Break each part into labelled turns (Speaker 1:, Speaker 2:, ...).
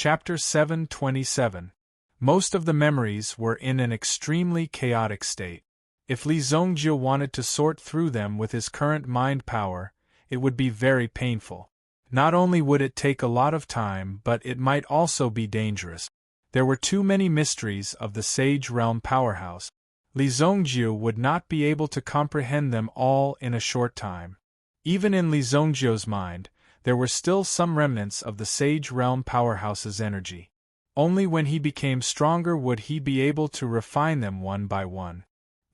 Speaker 1: Chapter 727. Most of the memories were in an extremely chaotic state. If Li Zongjie wanted to sort through them with his current mind power, it would be very painful. Not only would it take a lot of time, but it might also be dangerous. There were too many mysteries of the Sage Realm powerhouse. Li Zongjie would not be able to comprehend them all in a short time. Even in Li Zongjie's mind, there were still some remnants of the Sage Realm powerhouse's energy. Only when he became stronger would he be able to refine them one by one.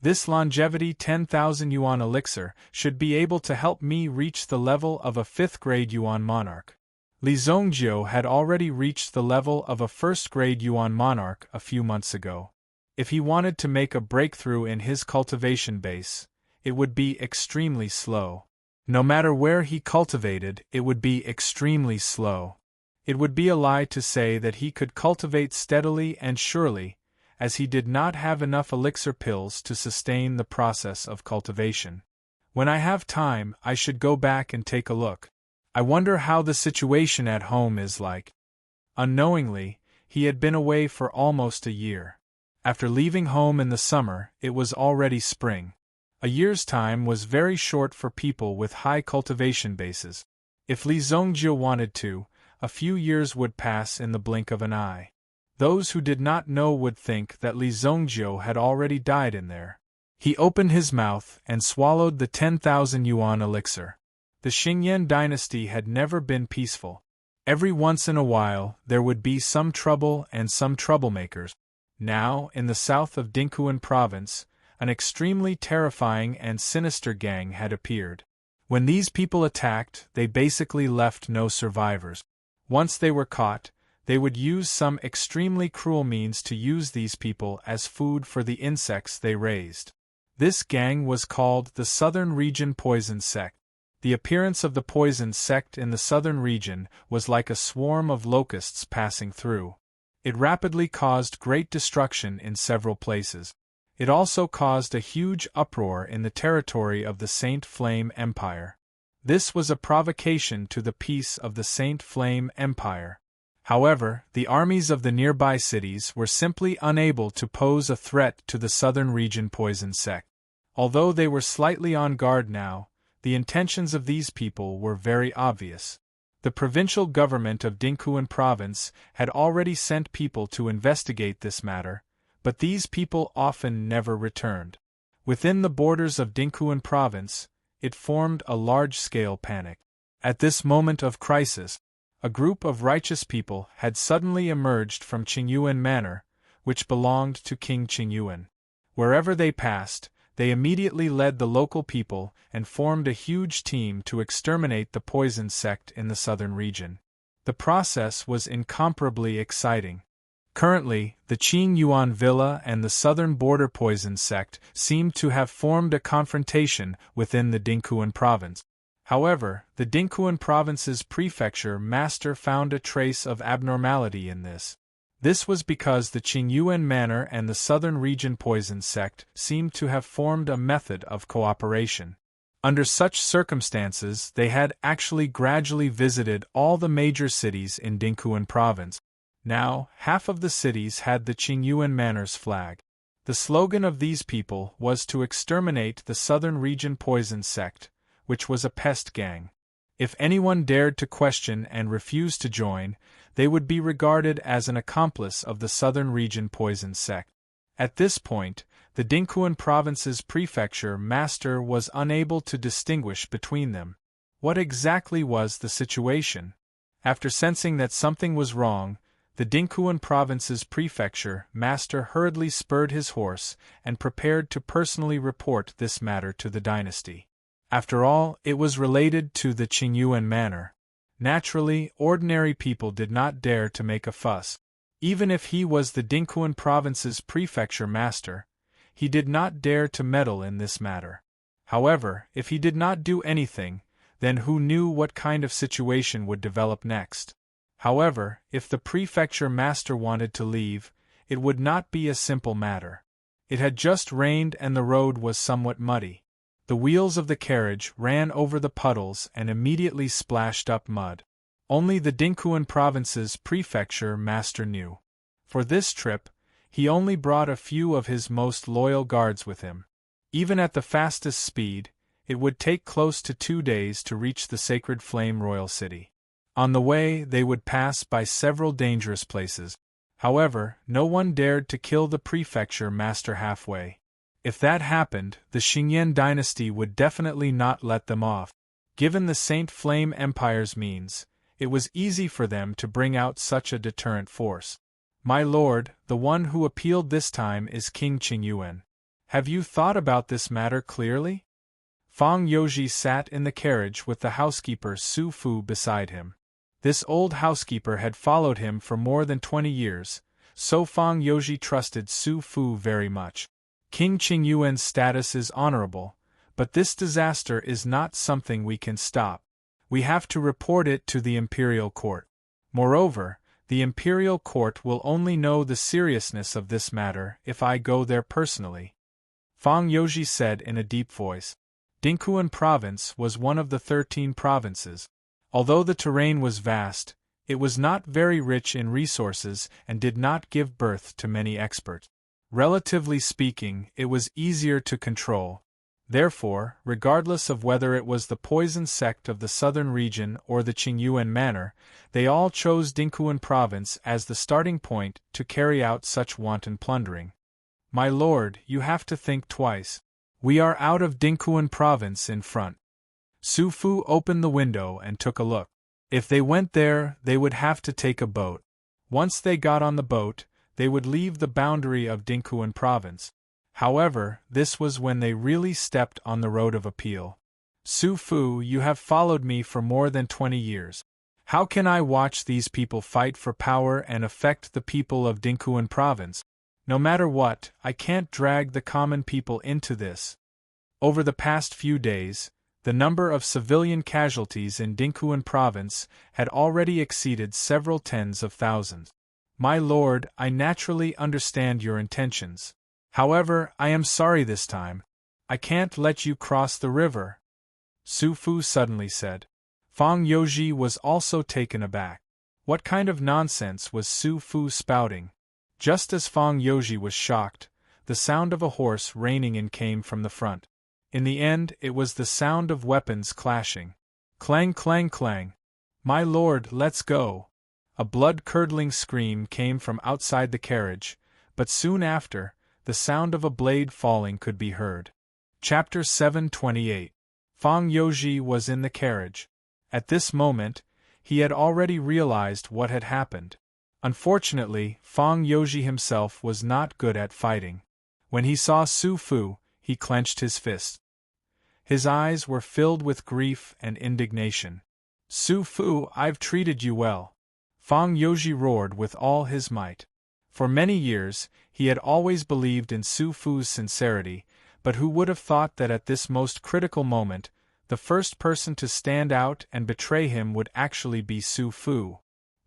Speaker 1: This longevity 10,000 yuan elixir should be able to help me reach the level of a 5th grade yuan monarch. Li Zongjie had already reached the level of a 1st grade yuan monarch a few months ago. If he wanted to make a breakthrough in his cultivation base, it would be extremely slow. No matter where he cultivated, it would be extremely slow. It would be a lie to say that he could cultivate steadily and surely, as he did not have enough elixir pills to sustain the process of cultivation. When I have time, I should go back and take a look. I wonder how the situation at home is like. Unknowingly, he had been away for almost a year. After leaving home in the summer, it was already spring. A year's time was very short for people with high cultivation bases. If Li Zongjie wanted to, a few years would pass in the blink of an eye. Those who did not know would think that Li Zongjie had already died in there. He opened his mouth and swallowed the 10,000 yuan elixir. The Xingyan dynasty had never been peaceful. Every once in a while, there would be some trouble and some troublemakers. Now, in the south of Dingquan province, an extremely terrifying and sinister gang had appeared. When these people attacked, they basically left no survivors. Once they were caught, they would use some extremely cruel means to use these people as food for the insects they raised. This gang was called the Southern Region Poison Sect. The appearance of the poison sect in the southern region was like a swarm of locusts passing through. It rapidly caused great destruction in several places. It also caused a huge uproar in the territory of the Saint Flame Empire. This was a provocation to the peace of the Saint Flame Empire. However, the armies of the nearby cities were simply unable to pose a threat to the Southern Region Poison Sect. Although they were slightly on guard now, the intentions of these people were very obvious. The provincial government of Dingquan province had already sent people to investigate this matter, but these people often never returned. Within the borders of Dingquan province, it formed a large-scale panic. At this moment of crisis, a group of righteous people had suddenly emerged from Qingyuan Manor, which belonged to King Qingyuan. Wherever they passed, they immediately led the local people and formed a huge team to exterminate the poison sect in the southern region. The process was incomparably exciting. Currently, the Qing Yuan Villa and the southern border poison sect seemed to have formed a confrontation within the Dingquan province. However, the Dingquan province's prefecture master found a trace of abnormality in this. This was because the Qingyuan Manor and the southern region poison sect seemed to have formed a method of cooperation. Under such circumstances, they had actually gradually visited all the major cities in Dingquan province. Now, half of the cities had the Qingyuan Manor's flag. The slogan of these people was to exterminate the southern region poison sect, which was a pest gang. If anyone dared to question and refuse to join, they would be regarded as an accomplice of the southern region poison sect. At this point, the Dingquan province's prefecture master was unable to distinguish between them. What exactly was the situation? After sensing that something was wrong, the Dingquan province's prefecture master hurriedly spurred his horse and prepared to personally report this matter to the dynasty. After all, it was related to the Qingyuan Manor. Naturally, ordinary people did not dare to make a fuss. Even if he was the Dingquan province's prefecture master, he did not dare to meddle in this matter. However, if he did not do anything, then who knew what kind of situation would develop next? However, if the prefecture master wanted to leave, it would not be a simple matter. It had just rained and the road was somewhat muddy. The wheels of the carriage ran over the puddles and immediately splashed up mud. Only the Dinkuan province's prefecture master knew. For this trip, he only brought a few of his most loyal guards with him. Even at the fastest speed, it would take close to 2 days to reach the Sacred Flame Royal City. On the way, they would pass by several dangerous places. However, no one dared to kill the prefecture master halfway. If that happened, the Xingyan dynasty would definitely not let them off. Given the Saint Flame Empire's means, it was easy for them to bring out such a deterrent force. My lord, the one who appealed this time is King Qingyuan. Have you thought about this matter clearly? Fang Youji sat in the carriage with the housekeeper Su Fu beside him. This old housekeeper had followed him for more than 20 years, so Fang Youji trusted Su Fu very much. King Qingyuan's status is honorable, but this disaster is not something we can stop. We have to report it to the imperial court. Moreover, the imperial court will only know the seriousness of this matter if I go there personally. Fang Youji said in a deep voice. Dinkuan province was one of the 13 provinces. Although the terrain was vast, it was not very rich in resources and did not give birth to many experts. Relatively speaking, it was easier to control. Therefore, regardless of whether it was the poison sect of the southern region or the Qingyuan manor, they all chose Dinkuan province as the starting point to carry out such wanton plundering. My lord, you have to think twice. We are out of Dinkuan province in front. Su Fu opened the window and took a look. If they went there, they would have to take a boat. Once they got on the boat, they would leave the boundary of Dinkuan province. However, this was when they really stepped on the road of appeal. Su Fu, you have followed me for more than 20 years. How can I watch these people fight for power and affect the people of Dinkuan province? No matter what, I can't drag the common people into this. Over the past few days, the number of civilian casualties in Dinkuan province had already exceeded several tens of thousands. My lord, I naturally understand your intentions. However, I am sorry this time. I can't let you cross the river. Su Fu suddenly said. Fang Youji was also taken aback. What kind of nonsense was Su Fu spouting? Just as Fang Youji was shocked, the sound of a horse reining in came from the front. In the end, it was the sound of weapons clashing. Clang, clang, clang. My lord, let's go. A blood-curdling scream came from outside the carriage, but soon after, the sound of a blade falling could be heard. Chapter 728. Fang Youji was in the carriage. At this moment, he had already realized what had happened. Unfortunately, Fang Youji himself was not good at fighting. When he saw Su Fu, he clenched his fist. His eyes were filled with grief and indignation. Su Fu, I've treated you well. Fang Youji roared with all his might. For many years, he had always believed in Su Fu's sincerity, but who would have thought that at this most critical moment, the first person to stand out and betray him would actually be Su Fu.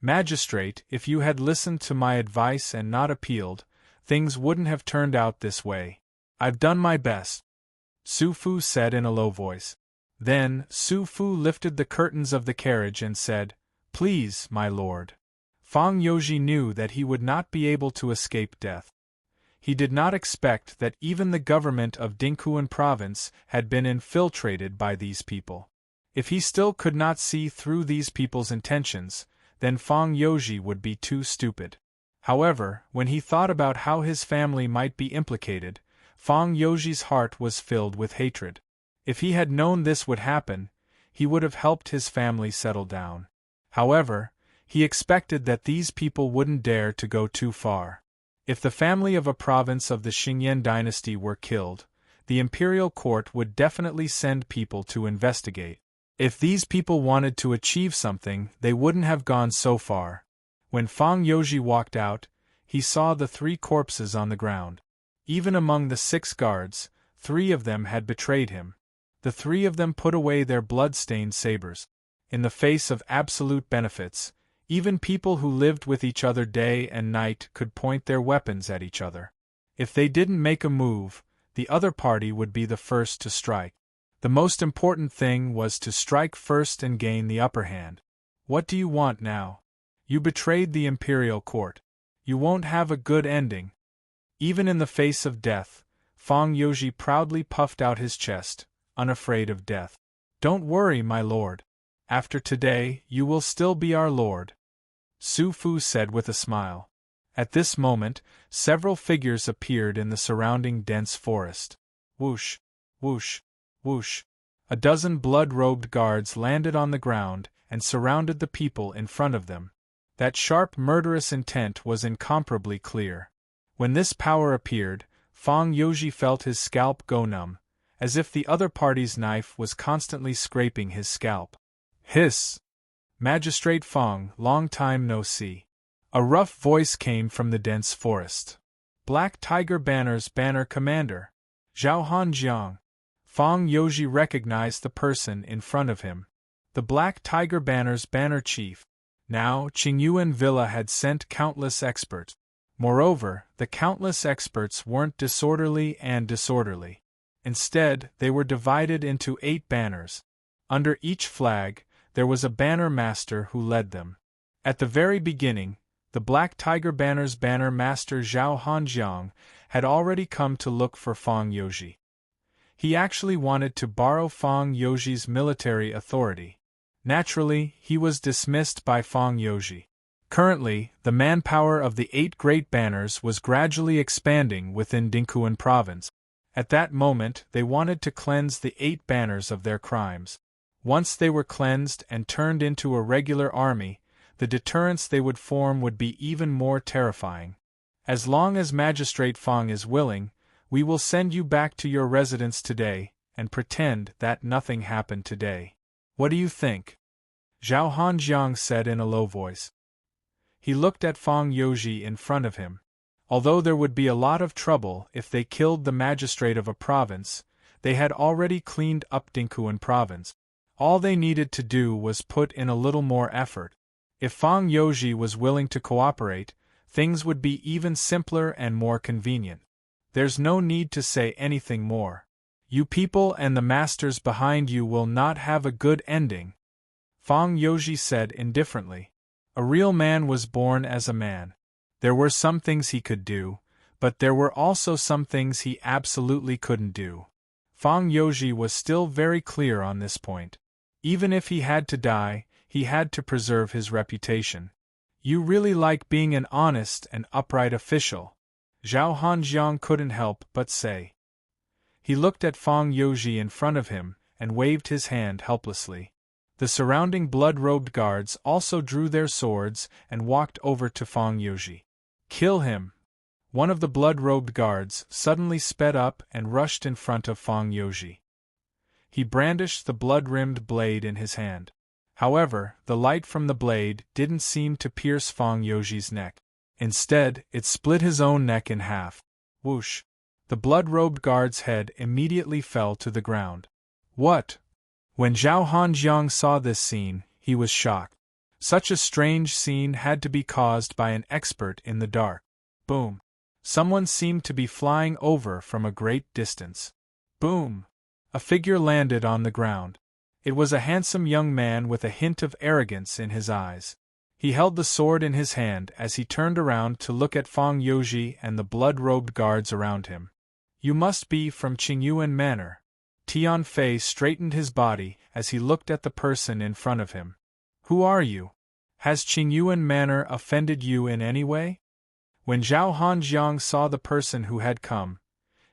Speaker 1: Magistrate, if you had listened to my advice and not appealed, things wouldn't have turned out this way. I've done my best, Su Fu said in a low voice. Then, Su Fu lifted the curtains of the carriage and said, Please, my lord. Fang Youji knew that he would not be able to escape death. He did not expect that even the government of Dinkuan province had been infiltrated by these people. If he still could not see through these people's intentions, then Fang Youji would be too stupid. However, when he thought about how his family might be implicated, Fang Youji's heart was filled with hatred. If he had known this would happen, he would have helped his family settle down. However, he expected that these people wouldn't dare to go too far. If the family of a province of the Xingyan dynasty were killed, the imperial court would definitely send people to investigate. If these people wanted to achieve something, they wouldn't have gone so far. When Fang Youji walked out, he saw the 3 corpses on the ground. Even among the 6 guards, 3 of them had betrayed him. The 3 of them put away their blood-stained sabers. In the face of absolute benefits, even people who lived with each other day and night could point their weapons at each other. If they didn't make a move, the other party would be the first to strike. The most important thing was to strike first and gain the upper hand. What do you want now? You betrayed the imperial court. You won't have a good ending. Even in the face of death, Fang Yoji proudly puffed out his chest, unafraid of death. Don't worry, my lord. After today, you will still be our lord, Su Fu said with a smile. At this moment, several figures appeared in the surrounding dense forest. Whoosh, whoosh, whoosh. A dozen blood-robed guards landed on the ground and surrounded the people in front of them. That sharp, murderous intent was incomparably clear. When this power appeared, Fang Yoji felt his scalp go numb, as if the other party's knife was constantly scraping his scalp. Hiss! Magistrate Fang, long time no see. A rough voice came from the dense forest. Black Tiger Banner's banner commander, Zhao Hanjiang. Fang Yoji recognized the person in front of him. The Black Tiger Banner's banner chief. Now, Qingyuan Villa had sent countless experts. Moreover, the countless experts weren't disorderly and disorderly. Instead, they were divided into 8 banners. Under each flag, there was a banner master who led them. At the very beginning, the Black Tiger Banner's banner master Zhao Hanjiang had already come to look for Fang Yoji. He actually wanted to borrow Fang Yoji's military authority. Naturally, he was dismissed by Fang Yoji. Currently, the manpower of the 8 great banners was gradually expanding within Dinkuan province. At that moment, they wanted to cleanse the 8 banners of their crimes. Once they were cleansed and turned into a regular army, the deterrence they would form would be even more terrifying. As long as Magistrate Fang is willing, we will send you back to your residence today, and pretend that nothing happened today. What do you think? Zhao Hanjiang said in a low voice. He looked at Fang Yoji in front of him. Although there would be a lot of trouble if they killed the magistrate of a province, they had already cleaned up Dinkuan province. All they needed to do was put in a little more effort. If Fang Yoji was willing to cooperate, things would be even simpler and more convenient. There's no need to say anything more. You people and the masters behind you will not have a good ending, Fang Yoji said indifferently. A real man was born as a man. There were some things he could do, but there were also some things he absolutely couldn't do. Fang Yoji was still very clear on this point. Even if he had to die, he had to preserve his reputation. You really like being an honest and upright official, Zhao Hanjiang couldn't help but say. He looked at Fang Yoji in front of him and waved his hand helplessly. The surrounding blood-robed guards also drew their swords and walked over to Fang Yoji. Kill him! One of the blood-robed guards suddenly sped up and rushed in front of Fang Yoji. He brandished the blood-rimmed blade in his hand. However, the light from the blade didn't seem to pierce Fang Yoji's neck. Instead, it split his own neck in half. Whoosh! The blood-robed guard's head immediately fell to the ground. What? When Zhao Hanjiang saw this scene, he was shocked. Such a strange scene had to be caused by an expert in the dark. Boom! Someone seemed to be flying over from a great distance. Boom! A figure landed on the ground. It was a handsome young man with a hint of arrogance in his eyes. He held the sword in his hand as he turned around to look at Fang Yoji and the blood-robed guards around him. You must be from Qingyuan Manor. Tian Fei straightened his body as he looked at the person in front of him. Who are you? Has Qingyuan Manor offended you in any way? When Zhao Hanjiang saw the person who had come,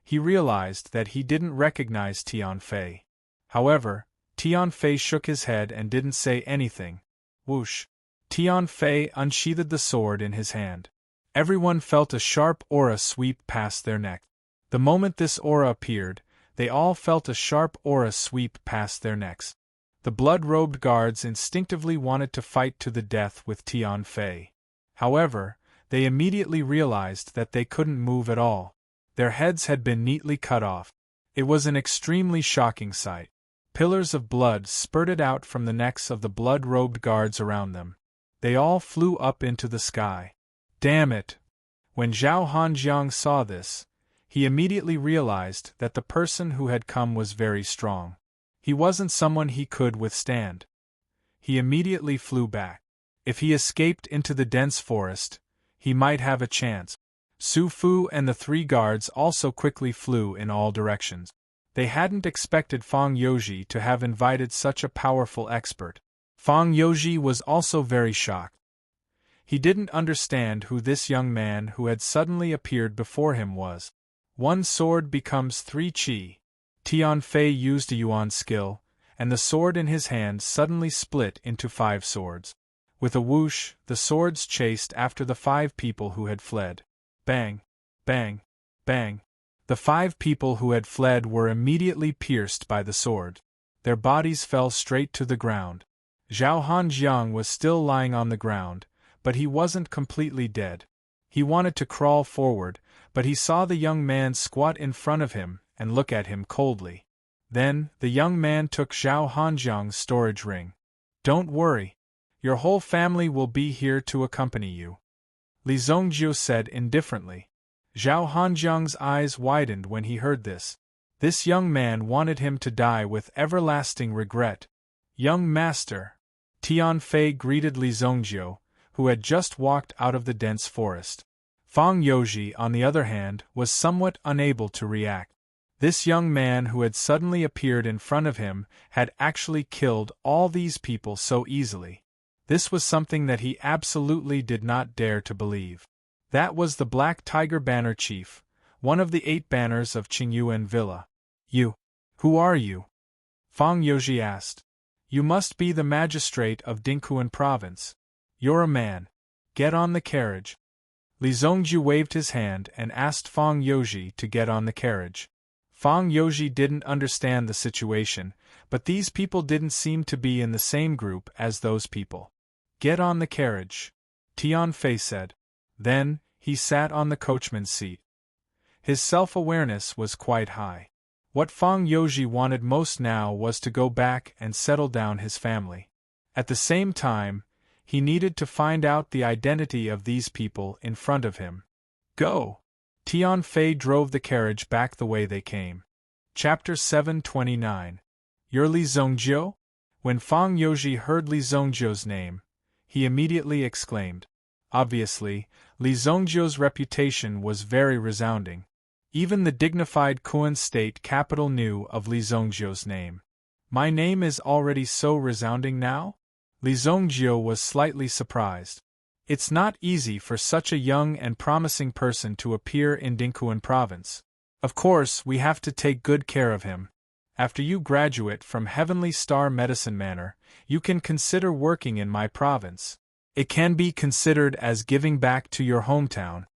Speaker 1: he realized that he didn't recognize Tian Fei. However, Tian Fei shook his head and didn't say anything. Whoosh! Tian Fei unsheathed the sword in his hand. Everyone felt a sharp aura sweep past their neck. The moment this aura appeared, they all felt a sharp aura sweep past their necks. The blood-robed guards instinctively wanted to fight to the death with Tian Fei. However, they immediately realized that they couldn't move at all. Their heads had been neatly cut off. It was an extremely shocking sight. Pillars of blood spurted out from the necks of the blood-robed guards around them. They all flew up into the sky. Damn it! When Zhao Hanjiang saw this, he immediately realized that the person who had come was very strong. He wasn't someone he could withstand. he immediately flew back. If he escaped into the dense forest, he might have a chance. Su Fu and the 3 guards also quickly flew in all directions. They hadn't expected Fang Youji to have invited such a powerful expert. Fang Youji was also very shocked. He didn't understand who this young man who had suddenly appeared before him was. 1 sword becomes 3 qi. Tian Fei used a yuan skill, and the sword in his hand suddenly split into 5 swords. With a whoosh, the swords chased after the 5 people who had fled. Bang! Bang! Bang! The 5 people who had fled were immediately pierced by the sword. Their bodies fell straight to the ground. Zhao Hanjiang was still lying on the ground, but he wasn't completely dead. He wanted to crawl forward, but he saw the young man squat in front of him and look at him coldly. Then, the young man took Zhao Hanjiang's storage ring. "Don't worry. Your whole family will be here to accompany you," Li Zongjiu said indifferently. Zhao Hanjiang's eyes widened when he heard this. This young man wanted him to die with everlasting regret. "Young master," Tian Fei greeted Li Zongjiu, who had just walked out of the dense forest. Fang Youji, on the other hand, was somewhat unable to react. This young man who had suddenly appeared in front of him had actually killed all these people so easily. This was something that he absolutely did not dare to believe. That was the Black Tiger Banner Chief, one of the 8 banners of Qingyuan Villa. "You? Who are you?" Fang Youji asked. "You must be the magistrate of Dinghuan Province. You're a man. Get on the carriage." Li Zongjiu waved his hand and asked Fang Youji to get on the carriage. Fang Youji didn't understand the situation, but these people didn't seem to be in the same group as those people. "Get on the carriage," Tian Fei said. Then, he sat on the coachman's seat. His self-awareness was quite high. What Fang Youji wanted most now was to go back and settle down his family. At the same time, he needed to find out the identity of these people in front of him. "Go!" Tian Fei drove the carriage back the way they came. Chapter 729. "You're Li Zongjiu?" When Fang Youji heard Li Zongjiu's name, he immediately exclaimed. Obviously, Li Zongjiu's reputation was very resounding. Even the dignified Kuan state capital knew of Li Zongjiu's name. "My name is already so resounding now?" Li Zongjiu was slightly surprised. It's not easy for such a young and promising person to appear in Dinghuan Province. Of course, we have to take good care of him. After you graduate from Heavenly Star Medicine Manor, you can consider working in my province. It can be considered as giving back to your hometown,"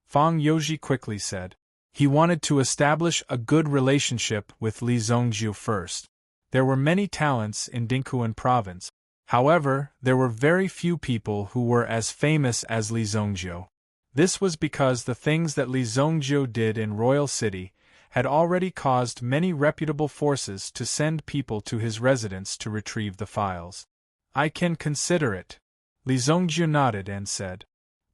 Speaker 1: Fang Youji quickly said. He wanted to establish a good relationship with Li Zongjiu first. There were many talents in Dinghuan Province. However, there were very few people who were as famous as Li Zongjiu. This was because the things that Li Zongjiu did in Royal City had already caused many reputable forces to send people to his residence to retrieve the files. "I can consider it," Li Zongjiu nodded and said.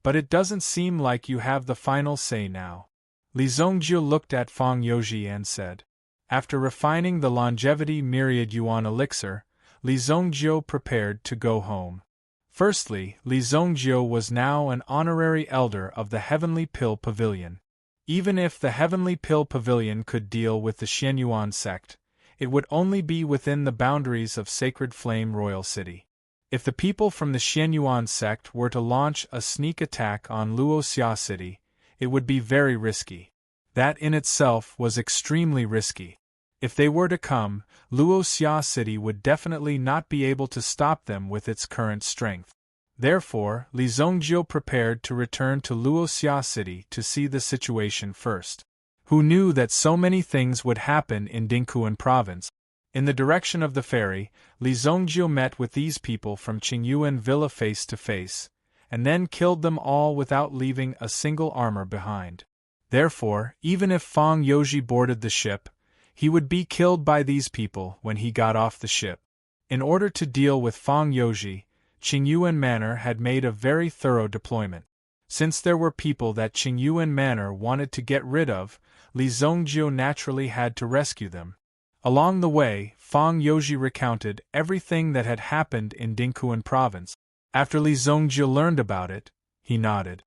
Speaker 1: "But it doesn't seem like you have the final say now." Li Zongjiu looked at Fang Youji and said. After refining the longevity myriad yuan elixir, Li Zongjiu prepared to go home. Firstly, Li Zongjiu was now an honorary elder of the Heavenly Pill Pavilion. Even if the Heavenly Pill Pavilion could deal with the Xianyuan sect, it would only be within the boundaries of Sacred Flame Royal City. If the people from the Xianyuan sect were to launch a sneak attack on Luoxia City, it would be very risky. That in itself was extremely risky. If they were to come, Luoxia City would definitely not be able to stop them with its current strength. Therefore, Li Zongjiu prepared to return to Luoxia City to see the situation first. Who knew that so many things would happen in Dinghuan Province? In the direction of the ferry, Li Zongjiu met with these people from Qingyuan Villa face to face, and then killed them all without leaving a single armor behind. Therefore, even if Fang Youji boarded the ship, he would be killed by these people when he got off the ship. In order to deal with Fang Youji, Qingyuan Manor had made a very thorough deployment. Since there were people that Qingyuan Manor wanted to get rid of, Li Zongjiu naturally had to rescue them. Along the way, Fang Yoji recounted everything that had happened in Dingkuan province. After Li Zongjie learned about it, he nodded.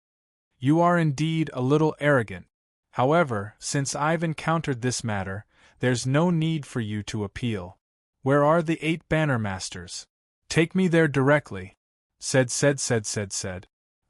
Speaker 1: You are indeed a little arrogant. However, since I've encountered this matter, there's no need for you to appeal. Where are the 8 banner masters? Take me there directly. Said.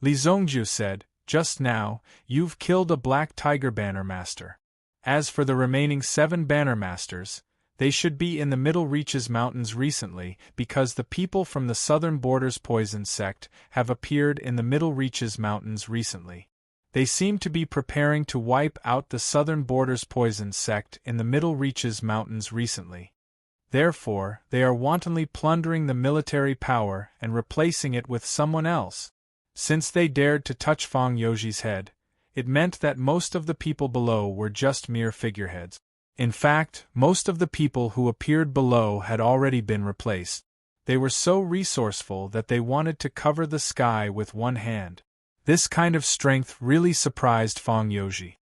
Speaker 1: Li Zongjie said, just now, you've killed a black tiger banner master. As for the remaining 7 banner masters, they should be in the Middle Reaches Mountains recently because the people from the Southern Borders Poison sect have appeared in the Middle Reaches Mountains recently. They seem to be preparing to wipe out the Southern Borders Poison sect in the Middle Reaches Mountains recently. Therefore, they are wantonly plundering the military power and replacing it with someone else. Since they dared to touch Fang Yoji's head, it meant that most of the people below were just mere figureheads. In fact, most of the people who appeared below had already been replaced. They were so resourceful that they wanted to cover the sky with one hand. This kind of strength really surprised Fang Yoji.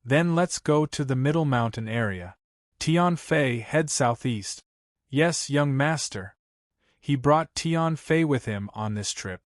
Speaker 1: Then let's go to the Middle Mountain area. Tian Fei head southeast. Yes, young master. He brought Tian Fei with him on this trip.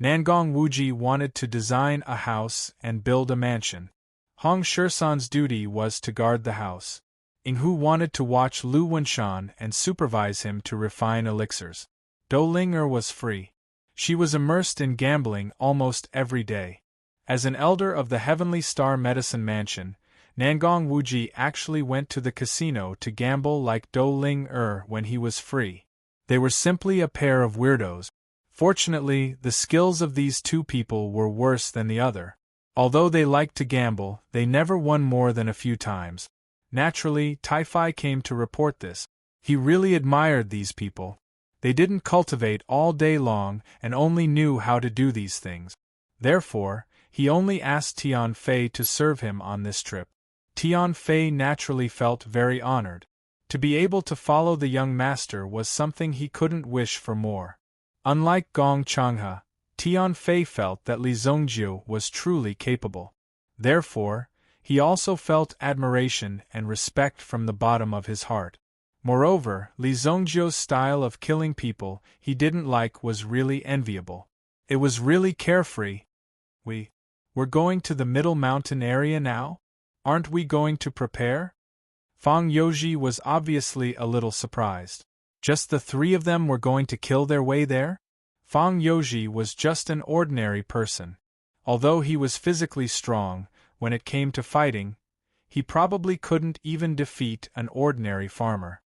Speaker 1: Nangong Wuji wanted to design a house and build a mansion. Hong Shisan's duty was to guard the house. Yinghu wanted to watch Lu Wenshan and supervise him to refine elixirs. Dou Linger was free. She was immersed in gambling almost every day. As an elder of the Heavenly Star Medicine Mansion, Nangong Wuji actually went to the casino to gamble like Dou Linger when he was free. They were simply a pair of weirdos. Fortunately, the skills of these 2 people were worse than the other. Although they liked to gamble, they never won more than a few times. Naturally, Tai-Fai came to report this. He really admired these people. They didn't cultivate all day long and only knew how to do these things. Therefore, he only asked Tian Fei to serve him on this trip. Tian Fei naturally felt very honored. To be able to follow the young master was something he couldn't wish for more. Unlike Gong Changhe, Tian Fei felt that Li Zongjie was truly capable. Therefore, he also felt admiration and respect from the bottom of his heart. Moreover, Li Zongjie's style of killing people he didn't like was really enviable. It was really carefree. We're going to the Middle Mountain area now? Aren't we going to prepare? Fang Yoji was obviously a little surprised. Just the 3 of them were going to kill their way there? Fang Yoji was just an ordinary person. Although he was physically strong, when it came to fighting, he probably couldn't even defeat an ordinary farmer.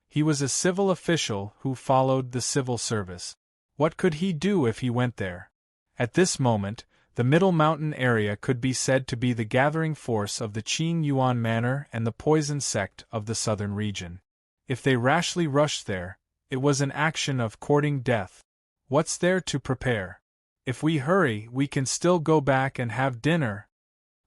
Speaker 1: He was a civil official who followed the civil service. What could he do if he went there? At this moment, the Middle Mountain area could be said to be the gathering force of the Qing Yuan Manor and the Poison sect of the southern region. If they rashly rushed there, it was an action of courting death. What's there to prepare? If we hurry, we can still go back and have dinner.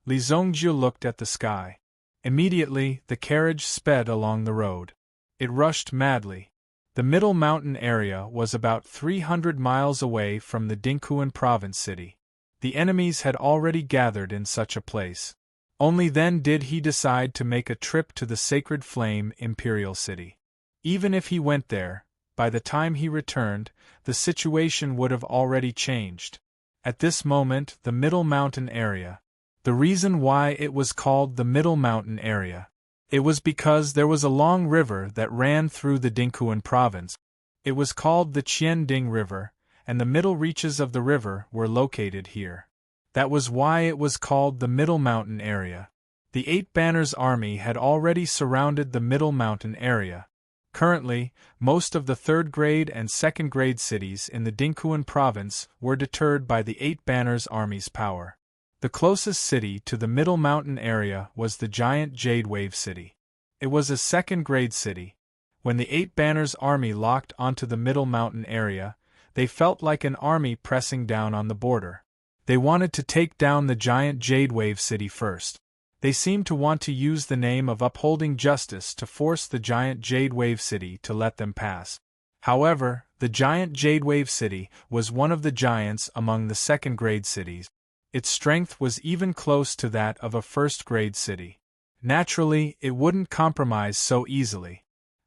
Speaker 1: Li Zongjie looked at the sky. Immediately, the carriage sped along the road. It rushed madly. The Middle Mountain area was about 300 miles away from the Dingkuan province city. The enemies had already gathered in such a place. Only then did he decide to make a trip to the Sacred Flame Imperial City. Even if he went there, by the time he returned, the situation would have already changed. At this moment, the Middle Mountain area. The reason why it was called the Middle Mountain area. It was because there was a long river that ran through the Dingkuan province. It was called the Qianding River, and the middle reaches of the river were located here. That was why it was called the Middle Mountain area. The 8 Banners army had already surrounded the Middle Mountain area. Currently, most of the 3rd grade and 2nd grade cities in the Dingkuan province were deterred by the 8 Banners army's power. The closest city to the Middle Mountain area was the giant Jade Wave City. It was a 2nd grade city. When the 8 Banners army locked onto the Middle Mountain area, they felt like an army pressing down on the border. They wanted to take down the giant Jade Wave City first. They seemed to want to use the name of upholding justice to force the giant Jade Wave City to let them pass. However, the giant Jade Wave City was one of the giants among the 2nd grade cities. Its strength was even close to that of a 1st grade city. Naturally, it wouldn't compromise so easily.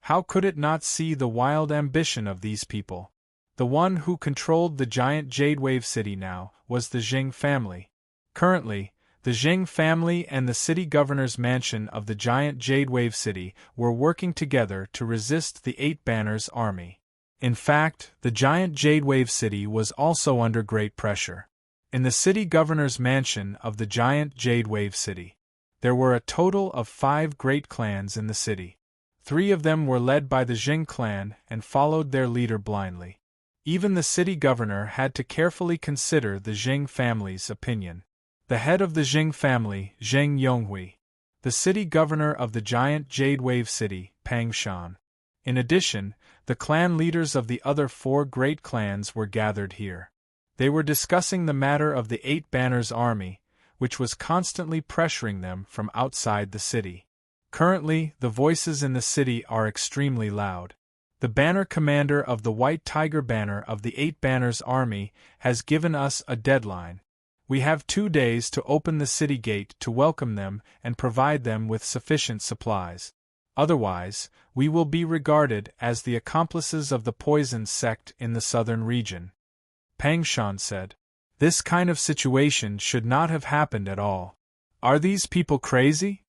Speaker 1: How could it not see the wild ambition of these people? The one who controlled the giant Jade Wave City now was the Jing family. Currently, the Jing family and the city governor's mansion of the giant Jade Wave City were working together to resist the Eight Banners army. In fact, the giant Jade Wave City was also under great pressure. In the city governor's mansion of the giant Jade Wave City, there were a total of 5 great clans in the city. 3 of them were led by the Jing clan and followed their leader blindly. Even the city governor had to carefully consider the Jing family's opinion. The head of the Jing family, Zheng Yonghui. The city governor of the giant Jade Wave City, Pang Shan. In addition, the clan leaders of the other 4 great clans were gathered here. They were discussing the matter of the Eight Banners army, which was constantly pressuring them from outside the city. Currently, the voices in the city are extremely loud. The banner commander of the White Tiger banner of the Eight Banners army has given us a deadline. We have 2 days to open the city gate to welcome them and provide them with sufficient supplies. Otherwise, we will be regarded as the accomplices of the poison sect in the southern region. Pang Shan said. This kind of situation should not have happened at all. Are these people crazy?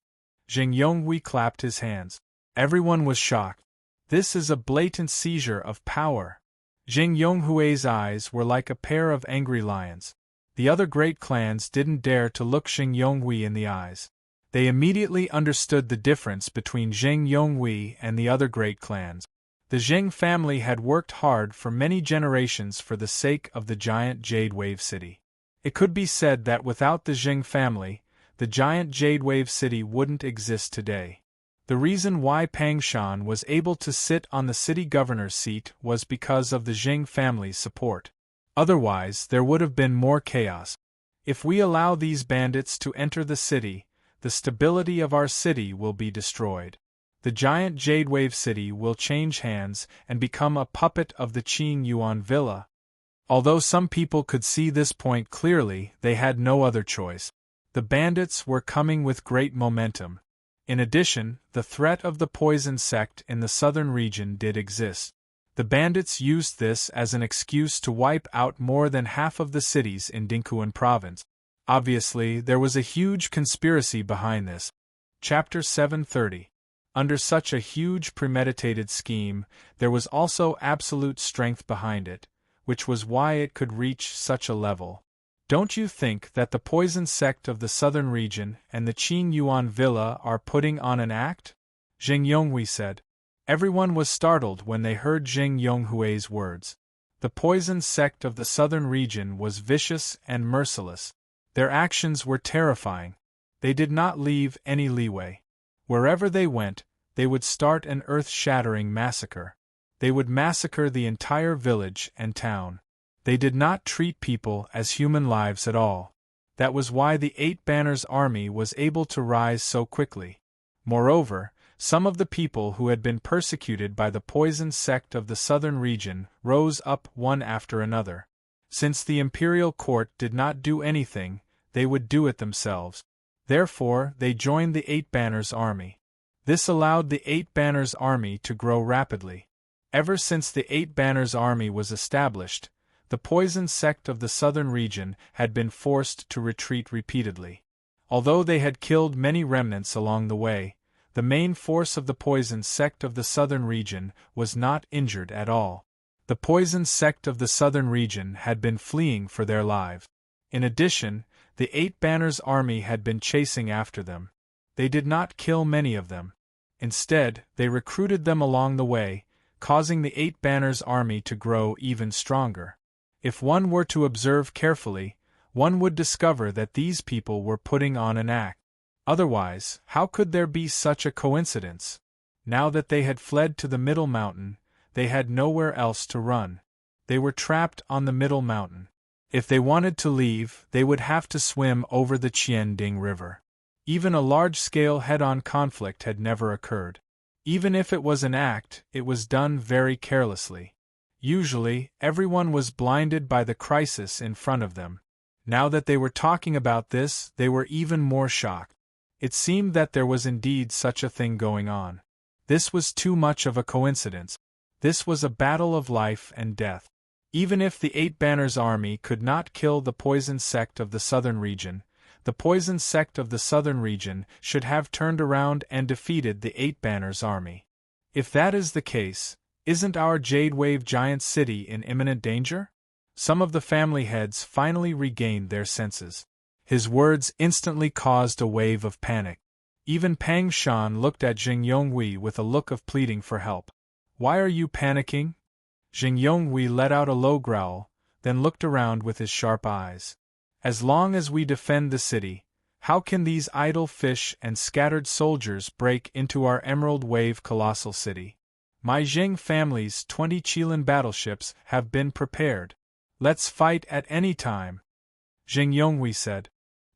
Speaker 1: Zheng Yonghui clapped his hands. Everyone was shocked. This is a blatant seizure of power. Zheng Yonghui's eyes were like a pair of angry lions. The other great clans didn't dare to look Zheng Yonghui in the eyes. They immediately understood the difference between Zheng Yonghui and the other great clans. The Zheng family had worked hard for many generations for the sake of the giant Jade Wave City. It could be said that without the Zheng family, the giant Jade Wave City wouldn't exist today. The reason why Pang Shan was able to sit on the city governor's seat was because of the Jing family's support. Otherwise, there would have been more chaos. If we allow these bandits to enter the city, the stability of our city will be destroyed. The giant Jade Wave City will change hands and become a puppet of the Qing Yuan Villa. Although some people could see this point clearly, they had no other choice. The bandits were coming with great momentum. In addition, the threat of the poison sect in the southern region did exist. The bandits used this as an excuse to wipe out more than half of the cities in Dingquan province. Obviously, there was a huge conspiracy behind this. Chapter 730. Under such a huge premeditated scheme, there was also absolute strength behind it, which was why it could reach such a level. Don't you think that the poison sect of the southern region and the Qin Yuan Villa are putting on an act? Zheng Yonghui said. Everyone was startled when they heard Zheng Yonghui's words. The poison sect of the southern region was vicious and merciless. Their actions were terrifying. They did not leave any leeway. Wherever they went, they would start an earth-shattering massacre. They would massacre the entire village and town. They did not treat people as human lives at all. That was why the Eight Banners army was able to rise so quickly. Moreover, some of the people who had been persecuted by the poison sect of the southern region rose up one after another. Since the imperial court did not do anything, they would do it themselves. Therefore, they joined the Eight Banners army. This allowed the Eight Banners army to grow rapidly. Ever since the Eight Banners army was established, the poison sect of the southern region had been forced to retreat repeatedly. Although they had killed many remnants along the way, the main force of the poison sect of the southern region was not injured at all. The poison sect of the southern region had been fleeing for their lives. In addition, the Eight Banners army had been chasing after them. They did not kill many of them. Instead, they recruited them along the way, causing the Eight Banners army to grow even stronger. If one were to observe carefully, one would discover that these people were putting on an act. Otherwise, how could there be such a coincidence? Now that they had fled to the Middle Mountain, they had nowhere else to run. They were trapped on the Middle Mountain. If they wanted to leave, they would have to swim over the Qianding River. Even a large-scale head-on conflict had never occurred. Even if it was an act, it was done very carelessly. Usually, everyone was blinded by the crisis in front of them. Now that they were talking about this, they were even more shocked. It seemed that there was indeed such a thing going on. This was too much of a coincidence. This was a battle of life and death. Even if the Eight Banners army could not kill the poison sect of the southern region, the poison sect of the southern region should have turned around and defeated the Eight Banners army. If that is the case, isn't our Jade Wave giant city in imminent danger? Some of the family heads finally regained their senses. His words instantly caused a wave of panic. Even Pang Shan looked at Jing Yonghui with a look of pleading for help. Why are you panicking? Jing Yonghui let out a low growl, then looked around with his sharp eyes. As long as we defend the city, how can these idle fish and scattered soldiers break into our Emerald Wave colossal city? My Jing family's 20 Qilin battleships have been prepared. Let's fight at any time. Jing Yonghui said.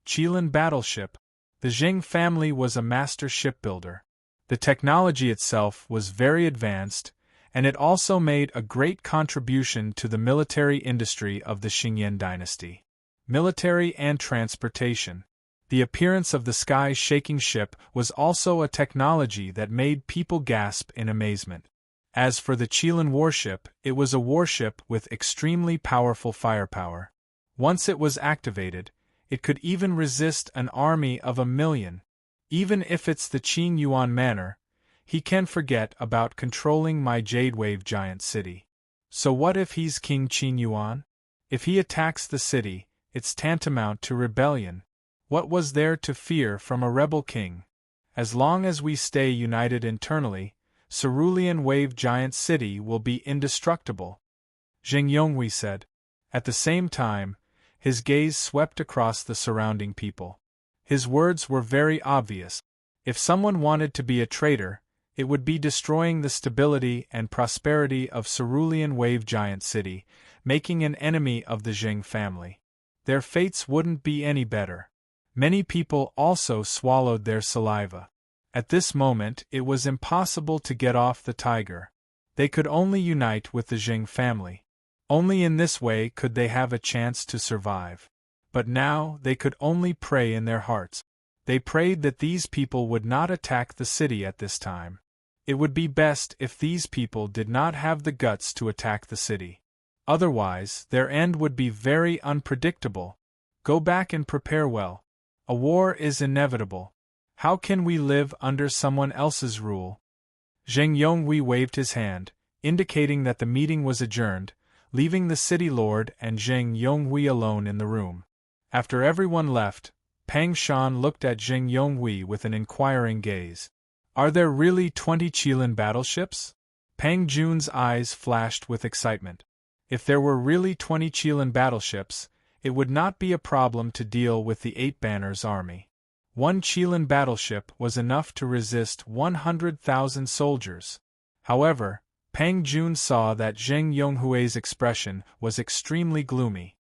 Speaker 1: Qilin battleship. The Jing family was a master shipbuilder. The technology itself was very advanced, and it also made a great contribution to the military industry of the Xingyan dynasty. Military and transportation. The appearance of the sky-shaking ship was also a technology that made people gasp in amazement. As for the Qilin warship, it was a warship with extremely powerful firepower. Once it was activated, it could even resist an army of 1,000,000. Even if it's the Qing Yuan manner, he can forget about controlling my Jade Wave giant city. So what if he's King Qing Yuan? If he attacks the city, it's tantamount to rebellion. What was there to fear from a rebel king? As long as we stay united internally, Cerulean Wave giant city will be indestructible. Jing Yonghui said. At the same time, his gaze swept across the surrounding people. His words were very obvious. If someone wanted to be a traitor, it would be destroying the stability and prosperity of Cerulean Wave giant city, making an enemy of the Jing family. Their fates wouldn't be any better. Many people also swallowed their saliva. At this moment it was impossible to get off the tiger. They could only unite with the Jing family. Only in this way could they have a chance to survive. But now they could only pray in their hearts. They prayed that these people would not attack the city at this time. It would be best if these people did not have the guts to attack the city. Otherwise, their end would be very unpredictable. Go back and prepare well. A war is inevitable. How can we live under someone else's rule? Jing Yonghui waved his hand, indicating that the meeting was adjourned, leaving the city lord and Jing Yonghui alone in the room. After everyone left, Pang Shan looked at Jing Yonghui with an inquiring gaze. Are there really 20 Qilin battleships? Pang Jun's eyes flashed with excitement. If there were really 20 Qilin battleships, it would not be a problem to deal with the Eight Banners army. One Qilin battleship was enough to resist 100,000 soldiers. However, Pang Jun saw that Jing Yonghui's expression was extremely gloomy.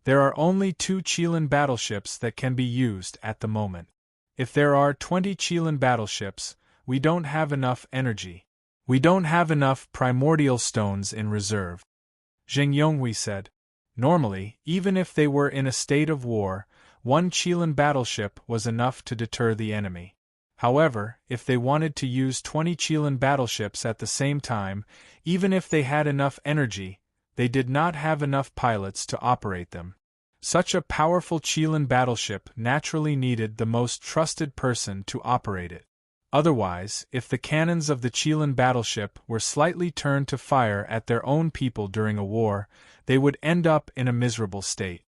Speaker 1: There are only 2 Qilin battleships that can be used at the moment. If there are 20 Qilin battleships, we don't have enough energy. We don't have enough primordial stones in reserve. Jing Yonghui said. Normally, even if they were in a state of war, 1 Qilin battleship was enough to deter the enemy. However, if they wanted to use 20 Qilin battleships at the same time, even if they had enough energy, they did not have enough pilots to operate them. Such a powerful Qilin battleship naturally needed the most trusted person to operate it. Otherwise, if the cannons of the Qilin battleship were slightly turned to fire at their own people during a war, they would end up in a miserable state.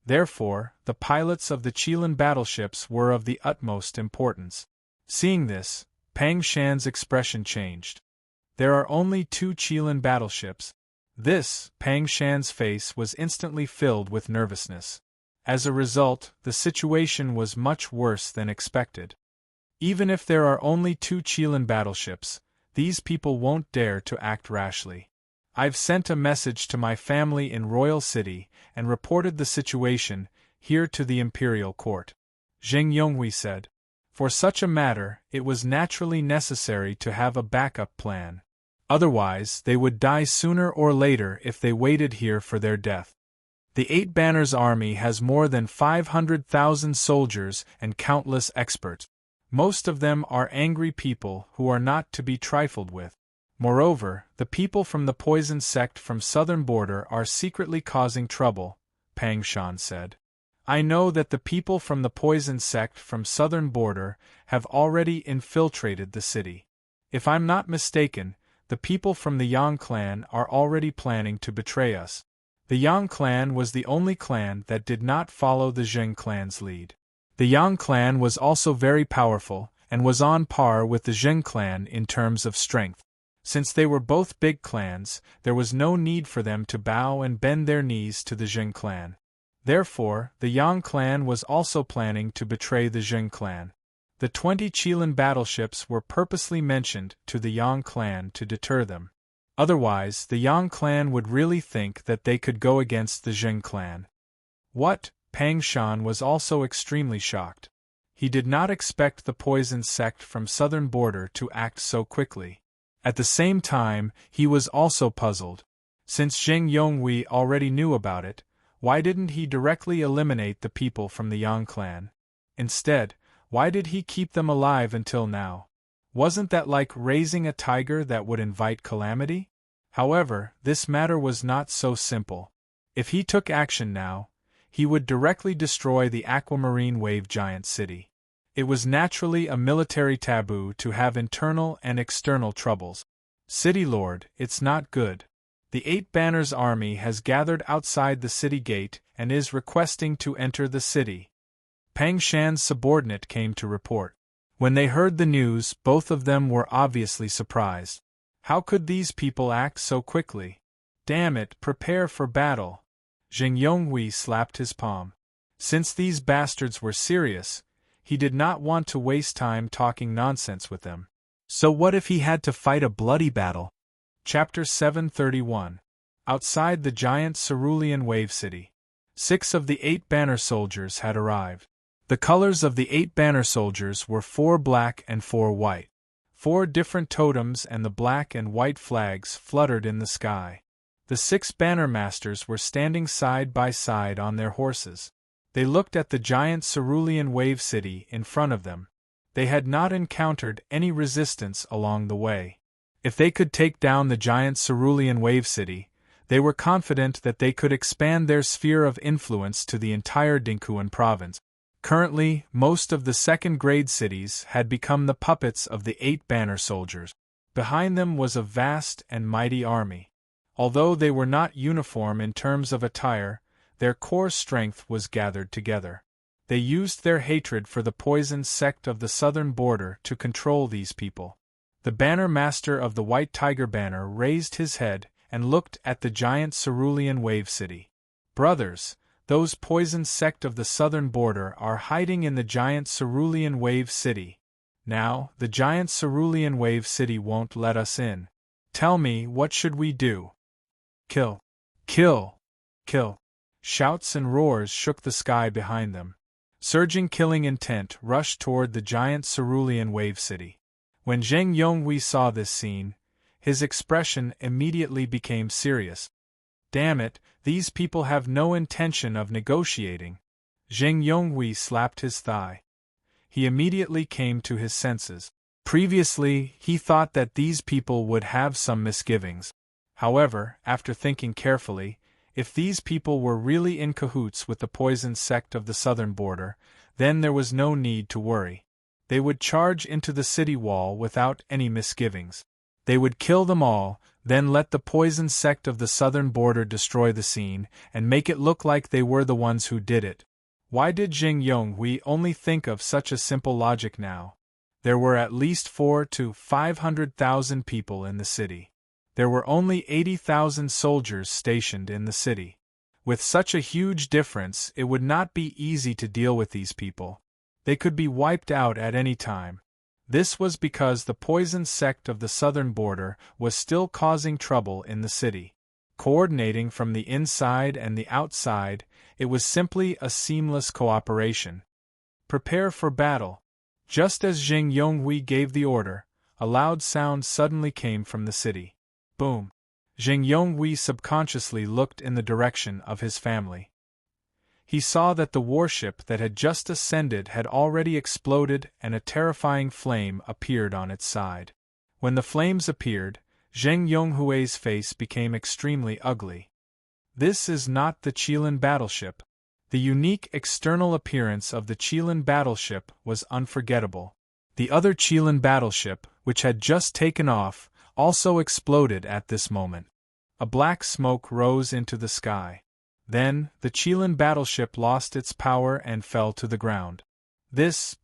Speaker 1: Therefore, the pilots of the Qilin battleships were of the utmost importance. Seeing this, Pang Shan's expression changed. There are only 2 Qilin battleships. This, Pang Shan's face was instantly filled with nervousness. As a result, the situation was much worse than expected. Even if there are only 2 Qilin battleships, these people won't dare to act rashly. I've sent a message to my family in Royal City and reported the situation here to the Imperial Court. Jing Yonghui said. For such a matter, it was naturally necessary to have a backup plan. Otherwise, they would die sooner or later if they waited here for their death. The Eight Banners army has more than 500,000 soldiers and countless experts. Most of them are angry people who are not to be trifled with. Moreover, the people from the poison sect from southern border are secretly causing trouble, Pang Shan said. I know that the people from the poison sect from southern border have already infiltrated the city. If I'm not mistaken, the people from the Yang clan are already planning to betray us. The Yang clan was the only clan that did not follow the Zheng clan's lead. The Yang clan was also very powerful, and was on par with the Zheng clan in terms of strength. Since they were both big clans, there was no need for them to bow and bend their knees to the Zheng clan. Therefore, the Yang clan was also planning to betray the Zheng clan. The 20 Qilin battleships were purposely mentioned to the Yang clan to deter them. Otherwise, the Yang clan would really think that they could go against the Zheng clan. What? Pang Shan was also extremely shocked. He did not expect the poison sect from southern border to act so quickly. At the same time, he was also puzzled. Since Zheng Yonghui already knew about it, why didn't he directly eliminate the people from the Yang clan? Instead, why did he keep them alive until now? Wasn't that like raising a tiger that would invite calamity? However, this matter was not so simple. If he took action now, he would directly destroy the aquamarine wave giant city. It was naturally a military taboo to have internal and external troubles. City Lord, it's not good. The 8 Banners army has gathered outside the city gate and is requesting to enter the city. Pang Shan's subordinate came to report. When they heard the news, both of them were obviously surprised. How could these people act so quickly? Damn it, prepare for battle. Zheng Yonghui slapped his palm. Since these bastards were serious, he did not want to waste time talking nonsense with them. So what if he had to fight a bloody battle? Chapter 731. Outside the giant cerulean wave city. 6 of the 8 banner soldiers had arrived. The colors of the 8 banner soldiers were 4 black and 4 white. 4 different totems and the black and white flags fluttered in the sky. The 6 banner masters were standing side by side on their horses. They looked at the giant cerulean wave city in front of them. They had not encountered any resistance along the way. If they could take down the giant cerulean wave city, they were confident that they could expand their sphere of influence to the entire Dingquan province. Currently, most of the second-grade cities had become the puppets of the 8 banner soldiers. Behind them was a vast and mighty army. Although they were not uniform in terms of attire, their core strength was gathered together. They used their hatred for the poison sect of the southern border to control these people. The banner master of the White Tiger banner raised his head and looked at the giant cerulean wave city. Brothers, those poison sect of the southern border are hiding in the giant cerulean wave city. Now, the giant cerulean wave city won't let us in. Tell me, what should we do? Kill. Kill. Kill. Shouts and roars shook the sky behind them. Surging killing intent rushed toward the giant cerulean wave city. When Zheng Yonghui saw this scene, his expression immediately became serious. Damn it, these people have no intention of negotiating. Zheng Yonghui slapped his thigh. He immediately came to his senses. Previously, he thought that these people would have some misgivings. However, after thinking carefully, if these people were really in cahoots with the poison sect of the southern border, then there was no need to worry. They would charge into the city wall without any misgivings. They would kill them all, then let the poison sect of the southern border destroy the scene, and make it look like they were the ones who did it. Why did Zheng Yonghui only think of such a simple logic now? There were at least 400,000 to 500,000 people in the city. There were only 80,000 soldiers stationed in the city. With such a huge difference, it would not be easy to deal with these people. They could be wiped out at any time. This was because the poison sect of the southern border was still causing trouble in the city. Coordinating from the inside and the outside, it was simply a seamless cooperation. Prepare for battle. Just as Zheng Yonghui gave the order, a loud sound suddenly came from the city. Boom! Zheng Yonghui subconsciously looked in the direction of his family. He saw that the warship that had just ascended had already exploded and a terrifying flame appeared on its side. When the flames appeared, Zheng Yonghui's face became extremely ugly. This is not the Qilin battleship. The unique external appearance of the Qilin battleship was unforgettable. The other Qilin battleship, which had just taken off, also exploded at this moment. A black smoke rose into the sky. Then, the Qilin battleship lost its power and fell to the ground.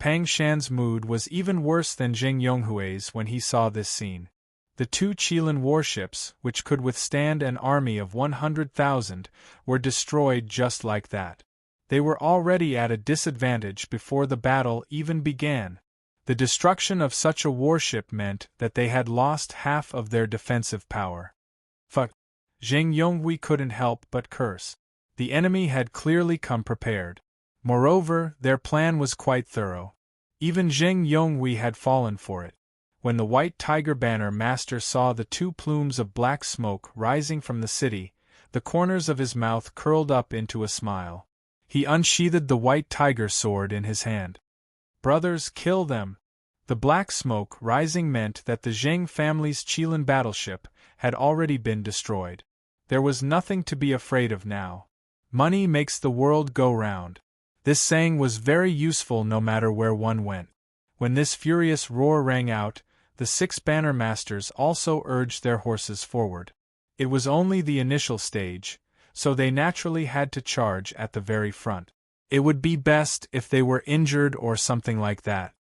Speaker 1: Pang Shan's mood was even worse than Zheng Yonghui's when he saw this scene. The two Qilin warships, which could withstand an army of 100,000, were destroyed just like that. They were already at a disadvantage before the battle even began. The destruction of such a warship meant that they had lost half of their defensive power. Fuck! Zheng Yonghui couldn't help but curse. The enemy had clearly come prepared. Moreover, their plan was quite thorough. Even Zheng Yonghui had fallen for it. When the White Tiger Banner Master saw the two plumes of black smoke rising from the city, the corners of his mouth curled up into a smile. He unsheathed the White Tiger sword in his hand. Brothers, kill them! The black smoke rising meant that the Zheng family's Qilin battleship had already been destroyed. There was nothing to be afraid of now. Money makes the world go round. This saying was very useful no matter where one went. When this furious roar rang out, the 6 banner masters also urged their horses forward. It was only the initial stage, so they naturally had to charge at the very front. It would be best if they were injured or something like that.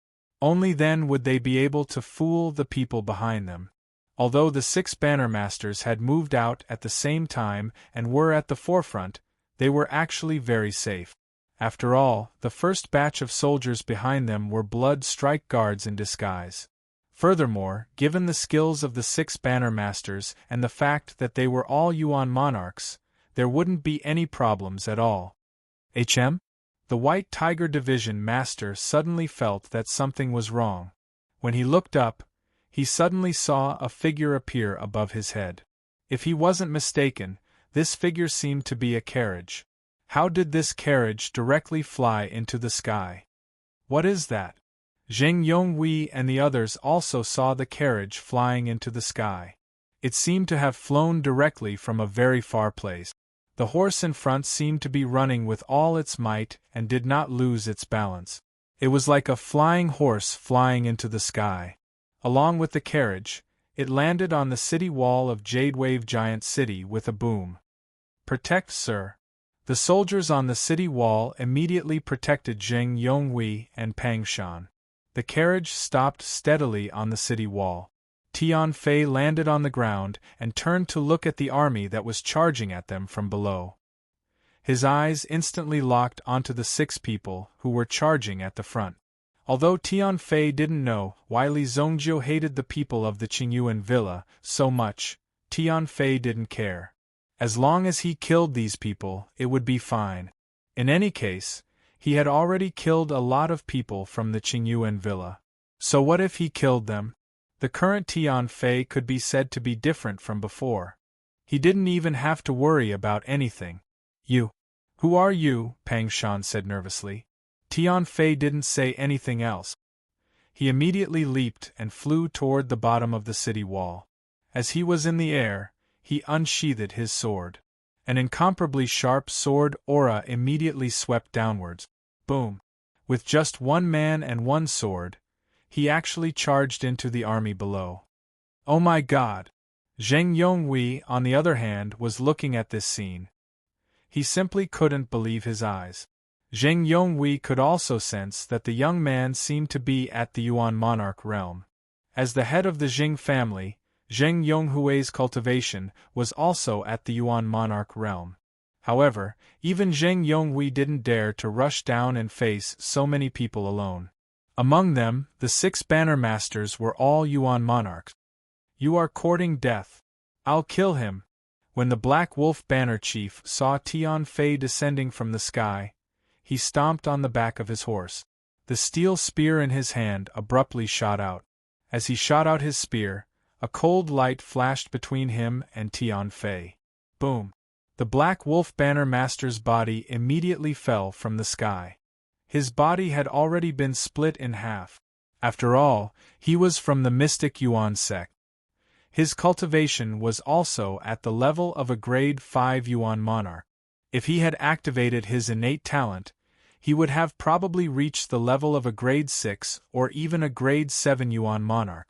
Speaker 1: Only then would they be able to fool the people behind them. Although the 6 banner masters had moved out at the same time and were at the forefront, they were actually very safe. After all, the first batch of soldiers behind them were blood strike guards in disguise. Furthermore, given the skills of the 6 banner masters and the fact that they were all Yuan monarchs, there wouldn't be any problems at all. HM? The White Tiger Division Master suddenly felt that something was wrong. When he looked up, he suddenly saw a figure appear above his head. If he wasn't mistaken, this figure seemed to be a carriage. How did this carriage directly fly into the sky? What is that? Zheng Yonghui and the others also saw the carriage flying into the sky. It seemed to have flown directly from a very far place. The horse in front seemed to be running with all its might and did not lose its balance. It was like a flying horse flying into the sky. Along with the carriage, it landed on the city wall of Jadewave Giant City with a boom. Protect, sir. The soldiers on the city wall immediately protected Zheng Yonghui and Pang Shan. The carriage stopped steadily on the city wall. Tian Fei landed on the ground and turned to look at the army that was charging at them from below. His eyes instantly locked onto the 6 people who were charging at the front. Although Tian Fei didn't know why Li Zongjiu hated the people of the Qingyuan villa so much, Tian Fei didn't care. As long as he killed these people, it would be fine. In any case, he had already killed a lot of people from the Qingyuan villa. So what if he killed them? The current Tian Fei could be said to be different from before. He didn't even have to worry about anything. You. Who are you? Pang Shan said nervously. Tian Fei didn't say anything else. He immediately leaped and flew toward the bottom of the city wall. As he was in the air, he unsheathed his sword. An incomparably sharp sword aura immediately swept downwards. Boom! With just 1 man and 1 sword, he actually charged into the army below. Oh my God! Zheng Yonghui, on the other hand, was looking at this scene. He simply couldn't believe his eyes. Zheng Yonghui could also sense that the young man seemed to be at the Yuan monarch realm. As the head of the Jing family, Zheng Yonghui's cultivation was also at the Yuan monarch realm. However, even Zheng Yonghui didn't dare to rush down and face so many people alone. Among them, the 6 banner masters were all Yuan monarchs. You are courting death. I'll kill him. When the Black Wolf banner chief saw Tian Fei descending from the sky, he stomped on the back of his horse. The steel spear in his hand abruptly shot out. As he shot out his spear, a cold light flashed between him and Tian Fei. Boom! The Black Wolf Banner Master's body immediately fell from the sky. His body had already been split in half. After all, he was from the mystic Yuan sect. His cultivation was also at the level of a grade 5 Yuan monarch. If he had activated his innate talent, he would have probably reached the level of a grade 6 or even a grade 7 Yuan monarch.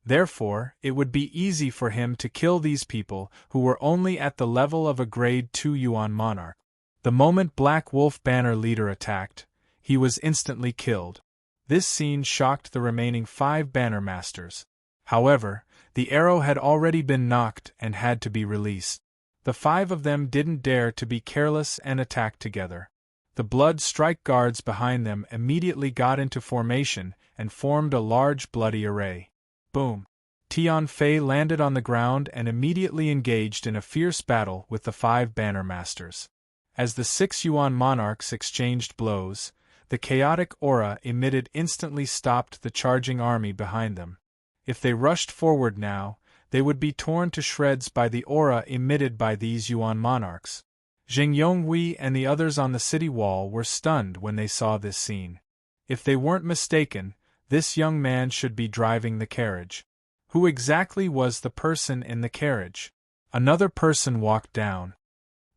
Speaker 1: Therefore, it would be easy for him to kill these people who were only at the level of a grade 2 Yuan monarch. The moment Black Wolf Banner leader attacked, he was instantly killed. This scene shocked the remaining 5 Banner Masters. However, the arrow had already been knocked and had to be released. The 5 of them didn't dare to be careless and attack together. The Blood Strike guards behind them immediately got into formation and formed a large bloody array. Boom! Tian Fei landed on the ground and immediately engaged in a fierce battle with the 5 Banner Masters. As the 6 Yuan monarchs exchanged blows, the chaotic aura emitted instantly stopped the charging army behind them. If they rushed forward now, they would be torn to shreds by the aura emitted by these Yuan monarchs. Jing Yonghui and the others on the city wall were stunned when they saw this scene. If they weren't mistaken, this young man should be driving the carriage. Who exactly was the person in the carriage? Another person walked down.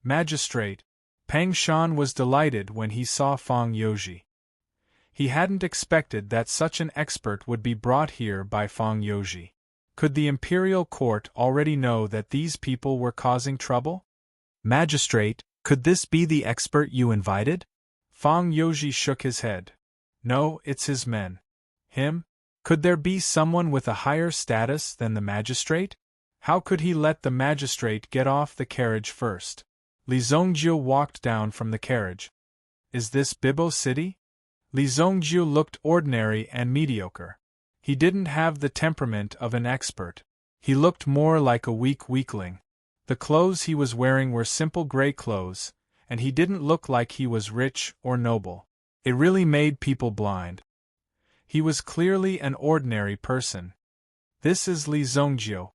Speaker 1: Magistrate. Pang Shan was delighted when he saw Fang Youji. He hadn't expected that such an expert would be brought here by Fang Youji. Could the imperial court already know that these people were causing trouble? Magistrate, could this be the expert you invited? Fang Youji shook his head. No, it's his men. Him? Could there be someone with a higher status than the magistrate? How could he let the magistrate get off the carriage first? Li Zongjiu walked down from the carriage. Is this Bibo City? Li Zongjiu looked ordinary and mediocre. He didn't have the temperament of an expert. He looked more like a weak weakling. The clothes he was wearing were simple gray clothes, and he didn't look like he was rich or noble. It really made people blind. He was clearly an ordinary person. This is Li Zongjiu.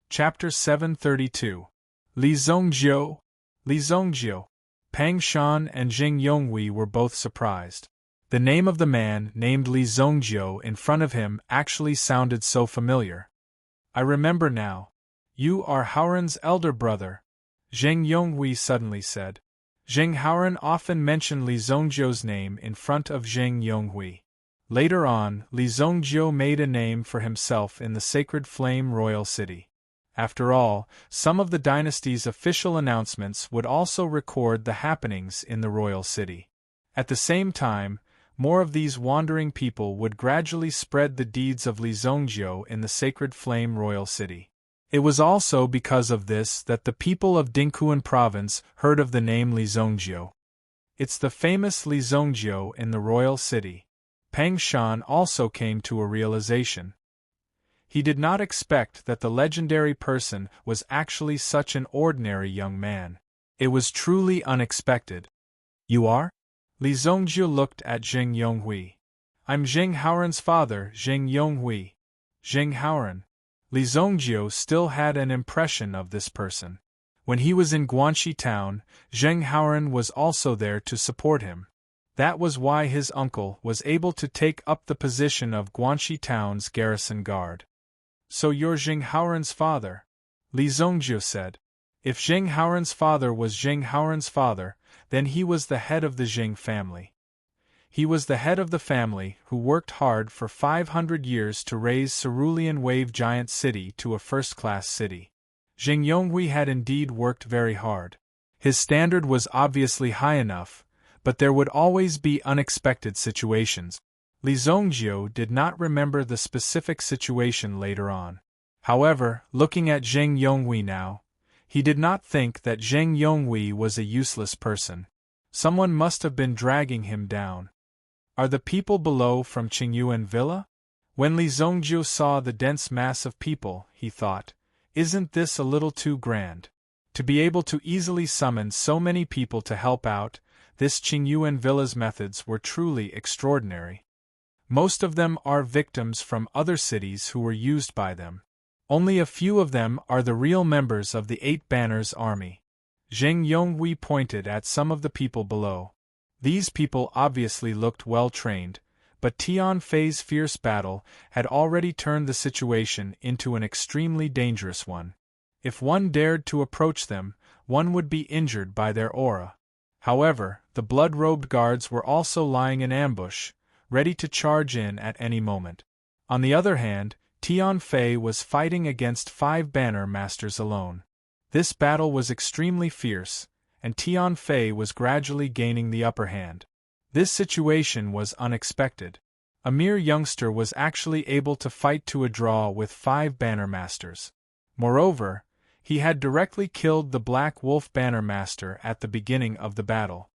Speaker 1: Chapter 732. Li Zongjiu. Li Zongjiu. Pang Shan and Jing Yonghui were both surprised. The name of the man named Li Zongjiu in front of him actually sounded so familiar. I remember now. You are Haoran's elder brother, Zheng Yonghui suddenly said. Zheng Haoran often mentioned Li Zongjiu's name in front of Zheng Yonghui. Later on, Li Zongjiu made a name for himself in the Sacred Flame Royal City. After all, some of the dynasty's official announcements would also record the happenings in the royal city. At the same time, more of these wandering people would gradually spread the deeds of Li Zongjiu in the Sacred Flame Royal City. It was also because of this that the people of Dingquan province heard of the name Li Zongjiu. It's the famous Li Zongjiu in the royal city. Pang Shan also came to a realization. He did not expect that the legendary person was actually such an ordinary young man. It was truly unexpected. You are? Li Zongjiu looked at Zheng Yonghui. I'm Zheng Haoran's father, Zheng Yonghui. Zheng Haoran. Li Zongjiu still had an impression of this person. When he was in Guanxi town, Zheng Haoran was also there to support him. That was why his uncle was able to take up the position of Guanxi town's garrison guard. So you're Zheng Haoran's father? Li Zongjiu said. If Zheng Haoran's father was Zheng Haoran's father, then he was the head of the Zheng family. He was the head of the family who worked hard for 500 years to raise Cerulean Wave Giant City to a first-class city. Zheng Yonghui had indeed worked very hard. His standard was obviously high enough, but there would always be unexpected situations. Li Zongjiu did not remember the specific situation later on. However, looking at Zheng Yonghui now, he did not think that Zheng Yonghui was a useless person. Someone must have been dragging him down. Are the people below from Qingyuan Villa? When Li Zongjiu saw the dense mass of people, he thought, isn't this a little too grand? To be able to easily summon so many people to help out, this Qingyuan Villa's methods were truly extraordinary. Most of them are victims from other cities who were used by them. Only a few of them are the real members of the 8 Banners army. Zheng Yonghui pointed at some of the people below. These people obviously looked well trained, but Tian Fei's fierce battle had already turned the situation into an extremely dangerous one. If one dared to approach them, one would be injured by their aura. However, the blood-robed guards were also lying in ambush, ready to charge in at any moment. On the other hand, Tian Fei was fighting against 5 banner masters alone. This battle was extremely fierce, and Tian Fei was gradually gaining the upper hand. This situation was unexpected. A mere youngster was actually able to fight to a draw with 5 banner masters. Moreover, he had directly killed the Black Wolf banner master at the beginning of the battle.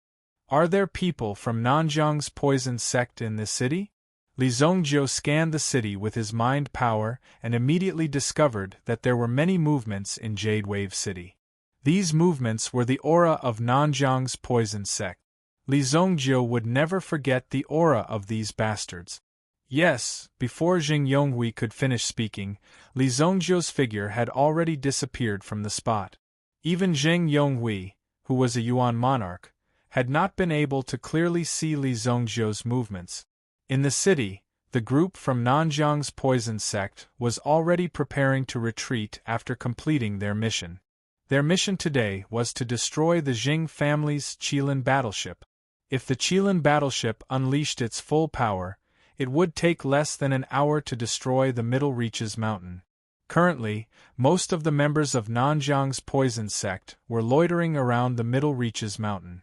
Speaker 1: Are there people from Nanjiang's poison sect in this city? Li Zongjiu scanned the city with his mind power and immediately discovered that there were many movements in Jade Wave City. These movements were the aura of Nanjiang's poison sect. Li Zongjiu would never forget the aura of these bastards. Yes, before Zheng Yonghui could finish speaking, Li Zongjiu's figure had already disappeared from the spot. Even Zheng Yonghui, who was a Yuan monarch, had not been able to clearly see Li Zongjiu's movements. In the city, the group from Nanjiang's poison sect was already preparing to retreat after completing their mission. Their mission today was to destroy the Jing family's Qilin battleship. If the Qilin battleship unleashed its full power, it would take less than an hour to destroy the Middle Reaches mountain. Currently, most of the members of Nanjiang's poison sect were loitering around the Middle Reaches mountain.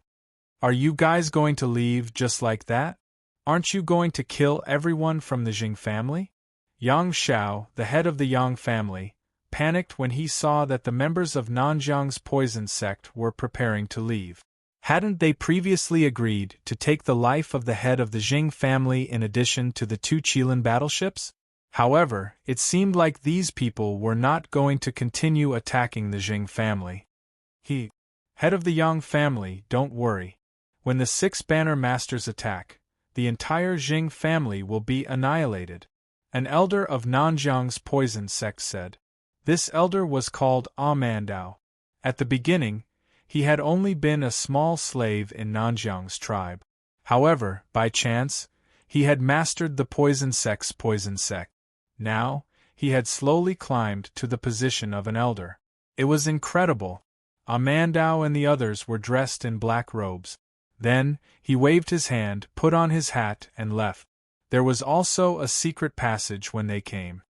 Speaker 1: Are you guys going to leave just like that? Aren't you going to kill everyone from the Jing family? Yang Xiao, the head of the Yang family, panicked when he saw that the members of Nanjiang's poison sect were preparing to leave. Hadn't they previously agreed to take the life of the head of the Jing family in addition to the 2 Qilin battleships? However, it seemed like these people were not going to continue attacking the Jing family. Head of the Yang family, don't worry. When the 6 banner masters attack, the entire Jing family will be annihilated, an elder of Nanjiang's poison sect said. This elder was called Amandao. At the beginning, he had only been a small slave in Nanjiang's tribe. However, by chance, he had mastered the poison sect's poison sect. Now, he had slowly climbed to the position of an elder. It was incredible. Amandao and the others were dressed in black robes. Then, he waved his hand, put on his hat, and left. There was also a secret passage when they came.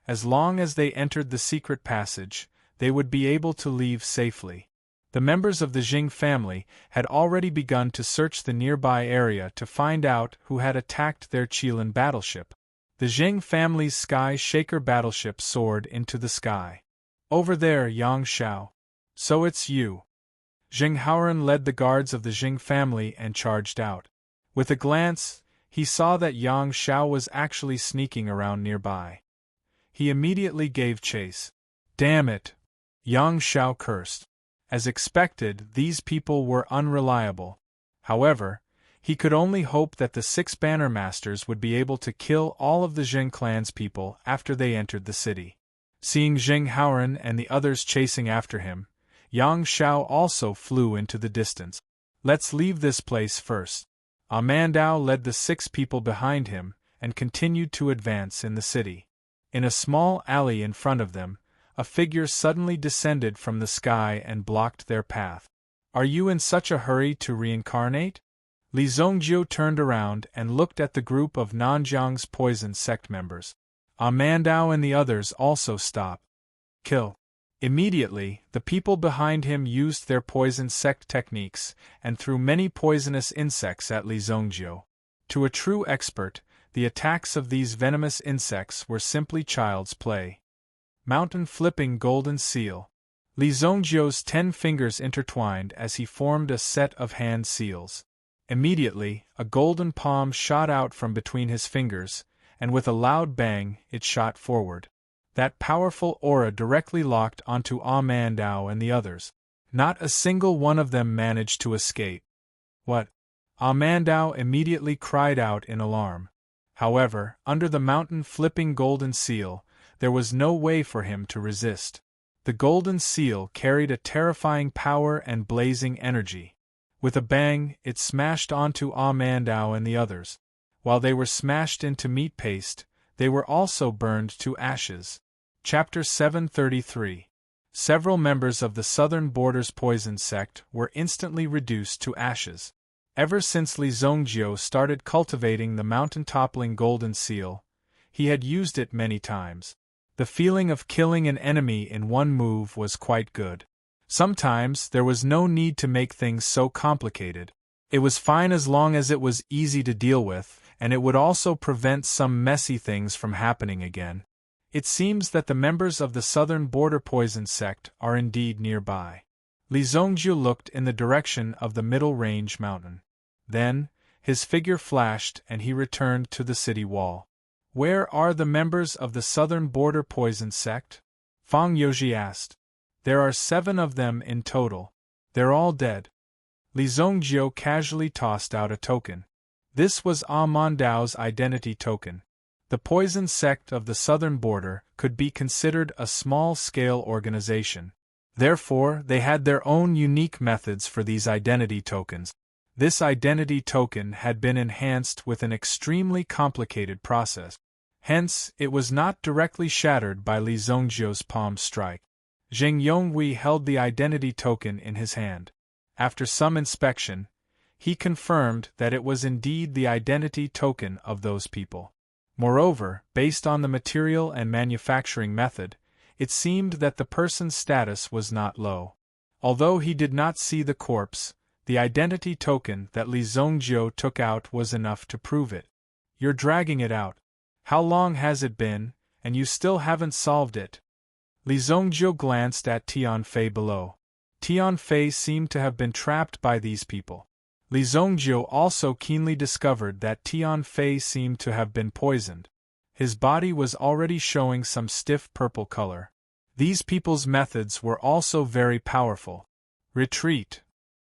Speaker 1: As long as they entered the secret passage, they would be able to leave safely. The members of the Jing family had already begun to search the nearby area to find out who had attacked their Qilin battleship. The Jing family's Sky Shaker battleship soared into the sky. Over there, Yang Xiao. So it's you. Zheng Haoren led the guards of the Jing family and charged out. With a glance, he saw that Yang Xiao was actually sneaking around nearby. He immediately gave chase. Damn it! Yang Xiao cursed. As expected, these people were unreliable. However, he could only hope that the 6 banner masters would be able to kill all of the Jing clan's people after they entered the city. Seeing Zheng Haoren and the others chasing after him, Yang Xiao also flew into the distance. Let's leave this place first. Amandao led the 6 people behind him and continued to advance in the city. In a small alley in front of them, a figure suddenly descended from the sky and blocked their path. Are you in such a hurry to reincarnate? Li Zongjiu turned around and looked at the group of Nanjiang's poison sect members. Amandao and the others also stopped. Kill. Immediately, the people behind him used their poison sect techniques and threw many poisonous insects at Li Zongjiu. To a true expert, the attacks of these venomous insects were simply child's play. Mountain flipping golden seal. Li Zongjiu's 10 fingers intertwined as he formed a set of hand seals. Immediately, a golden palm shot out from between his fingers, and with a loud bang, it shot forward. That powerful aura directly locked onto Amandao and the others. Not a single one of them managed to escape. What? Amandao immediately cried out in alarm. However, under the mountain flipping golden seal, there was no way for him to resist. The golden seal carried a terrifying power and blazing energy. With a bang, it smashed onto Amandao and the others. While they were smashed into meat paste, they were also burned to ashes. Chapter 733. Several members of the Southern Border's poison sect were instantly reduced to ashes. Ever since Li Zongjio started cultivating the mountain-toppling golden seal, he had used it many times. The feeling of killing an enemy in one move was quite good. Sometimes there was no need to make things so complicated. It was fine as long as it was easy to deal with, and it would also prevent some messy things from happening again. It seems that the members of the Southern Border Poison sect are indeed nearby. Li Zongjio looked in the direction of the middle range mountain. Then, his figure flashed and he returned to the city wall. Where are the members of the Southern Border Poison sect? Fang Yoji asked. There are 7 of them in total. They're all dead. Li Zongjio casually tossed out a token. This was Amandao's identity token. The poison sect of the Southern Border could be considered a small-scale organization. Therefore, they had their own unique methods for these identity tokens. This identity token had been enhanced with an extremely complicated process. Hence, it was not directly shattered by Li Zongjio's palm strike. Zheng Yonghui held the identity token in his hand. After some inspection, he confirmed that it was indeed the identity token of those people. Moreover, based on the material and manufacturing method, it seemed that the person's status was not low. Although he did not see the corpse, the identity token that Li Zongjio took out was enough to prove it. You're dragging it out. How long has it been, and you still haven't solved it? Li Zongjio glanced at Tianfei below. Tianfei seemed to have been trapped by these people. Li Zongjio also keenly discovered that Tianfei seemed to have been poisoned. His body was already showing some stiff purple color. These people's methods were also very powerful. Retreat!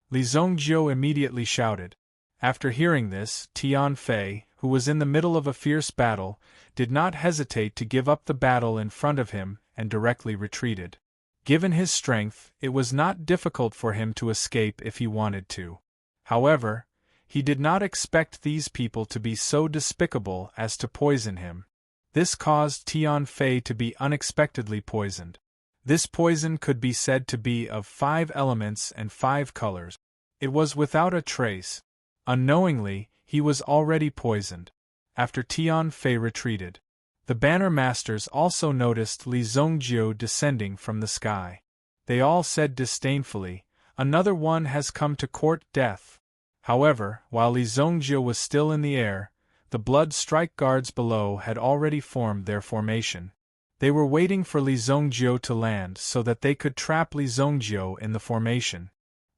Speaker 1: Li Zongjio immediately shouted. After hearing this, Tianfei, who was in the middle of a fierce battle, did not hesitate to give up the battle in front of him and directly retreated. Given his strength, it was not difficult for him to escape if he wanted to. However, he did not expect these people to be so despicable as to poison him. This caused Tianfei to be unexpectedly poisoned. This poison could be said to be of 5 elements and 5 colors. It was without a trace. Unknowingly, he was already poisoned. After Tianfei retreated, the Banner Masters also noticed Li Zongjio descending from the sky. They all said disdainfully, "Another one has come to court death." However, while Li Zongjio was still in the air, the Blood Strike Guards below had already formed their formation. They were waiting for Li Zongjio to land so that they could trap Li Zongjio in the formation.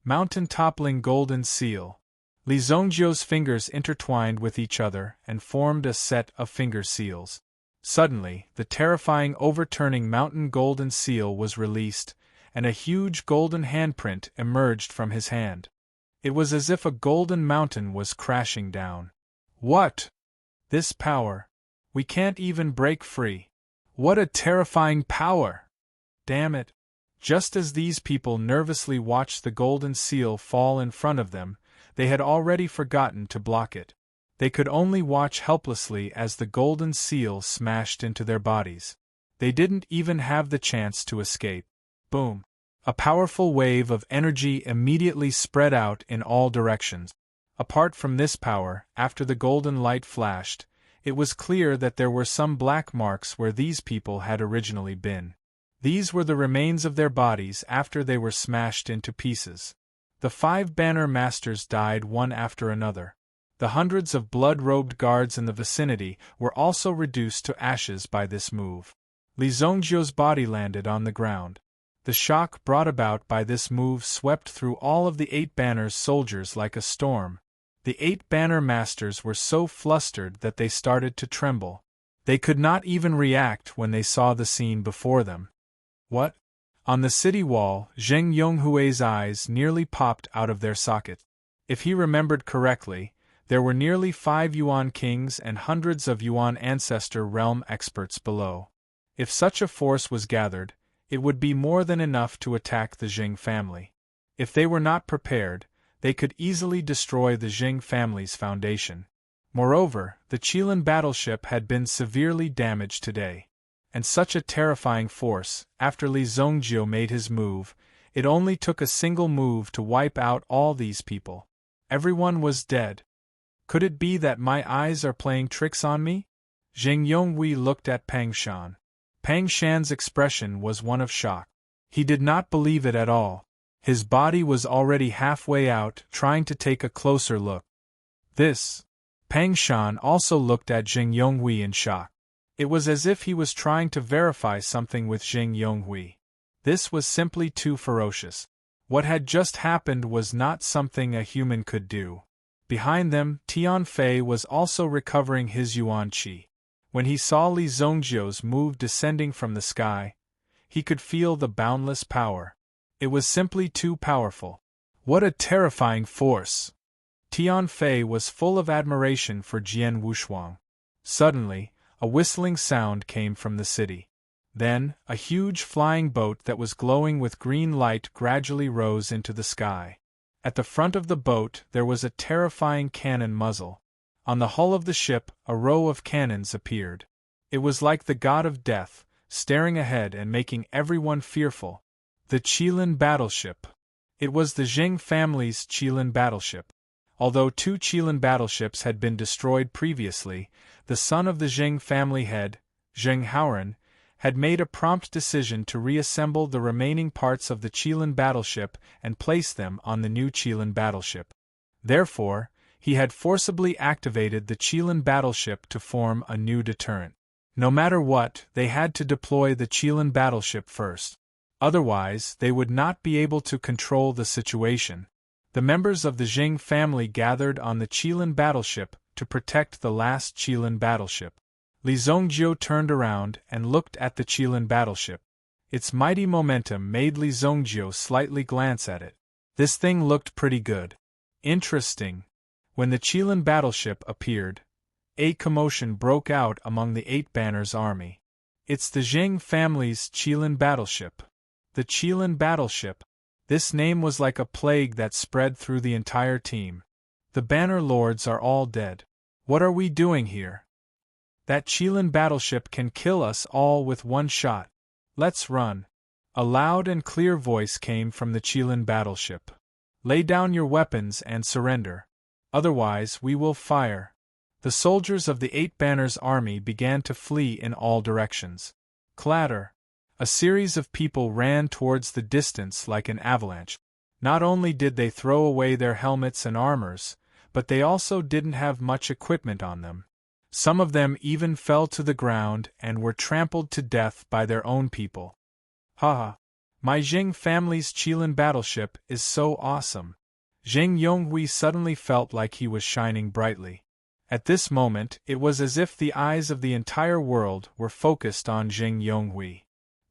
Speaker 1: Mountain-toppling golden seal. Li Zongjio's fingers intertwined with each other and formed a set of finger seals. Suddenly, the terrifying overturning mountain golden seal was released, and a huge golden handprint emerged from his hand. It was as if a golden mountain was crashing down. What? This power. We can't even break free. What a terrifying power! Damn it! Just as these people nervously watched the golden seal fall in front of them, they had already forgotten to block it. They could only watch helplessly as the golden seal smashed into their bodies. They didn't even have the chance to escape. Boom! A powerful wave of energy immediately spread out in all directions. Apart from this power, after the golden light flashed, it was clear that there were some black marks where these people had originally been. These were the remains of their bodies after they were smashed into pieces. The 5 Banner Masters died one after another. The hundreds of blood-robed guards in the vicinity were also reduced to ashes by this move. Li Zongjio's body landed on the ground. The shock brought about by this move swept through all of the 8 Banners' soldiers like a storm. The 8 Banner Masters were so flustered that they started to tremble. They could not even react when they saw the scene before them. What? On the city wall, Zheng Yonghui's eyes nearly popped out of their sockets. If he remembered correctly, there were nearly 5 Yuan kings and hundreds of Yuan ancestor realm experts below. If such a force was gathered, It would be more than enough to attack the Jing family. If they were not prepared, they could easily destroy the Jing family's foundation. Moreover, the Qilin battleship had been severely damaged today. And such a terrifying force, after Li Zongjiu made his move, it only took a single move to wipe out all these people. Everyone was dead. Could it be that my eyes are playing tricks on me? Jing Yonghui looked at Pang Shan. Pang Shan's expression was one of shock. He did not believe it at all. His body was already halfway out, trying to take a closer look. This. Pang Shan also looked at Jing Yonghui in shock. It was as if he was trying to verify something with Jing Yonghui. This was simply too ferocious. What had just happened was not something a human could do. Behind them, Tian Fei was also recovering his yuan qi. When he saw Li Zongjiu's move descending from the sky, he could feel the boundless power. It was simply too powerful. What a terrifying force! Tian Fei was full of admiration for Jian Wushuang. Suddenly, a whistling sound came from the city. Then, a huge flying boat that was glowing with green light gradually rose into the sky. At the front of the boat there was a terrifying cannon muzzle. On the hull of the ship, a row of cannons appeared. It was like the god of death, staring ahead and making everyone fearful. The Qilin battleship. It was the Jing family's Qilin battleship. Although 2 Qilin battleships had been destroyed previously, the son of the Jing family head, Zheng Haoren, had made a prompt decision to reassemble the remaining parts of the Qilin battleship and place them on the new Qilin battleship. Therefore, he had forcibly activated the Qilin battleship to form a new deterrent. No matter what, they had to deploy the Qilin battleship first. Otherwise, they would not be able to control the situation. The members of the Jing family gathered on the Qilin battleship to protect the last Qilin battleship. Li Zongjiu turned around and looked at the Qilin battleship. Its mighty momentum made Li Zongjiu slightly glance at it. This thing looked pretty good. Interesting. When the Qilin battleship appeared, a commotion broke out among the 8 Banners army. It's the Jing family's Qilin battleship. The Qilin battleship. This name was like a plague that spread through the entire team. The Banner Lords are all dead. What are we doing here? That Qilin battleship can kill us all with one shot. Let's run. A loud and clear voice came from the Qilin battleship. Lay down your weapons and surrender. Otherwise we will fire. The soldiers of the 8 Banners army began to flee in all directions. Clatter. A series of people ran towards the distance like an avalanche. Not only did they throw away their helmets and armors, but they also didn't have much equipment on them. Some of them even fell to the ground and were trampled to death by their own people. Haha! My Jing family's Qilin battleship is so awesome. Jing Yonghui suddenly felt like he was shining brightly. At this moment, it was as if the eyes of the entire world were focused on Jing Yonghui.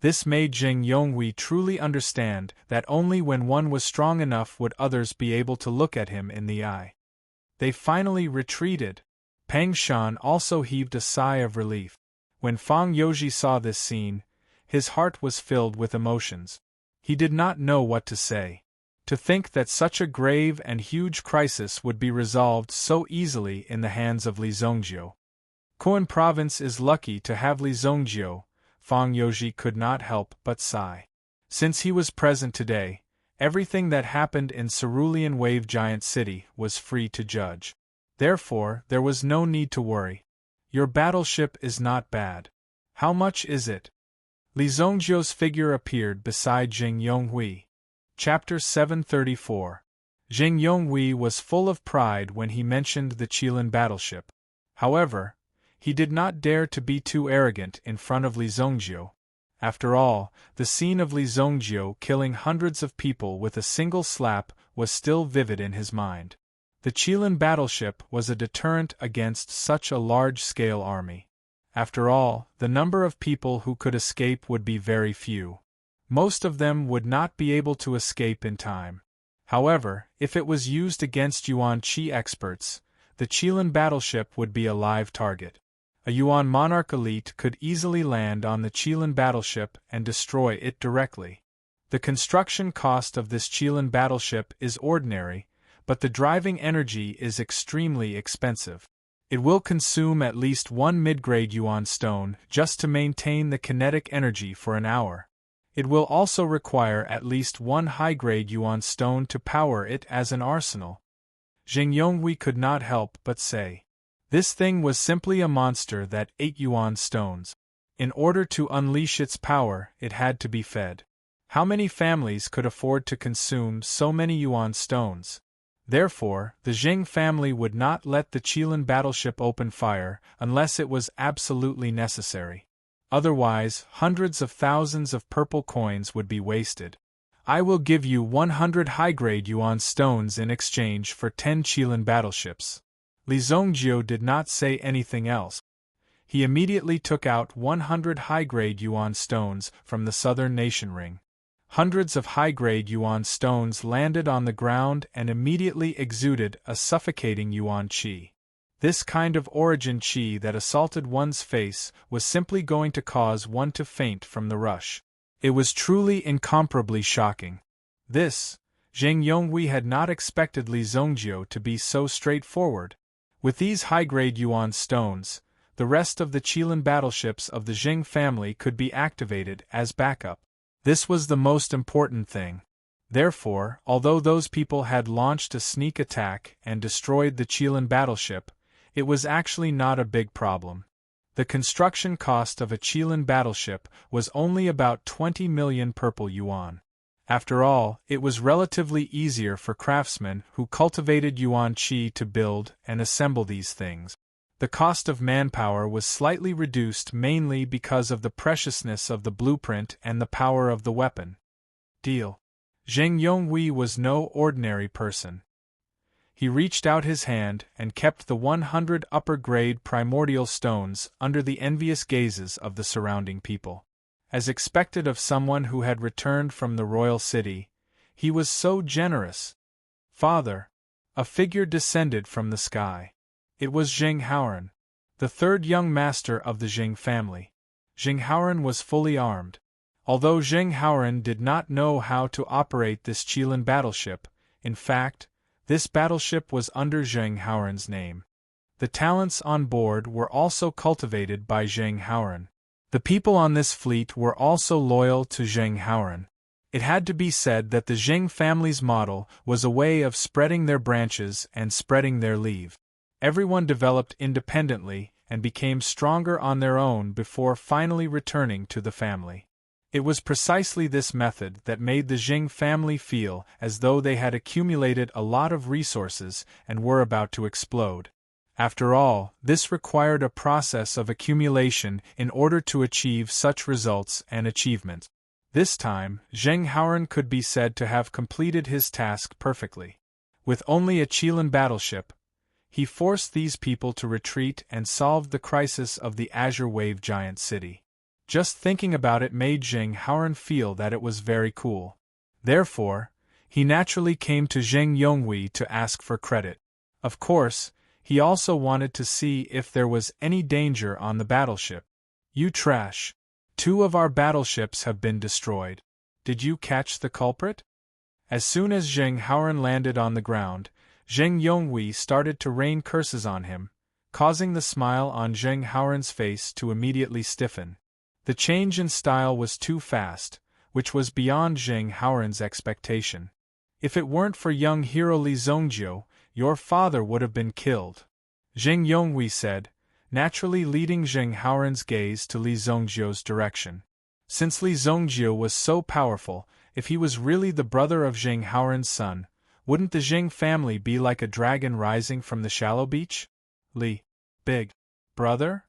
Speaker 1: This made Jing Yonghui truly understand that only when one was strong enough would others be able to look at him in the eye. They finally retreated. Pang Shan also heaved a sigh of relief. When Fang Youji saw this scene, his heart was filled with emotions. He did not know what to say. To think that such a grave and huge crisis would be resolved so easily in the hands of Li Zongjiu. Kuan province is lucky to have Li Zongjiu, Fang Youji could not help but sigh. Since he was present today, everything that happened in Cerulean Wave Giant City was free to judge. Therefore, there was no need to worry. Your battleship is not bad. How much is it? Li Zongjiu's figure appeared beside Jing Yonghui. Chapter 734. Jing Yonghui was full of pride when he mentioned the Qilin battleship. However, he did not dare to be too arrogant in front of Li Zongjiu. After all, the scene of Li Zongjiu killing hundreds of people with a single slap was still vivid in his mind. The Qilin battleship was a deterrent against such a large-scale army. After all, the number of people who could escape would be very few. Most of them would not be able to escape in time. However, if it was used against Yuan Qi experts, the Qilin battleship would be a live target. A Yuan monarch elite could easily land on the Qilin battleship and destroy it directly. The construction cost of this Qilin battleship is ordinary, but the driving energy is extremely expensive. It will consume at least one mid-grade Yuan stone just to maintain the kinetic energy for an hour. It will also require at least one high-grade Yuan stone to power it as an arsenal. Jing Yonghui could not help but say. This thing was simply a monster that ate Yuan stones. In order to unleash its power, it had to be fed. How many families could afford to consume so many Yuan stones? Therefore, the Jing family would not let the Qilin battleship open fire unless it was absolutely necessary. Otherwise, hundreds of thousands of purple coins would be wasted. I will give you 100 high-grade Yuan stones in exchange for 10 Qilin battleships. Li Zongjiu did not say anything else. He immediately took out 100 high-grade Yuan stones from the southern nation ring. Hundreds of high-grade Yuan stones landed on the ground and immediately exuded a suffocating Yuan qi. This kind of origin qi that assaulted one's face was simply going to cause one to faint from the rush. It was truly incomparably shocking. Zheng Yonghui had not expected Li Zongjiu to be so straightforward. With these high-grade Yuan stones, the rest of the Qilin battleships of the Jing family could be activated as backup. This was the most important thing. Therefore, although those people had launched a sneak attack and destroyed the Qilin battleship, it was actually not a big problem. The construction cost of a Qilin battleship was only about 20 million purple yuan. After all, it was relatively easier for craftsmen who cultivated yuan qi to build and assemble these things. The cost of manpower was slightly reduced mainly because of the preciousness of the blueprint and the power of the weapon. Deal. Zheng Yonghui was no ordinary person. He reached out his hand and kept the 100 upper-grade primordial stones under the envious gazes of the surrounding people. As expected of someone who had returned from the royal city, he was so generous. Father! A figure descended from the sky. It was Jing Haoran, the third young master of the Jing family. Jing Haoran was fully armed. Although Jing Haoran did not know how to operate this Qilin battleship, in fact, this battleship was under Jing Haoran's name. The talents on board were also cultivated by Jing Haoran. The people on this fleet were also loyal to Jing Haoran. It had to be said that the Jing family's model was a way of spreading their branches and spreading their leave. Everyone developed independently and became stronger on their own before finally returning to the family. It was precisely this method that made the Jing family feel as though they had accumulated a lot of resources and were about to explode. After all, this required a process of accumulation in order to achieve such results and achievements. This time, Zheng Haoran could be said to have completed his task perfectly. With only a Qilin battleship, he forced these people to retreat and solved the crisis of the Azure Wave Giant City. Just thinking about it made Zheng Haoran feel that it was very cool. Therefore, he naturally came to Zheng Yonghui to ask for credit. Of course, he also wanted to see if there was any danger on the battleship. You trash! 2 of our battleships have been destroyed. Did you catch the culprit? As soon as Zheng Haoran landed on the ground, Zheng Yonghui started to rain curses on him, causing the smile on Zheng Haoran's face to immediately stiffen. The change in style was too fast, which was beyond Zheng Haoran's expectation. If it weren't for young hero Li Zongjiu, your father would have been killed. Zheng Yonghui said, naturally leading Zheng Haoran's gaze to Li Zongjiu's direction. Since Li Zongjiu was so powerful, if he was really the brother of Zheng Haoran's son, wouldn't the Jing family be like a dragon rising from the shallow beach? Li, big brother?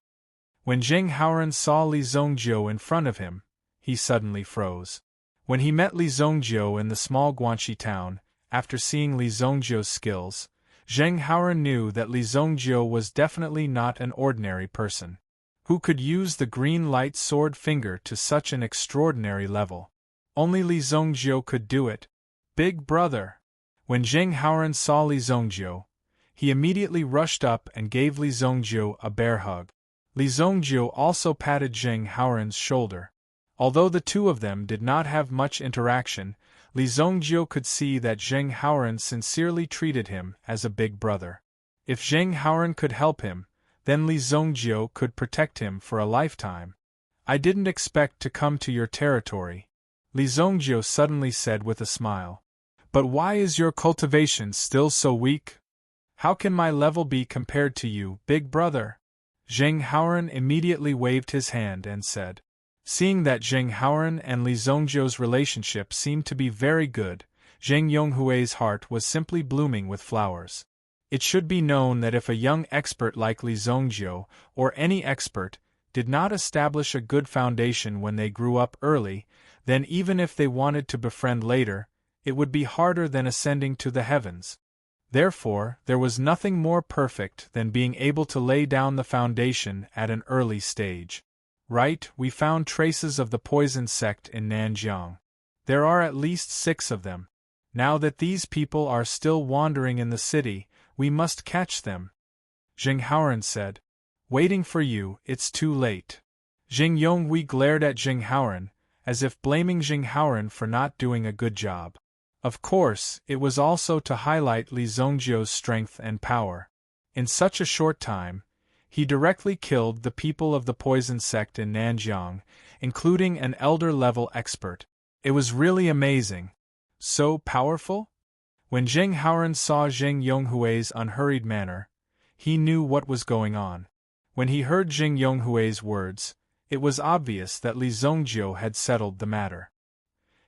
Speaker 1: When Zheng Haoran saw Li Zongjiu in front of him, he suddenly froze. When he met Li Zongjiu in the small Guanxi town, after seeing Li Zongjiu's skills, Zheng Haoran knew that Li Zongjiu was definitely not an ordinary person. Who could use the green light sword finger to such an extraordinary level? Only Li Zongjiu could do it. Big brother! When Zheng Haoran saw Li Zongjiu, he immediately rushed up and gave Li Zongjiu a bear hug. Li Zhongjiu also patted Zheng Haoran's shoulder. Although the two of them did not have much interaction, Li Zhongjiu could see that Zheng Haoran sincerely treated him as a big brother. If Zheng Haoran could help him, then Li Zhongjiu could protect him for a lifetime. I didn't expect to come to your territory, Li Zhongjiu suddenly said with a smile. But why is your cultivation still so weak? How can my level be compared to you, big brother? Zheng Haoran immediately waved his hand and said. Seeing that Zheng Haoran and Li Zhongjiu's relationship seemed to be very good, Zheng Yonghui's heart was simply blooming with flowers. It should be known that if a young expert like Li Zhongjiu, or any expert, did not establish a good foundation when they grew up early, then even if they wanted to befriend later, it would be harder than ascending to the heavens. Therefore, there was nothing more perfect than being able to lay down the foundation at an early stage. Right, we found traces of the poison sect in Nanjiang. There are at least 6 of them. Now that these people are still wandering in the city, we must catch them. Zheng Haoran said. Waiting for you, it's too late. Zheng Yonghui glared at Zheng Haoran, as if blaming Zheng Haoran for not doing a good job. Of course, it was also to highlight Li Zhongjiu's strength and power. In such a short time, he directly killed the people of the poison sect in Nanjiang, including an elder-level expert. It was really amazing. So powerful? When Zheng Haoran saw Zheng Yonghui's unhurried manner, he knew what was going on. When he heard Zheng Yonghui's words, it was obvious that Li Zhongjiu had settled the matter.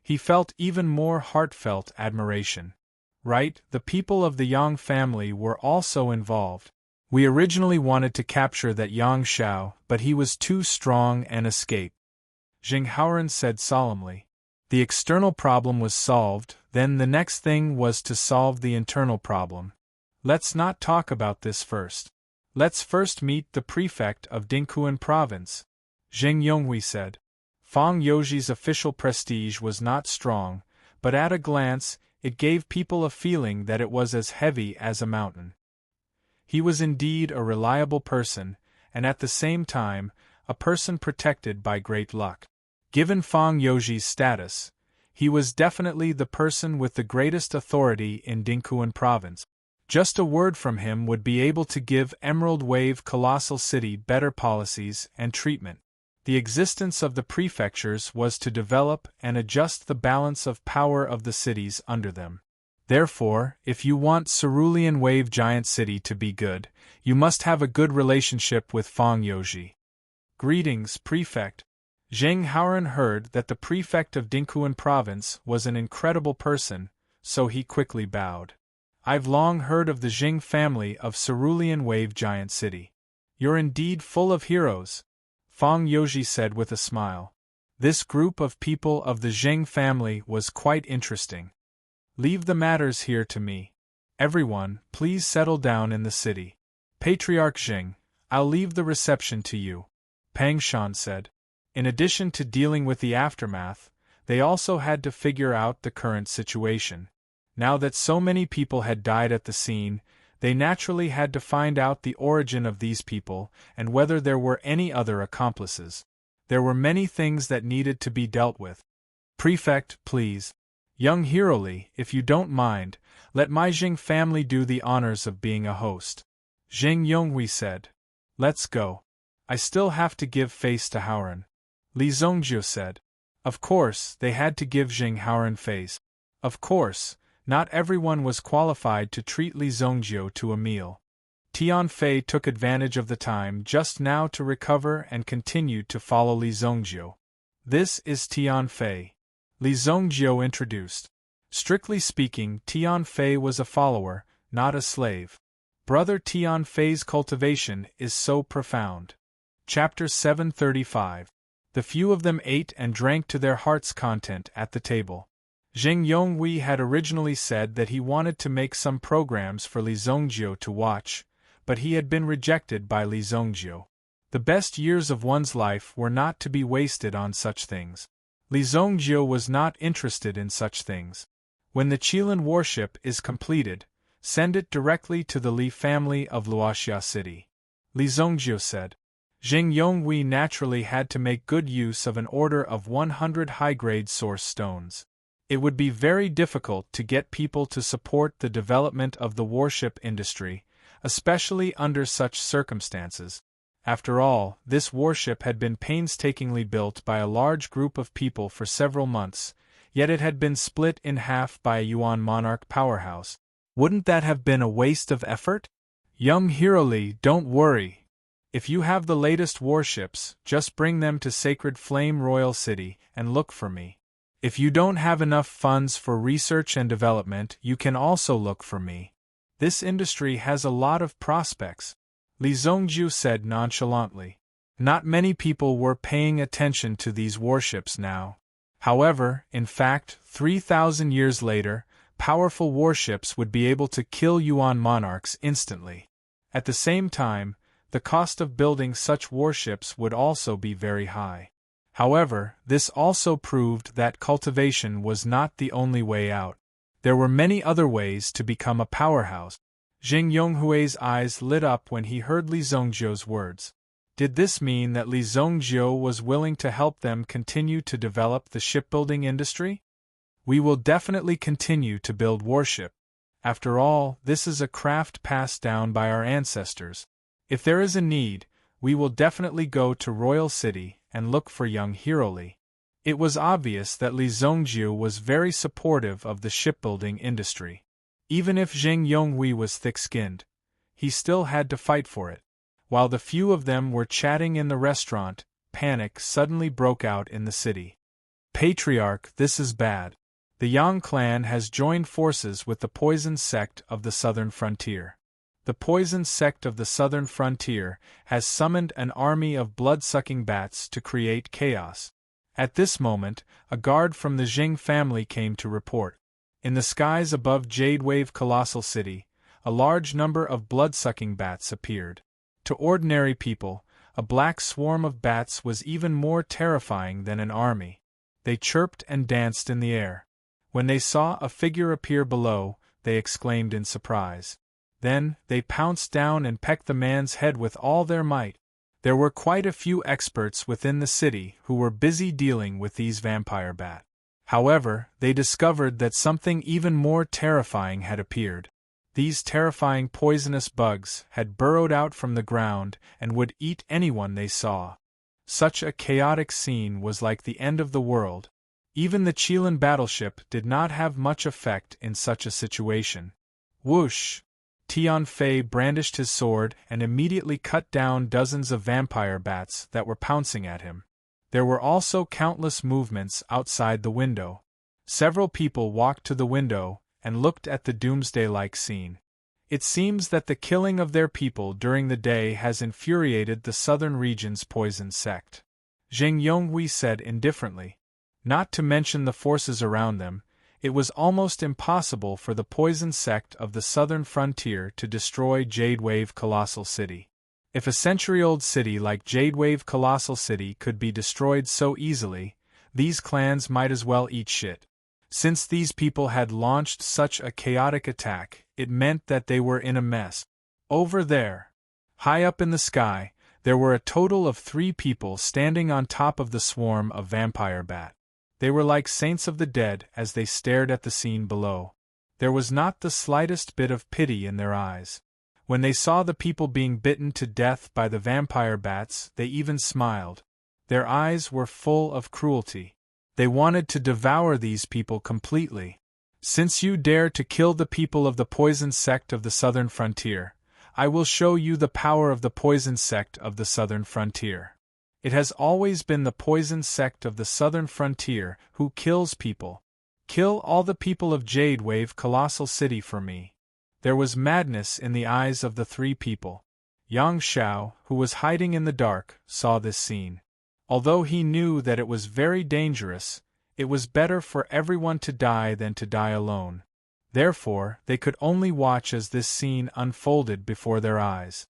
Speaker 1: He felt even more heartfelt admiration. Right, the people of the Yang family were also involved. We originally wanted to capture that Yang Xiao, but he was too strong and escaped. Zheng Haoran said solemnly. The external problem was solved, then the next thing was to solve the internal problem. Let's not talk about this first. Let's first meet the prefect of Dingquan province, Zheng Yonghui said. Fang Youji's official prestige was not strong, but at a glance, it gave people a feeling that it was as heavy as a mountain. He was indeed a reliable person, and at the same time, a person protected by great luck. Given Fang Youji's status, he was definitely the person with the greatest authority in Dingquan province. Just a word from him would be able to give Emerald Wave Colossal City better policies and treatment. The existence of the prefectures was to develop and adjust the balance of power of the cities under them. Therefore, if you want Cerulean Wave Giant City to be good, you must have a good relationship with Fang Youji. Greetings, Prefect. Zheng Haoran heard that the prefect of Dingquan province was an incredible person, so he quickly bowed. I've long heard of the Jing family of Cerulean Wave Giant City. You're indeed full of heroes, Fang Youji said with a smile. This group of people of the Zheng family was quite interesting. Leave the matters here to me. Everyone, please settle down in the city. Patriarch Zheng, I'll leave the reception to you, Pang Shan said. In addition to dealing with the aftermath, they also had to figure out the current situation. Now that so many people had died at the scene, they naturally had to find out the origin of these people and whether there were any other accomplices. There were many things that needed to be dealt with. Prefect, please. Young Hiroli, if you don't mind, let my Jing family do the honors of being a host. Zheng Yonghui said. Let's go. I still have to give face to Haoran. Li Zhongjiu said. Of course, they had to give Zheng Haoran face. Of course, not everyone was qualified to treat Li Zhongjiu to a meal. Tian Fei took advantage of the time just now to recover and continued to follow Li Zhongjiu. This is Tian Fei. Li Zhongjiu introduced. Strictly speaking, Tian Fei was a follower, not a slave. Brother Tian Fei's cultivation is so profound. Chapter 735. The few of them ate and drank to their heart's content at the table. Zheng Yonghui had originally said that he wanted to make some programs for Li Zhongjiu to watch, but he had been rejected by Li Zhongjiu. The best years of one's life were not to be wasted on such things. Li Zhongjiu was not interested in such things. When the Qilin warship is completed, send it directly to the Li family of Luoxia City. Li Zhongjiu said. Jing Yonghui naturally had to make good use of an order of 100 high-grade source stones. It would be very difficult to get people to support the development of the warship industry, especially under such circumstances. After all, this warship had been painstakingly built by a large group of people for several months, yet it had been split in half by a Yuan monarch powerhouse. Wouldn't that have been a waste of effort? Young Hiroli, don't worry. If you have the latest warships, just bring them to Sacred Flame Royal City and look for me. If you don't have enough funds for research and development, you can also look for me. This industry has a lot of prospects, Li Zongjiu said nonchalantly. Not many people were paying attention to these warships now. However, in fact, 3,000 years later, powerful warships would be able to kill Yuan monarchs instantly. At the same time, the cost of building such warships would also be very high. However, this also proved that cultivation was not the only way out. There were many other ways to become a powerhouse. Jing Yonghui's eyes lit up when he heard Li Zongjiu's words. Did this mean that Li Zongjiu was willing to help them continue to develop the shipbuilding industry? We will definitely continue to build warship. After all, this is a craft passed down by our ancestors. If there is a need, we will definitely go to Royal City and look for young Hiroli. It was obvious that Li Zongjiu was very supportive of the shipbuilding industry. Even if Jing Yonghui was thick-skinned, he still had to fight for it. While the few of them were chatting in the restaurant, panic suddenly broke out in the city. Patriarch, this is bad. The Yang clan has joined forces with the Poison sect of the southern frontier. The Poison sect of the southern frontier has summoned an army of blood-sucking bats to create chaos. At this moment, a guard from the Jing family came to report. In the skies above Jade Wave Colossal City, a large number of blood-sucking bats appeared. To ordinary people, a black swarm of bats was even more terrifying than an army. They chirped and danced in the air. When they saw a figure appear below, they exclaimed in surprise. Then, they pounced down and pecked the man's head with all their might. There were quite a few experts within the city who were busy dealing with these vampire bats. However, they discovered that something even more terrifying had appeared. These terrifying poisonous bugs had burrowed out from the ground and would eat anyone they saw. Such a chaotic scene was like the end of the world. Even the Qilin battleship did not have much effect in such a situation. Whoosh! Tian Fei brandished his sword and immediately cut down dozens of vampire bats that were pouncing at him. There were also countless movements outside the window. Several people walked to the window and looked at the doomsday-like scene. It seems that the killing of their people during the day has infuriated the southern region's Poison sect. Jing Yonghui said indifferently. Not to mention the forces around them, it was almost impossible for the Poison sect of the southern frontier to destroy Jade Wave Colossal City. If a century-old city like Jade Wave Colossal City could be destroyed so easily, these clans might as well eat shit. Since these people had launched such a chaotic attack, it meant that they were in a mess. Over there, high up in the sky, there were a total of 3 people standing on top of the swarm of vampire bat. They were like saints of the dead as they stared at the scene below. There was not the slightest bit of pity in their eyes. When they saw the people being bitten to death by the vampire bats, they even smiled. Their eyes were full of cruelty. They wanted to devour these people completely. Since you dare to kill the people of the Poison sect of the southern frontier, I will show you the power of the Poison sect of the southern frontier. It has always been the Poison sect of the southern frontier who kills people. Kill all the people of Jade Wave Colossal City for me. There was madness in the eyes of the 3 people. Yang Xiao, who was hiding in the dark, saw this scene. Although he knew that it was very dangerous, it was better for everyone to die than to die alone. Therefore, they could only watch as this scene unfolded before their eyes.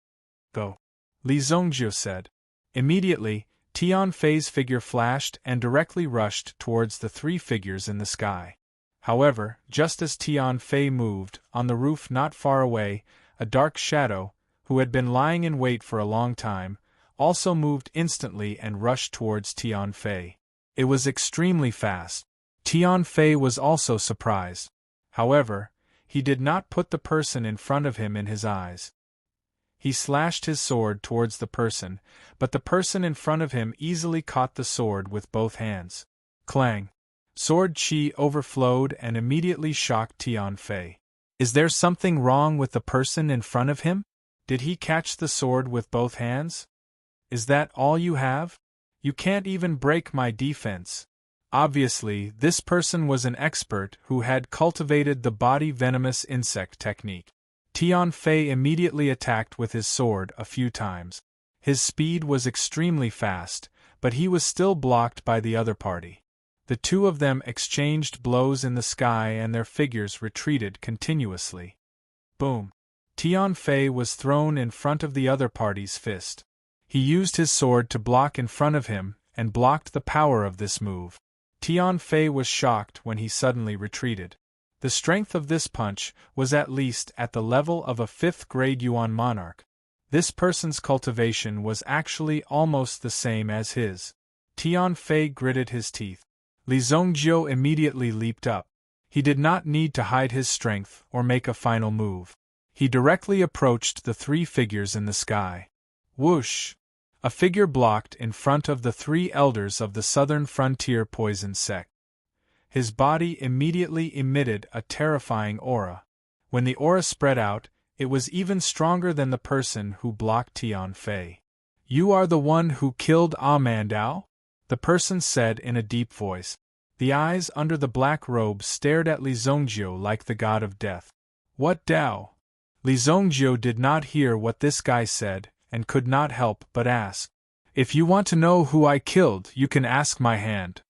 Speaker 1: Go, Li Zongjiu said. Immediately, Tian Fei's figure flashed and directly rushed towards the 3 figures in the sky. However, just as Tian Fei moved, on the roof not far away, a dark shadow, who had been lying in wait for a long time, also moved instantly and rushed towards Tian Fei. It was extremely fast. Tian Fei was also surprised. However, he did not put the person in front of him in his eyes. He slashed his sword towards the person, but the person in front of him easily caught the sword with both hands. Clang! Sword chi overflowed and immediately shocked Tian Fei. Is there something wrong with the person in front of him? Did he catch the sword with both hands? Is that all you have? You can't even break my defense. Obviously, this person was an expert who had cultivated the body venomous insect technique. Tian Fei immediately attacked with his sword a few times. His speed was extremely fast, but he was still blocked by the other party. The two of them exchanged blows in the sky and their figures retreated continuously. Boom! Tian Fei was thrown in front of the other party's fist. He used his sword to block in front of him and blocked the power of this move. Tian Fei was shocked when he suddenly retreated. The strength of this punch was at least at the level of a 5th-grade Yuan monarch. This person's cultivation was actually almost the same as his. Tian Fei gritted his teeth. Li Zongjiu immediately leaped up. He did not need to hide his strength or make a final move. He directly approached the three figures in the sky. Whoosh! A figure blocked in front of the three elders of the southern frontier poison sect. His body immediately emitted a terrifying aura. When the aura spread out, it was even stronger than the person who blocked Tian Fei. You are the one who killed Amandao? The person said in a deep voice. The eyes under the black robe stared at Li Zongjiu like the god of death. What Dao? Li Zongjiu did not hear what this guy said, and could not help but ask. If you want to know who I killed, you can ask my hand.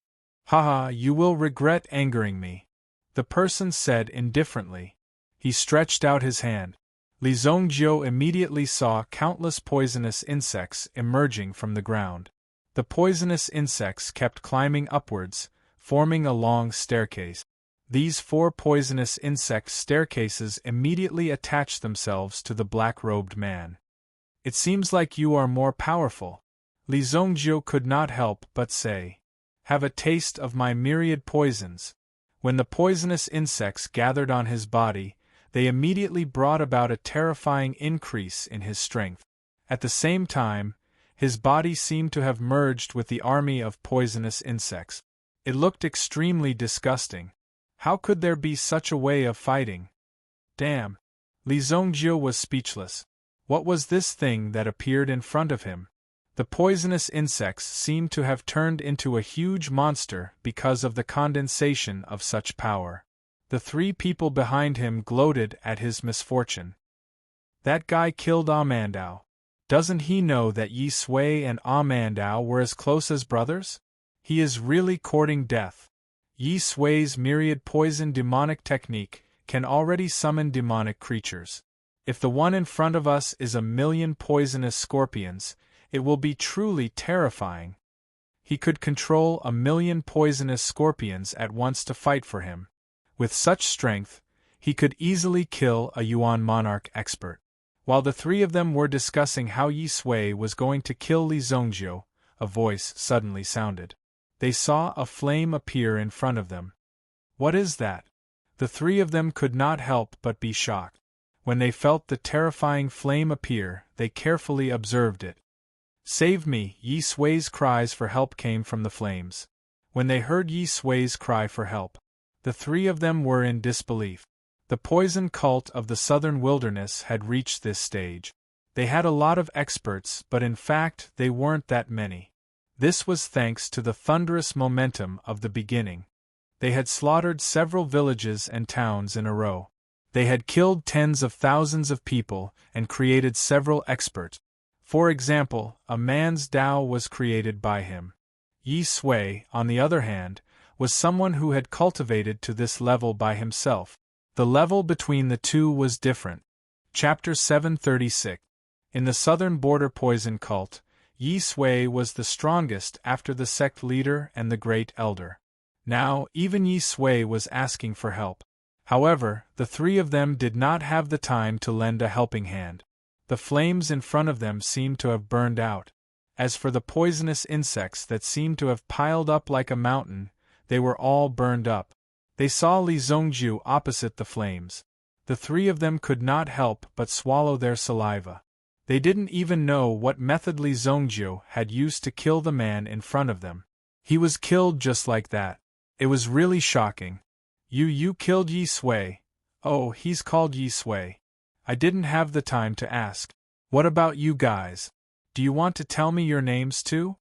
Speaker 1: Haha, you will regret angering me. The person said indifferently. He stretched out his hand. Li Zongjiu immediately saw countless poisonous insects emerging from the ground. The poisonous insects kept climbing upwards, forming a long staircase. These 4 poisonous insect staircases immediately attached themselves to the black-robed man. It seems like you are more powerful. Li Zongjiu could not help but say. Have a taste of my myriad poisons. When the poisonous insects gathered on his body, they immediately brought about a terrifying increase in his strength. At the same time, his body seemed to have merged with the army of poisonous insects. It looked extremely disgusting. How could there be such a way of fighting? Damn! Li Zongjiu was speechless. What was this thing that appeared in front of him? The poisonous insects seemed to have turned into a huge monster because of the condensation of such power. The 3 people behind him gloated at his misfortune. That guy killed Amandao. Doesn't he know that Yi Sui and Amandao were as close as brothers? He is really courting death. Yi Sui's myriad poison demonic technique can already summon demonic creatures. If the one in front of us is 1,000,000 poisonous scorpions, it will be truly terrifying. He could control 1,000,000 poisonous scorpions at once to fight for him. With such strength, he could easily kill a Yuan monarch expert. While the 3 of them were discussing how Yi Sui was going to kill Li Zongjiu, a voice suddenly sounded. They saw a flame appear in front of them. What is that? The 3 of them could not help but be shocked. When they felt the terrifying flame appear, they carefully observed it. Save me! Yi Sui's cries for help came from the flames. When they heard Yi Sui's cry for help, the 3 of them were in disbelief. The poison cult of the southern wilderness had reached this stage. They had a lot of experts, but in fact they weren't that many. This was thanks to the thunderous momentum of the beginning. They had slaughtered several villages and towns in a row. They had killed tens of thousands of people and created several experts. For example, a man's Tao was created by him. Yi Sui, on the other hand, was someone who had cultivated to this level by himself. The level between the two was different. Chapter 736. In the southern border poison cult, Yi Sui was the strongest after the sect leader and the great elder. Now, even Yi Sui was asking for help. However, the 3 of them did not have the time to lend a helping hand. The flames in front of them seemed to have burned out. As for the poisonous insects that seemed to have piled up like a mountain, they were all burned up. They saw Li Zongjiu opposite the flames. The three of them could not help but swallow their saliva. They didn't even know what method Li Zongjiu had used to kill the man in front of them. He was killed just like that. It was really shocking. You killed Yi Sui. Oh, he's called Yi Sui. I didn't have the time to ask. What about you guys? Do you want to tell me your names too?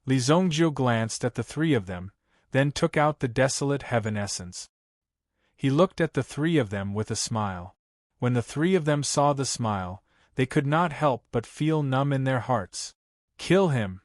Speaker 1: Li Zongjiu glanced at the three of them, then took out the desolate heaven essence. He looked at the three of them with a smile. When the three of them saw the smile, they could not help but feel numb in their hearts. Kill him!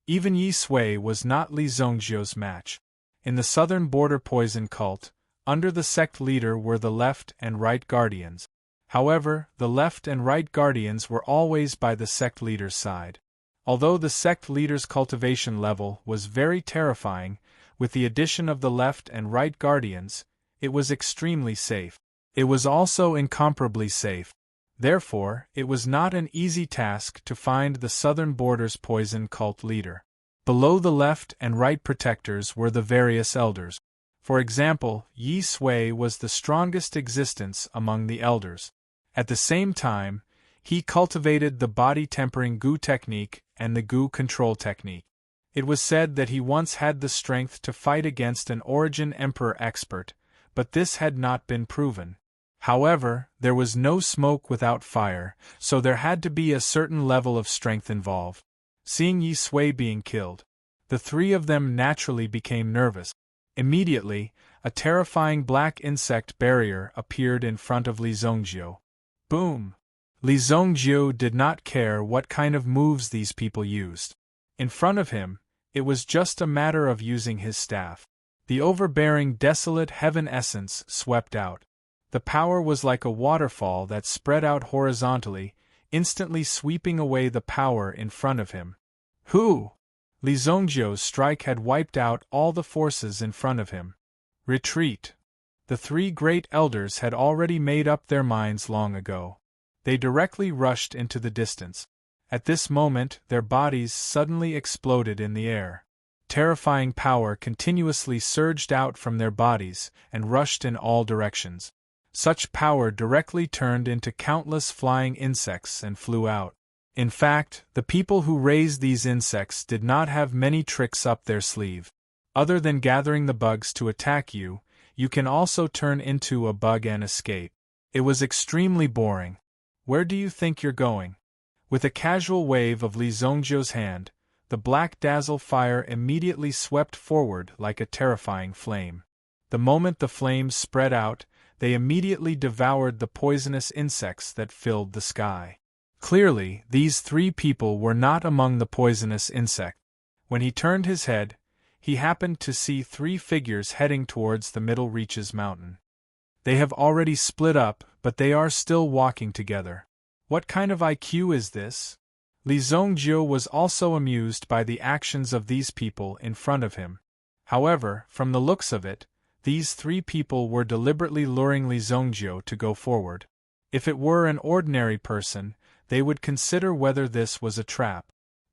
Speaker 1: Even Yi Sui was not Li Zongjiu's match. In the southern border poison cult, under the sect leader were the left and right guardians. However, the left and right guardians were always by the sect leader's side. Although the sect leader's cultivation level was very terrifying, with the addition of the left and right guardians, it was extremely safe. It was also incomparably safe. Therefore, it was not an easy task to find the southern border's poison cult leader. Below the left and right protectors were the various elders. For example, Yi Sui was the strongest existence among the elders. At the same time, he cultivated the body-tempering Gu technique and the Gu control technique. It was said that he once had the strength to fight against an Origin Emperor expert, but this had not been proven. However, there was no smoke without fire, so there had to be a certain level of strength involved. Seeing Yi Sui being killed, the three of them naturally became nervous. Immediately, a terrifying black insect barrier appeared in front of Li Zongjiu. Boom! Li Zongjiu did not care what kind of moves these people used. In front of him, it was just a matter of using his staff. The overbearing desolate heaven essence swept out. The power was like a waterfall that spread out horizontally, instantly sweeping away the power in front of him. Who? Li Zongjiu's strike had wiped out all the forces in front of him. Retreat! The three great elders had already made up their minds long ago. They directly rushed into the distance. At this moment, their bodies suddenly exploded in the air. Terrifying power continuously surged out from their bodies and rushed in all directions. Such power directly turned into countless flying insects and flew out. In fact, the people who raised these insects did not have many tricks up their sleeve. Other than gathering the bugs to attack you, you can also turn into a bug and escape. It was extremely boring. Where do you think you're going? With a casual wave of Li Zongjiu's hand, the black dazzle fire immediately swept forward like a terrifying flame. The moment the flames spread out, they immediately devoured the poisonous insects that filled the sky. Clearly, these three people were not among the poisonous insect. When he turned his head, he happened to see three figures heading towards the middle reaches mountain. They have already split up, but they are still walking together. What kind of IQ is this? Li Zongjiu was also amused by the actions of these people in front of him. However, from the looks of it, these three people were deliberately luring Li Zongjiu to go forward. If it were an ordinary person, they would consider whether this was a trap.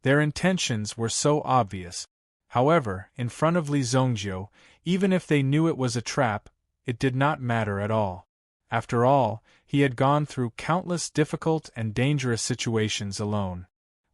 Speaker 1: Their intentions were so obvious. However, in front of Li Zongjiu, even if they knew it was a trap, it did not matter at all. After all, he had gone through countless difficult and dangerous situations alone.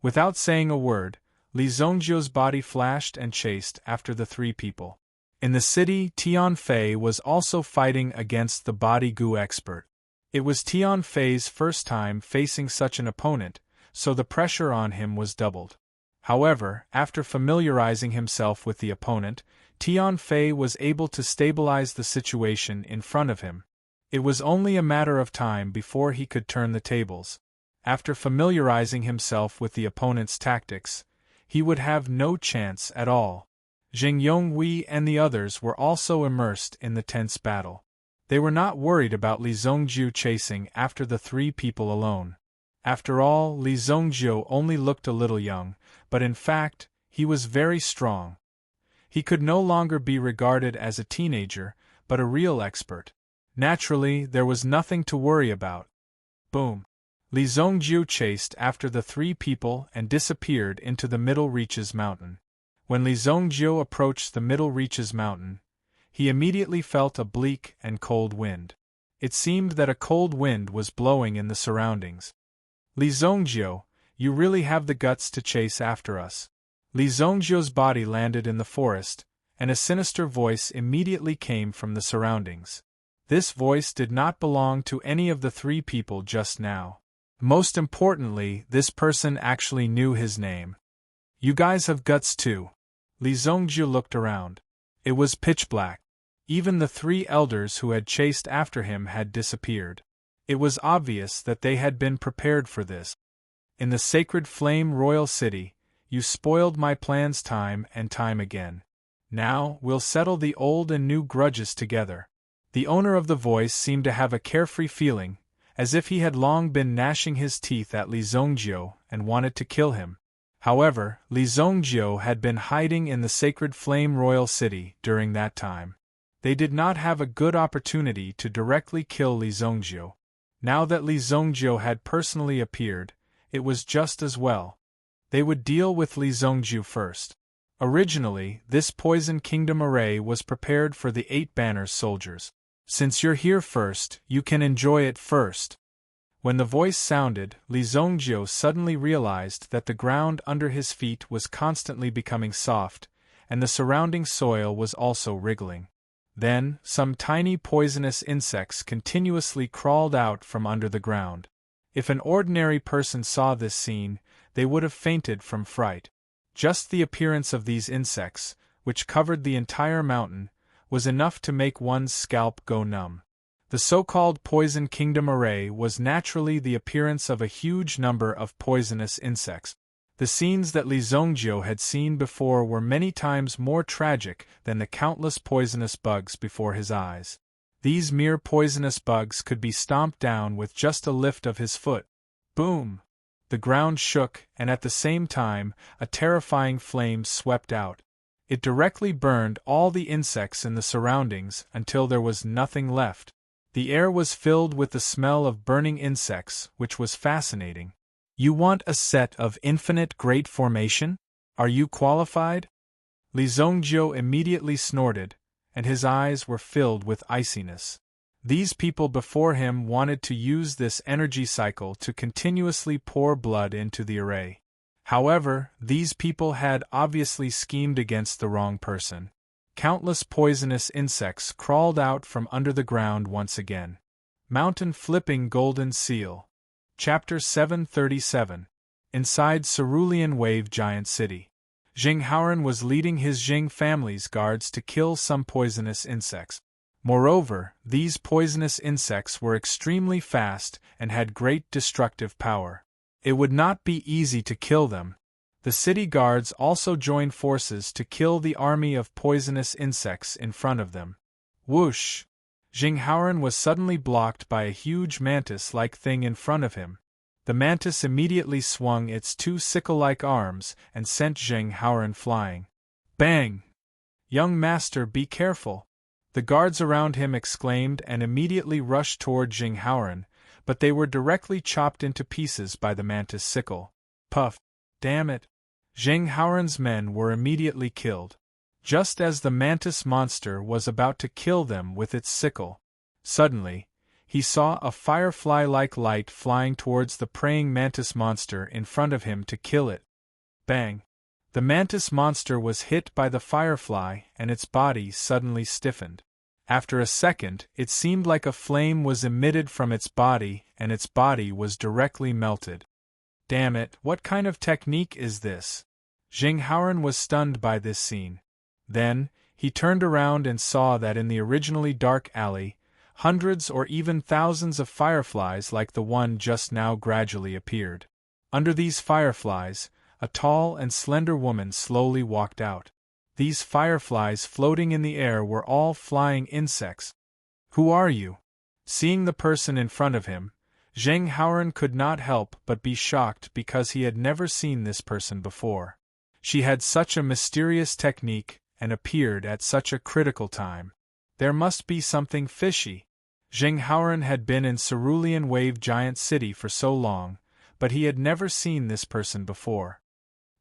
Speaker 1: Without saying a word, Li Zongjiu's body flashed and chased after the three people. In the city, Tian Fei was also fighting against the body Gu expert. It was Tian Fei's first time facing such an opponent, so the pressure on him was doubled. However, after familiarizing himself with the opponent, Tian Fei was able to stabilize the situation in front of him. It was only a matter of time before he could turn the tables. After familiarizing himself with the opponent's tactics, he would have no chance at all. Jing Yonghui and the others were also immersed in the tense battle. They were not worried about Li Zongjiu chasing after the three people alone. After all, Li Zongjiu only looked a little young, but in fact, he was very strong. He could no longer be regarded as a teenager, but a real expert. Naturally, there was nothing to worry about. Boom! Li Zongjiu chased after the three people and disappeared into the Middle Reaches Mountain. When Li Zongjiu approached the Middle Reaches Mountain, he immediately felt a bleak and cold wind. It seemed that a cold wind was blowing in the surroundings. Li Zongjiu, you really have the guts to chase after us. Li Zongjiu's body landed in the forest, and a sinister voice immediately came from the surroundings. This voice did not belong to any of the three people just now. Most importantly, this person actually knew his name. You guys have guts too. Li Zongjiu looked around. It was pitch black. Even the three elders who had chased after him had disappeared. It was obvious that they had been prepared for this. In the sacred flame royal city, you spoiled my plans time and time again. Now, we'll settle the old and new grudges together. The owner of the voice seemed to have a carefree feeling, as if he had long been gnashing his teeth at Li Zongjiu and wanted to kill him. However, Li Zongjiu had been hiding in the sacred flame royal city during that time. They did not have a good opportunity to directly kill Li Zongjiu. Now that Li Zongjiu had personally appeared, it was just as well. They would deal with Li Zongjiu first. Originally, this Poison Kingdom array was prepared for the 8 Banners soldiers. Since you're here first, you can enjoy it first. When the voice sounded, Li Zongjiu suddenly realized that the ground under his feet was constantly becoming soft, and the surrounding soil was also wriggling. Then, some tiny poisonous insects continuously crawled out from under the ground. If an ordinary person saw this scene, they would have fainted from fright. Just the appearance of these insects, which covered the entire mountain, was enough to make one's scalp go numb. The so-called Poison Kingdom array was naturally the appearance of a huge number of poisonous insects. The scenes that Li Zongjiu had seen before were many times more tragic than the countless poisonous bugs before his eyes. These mere poisonous bugs could be stomped down with just a lift of his foot. Boom! The ground shook, and at the same time, a terrifying flame swept out. It directly burned all the insects in the surroundings until there was nothing left. The air was filled with the smell of burning insects, which was fascinating. You want a set of infinite great formation? Are you qualified? Li Zongjiu immediately snorted, and his eyes were filled with iciness. These people before him wanted to use this energy cycle to continuously pour blood into the array. However, these people had obviously schemed against the wrong person. Countless poisonous insects crawled out from under the ground once again. Mountain Flipping Golden Seal. Chapter 737. Inside Cerulean Wave Giant City. Jing Haoran was leading his Jing family's guards to kill some poisonous insects. Moreover, these poisonous insects were extremely fast and had great destructive power. It would not be easy to kill them. The city guards also joined forces to kill the army of poisonous insects in front of them. Whoosh! Jing Haoran was suddenly blocked by a huge mantis-like thing in front of him. The mantis immediately swung its 2 sickle-like arms and sent Jing Haoran flying. Bang! Young master, be careful! The guards around him exclaimed and immediately rushed toward Jing Haoran, but they were directly chopped into pieces by the mantis sickle. Puff! Damn it! Jing Haoran's men were immediately killed. Just as the mantis monster was about to kill them with its sickle, suddenly, he saw a firefly-like light flying towards the praying mantis monster in front of him to kill it. Bang! The mantis monster was hit by the firefly and its body suddenly stiffened. After a second, it seemed like a flame was emitted from its body and its body was directly melted. Damn it, what kind of technique is this? Jing Haoran was stunned by this scene. Then, he turned around and saw that in the originally dark alley, hundreds or even thousands of fireflies like the one just now gradually appeared. Under these fireflies, a tall and slender woman slowly walked out. These fireflies floating in the air were all flying insects. Who are you? Seeing the person in front of him, Jing Haoran could not help but be shocked because he had never seen this person before. She had such a mysterious technique and appeared at such a critical time. There must be something fishy. Jing Haoran had been in Cerulean Wave Giant City for so long, but he had never seen this person before.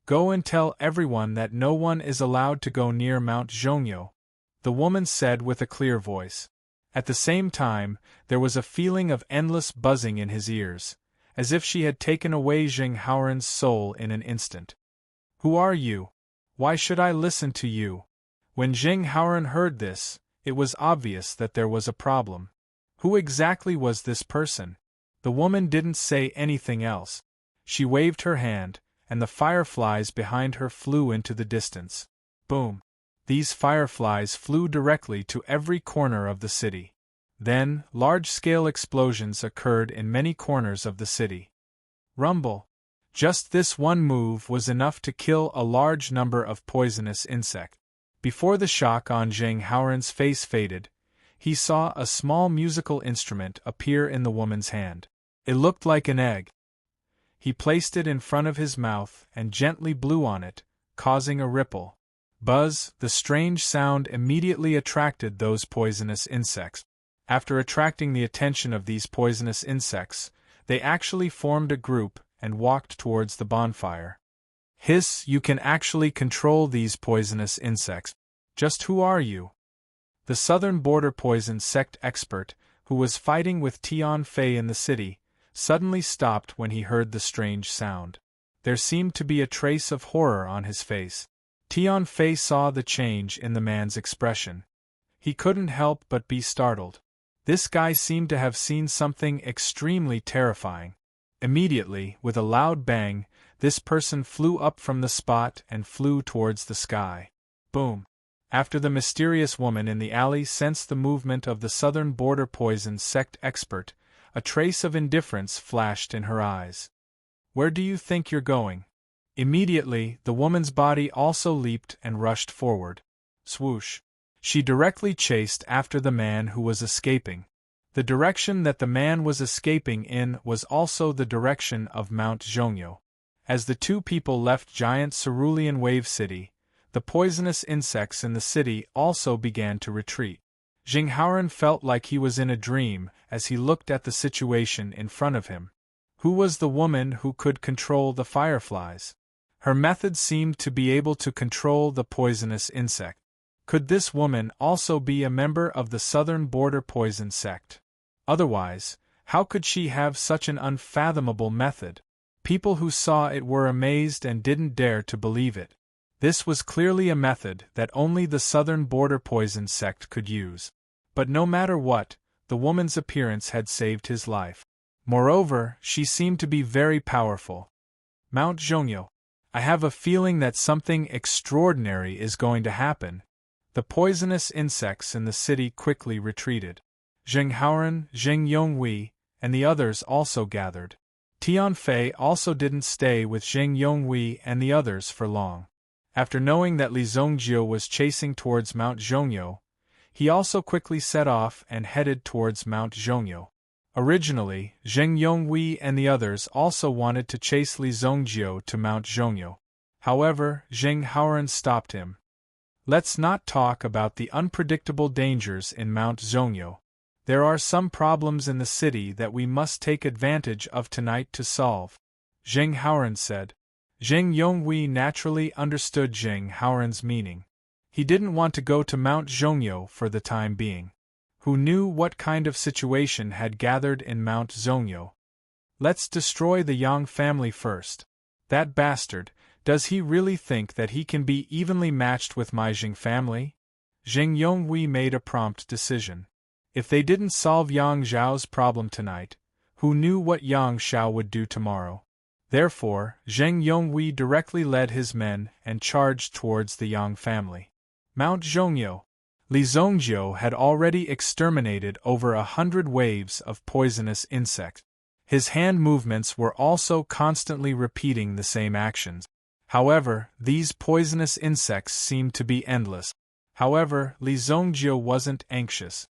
Speaker 1: Go and tell everyone that no one is allowed to go near Mount Zhongyo, the woman said with a clear voice. At the same time, there was a feeling of endless buzzing in his ears, as if she had taken away Jing Haoran's soul in an instant. Who are you? Why should I listen to you? When Jing Haoran heard this, it was obvious that there was a problem. Who exactly was this person? The woman didn't say anything else. She waved her hand, and the fireflies behind her flew into the distance. Boom! These fireflies flew directly to every corner of the city. Then, large-scale explosions occurred in many corners of the city. Rumble! Just this one move was enough to kill a large number of poisonous insects. Before the shock on Jing Haoran's face faded, he saw a small musical instrument appear in the woman's hand. It looked like an egg. He placed it in front of his mouth and gently blew on it, causing a ripple. Buzz! The strange sound immediately attracted those poisonous insects. After attracting the attention of these poisonous insects, they actually formed a group and walked towards the bonfire. Hiss! You can actually control these poisonous insects. Just who are you? The Southern Border Poison Sect expert, who was fighting with Tian Fei in the city, suddenly stopped when he heard the strange sound. There seemed to be a trace of horror on his face. Tian Fei saw the change in the man's expression. He couldn't help but be startled. This guy seemed to have seen something extremely terrifying. Immediately, with a loud bang, this person flew up from the spot and flew towards the sky. Boom! After the mysterious woman in the alley sensed the movement of the Southern Border Poison Sect expert, a trace of indifference flashed in her eyes. Where do you think you're going? Immediately, the woman's body also leaped and rushed forward. Swoosh! She directly chased after the man who was escaping. The direction that the man was escaping in was also the direction of Mount Zhongyo. As the two people left giant Cerulean Wave City, the poisonous insects in the city also began to retreat. Jing Haoran felt like he was in a dream as he looked at the situation in front of him. Who was the woman who could control the fireflies? Her method seemed to be able to control the poisonous insect. Could this woman also be a member of the Southern Border Poison Sect? Otherwise, how could she have such an unfathomable method? People who saw it were amazed and didn't dare to believe it. This was clearly a method that only the Southern Border Poison Sect could use. But no matter what, the woman's appearance had saved his life. Moreover, she seemed to be very powerful. Mount Zhongyo. I have a feeling that something extraordinary is going to happen. The poisonous insects in the city quickly retreated. Jing Haoran, Jing Yonghui, and the others also gathered. Tian Fei also didn't stay with Jing Yonghui and the others for long. After knowing that Li Zongjie was chasing towards Mount Zhongyo, he also quickly set off and headed towards Mount Zhongyo. Originally, Jing Yonghui and the others also wanted to chase Li Zongjie to Mount Zhongyo. However, Jing Haoran stopped him. Let's not talk about the unpredictable dangers in Mount Zhongyo. There are some problems in the city that we must take advantage of tonight to solve, Jing Haoran said. Jing Yonghui naturally understood Jing Haoran's meaning. He didn't want to go to Mount Zhongyo for the time being. Who knew what kind of situation had gathered in Mount Zhongyo? Let's destroy the Yang family first. That bastard, does he really think that he can be evenly matched with my Jing family? Jing Yonghui made a prompt decision. If they didn't solve Yang Zhao's problem tonight, who knew what Yang Xiao would do tomorrow? Therefore, Jing Yonghui directly led his men and charged towards the Yang family. Mount Zhongyo. Li Zongjie had already exterminated over 100 waves of poisonous insects. His hand movements were also constantly repeating the same actions. However, these poisonous insects seemed to be endless. However, Li Zongjie wasn't anxious.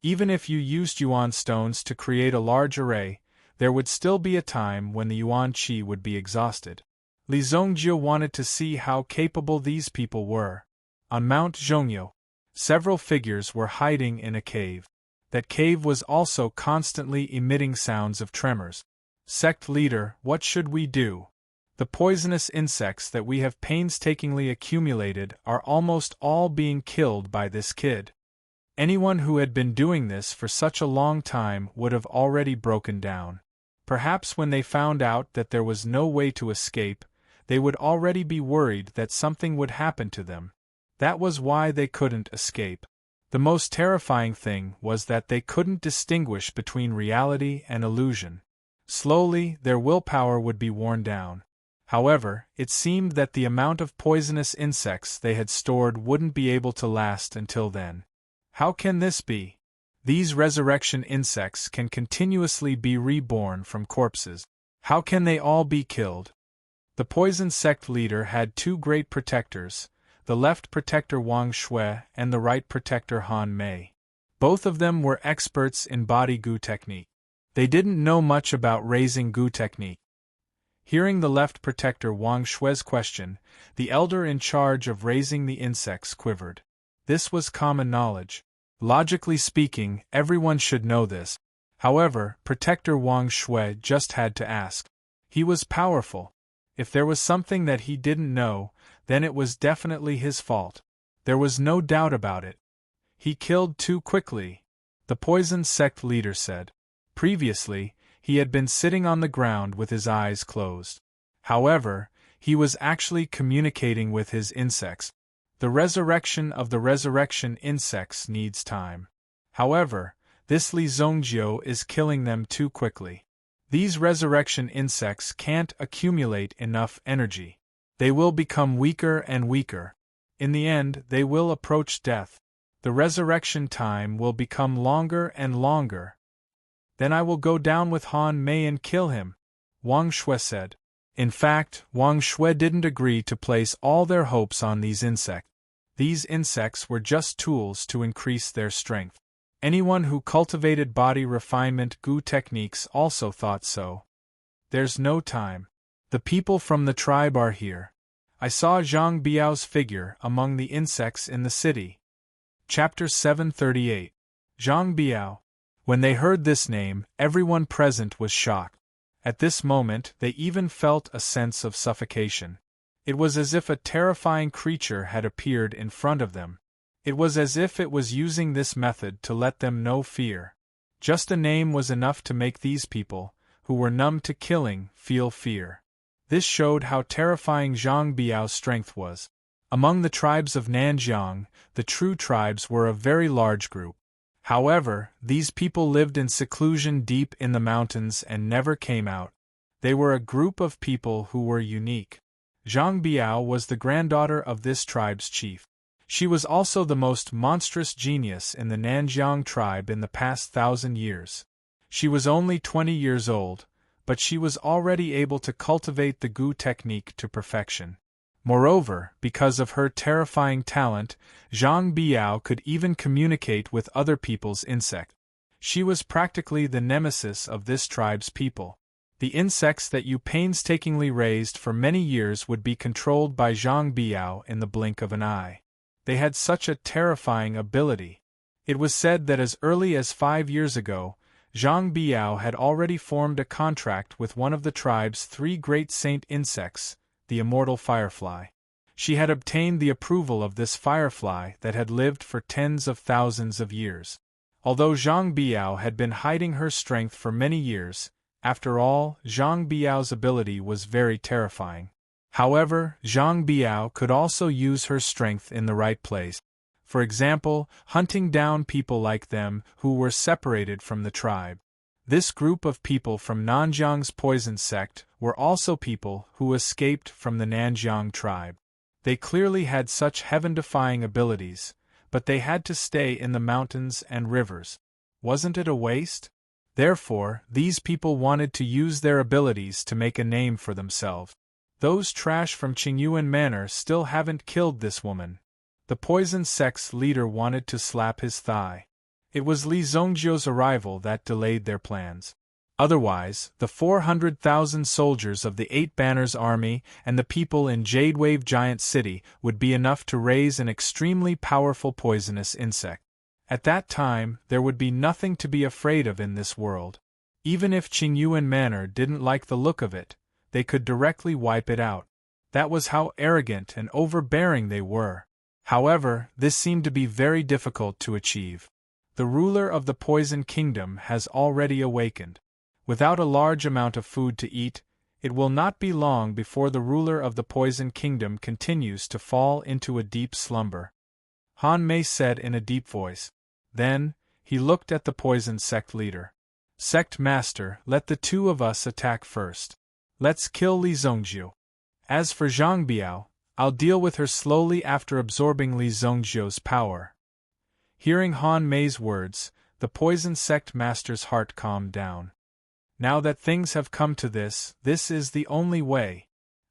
Speaker 1: Even if you used yuan stones to create a large array, there would still be a time when the yuan qi would be exhausted. Li Zongjie wanted to see how capable these people were. On Mount Zhongyo, several figures were hiding in a cave. That cave was also constantly emitting sounds of tremors. Sect leader, what should we do? The poisonous insects that we have painstakingly accumulated are almost all being killed by this kid. Anyone who had been doing this for such a long time would have already broken down. Perhaps when they found out that there was no way to escape, they would already be worried that something would happen to them. That was why they couldn't escape. The most terrifying thing was that they couldn't distinguish between reality and illusion. Slowly, their willpower would be worn down. However, it seemed that the amount of poisonous insects they had stored wouldn't be able to last until then. How can this be? These resurrection insects can continuously be reborn from corpses. How can they all be killed? The poison sect leader had two great protectors, the left protector Wang Shui and the right protector Han Mei. Both of them were experts in body goo technique. They didn't know much about raising goo technique. Hearing the left protector Wang Shui's question, the elder in charge of raising the insects quivered. This was common knowledge. Logically speaking, everyone should know this. However, Protector Wang Shui just had to ask. He was powerful. If there was something that he didn't know, then it was definitely his fault. There was no doubt about it. He killed too quickly, the poison sect leader said. Previously, he had been sitting on the ground with his eyes closed. However, he was actually communicating with his insects. The resurrection of the resurrection insects needs time. However, this Li Zongjiu is killing them too quickly. These resurrection insects can't accumulate enough energy. They will become weaker and weaker. In the end, they will approach death. The resurrection time will become longer and longer. Then I will go down with Han Mei and kill him, Wang Shui said. In fact, Wang Shui didn't agree to place all their hopes on these insects. These insects were just tools to increase their strength. Anyone who cultivated body refinement goo techniques also thought so. There's no time. The people from the tribe are here. I saw Zhang Biao's figure among the insects in the city. Chapter 738. Zhang Biao. When they heard this name, everyone present was shocked. At this moment, they even felt a sense of suffocation. It was as if a terrifying creature had appeared in front of them. It was as if it was using this method to let them know fear. Just a name was enough to make these people, who were numb to killing, feel fear. This showed how terrifying Zhang Biao's strength was. Among the tribes of Nanjiang, the true tribes were a very large group. However, these people lived in seclusion deep in the mountains and never came out. They were a group of people who were unique. Zhang Biao was the granddaughter of this tribe's chief. She was also the most monstrous genius in the Nanjiang tribe in the past 1,000 years. She was only 20 years old, but she was already able to cultivate the goo technique to perfection. Moreover, because of her terrifying talent, Zhang Biao could even communicate with other people's insects. She was practically the nemesis of this tribe's people. The insects that you painstakingly raised for many years would be controlled by Zhang Biao in the blink of an eye. They had such a terrifying ability. It was said that as early as 5 years ago, Zhang Biao had already formed a contract with one of the tribe's 3 great saint insects, the immortal firefly. She had obtained the approval of this firefly that had lived for tens of thousands of years. Although Zhang Biao had been hiding her strength for many years, after all, Zhang Biao's ability was very terrifying. However, Zhang Biao could also use her strength in the right place. For example, hunting down people like them who were separated from the tribe. This group of people from Nanjiang's poison sect were also people who escaped from the Nanjiang tribe. They clearly had such heaven-defying abilities, but they had to stay in the mountains and rivers. Wasn't it a waste? Therefore, these people wanted to use their abilities to make a name for themselves. Those trash from Qingyuan Manor still haven't killed this woman. The poison sect's leader wanted to slap his thigh. It was Li Zongjiu's arrival that delayed their plans. Otherwise, the 400,000 soldiers of the 8 Banners army and the people in Jadewave Giant City would be enough to raise an extremely powerful poisonous insect. At that time, there would be nothing to be afraid of in this world. Even if Qingyuan Manor didn't like the look of it, they could directly wipe it out. That was how arrogant and overbearing they were. However, this seemed to be very difficult to achieve. The ruler of the Poison Kingdom has already awakened. Without a large amount of food to eat, it will not be long before the ruler of the Poison Kingdom continues to fall into a deep slumber. Han Mei said in a deep voice. Then, he looked at the poison sect leader. Sect Master, let the two of us attack first. Let's kill Li Zongjiu. As for Zhang Biao, I'll deal with her slowly after absorbing Li Zongjiu's power. Hearing Han Mei's words, the poison sect master's heart calmed down. Now that things have come to this is the only way.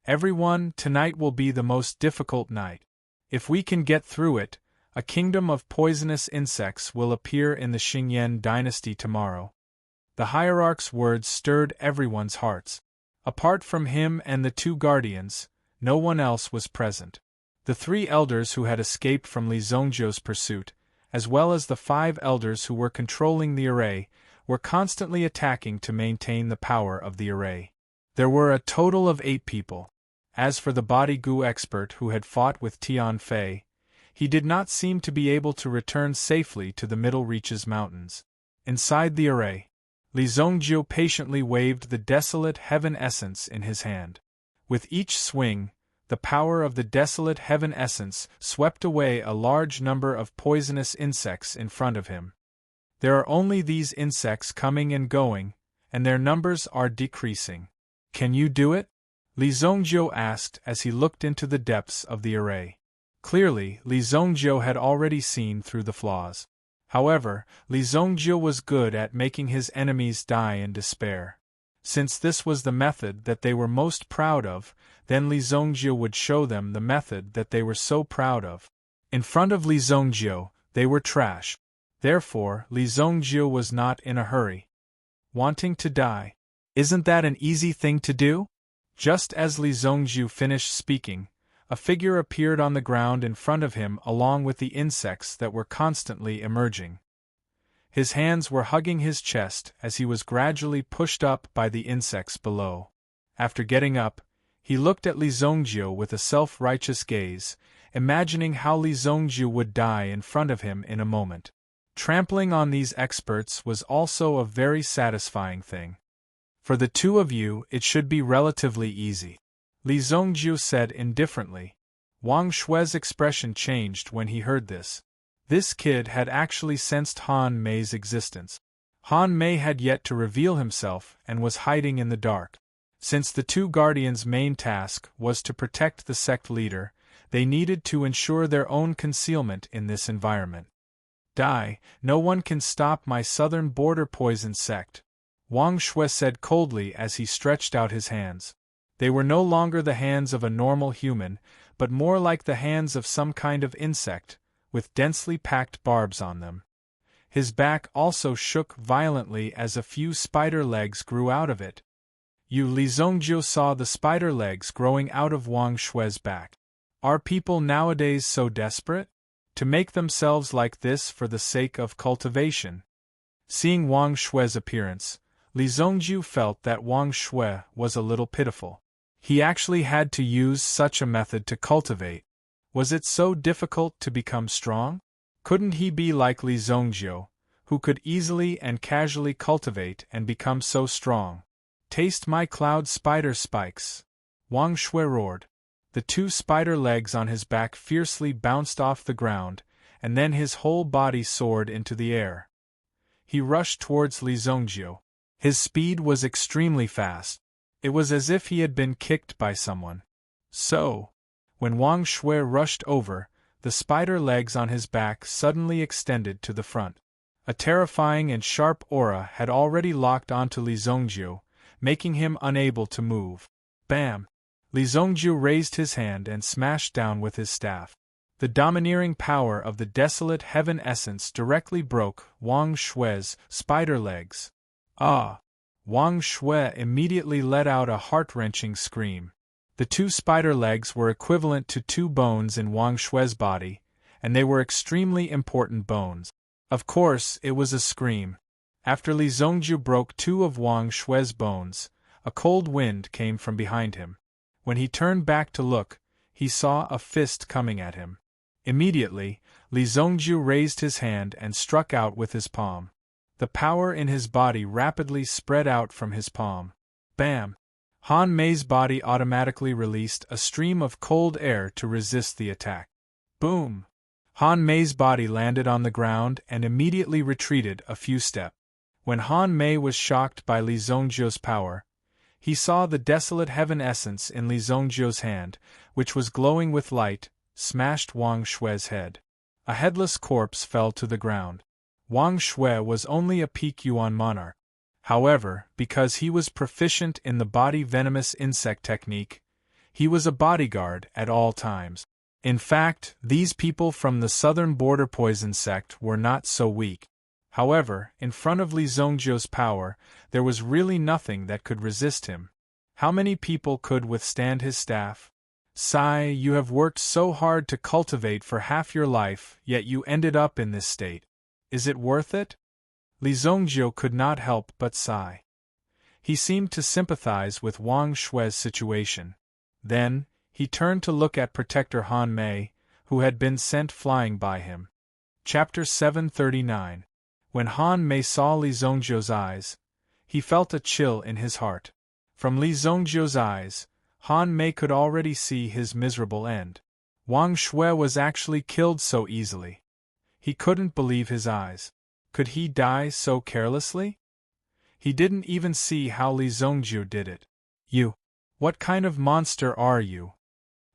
Speaker 1: Everyone, tonight will be the most difficult night. If we can get through it, a kingdom of poisonous insects will appear in the Xingyan dynasty tomorrow. The hierarch's words stirred everyone's hearts. Apart from him and the two guardians, no one else was present. The 3 elders who had escaped from Li Zongjiu's pursuit, as well as the 5 elders who were controlling the array, were constantly attacking to maintain the power of the array. There were a total of 8 people. As for the body Gu expert who had fought with Tian Fei, he did not seem to be able to return safely to the Middle Reaches Mountains. Inside the array, Li Zongjiu patiently waved the desolate heaven essence in his hand. With each swing, the power of the desolate heaven essence swept away a large number of poisonous insects in front of him. There are only these insects coming and going, and their numbers are decreasing. Can you do it? Li Zongjiu asked as he looked into the depths of the array. Clearly, Li Zongjiu had already seen through the flaws. However, Li Zongjiu was good at making his enemies die in despair. Since this was the method that they were most proud of, then Li Zongjiu would show them the method that they were so proud of. In front of Li Zongjiu, they were trash. Therefore, Li Zongjiu was not in a hurry. Wanting to die? Isn't that an easy thing to do? Just as Li Zongjiu finished speaking, a figure appeared on the ground in front of him along with the insects that were constantly emerging. His hands were hugging his chest as he was gradually pushed up by the insects below. After getting up, he looked at Li Zongjiu with a self-righteous gaze, imagining how Li Zongjiu would die in front of him in a moment. Trampling on these experts was also a very satisfying thing. For the two of you, it should be relatively easy. Li Zongjiu said indifferently. Wang Shui's expression changed when he heard this. This kid had actually sensed Han Mei's existence. Han Mei had yet to reveal himself and was hiding in the dark. Since the two guardians' main task was to protect the sect leader, they needed to ensure their own concealment in this environment. No one can stop my southern border poison sect, Wang Shui said coldly as he stretched out his hands. They were no longer the hands of a normal human, but more like the hands of some kind of insect, with densely packed barbs on them. His back also shook violently as a few spider legs grew out of it. Li Zongjiu saw the spider legs growing out of Wang Shui's back. Are people nowadays so desperate? To make themselves like this for the sake of cultivation? Seeing Wang Shui's appearance, Li Zongjiu felt that Wang Shui was a little pitiful. He actually had to use such a method to cultivate. Was it so difficult to become strong? Couldn't he be like Li Zongjiu, who could easily and casually cultivate and become so strong? Taste my cloud spider spikes! Wang Shui roared. The 2 spider legs on his back fiercely bounced off the ground, and then his whole body soared into the air. He rushed towards Li Zongjiu. His speed was extremely fast. It was as if he had been kicked by someone. So, when Wang Shui rushed over, the spider legs on his back suddenly extended to the front. A terrifying and sharp aura had already locked onto Li Zongjiu, making him unable to move. Bam! Li Zongjiu raised his hand and smashed down with his staff. The domineering power of the desolate heaven essence directly broke Wang Shui's spider legs. Ah! Wang Shui immediately let out a heart-wrenching scream. The 2 spider legs were equivalent to 2 bones in Wang Shui's body, and they were extremely important bones. Of course, it was a scream. After Li Zongjiu broke two of Wang Shui's bones, a cold wind came from behind him. When he turned back to look, he saw a fist coming at him. Immediately, Li Zongjiu raised his hand and struck out with his palm. The power in his body rapidly spread out from his palm. Bam! Han Mei's body automatically released a stream of cold air to resist the attack. Boom! Han Mei's body landed on the ground and immediately retreated a few steps. When Han Mei was shocked by Li Zongjiu's power, he saw the desolate heaven essence in Li Zongjiu's hand, which was glowing with light, smashed Wang Shui's head. A headless corpse fell to the ground. Wang Shui was only a peak Yuan monarch. However, because he was proficient in the body venomous insect technique, he was a bodyguard at all times. In fact, these people from the southern border poison sect were not so weak. However, in front of Li Zongjiu's power, there was really nothing that could resist him. How many people could withstand his staff? Sai, you have worked so hard to cultivate for half your life, yet you ended up in this state. Is it worth it? Li Zongjiu could not help but sigh. He seemed to sympathize with Wang Shui's situation. Then, he turned to look at Protector Han Mei, who had been sent flying by him. Chapter 739. When Han Mei saw Li Zongjiu's eyes, he felt a chill in his heart. From Li Zongjiu's eyes, Han Mei could already see his miserable end. Wang Shui was actually killed so easily. He couldn't believe his eyes. Could he die so carelessly? He didn't even see how Li Zongjiu did it. You. What kind of monster are you?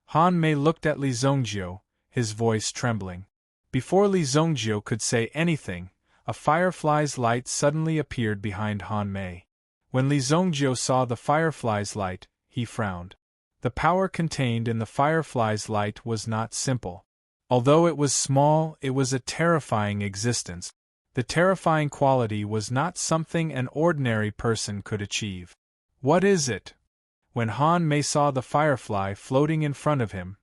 Speaker 1: Han Mei looked at Li Zongjiu, his voice trembling. Before Li Zongjiu could say anything, a firefly's light suddenly appeared behind Han Mei. When Li Zongjiu saw the firefly's light, he frowned. The power contained in the firefly's light was not simple. Although it was small, it was a terrifying existence. The terrifying quality was not something an ordinary person could achieve. What is it? When Han Mei saw the firefly floating in front of him,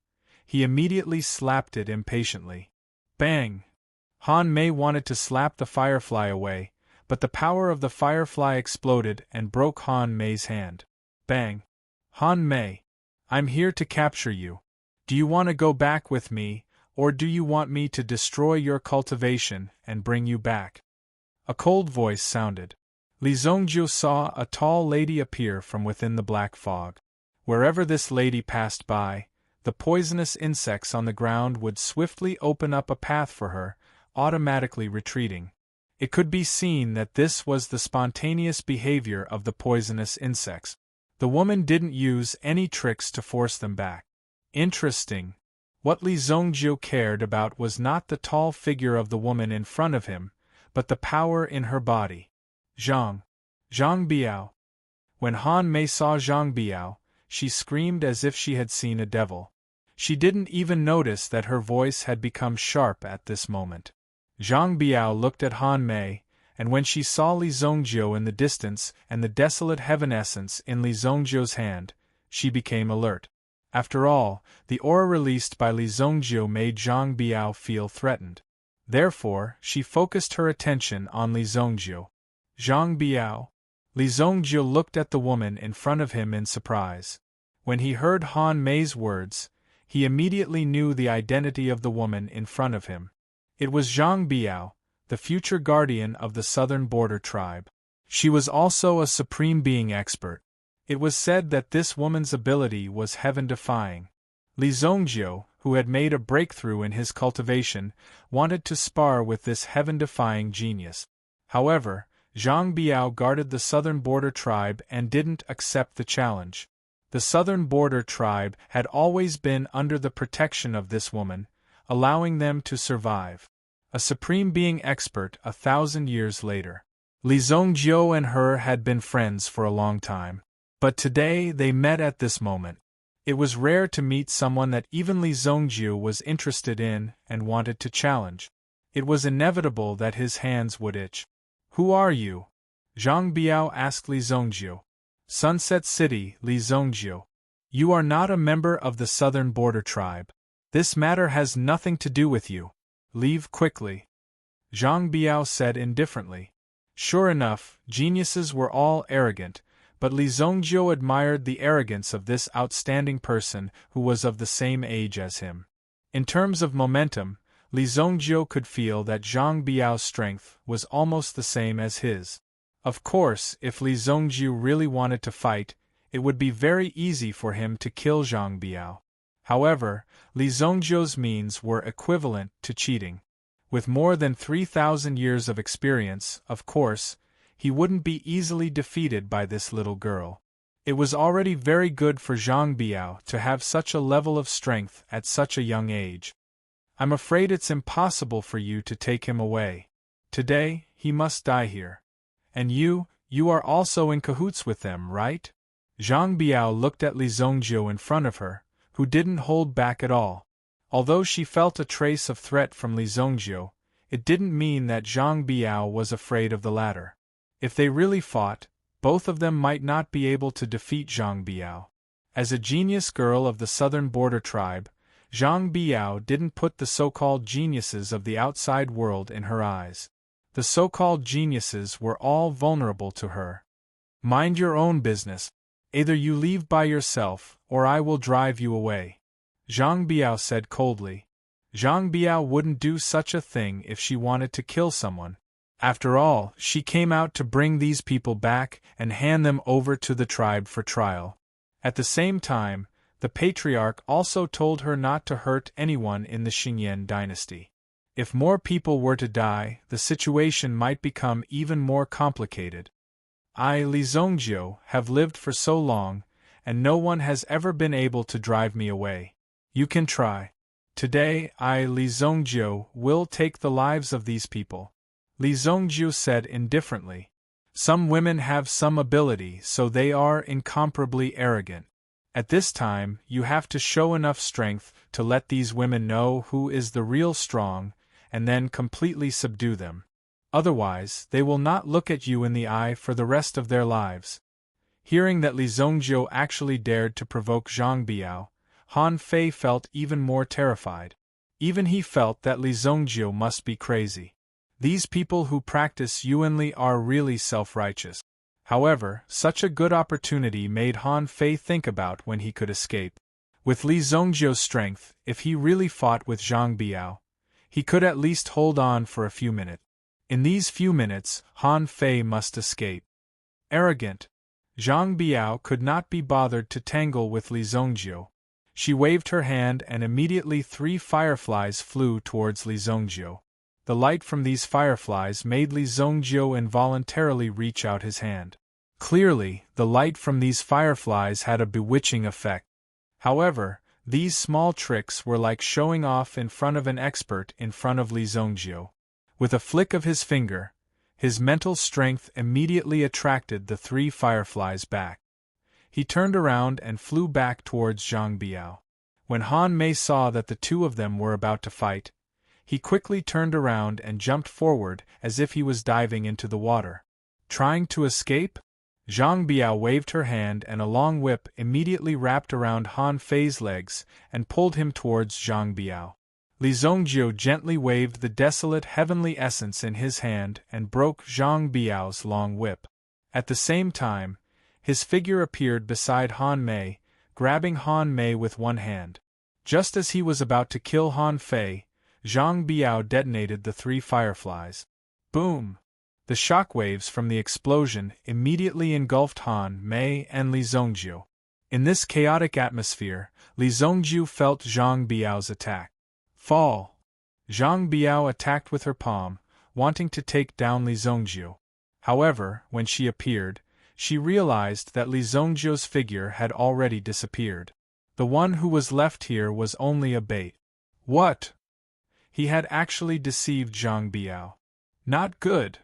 Speaker 1: he immediately slapped it impatiently. Bang! Han Mei wanted to slap the firefly away, but the power of the firefly exploded and broke Han Mei's hand. Bang! Han Mei, I'm here to capture you. Do you want to go back with me, or do you want me to destroy your cultivation and bring you back? A cold voice sounded. Li Zongjiu saw a tall lady appear from within the black fog. Wherever this lady passed by, the poisonous insects on the ground would swiftly open up a path for her, automatically retreating. It could be seen that this was the spontaneous behavior of the poisonous insects. The woman didn't use any tricks to force them back. Interesting. What Li Zongjiu cared about was not the tall figure of the woman in front of him, but the power in her body. Zhang Biao. When Han Mei saw Zhang Biao, she screamed as if she had seen a devil. She didn't even notice that her voice had become sharp at this moment. Zhang Biao looked at Han Mei, and when she saw Li Zongjiu in the distance and the desolate heaven essence in Li Zongjiu's hand, she became alert. After all, the aura released by Li Zongjiu made Zhang Biao feel threatened. Therefore, she focused her attention on Li Zongjiu. Zhang Biao. Li Zongjiu looked at the woman in front of him in surprise. When he heard Han Mei's words, he immediately knew the identity of the woman in front of him. It was Zhang Biao, the future guardian of the southern border tribe. She was also a supreme being expert. It was said that this woman's ability was heaven-defying. Li Zongjiu, who had made a breakthrough in his cultivation, wanted to spar with this heaven-defying genius. However, Zhang Biao guarded the southern border tribe and didn't accept the challenge. The southern border tribe had always been under the protection of this woman, allowing them to survive. A supreme being expert 1,000 years later. Li Zongjiu and her had been friends for a long time. But today they met at this moment. It was rare to meet someone that even Li Zongjiu was interested in and wanted to challenge. It was inevitable that his hands would itch. Who are you? Zhang Biao asked Li Zongjiu. Sunset City, Li Zongjiu. You are not a member of the southern border tribe. This matter has nothing to do with you. Leave quickly. Zhang Biao said indifferently. Sure enough, geniuses were all arrogant, but Li Zongjiu admired the arrogance of this outstanding person who was of the same age as him. In terms of momentum, Li Zongjiu could feel that Zhang Biao's strength was almost the same as his. Of course, if Li Zongjiu really wanted to fight, it would be very easy for him to kill Zhang Biao. However, Li Zongjiu's means were equivalent to cheating. With more than 3,000 years of experience, of course, he wouldn't be easily defeated by this little girl. It was already very good for Zhang Biao to have such a level of strength at such a young age. I'm afraid it's impossible for you to take him away. Today, he must die here. And you are also in cahoots with them, right? Zhang Biao looked at Li Zongjiu in front of her, who didn't hold back at all. Although she felt a trace of threat from Li Zongjiu, it didn't mean that Zhang Biao was afraid of the latter. If they really fought, both of them might not be able to defeat Zhang Biao. As a genius girl of the southern border tribe, Zhang Biao didn't put the so-called geniuses of the outside world in her eyes. The so-called geniuses were all vulnerable to her. Mind your own business. Either you leave by yourself, or I will drive you away. Zhang Biao said coldly. Zhang Biao wouldn't do such a thing if she wanted to kill someone. After all, she came out to bring these people back and hand them over to the tribe for trial. At the same time, the patriarch also told her not to hurt anyone in the Xingyan dynasty. If more people were to die, the situation might become even more complicated. I, Li Zongjiu, have lived for so long, and no one has ever been able to drive me away. You can try. Today, I, Li Zongjiu, will take the lives of these people. Li Zongjiu said indifferently. Some women have some ability, so they are incomparably arrogant. At this time, you have to show enough strength to let these women know who is the real strong, and then completely subdue them. Otherwise, they will not look at you in the eye for the rest of their lives. Hearing that Li Zongjiu actually dared to provoke Zhang Biao, Han Fei felt even more terrified. Even he felt that Li Zongjiu must be crazy. These people who practice Yuanli are really self-righteous. However, such a good opportunity made Han Fei think about when he could escape. With Li Zongjiu's strength, if he really fought with Zhang Biao, he could at least hold on for a few minutes. In these few minutes, Han Fei must escape. Arrogant. Zhang Biao could not be bothered to tangle with Li Zongjiu. She waved her hand and immediately 3 fireflies flew towards Li Zongjiu. The light from these fireflies made Li Zongjiu involuntarily reach out his hand. Clearly, the light from these fireflies had a bewitching effect. However, these small tricks were like showing off in front of an expert in front of Li Zongjiu. With a flick of his finger, his mental strength immediately attracted the 3 fireflies back. He turned around and flew back towards Zhang Biao. When Han Mei saw that the two of them were about to fight, he quickly turned around and jumped forward as if he was diving into the water. Trying to escape? Zhang Biao waved her hand and a long whip immediately wrapped around Han Fei's legs and pulled him towards Zhang Biao. Li Zongjiu gently waved the desolate heavenly essence in his hand and broke Zhang Biao's long whip. At the same time, his figure appeared beside Han Mei, grabbing Han Mei with one hand. Just as he was about to kill Han Fei, Zhang Biao detonated the 3 fireflies. Boom! The shockwaves from the explosion immediately engulfed Han Mei and Li Zongjiu. In this chaotic atmosphere, Li Zongjiu felt Zhang Biao's attack. Fall! Zhang Biao attacked with her palm, wanting to take down Li Zongjiu. However, when she appeared, she realized that Li Zongjiu's figure had already disappeared. The one who was left here was only a bait. What? He had actually deceived Zhang Biao. Not good.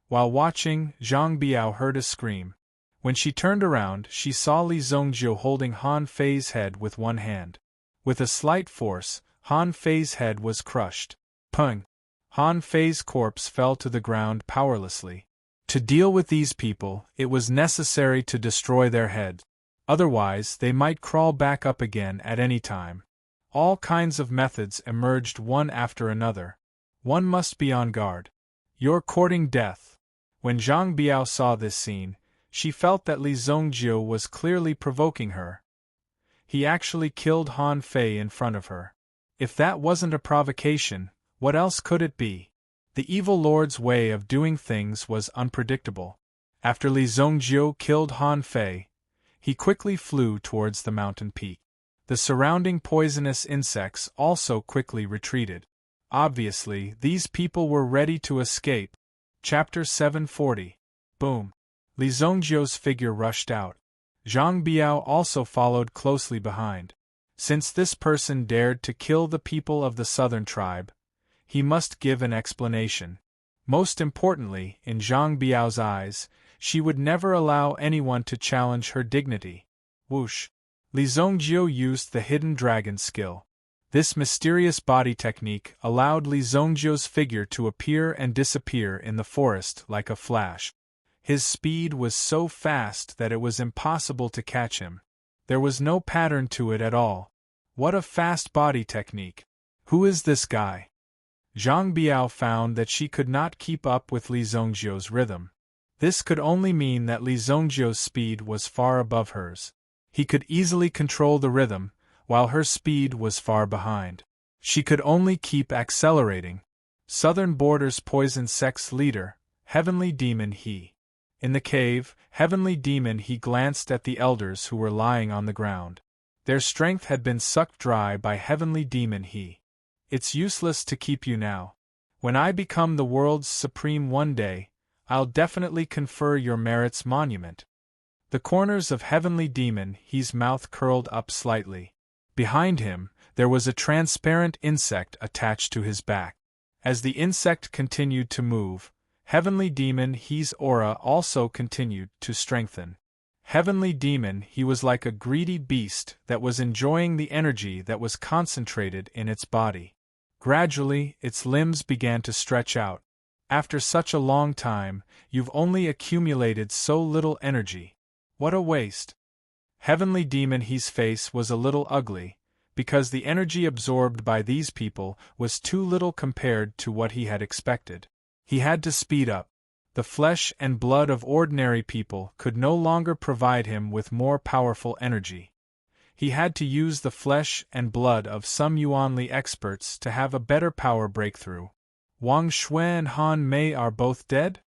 Speaker 1: While watching, Zhang Biao heard a scream. When she turned around, she saw Li Zongjiu holding Han Fei's head with one hand. With a slight force, Han Fei's head was crushed. Pung! Han Fei's corpse fell to the ground powerlessly. To deal with these people, it was necessary to destroy their heads. Otherwise, they might crawl back up again at any time. All kinds of methods emerged one after another. One must be on guard. You're courting death. When Zhang Biao saw this scene, she felt that Li Zongjiu was clearly provoking her. He actually killed Han Fei in front of her. If that wasn't a provocation, what else could it be? The evil lord's way of doing things was unpredictable. After Li Zongjiu killed Han Fei, he quickly flew towards the mountain peak. The surrounding poisonous insects also quickly retreated. Obviously, these people were ready to escape. Chapter 740. Boom. Li Zongjiu's figure rushed out. Zhang Biao also followed closely behind. Since this person dared to kill the people of the southern tribe, he must give an explanation. Most importantly, in Zhang Biao's eyes, she would never allow anyone to challenge her dignity. Whoosh! Li Zongjiu used the hidden dragon skill. This mysterious body technique allowed Li Zongjiu's figure to appear and disappear in the forest like a flash. His speed was so fast that it was impossible to catch him. There was no pattern to it at all. What a fast body technique! Who is this guy? Zhang Biao found that she could not keep up with Li Zongjiu's rhythm. This could only mean that Li Zongjiu's speed was far above hers. He could easily control the rhythm, while her speed was far behind. She could only keep accelerating. Southern Border's poison sex leader, Heavenly Demon He. In the cave, Heavenly Demon He glanced at the elders who were lying on the ground. Their strength had been sucked dry by Heavenly Demon He. It's useless to keep you now. When I become the world's supreme one day, I'll definitely confer your merits monument. The corners of Heavenly Demon He's mouth curled up slightly. Behind him, there was a transparent insect attached to his back. As the insect continued to move, Heavenly Demon He's aura also continued to strengthen. Heavenly Demon He was like a greedy beast that was enjoying the energy that was concentrated in its body. Gradually, its limbs began to stretch out. After such a long time, you've only accumulated so little energy. What a waste! Heavenly Demon He's face was a little ugly, because the energy absorbed by these people was too little compared to what he had expected. He had to speed up. The flesh and blood of ordinary people could no longer provide him with more powerful energy. He had to use the flesh and blood of some Yuanli experts to have a better power breakthrough. Wang Shui and Han Mei are both dead?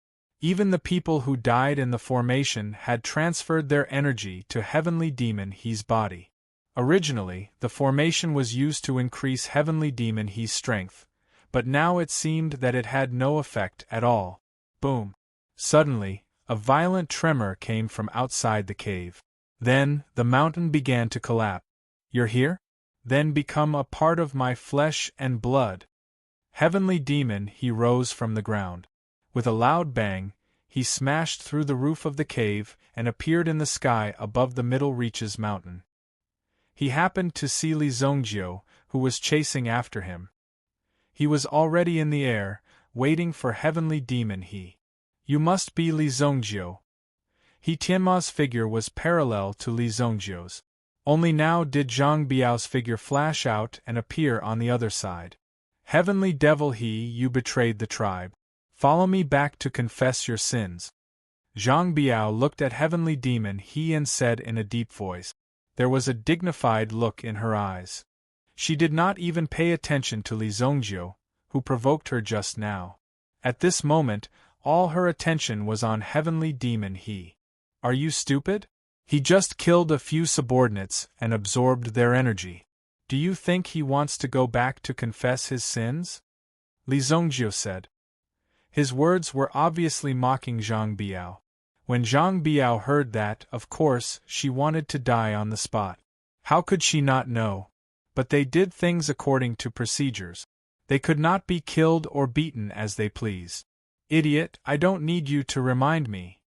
Speaker 1: Even the people who died in the formation had transferred their energy to Heavenly Demon He's body. Originally, the formation was used to increase Heavenly Demon He's strength, but now it seemed that it had no effect at all. Boom! Suddenly, a violent tremor came from outside the cave. Then, the mountain began to collapse. You're here? Then become a part of my flesh and blood. Heavenly Demon He rose from the ground. With a loud bang, he smashed through the roof of the cave and appeared in the sky above the Middle Reaches mountain. He happened to see Li Zongjiu, who was chasing after him. He was already in the air, waiting for Heavenly Demon He. You must be Li Zongjiu. He Tianma's figure was parallel to Li Zongjiu's. Only now did Zhang Biao's figure flash out and appear on the other side. Heavenly Devil He, you betrayed the tribe. Follow me back to confess your sins. Zhang Biao looked at Heavenly Demon He and said in a deep voice. There was a dignified look in her eyes. She did not even pay attention to Li Zongjiu, who provoked her just now. At this moment, all her attention was on Heavenly Demon He. Are you stupid? He just killed a few subordinates and absorbed their energy. Do you think he wants to go back to confess his sins? Li Zongjiu said. His words were obviously mocking Zhang Biao. When Zhang Biao heard that, of course, she wanted to die on the spot. How could she not know? But they did things according to procedures. They could not be killed or beaten as they please. Idiot, I don't need you to remind me,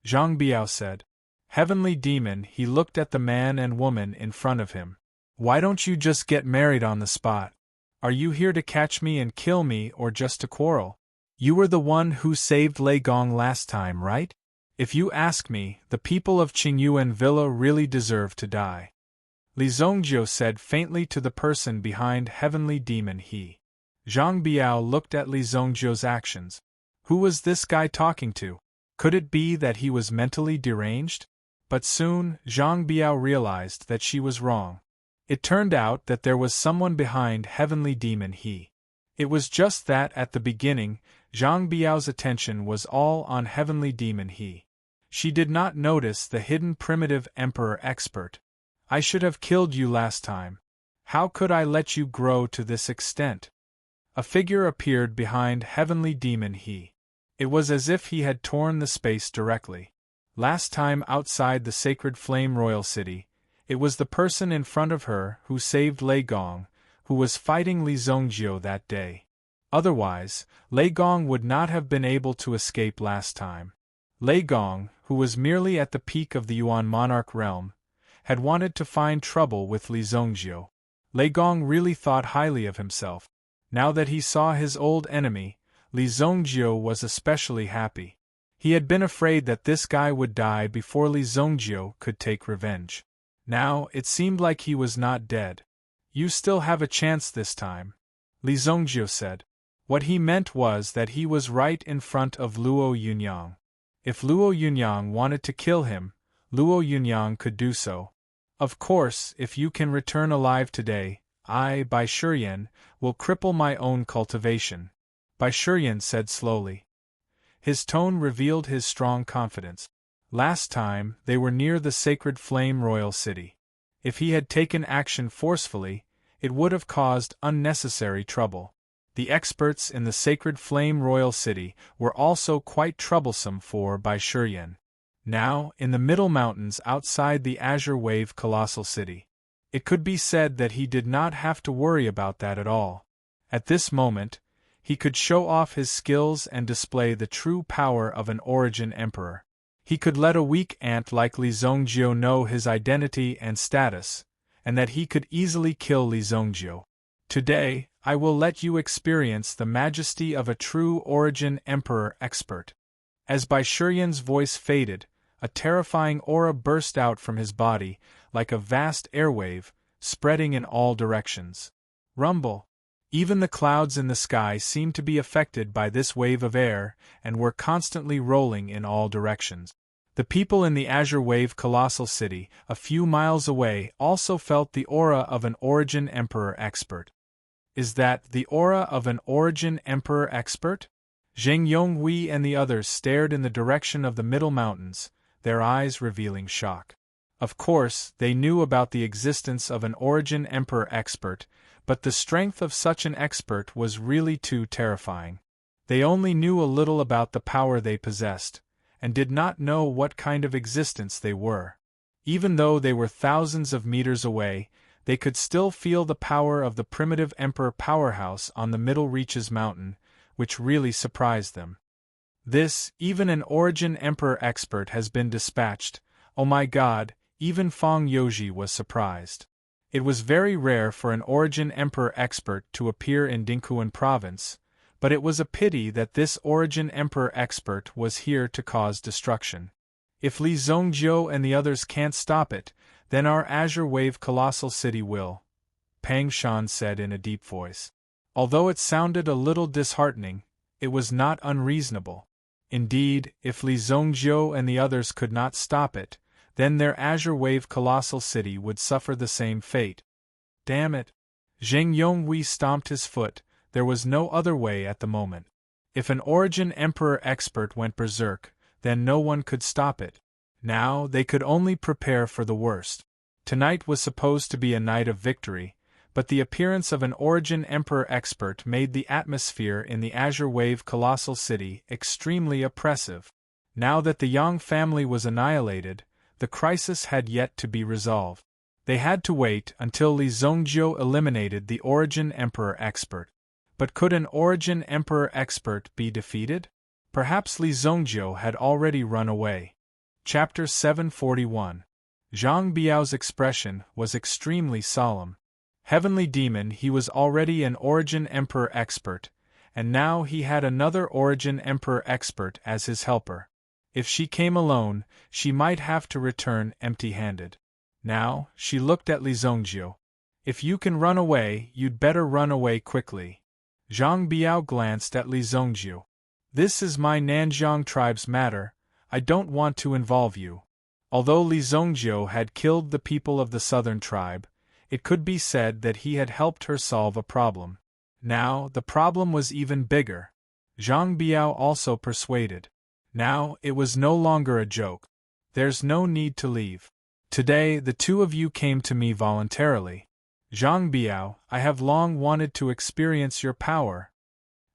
Speaker 1: Zhang Biao said. Heavenly Demon He looked at the man and woman in front of him. Why don't you just get married on the spot? Are you here to catch me and kill me or just to quarrel? You were the one who saved Lei Gong last time, right? If you ask me, the people of Qingyuan Villa really deserve to die. Li Zongjiu said faintly to the person behind Heavenly Demon He. Zhang Biao looked at Li Zongjiu's actions. Who was this guy talking to? Could it be that he was mentally deranged? But soon, Zhang Biao realized that she was wrong. It turned out that there was someone behind Heavenly Demon He. It was just that at the beginning, Zhang Biao's attention was all on Heavenly Demon He. She did not notice the hidden primitive Emperor expert. I should have killed you last time. How could I let you grow to this extent? A figure appeared behind Heavenly Demon He. It was as if he had torn the space directly. Last time outside the sacred flame royal city, it was the person in front of her who saved Lei Gong, who was fighting Li Zongjiu that day. Otherwise, Lei Gong would not have been able to escape last time. Lei Gong, who was merely at the peak of the Yuan monarch realm, had wanted to find trouble with Li Zongjiu. Lei Gong really thought highly of himself. Now that he saw his old enemy, Li Zongjiu was especially happy. He had been afraid that this guy would die before Li Zongjiu could take revenge. Now, it seemed like he was not dead. You still have a chance this time, Li Zongjiu said. What he meant was that he was right in front of Luo Yunyang. If Luo Yunyang wanted to kill him, Luo Yunyang could do so. Of course, if you can return alive today, I, Bai Shiyan, will cripple my own cultivation, Bai Shiyan said slowly. His tone revealed his strong confidence. Last time, they were near the sacred flame royal city. If he had taken action forcefully, it would have caused unnecessary trouble. The experts in the sacred flame royal city were also quite troublesome for Bai Shiyan. Now, in the middle mountains outside the Azure Wave colossal city, it could be said that he did not have to worry about that at all. At this moment, he could show off his skills and display the true power of an origin emperor. He could let a weak ant like Li Zongjiu know his identity and status, and that he could easily kill Li Zongjiu. Today, I will let you experience the majesty of a true origin emperor expert. As Bai Shiyan's voice faded, a terrifying aura burst out from his body, like a vast airwave, spreading in all directions. Rumble! Even the clouds in the sky seemed to be affected by this wave of air, and were constantly rolling in all directions. The people in the Azure Wave colossal city, a few miles away, also felt the aura of an origin emperor expert. Is that the aura of an origin emperor expert? Zheng Yonghui and the others stared in the direction of the middle mountains, their eyes revealing shock. Of course, they knew about the existence of an origin emperor expert, but the strength of such an expert was really too terrifying. They only knew a little about the power they possessed, and did not know what kind of existence they were. Even though they were thousands of meters away, they could still feel the power of the primitive emperor powerhouse on the Middle Reaches mountain, which really surprised them. This, even an origin emperor expert has been dispatched. Oh my god, even Fang Youji was surprised. It was very rare for an origin emperor expert to appear in Dingquan province, but it was a pity that this origin emperor expert was here to cause destruction. If Li Zongjiu and the others can't stop it, then our Azure Wave colossal city will, Pang Shan said in a deep voice. Although it sounded a little disheartening, it was not unreasonable. Indeed, if Li Zongjiu and the others could not stop it, then their Azure Wave colossal city would suffer the same fate. Damn it! Zheng Yonghui stomped his foot. There was no other way at the moment. If an origin emperor expert went berserk, then no one could stop it. Now they could only prepare for the worst. Tonight was supposed to be a night of victory, but the appearance of an origin emperor expert made the atmosphere in the Azure Wave colossal city extremely oppressive. Now that the Yang family was annihilated, the crisis had yet to be resolved. They had to wait until Li Zongjiu eliminated the origin emperor expert. But could an origin emperor expert be defeated? Perhaps Li Zongjiu had already run away. Chapter 741. Zhang Biao's expression was extremely solemn. Heavenly Demon, he was already an origin emperor expert, and now he had another origin emperor expert as his helper. If she came alone, she might have to return empty-handed. Now, she looked at Li Zongjiu. If you can run away, you'd better run away quickly. Zhang Biao glanced at Li Zongjiu. This is my Nanjiang tribe's matter, I don't want to involve you. Although Li Zongjiu had killed the people of the southern tribe, it could be said that he had helped her solve a problem. Now, the problem was even bigger. Zhang Biao also persuaded. Now, it was no longer a joke. There's no need to leave. Today, the two of you came to me voluntarily. Zhang Biao, I have long wanted to experience your power.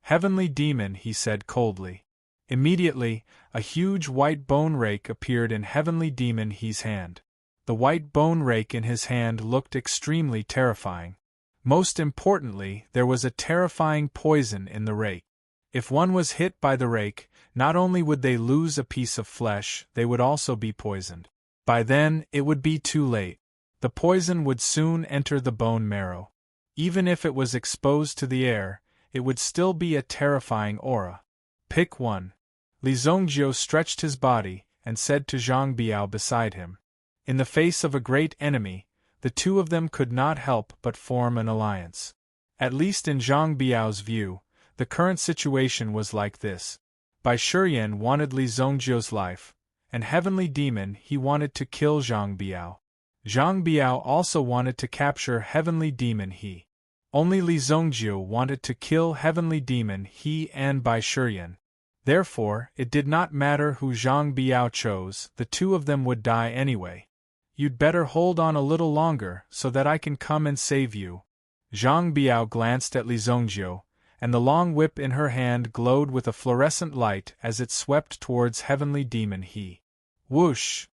Speaker 1: Heavenly demon, he said coldly. Immediately, a huge white bone rake appeared in Heavenly Demon He's hand. The white bone rake in his hand looked extremely terrifying. Most importantly, there was a terrifying poison in the rake. If one was hit by the rake, not only would they lose a piece of flesh, they would also be poisoned. By then, it would be too late. The poison would soon enter the bone marrow. Even if it was exposed to the air, it would still be a terrifying aura. Pick one. Li Zongjiu stretched his body and said to Zhang Biao beside him. In the face of a great enemy, the two of them could not help but form an alliance. At least in Zhang Biao's view, the current situation was like this. Bai Shiyan wanted Li Zongjiu's life, and Heavenly Demon he wanted to kill Zhang Biao. Zhang Biao also wanted to capture Heavenly Demon he. Only Li Zongjiu wanted to kill Heavenly Demon he and Bai Shiyan. Therefore, it did not matter who Zhang Biao chose, the two of them would die anyway. You'd better hold on a little longer so that I can come and save you. Zhang Biao glanced at Li Zongjiu, and the long whip in her hand glowed with a fluorescent light as it swept towards Heavenly Demon he. Whoosh!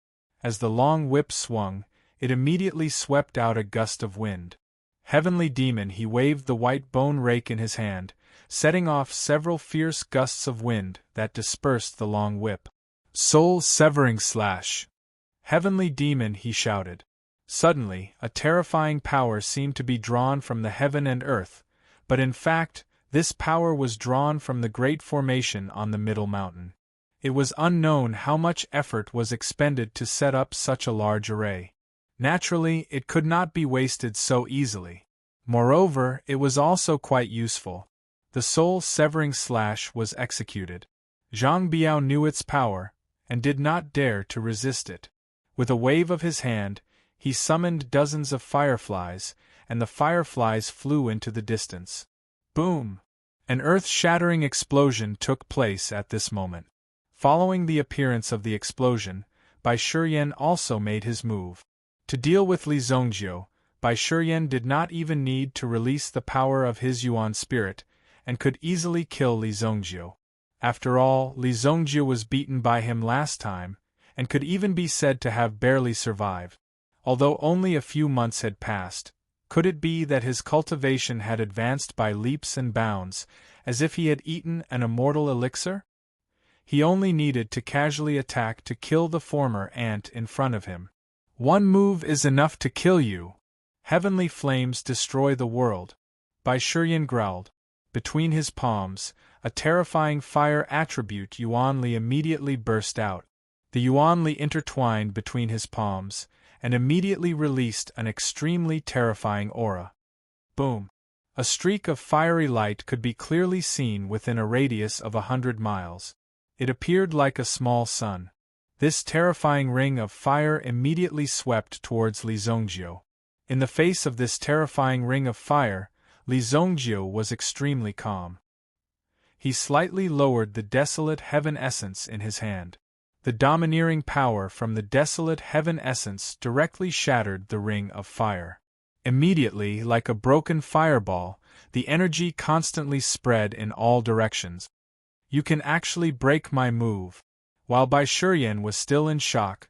Speaker 1: As the long whip swung, it immediately swept out a gust of wind. Heavenly Demon he waved the white bone rake in his hand, setting off several fierce gusts of wind that dispersed the long whip. Soul-severing slash! Heavenly Demon he shouted. Suddenly, a terrifying power seemed to be drawn from the heaven and earth, but in fact, this power was drawn from the great formation on the middle mountain. It was unknown how much effort was expended to set up such a large array. Naturally, it could not be wasted so easily. Moreover, it was also quite useful. The soul-severing slash was executed. Zhang Biao knew its power, and did not dare to resist it. With a wave of his hand, he summoned dozens of fireflies, and the fireflies flew into the distance. Boom! An earth-shattering explosion took place at this moment. Following the appearance of the explosion, Bai Shiyan also made his move. To deal with Li Zongjiu, Bai Shiyan did not even need to release the power of his Yuan spirit, and could easily kill Li Zongjiu. After all, Li Zongjiu was beaten by him last time, and could even be said to have barely survived. Although only a few months had passed, could it be that his cultivation had advanced by leaps and bounds, as if he had eaten an immortal elixir? He only needed to casually attack to kill the former ant in front of him. One move is enough to kill you. Heavenly flames destroy the world. Bai Shiyan growled. Between his palms, a terrifying fire attribute Yuanli immediately burst out. The Yuanli intertwined between his palms, and immediately released an extremely terrifying aura. Boom! A streak of fiery light could be clearly seen within a radius of 100 miles. It appeared like a small sun. This terrifying ring of fire immediately swept towards Li Zongjiu. In the face of this terrifying ring of fire, Li Zongjiu was extremely calm. He slightly lowered the desolate heaven essence in his hand. The domineering power from the desolate heaven essence directly shattered the ring of fire. Immediately, like a broken fireball, the energy constantly spread in all directions. You can actually break my move. While Bai Shiyan was still in shock,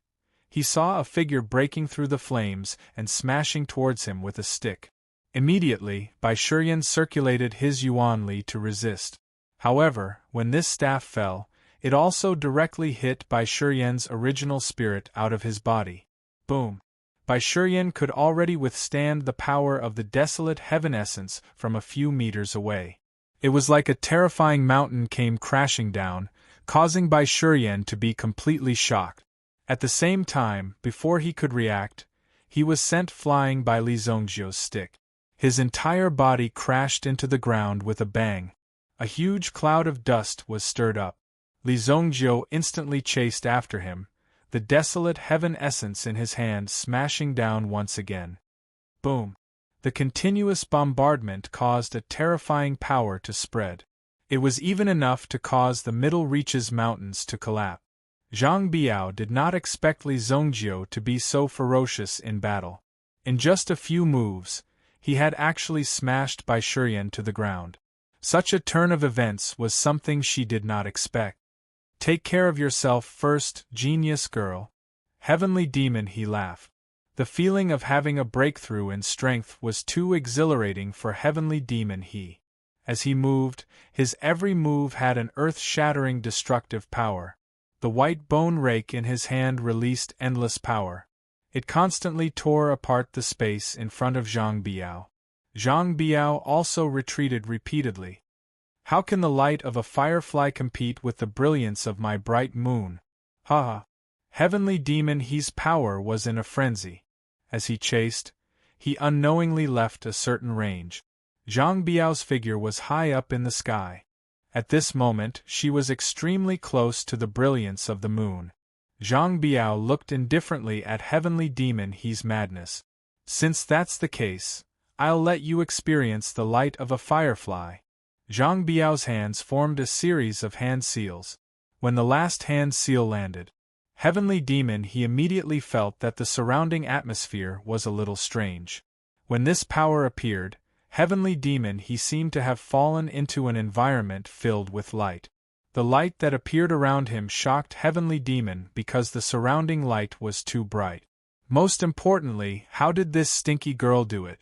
Speaker 1: he saw a figure breaking through the flames and smashing towards him with a stick. Immediately, Bai Shiyan circulated his Yuanli to resist. However, when this staff fell, it also directly hit Bai Shiyan's original spirit out of his body. Boom! Bai Shiyan could already withstand the power of the desolate heaven essence from a few meters away. It was like a terrifying mountain came crashing down, causing Bai Shiyan to be completely shocked. At the same time, before he could react, he was sent flying by Li Zongjiu's stick. His entire body crashed into the ground with a bang. A huge cloud of dust was stirred up. Li Zongjiu instantly chased after him, the desolate heaven essence in his hand smashing down once again. Boom! The continuous bombardment caused a terrifying power to spread. It was even enough to cause the Middle Reaches mountains to collapse. Zhang Biao did not expect Li Zongjiu to be so ferocious in battle. In just a few moves, he had actually smashed Bai Shiyan to the ground. Such a turn of events was something she did not expect. Take care of yourself first, genius girl. Heavenly demon, he laughed. The feeling of having a breakthrough in strength was too exhilarating for Heavenly Demon he. As he moved, his every move had an earth-shattering destructive power. The white bone rake in his hand released endless power. It constantly tore apart the space in front of Zhang Biao. Zhang Biao also retreated repeatedly. How can the light of a firefly compete with the brilliance of my bright moon? Ha ha! Heavenly Demon he's power was in a frenzy. As he chased, he unknowingly left a certain range. Zhang Biao's figure was high up in the sky. At this moment she was extremely close to the brilliance of the moon. Zhang Biao looked indifferently at Heavenly Demon he's madness. Since that's the case, I'll let you experience the light of a firefly. Zhang Biao's hands formed a series of hand seals. When the last hand seal landed, Heavenly Demon he immediately felt that the surrounding atmosphere was a little strange. When this power appeared, Heavenly Demon he seemed to have fallen into an environment filled with light. The light that appeared around him shocked Heavenly Demon because the surrounding light was too bright. Most importantly, how did this stinky girl do it?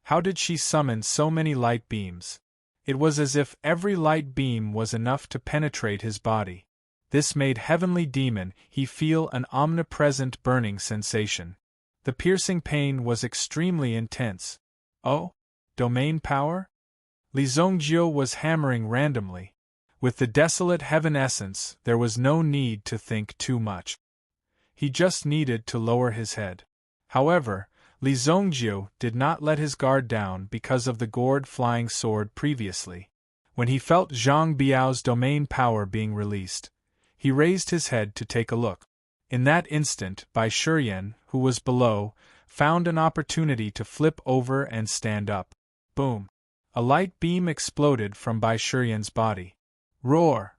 Speaker 1: How did she summon so many light beams? It was as if every light beam was enough to penetrate his body. This made Heavenly Demon he feel an omnipresent burning sensation. The piercing pain was extremely intense. Oh? Domain power? Li Zongjiu was hammering randomly. With the desolate heaven essence, there was no need to think too much. He just needed to lower his head. However, Li Zongjiu did not let his guard down because of the gourd flying sword previously. When he felt Zhang Biao's domain power being released, he raised his head to take a look. In that instant, Bai Shiyan, who was below, found an opportunity to flip over and stand up. Boom! A light beam exploded from Bai Shiyan's body. Roar!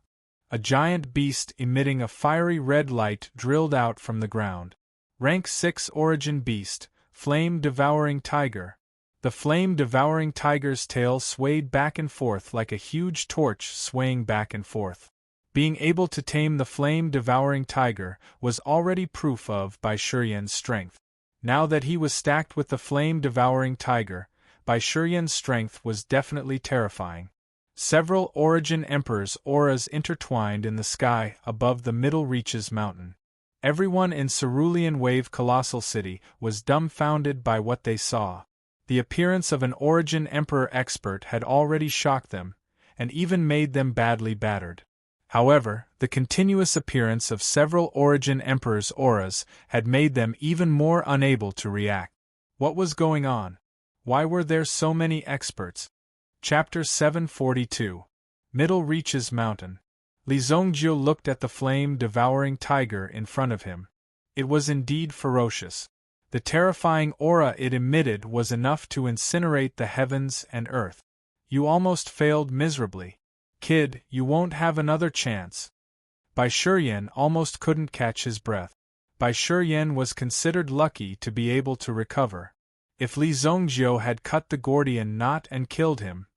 Speaker 1: A giant beast emitting a fiery red light drilled out from the ground. Rank 6 Origin Beast, Flame-Devouring Tiger. The flame-devouring tiger's tail swayed back and forth like a huge torch swaying back and forth. Being able to tame the flame-devouring tiger was already proof of Bai Shiyan's strength. Now that he was stacked with the flame-devouring tiger, Bai Shiyan's strength was definitely terrifying. Several Origin Emperor's auras intertwined in the sky above the Middle Reaches mountain. Everyone in Cerulean Wave Colossal City was dumbfounded by what they saw. The appearance of an Origin Emperor expert had already shocked them, and even made them badly battered. However, the continuous appearance of several Origin Emperor's auras had made them even more unable to react. What was going on? Why were there so many experts? Chapter 742. Middle Reaches Mountain. Li Zongjiu looked at the flame-devouring tiger in front of him. It was indeed ferocious. The terrifying aura it emitted was enough to incinerate the heavens and earth. You almost failed miserably. Kid, you won't have another chance. Bai Shiyan almost couldn't catch his breath. Bai Shiyan was considered lucky to be able to recover. If Li Zongjiu had cut the Gordian knot and killed him,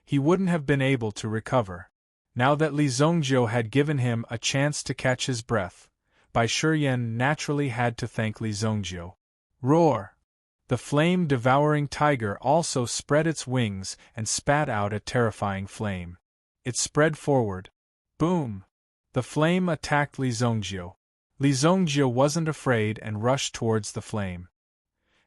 Speaker 1: he wouldn't have been able to recover. Now that Li Zongjiu had given him a chance to catch his breath, Bai Shiyan naturally had to thank Li Zongjiu. Roar! The flame-devouring tiger also spread its wings and spat out a terrifying flame. It spread forward. Boom! The flame attacked Li Zongjiu. Li Zongjiu wasn't afraid and rushed towards the flame.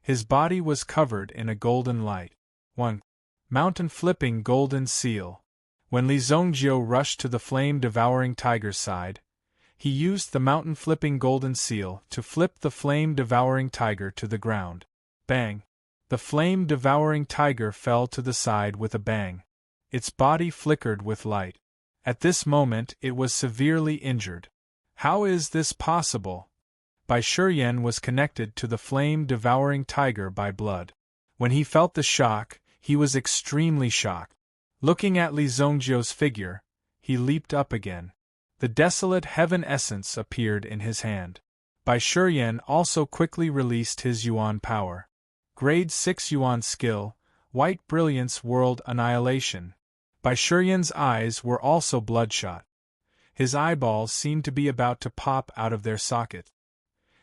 Speaker 1: His body was covered in a golden light. 1. Mountain-flipping golden seal. When Li Zongjiu rushed to the flame-devouring tiger's side, he used the mountain-flipping golden seal to flip the flame-devouring tiger to the ground. Bang! The flame-devouring tiger fell to the side with a bang. Its body flickered with light. At this moment it was severely injured. How is this possible? Bai Shiyan was connected to the flame-devouring tiger by blood. When he felt the shock, he was extremely shocked. Looking at Li Zongjiu's figure, he leaped up again. The desolate heaven essence appeared in his hand. Bai Shiyan also quickly released his Yuan power. Grade 6 Yuan skill, White Brilliance World Annihilation. Bai Shiyan's eyes were also bloodshot. His eyeballs seemed to be about to pop out of their socket.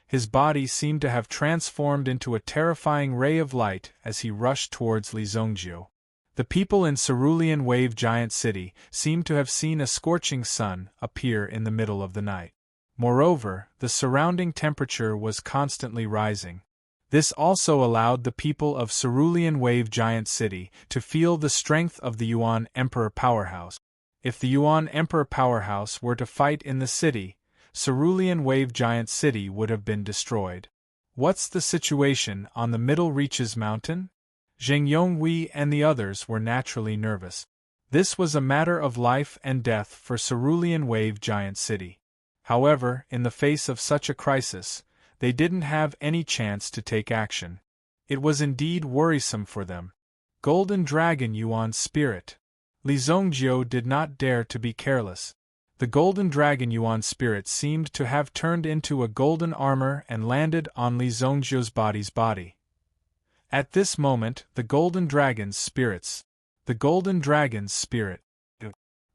Speaker 1: His body seemed to have transformed into a terrifying ray of light as he rushed towards Li Zongjiu. The people in Cerulean Wave Giant City seemed to have seen a scorching sun appear in the middle of the night. Moreover, the surrounding temperature was constantly rising. This also allowed the people of Cerulean Wave Giant City to feel the strength of the Yuan Emperor Powerhouse. If the Yuan Emperor Powerhouse were to fight in the city, Cerulean Wave Giant City would have been destroyed. What's the situation on the Middle Reaches Mountain? Zheng Yonghui and the others were naturally nervous. This was a matter of life and death for Cerulean Wave Giant City. However, in the face of such a crisis, they didn't have any chance to take action. It was indeed worrisome for them. Golden Dragon Yuan Spirit. Li Zongjiu did not dare to be careless. The Golden Dragon Yuan Spirit seemed to have turned into a golden armor and landed on Li Zongjiu's body. At this moment, the Golden Dragon's spirits. The Golden Dragon's spirit.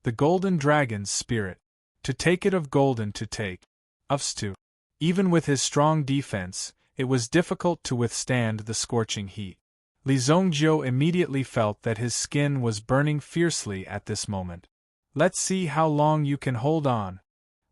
Speaker 1: The Golden Dragon's spirit. To take it of golden to take. Ufstu. Even with his strong defense, it was difficult to withstand the scorching heat. Li Zongjiu immediately felt that his skin was burning fiercely at this moment. Let's see how long you can hold on.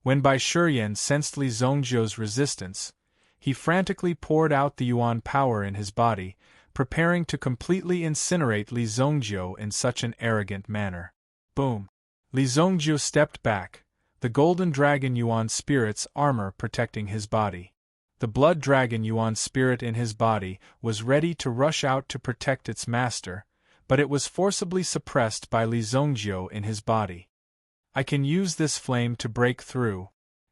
Speaker 1: When Bai Shiyan sensed Li Zongjiu's resistance, he frantically poured out the Yuan power in his body, preparing to completely incinerate Li Zongjiu in such an arrogant manner. Boom! Li Zongjiu stepped back, the Golden Dragon Yuan Spirit's armor protecting his body. The Blood Dragon Yuan Spirit in his body was ready to rush out to protect its master, but it was forcibly suppressed by Li Zongjiu in his body. I can use this flame to break through.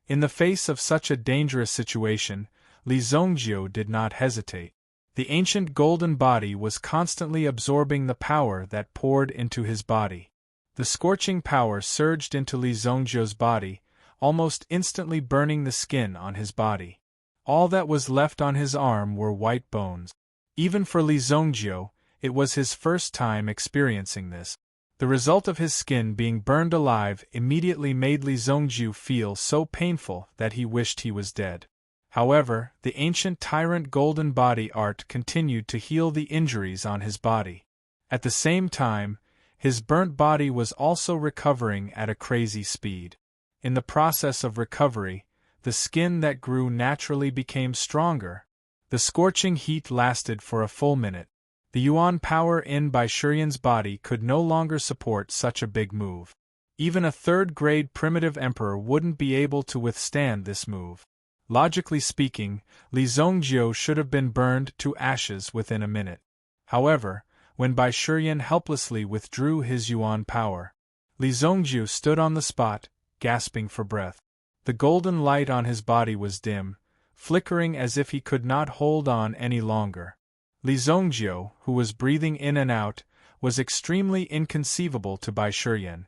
Speaker 1: In the face of such a dangerous situation, Li Zongjiu did not hesitate. The ancient golden body was constantly absorbing the power that poured into his body. The scorching power surged into Li Zongjiu's body, almost instantly burning the skin on his body. All that was left on his arm were white bones. Even for Li Zongjiu, it was his first time experiencing this. The result of his skin being burned alive immediately made Li Zongjiu feel so painful that he wished he was dead. However, the ancient tyrant golden body art continued to heal the injuries on his body. At the same time, his burnt body was also recovering at a crazy speed. In the process of recovery, the skin that grew naturally became stronger. The scorching heat lasted for a full minute. The Yuan power in Bai Shiyan's body could no longer support such a big move. Even a third-grade primitive emperor wouldn't be able to withstand this move. Logically speaking, Li Zongjiu should have been burned to ashes within a minute. However, when Bai Shiyan helplessly withdrew his Yuan power, Li Zongjiu stood on the spot, gasping for breath. The golden light on his body was dim, flickering as if he could not hold on any longer. Li Zongjiu, who was breathing in and out, was extremely inconceivable to Bai Shiyan.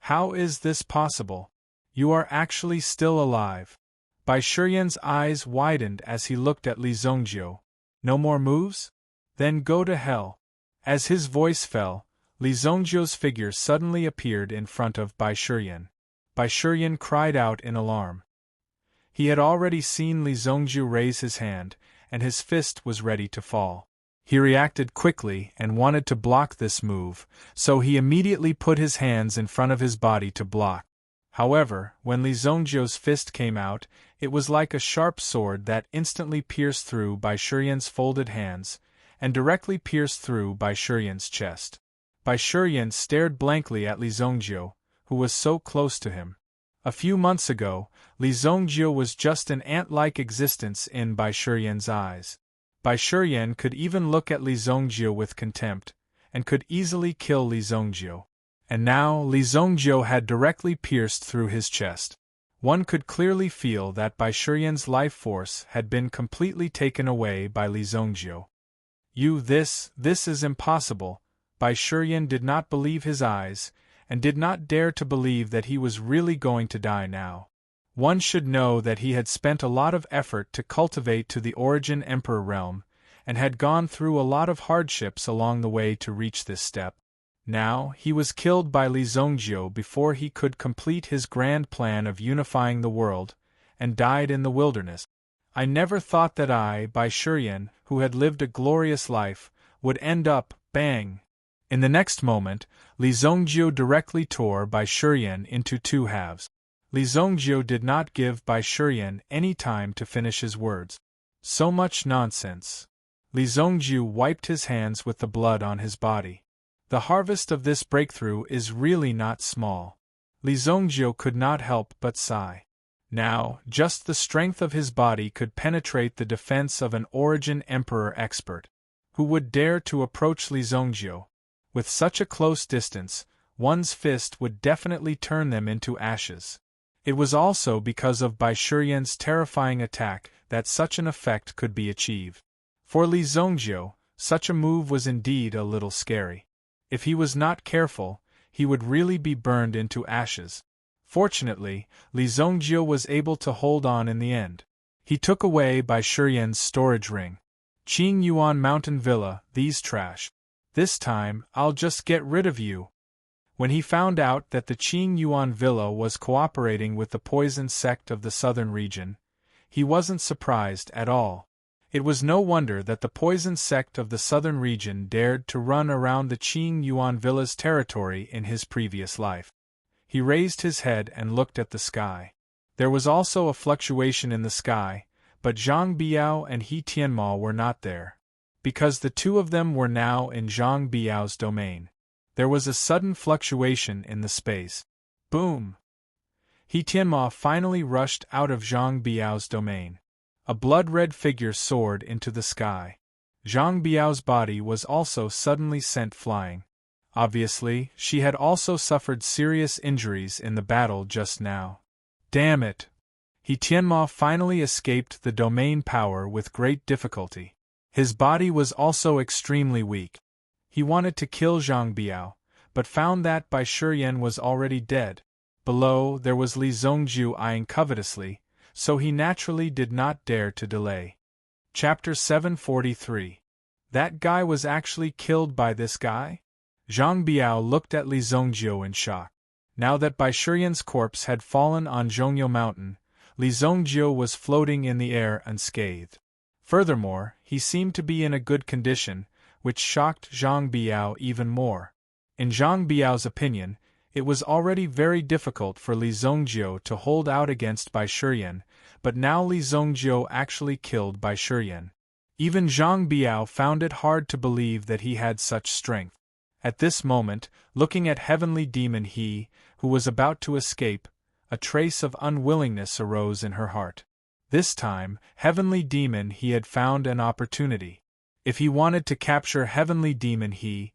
Speaker 1: How is this possible? You are actually still alive. Bai Shiyan's eyes widened as he looked at Li Zongjiu. No more moves? Then go to hell. As his voice fell, Li Zongjiu's figure suddenly appeared in front of Bai Shiyan. Bai Shiyan cried out in alarm. He had already seen Li Zongjiu raise his hand, and his fist was ready to fall. He reacted quickly and wanted to block this move, so he immediately put his hands in front of his body to block. However, when Li Zongjiu's fist came out, it was like a sharp sword that instantly pierced through Bai Shiyan's folded hands, and directly pierced through Bai Shiyan's chest. Bai Shiyan stared blankly at Li Zongjiu, who was so close to him. A few months ago, Li Zongjiu was just an ant-like existence in Bai Shiyan's eyes. Bai Shiyan could even look at Li Zongjiu with contempt, and could easily kill Li Zongjiu. and now Li Zongjiu had directly pierced through his chest. One could clearly feel that Bai Shiyan's life force had been completely taken away by Li Zongjiu. This is impossible. Bai Shiyan did not believe his eyes, and did not dare to believe that he was really going to die now. One should know that he had spent a lot of effort to cultivate to the Origin Emperor realm, and had gone through a lot of hardships along the way to reach this step. Now, he was killed by Li Zongjiu before he could complete his grand plan of unifying the world, and died in the wilderness. I never thought that I, Bai Shiyan, who had lived a glorious life, would end up, bang! In the next moment, Li Zongjiu directly tore Bai Shiyan into two halves. Li Zongjiu did not give Bai Shiyan any time to finish his words. So much nonsense. Li Zongjiu wiped his hands with the blood on his body. The harvest of this breakthrough is really not small. Li Zongjiu could not help but sigh. Now, just the strength of his body could penetrate the defense of an Origin Emperor expert. Who would dare to approach Li Zongjiu? With such a close distance, one's fist would definitely turn them into ashes. It was also because of Bai Shiyan's terrifying attack that such an effect could be achieved. For Li Zongjiu, such a move was indeed a little scary. If he was not careful, he would really be burned into ashes. Fortunately, Li Zongjiu was able to hold on in the end. He took away Bai Shiyan's storage ring. Qing Yuan Mountain Villa, these trash. This time, I'll just get rid of you. When he found out that the Qing Yuan Villa was cooperating with the poison sect of the southern region, he wasn't surprised at all. It was no wonder that the poison sect of the southern region dared to run around the Qing Yuan Villa's territory in his previous life. He raised his head and looked at the sky. There was also a fluctuation in the sky, but Zhang Biao and He Tianma were not there. Because the two of them were now in Zhang Biao's domain. There was a sudden fluctuation in the space. Boom! He Tianma finally rushed out of Zhang Biao's domain. A blood-red figure soared into the sky. Zhang Biao's body was also suddenly sent flying. Obviously, she had also suffered serious injuries in the battle just now. Damn it! He Tianma finally escaped the domain power with great difficulty. His body was also extremely weak. He wanted to kill Zhang Biao, but found that Bai Shiyan was already dead. Below, there was Li Zongjiu eyeing covetously, so he naturally did not dare to delay. Chapter 743. That guy was actually killed by this guy? Zhang Biao looked at Li Zongjiu in shock. Now that Bai Shiyan's corpse had fallen on Zhongyu Mountain, Li Zongjiu was floating in the air unscathed. Furthermore, he seemed to be in a good condition, which shocked Zhang Biao even more. In Zhang Biao's opinion, it was already very difficult for Li Zongjiu to hold out against Bai Shiyan, but now Li Zongjiu actually killed Bai Shiyan. Even Zhang Biao found it hard to believe that he had such strength. At this moment, looking at Heavenly Demon He, who was about to escape, a trace of unwillingness arose in her heart. This time, Heavenly Demon He had found an opportunity. If he wanted to capture Heavenly Demon He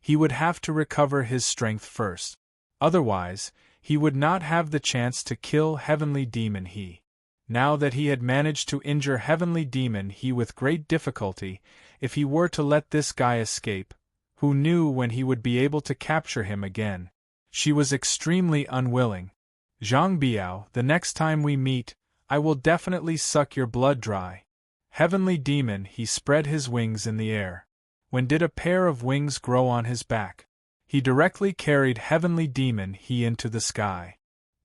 Speaker 1: would have to recover his strength first. Otherwise, he would not have the chance to kill Heavenly Demon He. Now that he had managed to injure Heavenly Demon He with great difficulty, if he were to let this guy escape, who knew when he would be able to capture him again? She was extremely unwilling. Zhang Biao, the next time we meet, I will definitely suck your blood dry. Heavenly Demon He spread his wings in the air. When did a pair of wings grow on his back? He directly carried Heavenly Demon He into the sky.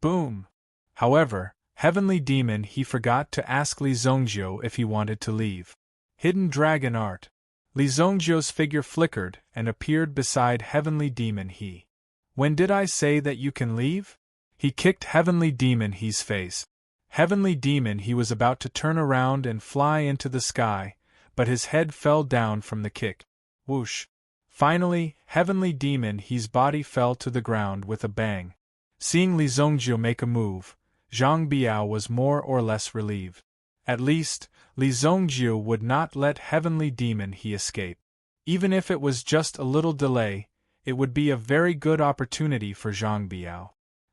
Speaker 1: Boom! However, Heavenly Demon He forgot to ask Li Zongjiu if he wanted to leave. Hidden Dragon Art. Li Zongjiu's figure flickered and appeared beside Heavenly Demon He. When did I say that you can leave? He kicked Heavenly Demon He's face. Heavenly Demon He was about to turn around and fly into the sky, but his head fell down from the kick. Whoosh! Finally, Heavenly Demon He's body fell to the ground with a bang. Seeing Li Zongjiu make a move, Zhang Biao was more or less relieved. At least, Li Zongjiu would not let Heavenly Demon He escape. Even if it was just a little delay, it would be a very good opportunity for Zhang Biao.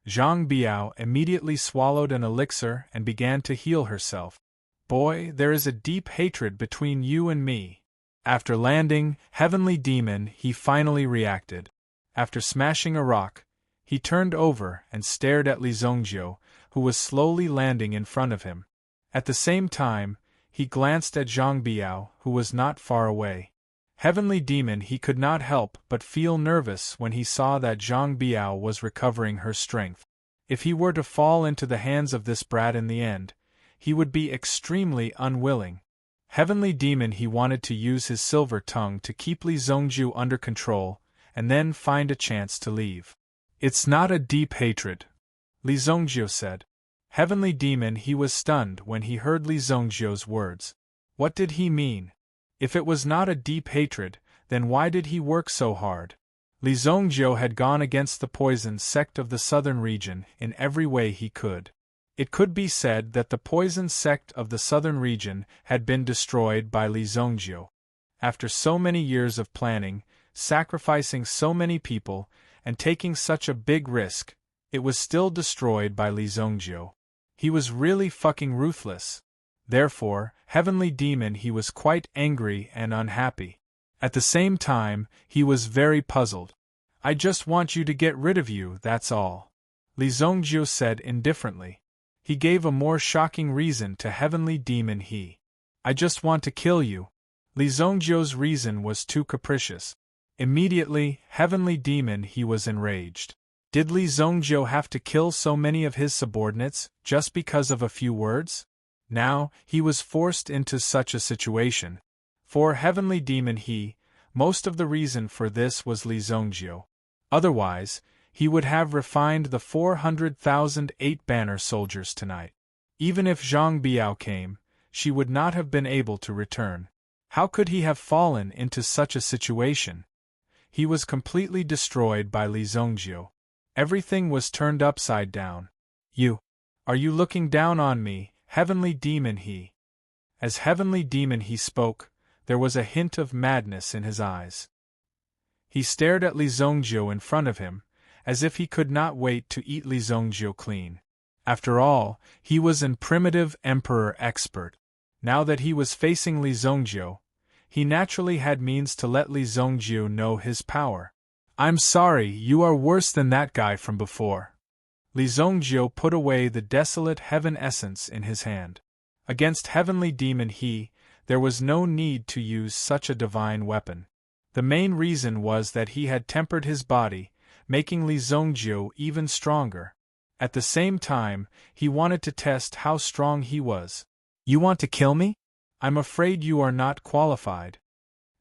Speaker 1: Zhang Biao immediately swallowed an elixir and began to heal herself. Boy, there is a deep hatred between you and me. After landing, Heavenly Demon, he finally reacted. After smashing a rock, he turned over and stared at Li Zhongjiu, who was slowly landing in front of him. At the same time, he glanced at Zhang Biao, who was not far away. Heavenly Demon, he could not help but feel nervous when he saw that Zhang Biao was recovering her strength. If he were to fall into the hands of this brat in the end, he would be extremely unwilling. Heavenly Demon, he wanted to use his silver tongue to keep Li Zhongjiu under control, and then find a chance to leave. It's not a deep hatred, Li Zhongjiu said. Heavenly Demon, he was stunned when he heard Li Zhongjiu's words. What did he mean? If it was not a deep hatred, then why did he work so hard? Li Zhongjiu had gone against the poison sect of the southern region in every way he could. It could be said that the poison sect of the southern region had been destroyed by Li Zhongjiu. After so many years of planning, sacrificing so many people, and taking such a big risk, it was still destroyed by Li Zhongjiu. He was really fucking ruthless. Therefore, Heavenly Demon, he was quite angry and unhappy. At the same time, he was very puzzled. I just want you to get rid of you, that's all, Li Zhongjiu said indifferently. He gave a more shocking reason to Heavenly Demon. I just want to kill you. Li Zhongjiu's reason was too capricious. Immediately, Heavenly Demon, he was enraged. Did Li Zhongjiu have to kill so many of his subordinates just because of a few words? Now, he was forced into such a situation. For Heavenly Demon, most of the reason for this was Li Zhongjiu. Otherwise, he would have refined the 400,000 8-banner soldiers tonight. Even if Zhang Biao came, she would not have been able to return. How could he have fallen into such a situation? He was completely destroyed by Li Zhongjiu. Everything was turned upside down. Are you looking down on me, Heavenly Demon? As Heavenly Demon he spoke, there was a hint of madness in his eyes. He stared at Li Zhongjiu in front of him, as if he could not wait to eat Li Zhongjiu clean. After all, he was an primitive emperor expert. Now that he was facing Li Zhongjiu, he naturally had means to let Li Zhongjiu know his power. I'm sorry, you are worse than that guy from before. Li Zhongjiu put away the desolate heaven essence in his hand. Against Heavenly Demon there was no need to use such a divine weapon. The main reason was that he had tempered his body, making Li Zhongjiu even stronger. At the same time, he wanted to test how strong he was. You want to kill me? I'm afraid you are not qualified.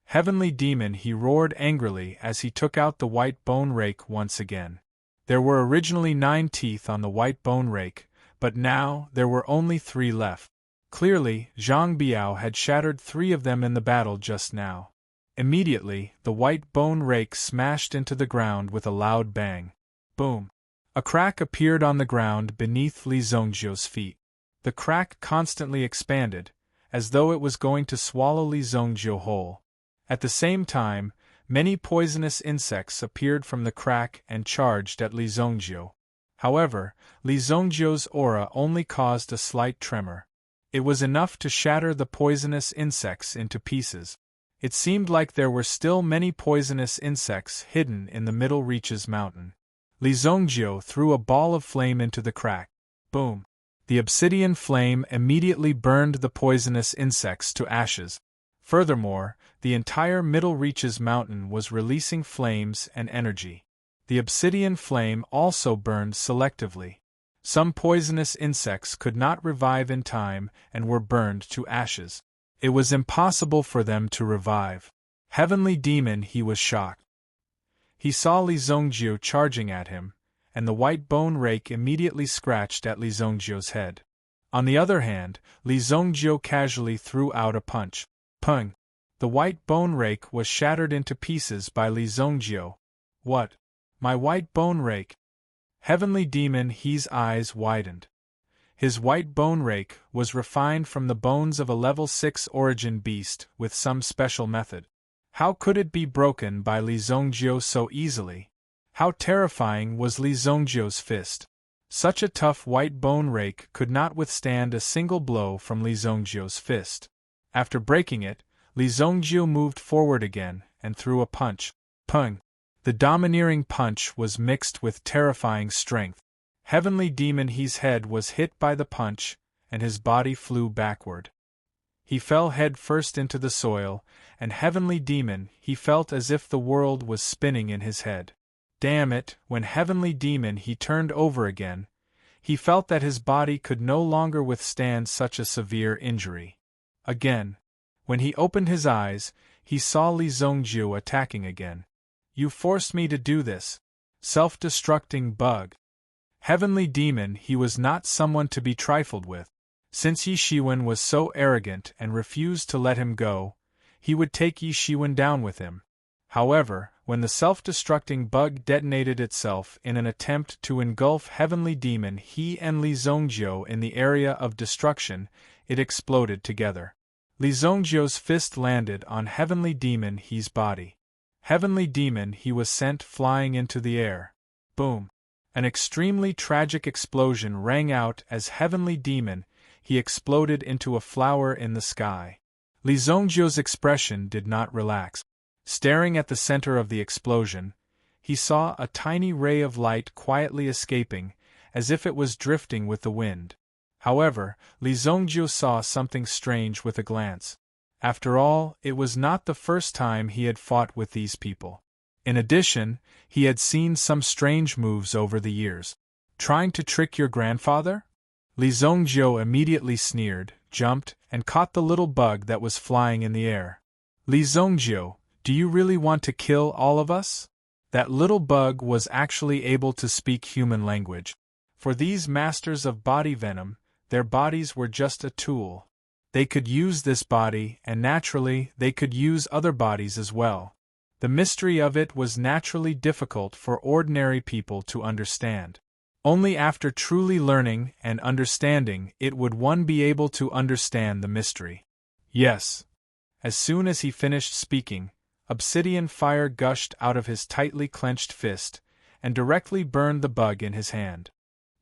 Speaker 1: Heavenly Demon he roared angrily as he took out the white bone rake once again. There were originally 9 teeth on the white bone rake, but now there were only 3 left. Clearly, Zhang Biao had shattered 3 of them in the battle just now. Immediately, the white bone rake smashed into the ground with a loud bang. Boom! A crack appeared on the ground beneath Li Zhongjiu's feet. The crack constantly expanded, as though it was going to swallow Li Zhongjiu whole. At the same time, many poisonous insects appeared from the crack and charged at Li Zhongjiu. However, Li Zhongjiu's aura only caused a slight tremor. It was enough to shatter the poisonous insects into pieces. It seemed like there were still many poisonous insects hidden in the middle reaches mountain. Li Zhongjiu threw a ball of flame into the crack. Boom! The obsidian flame immediately burned the poisonous insects to ashes. Furthermore, the entire middle reaches mountain was releasing flames and energy. The obsidian flame also burned selectively. Some poisonous insects could not revive in time and were burned to ashes. It was impossible for them to revive. Heavenly Demon he was shocked. He saw Li Zhongjiu charging at him, and the white bone rake immediately scratched at Li Zhongjiu's head. On the other hand, Li Zhongjiu casually threw out a punch. Pung! The white bone rake was shattered into pieces by Li Zhongjiu. What? My white bone rake? Heavenly Demon he's eyes widened. His white bone rake was refined from the bones of a level 6 origin beast with some special method. How could it be broken by Li Zongjiu so easily? How terrifying was Li Zongjiu's fist! Such a tough white bone rake could not withstand a single blow from Li Zongjiu's fist. After breaking it, Li Zongjiu moved forward again and threw a punch. Pung! The domineering punch was mixed with terrifying strength. Heavenly Demon He's head was hit by the punch, and his body flew backward. He fell head first into the soil, and Heavenly Demon He felt as if the world was spinning in his head. Damn it, when Heavenly Demon He turned over again, he felt that his body could no longer withstand such a severe injury. Again, when he opened his eyes, he saw Li Zongjiu attacking again. You forced me to do this. Self-destructing bug. Heavenly Demon He was not someone to be trifled with. Since Yi Shiwen was so arrogant and refused to let him go, he would take Yi Shiwen down with him. However, when the self-destructing bug detonated itself in an attempt to engulf Heavenly Demon He and Li Zongjiu in the area of destruction, it exploded together. Li Zongjiu's fist landed on Heavenly Demon He's body. Heavenly Demon He was sent flying into the air. Boom! An extremely tragic explosion rang out as Heavenly Demon He exploded into a flower in the sky. Li Zongjiu's expression did not relax. Staring at the center of the explosion, he saw a tiny ray of light quietly escaping, as if it was drifting with the wind. However, Li Zongjiu saw something strange with a glance. After all, it was not the first time he had fought with these people. In addition, he had seen some strange moves over the years. Trying to trick your grandfather? Li Zongjiu immediately sneered, jumped, and caught the little bug that was flying in the air. Li Zongjiu, do you really want to kill all of us? That little bug was actually able to speak human language. For these masters of body venom, their bodies were just a tool. They could use this body, and naturally, they could use other bodies as well. The mystery of it was naturally difficult for ordinary people to understand. Only after truly learning and understanding it would one be able to understand the mystery. Yes. As soon as he finished speaking, obsidian fire gushed out of his tightly clenched fist, and directly burned the bug in his hand.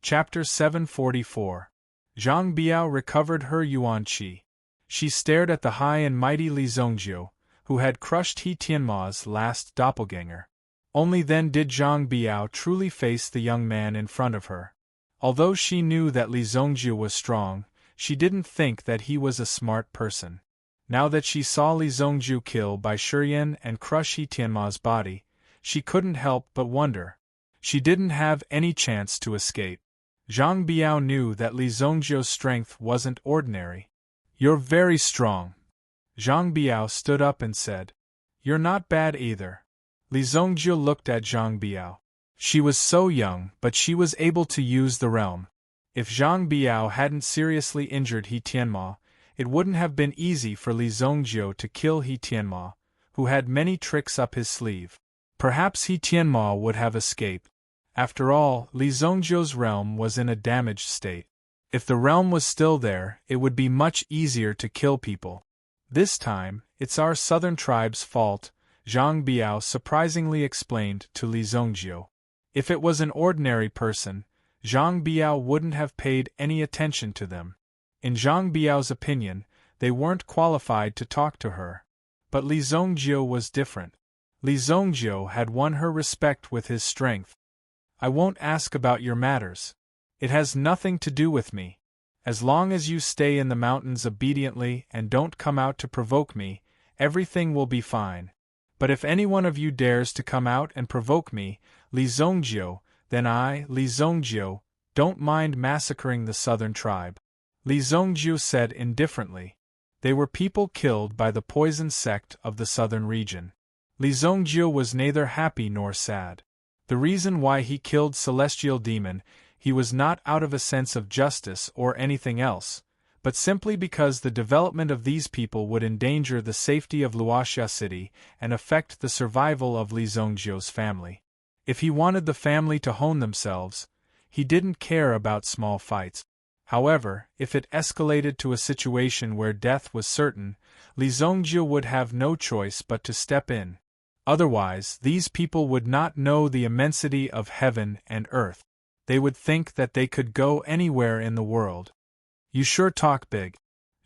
Speaker 1: Chapter 744. Zhang Biao recovered her yuan qi. She stared at the high and mighty Li Zongjiu, who had crushed He Tianma's last doppelganger. Only then did Zhang Biao truly face the young man in front of her. Although she knew that Li Zongjiu was strong, she didn't think that he was a smart person. Now that she saw Li Zongjiu kill by Shurian and crush He Tianma's body, she couldn't help but wonder. She didn't have any chance to escape. Zhang Biao knew that Li Zongjiu's strength wasn't ordinary. You're very strong. Zhang Biao stood up and said. You're not bad either. Li Zongjiu looked at Zhang Biao. She was so young, but she was able to use the realm. If Zhang Biao hadn't seriously injured He Tianma, it wouldn't have been easy for Li Zongjiu to kill He Tianma, who had many tricks up his sleeve. Perhaps He Tianma would have escaped. After all, Li Zongjiu's realm was in a damaged state. If the realm was still there, it would be much easier to kill people. This time, it's our southern tribe's fault, Zhang Biao surprisingly explained to Li Zongjiu. If it was an ordinary person, Zhang Biao wouldn't have paid any attention to them. In Zhang Biao's opinion, they weren't qualified to talk to her. But Li Zongjiu was different. Li Zongjiu had won her respect with his strength. I won't ask about your matters. It has nothing to do with me. As long as you stay in the mountains obediently and don't come out to provoke me, everything will be fine. But if any one of you dares to come out and provoke me, Li Zongjiu, then I, Li Zongjiu, don't mind massacring the southern tribe. Li Zongjiu said indifferently. They were people killed by the poison sect of the southern region. Li Zongjiu was neither happy nor sad. The reason why he killed Celestial Demon, he was not out of a sense of justice or anything else, but simply because the development of these people would endanger the safety of Luoxia City and affect the survival of Li Zongjiu's family. If he wanted the family to hone themselves, he didn't care about small fights. However, if it escalated to a situation where death was certain, Li Zongjie would have no choice but to step in. Otherwise, these people would not know the immensity of heaven and earth. They would think that they could go anywhere in the world. You sure talk big.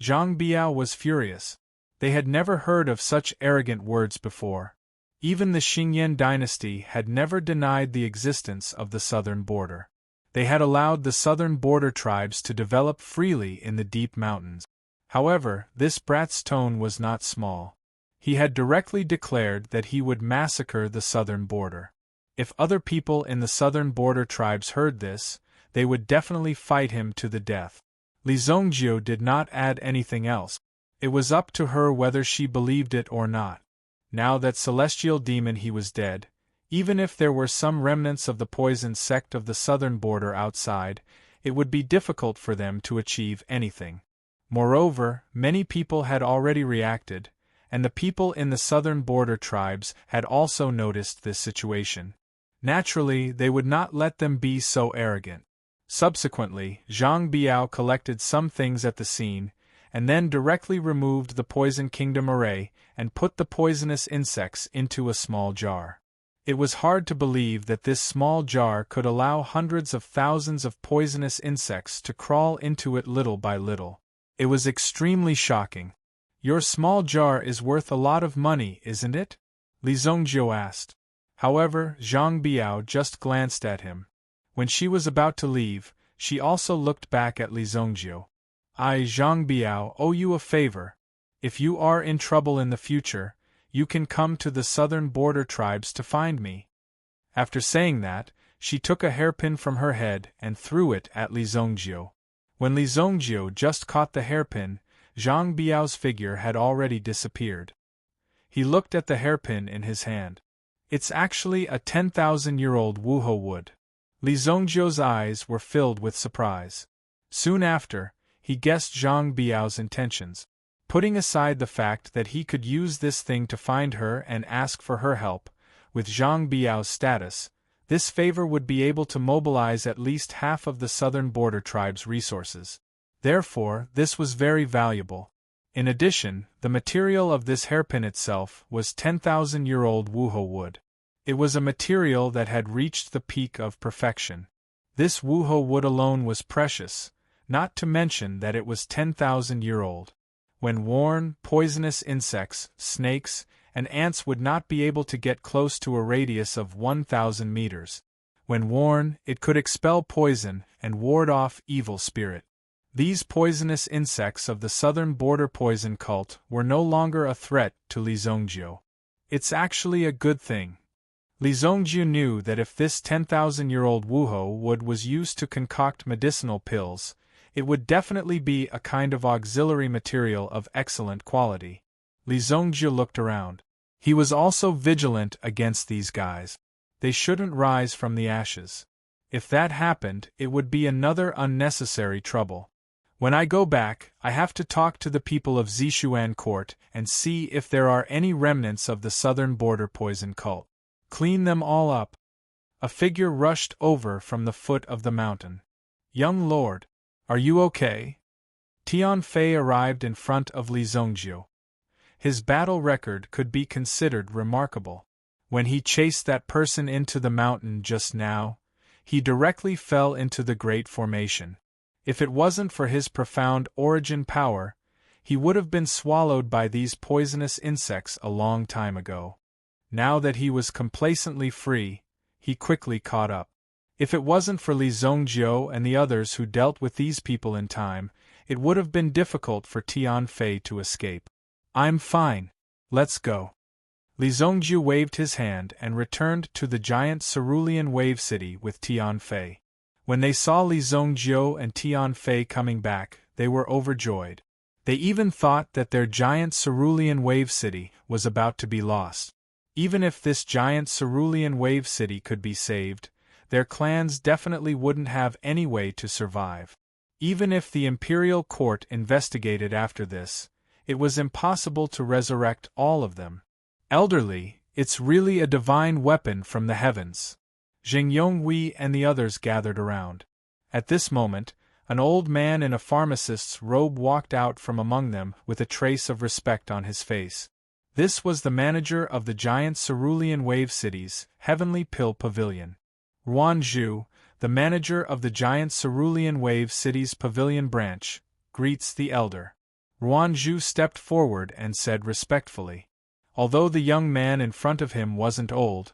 Speaker 1: Zhang Biao was furious. They had never heard of such arrogant words before. Even the Xingyan dynasty had never denied the existence of the southern border. They had allowed the southern border tribes to develop freely in the deep mountains. However, this brat's tone was not small. He had directly declared that he would massacre the southern border. If other people in the southern border tribes heard this, they would definitely fight him to the death. Li Zongjie did not add anything else. It was up to her whether she believed it or not. Now that celestial demon he was dead, even if there were some remnants of the poisoned sect of the southern border outside, it would be difficult for them to achieve anything. Moreover, many people had already reacted, and the people in the southern border tribes had also noticed this situation. Naturally, they would not let them be so arrogant. Subsequently, Zhang Biao collected some things at the scene, and then directly removed the Poison Kingdom array and put the poisonous insects into a small jar. It was hard to believe that this small jar could allow hundreds of thousands of poisonous insects to crawl into it little by little. It was extremely shocking. "Your small jar is worth a lot of money, isn't it?" Li Zongjie asked. However, Zhang Biao just glanced at him. When she was about to leave, she also looked back at Li Zongjie. "I, Zhang Biao, owe you a favor. If you are in trouble in the future, you can come to the southern border tribes to find me." After saying that, she took a hairpin from her head and threw it at Li Zongjie. When Li Zongjie just caught the hairpin, Zhang Biao's figure had already disappeared. He looked at the hairpin in his hand. "It's actually a 10,000-year-old wuho wood." Li Zongjie's eyes were filled with surprise. Soon after, he guessed Zhang Biao's intentions. Putting aside the fact that he could use this thing to find her and ask for her help, with Zhang Biao's status, this favor would be able to mobilize at least half of the southern border tribe's resources. Therefore, this was very valuable. In addition, the material of this hairpin itself was 10,000-year-old wuho wood. It was a material that had reached the peak of perfection. This wuho wood alone was precious, not to mention that it was 10,000-year-old. When worn, poisonous insects, snakes, and ants would not be able to get close to a radius of 1,000 meters. When worn, it could expel poison and ward off evil spirit. These poisonous insects of the southern border poison cult were no longer a threat to Li Zongjie. It's actually a good thing. Li Zongjie knew that if this 10,000-year-old wuho wood was used to concoct medicinal pills, it would definitely be a kind of auxiliary material of excellent quality. Li Zongjie looked around. He was also vigilant against these guys. They shouldn't rise from the ashes. If that happened, it would be another unnecessary trouble. When I go back, I have to talk to the people of Zishuan Court and see if there are any remnants of the southern border poison cult. Clean them all up. A figure rushed over from the foot of the mountain. "Young lord, are you okay?" Tian Fei arrived in front of Li Zongjie. His battle record could be considered remarkable. When he chased that person into the mountain just now, he directly fell into the Great Formation. If it wasn't for his profound origin power, he would have been swallowed by these poisonous insects a long time ago. Now that he was complacently free, he quickly caught up. If it wasn't for Li Zongjie and the others who dealt with these people in time, it would have been difficult for Tian Fei to escape. "I'm fine. Let's go." Li Zongjie waved his hand and returned to the giant cerulean wave city with Tian Fei. When they saw Li Zongjie and Tian Fei coming back, they were overjoyed. They even thought that their giant cerulean wave city was about to be lost. Even if this giant cerulean wave city could be saved, their clans definitely wouldn't have any way to survive. Even if the imperial court investigated after this, it was impossible to resurrect all of them. "Elderly, it's really a divine weapon from the heavens." Jing Yonghui and the others gathered around. At this moment, An old man in a pharmacist's robe walked out from among them with a trace of respect on his face. This was the manager of the giant cerulean wave city's Heavenly Pill Pavilion. Ruan Zhu, the manager of the giant cerulean wave city's pavilion branch, greets the elder. Ruan Zhu stepped forward and said respectfully. Although the young man in front of him wasn't old,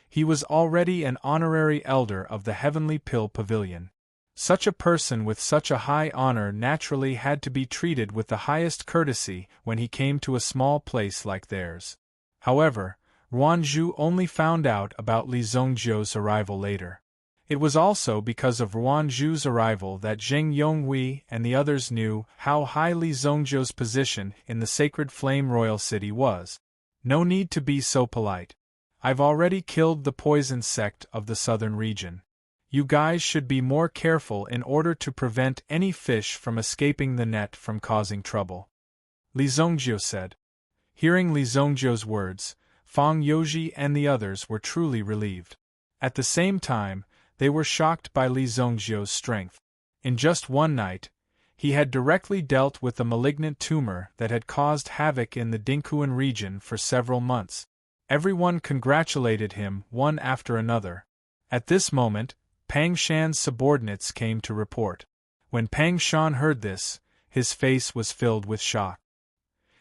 Speaker 1: he was already an honorary elder of the Heavenly Pill Pavilion. Such a person with such a high honor naturally had to be treated with the highest courtesy when he came to a small place like theirs. However, Ruan Zhu only found out about Li Zongjiu's arrival later. It was also because of Ruan Zhu's arrival that Zheng Yonghui and the others knew how high Li Zongjiu's position in the sacred flame royal city was. No need to be so polite. I've already killed the poison sect of the southern region. You guys should be more careful in order to prevent any fish from escaping the net from causing trouble. Li Zongjiu said. Hearing Li Zongjiu's words, Fang Youji and the others were truly relieved. At the same time, they were shocked by Li Zongjiu's strength. In just one night, he had directly dealt with the malignant tumor that had caused havoc in the Dinghuan region for several months. Everyone congratulated him one after another. At this moment, Pang Shan's subordinates came to report. When Pang Shan heard this, his face was filled with shock.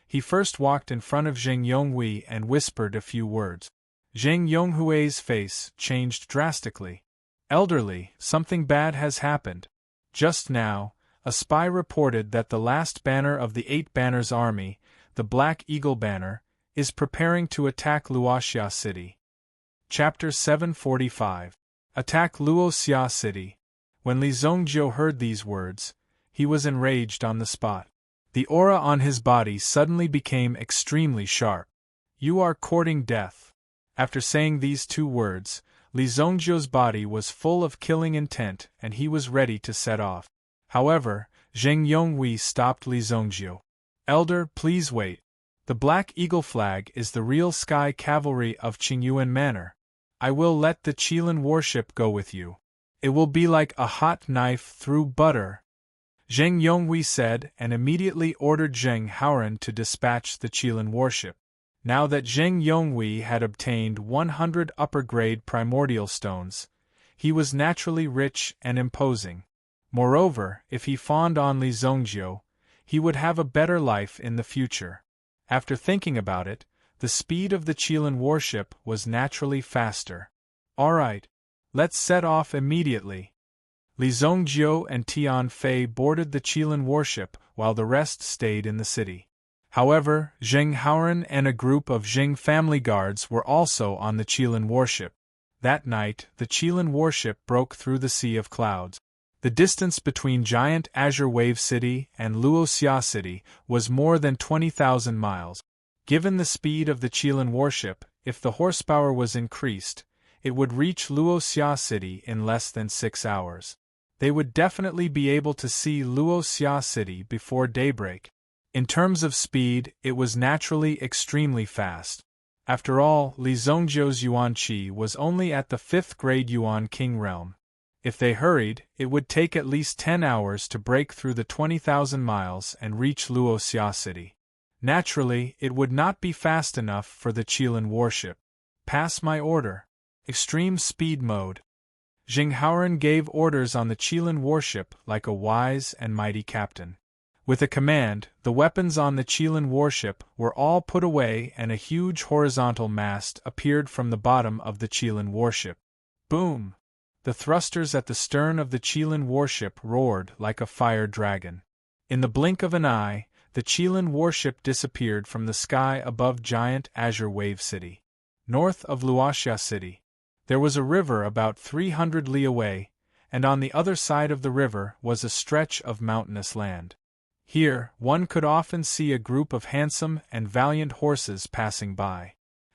Speaker 1: He first walked in front of Zheng Yonghui and whispered a few words. Zheng Yonghui's face changed drastically. Elderly, something bad has happened. Just now, a spy reported that the last banner of the Eight Banners army, the Black Eagle Banner, is preparing to attack Luoxia City. Chapter 745. Attack Luoxia City. When Li Zongjiu heard these words, he was enraged on the spot. The aura on his body suddenly became extremely sharp. You are courting death. After saying these two words, Li Zongjiu's body was full of killing intent and he was ready to set off. However, Zheng Yonghui stopped Li Zongjiu. Elder, please wait. The Black Eagle flag is the real sky cavalry of Qingyuan Manor. I will let the Qilin warship go with you. It will be like a hot knife through butter. Zheng Yonghui said and immediately ordered Zheng Haoran to dispatch the Qilin warship. Now that Zheng Yonghui had obtained 100 upper-grade primordial stones, he was naturally rich and imposing. Moreover, if he fawned on Li Zongjiu, he would have a better life in the future. After thinking about it, the speed of the Qilin warship was naturally faster. All right, let's set off immediately. Li Zongjiu and Tian Fei boarded the Qilin warship while the rest stayed in the city. However, Zheng Haoran and a group of Zheng family guards were also on the Qilin warship. That night, the Qilin warship broke through the sea of clouds. The distance between giant Azure Wave City and Luoxia City was more than 20,000 miles. Given the speed of the Qilin warship, if the horsepower was increased, it would reach Luoxia City in less than 6 hours. They would definitely be able to see Luoxia City before daybreak. In terms of speed, it was naturally extremely fast. After all, Li Zongjiu's Yuan Qi was only at the 5th grade Yuan King realm. If they hurried, it would take at least 10 hours to break through the 20,000 miles and reach Luoxia City. Naturally, it would not be fast enough for the Qilin warship. Pass my order. Extreme speed mode. Zheng Haoran gave orders on the Qilin warship like a wise and mighty captain. With a command, the weapons on the Qilin warship were all put away and a huge horizontal mast appeared from the bottom of the Qilin warship. Boom! The thrusters at the stern of the Qilin warship roared like a fire dragon. In the blink of an eye, the Qilin warship disappeared from the sky above giant Azure Wave City. North of Luoxia City, there was a river about 300 li away, and on the other side of the river was a stretch of mountainous land. Here, one could often see a group of handsome and valiant horses passing by.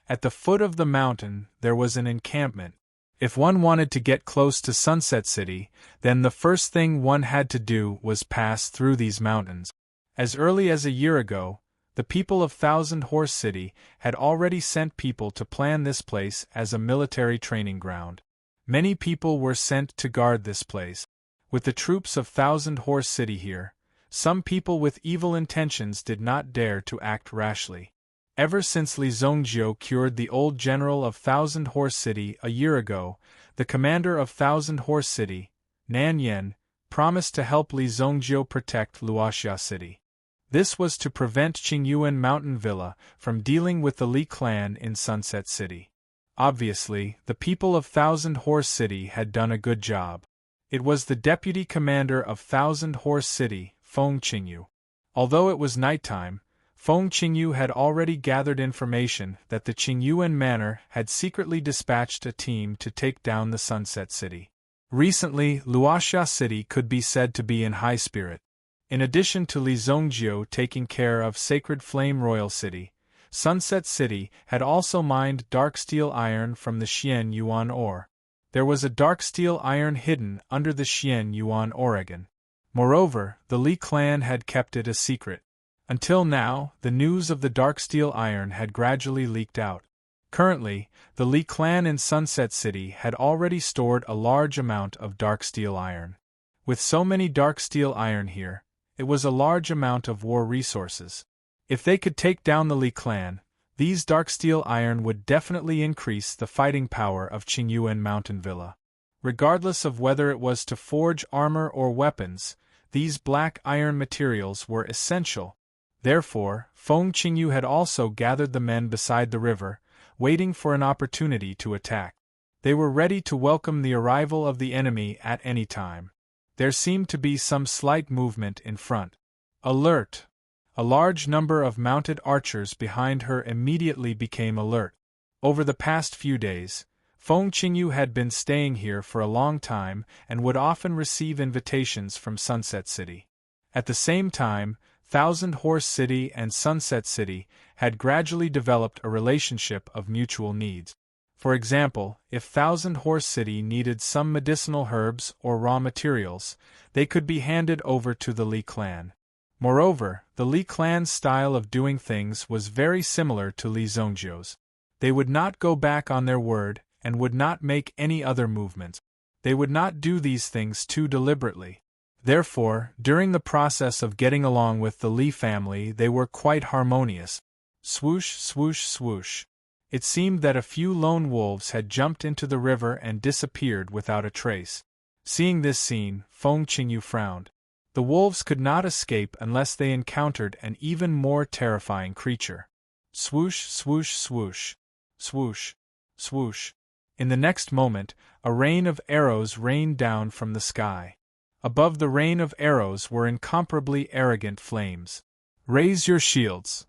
Speaker 1: At the foot of the mountain, there was an encampment. If one wanted to get close to Sunset City, then the first thing one had to do was pass through these mountains. As early as a year ago, the people of Thousand Horse City had already sent people to plan this place as a military training ground. Many people were sent to guard this place. With the troops of Thousand Horse City here, some people with evil intentions did not dare to act rashly. Ever since Li Zhongjie cured the old general of Thousand Horse City a year ago, the commander of Thousand Horse City, Nan Yen, promised to help Li Zhongjie protect Luoxia City. This was to prevent Qingyuan Mountain Villa from dealing with the Li clan in Sunset City. Obviously, the people of Thousand Horse City had done a good job. It was the deputy commander of Thousand Horse City, Feng Qingyu. Although it was nighttime, Feng Qingyu had already gathered information that the Qingyuan manor had secretly dispatched a team to take down the Sunset City. Recently, Luoxia City could be said to be in high spirit. In addition to Li Zhongjie taking care of Sacred Flame Royal City, Sunset City had also mined dark steel iron from the Xian Yuan ore. There was a dark steel iron hidden under the Xian Yuan Oregon. Moreover, the Li clan had kept it a secret. Until now, the news of the dark steel iron had gradually leaked out. Currently, the Li clan in Sunset City had already stored a large amount of dark steel iron. With so many dark steel iron here, it was a large amount of war resources. If they could take down the Li clan, these dark steel iron would definitely increase the fighting power of Qingyuan Mountain Villa. Regardless of whether it was to forge armor or weapons, these black iron materials were essential. Therefore, Feng Qingyu had also gathered the men beside the river, waiting for an opportunity to attack. They were ready to welcome the arrival of the enemy at any time. There seemed to be some slight movement in front. Alert! A large number of mounted archers behind her immediately became alert. Over the past few days, Feng Qingyu had been staying here for a long time and would often receive invitations from Sunset City. At the same time, Thousand Horse City and Sunset City had gradually developed a relationship of mutual needs. For example, if Thousand Horse City needed some medicinal herbs or raw materials, they could be handed over to the Li clan. Moreover, the Li clan's style of doing things was very similar to Li Zhongjie's. They would not go back on their word and would not make any other movements. They would not do these things too deliberately. Therefore, during the process of getting along with the Li family, they were quite harmonious. Swoosh, swoosh, swoosh. It seemed that a few lone wolves had jumped into the river and disappeared without a trace. Seeing this scene, Feng Qingyu frowned. The wolves could not escape unless they encountered an even more terrifying creature. Swoosh, swoosh, swoosh. Swoosh, swoosh. In the next moment, a rain of arrows rained down from the sky. Above the rain of arrows were incomparably arrogant flames. Raise your shields!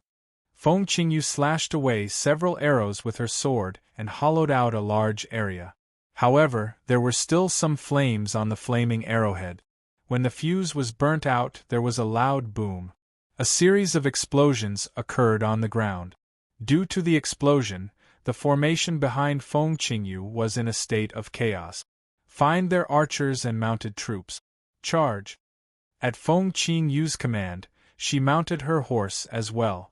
Speaker 1: Feng Qingyu slashed away several arrows with her sword and hollowed out a large area. However, there were still some flames on the flaming arrowhead. When the fuse was burnt out, there was a loud boom. A series of explosions occurred on the ground. Due to the explosion, the formation behind Feng Qingyu was in a state of chaos. Find their archers and mounted troops. Charge! At Feng Qingyu's command, she mounted her horse as well.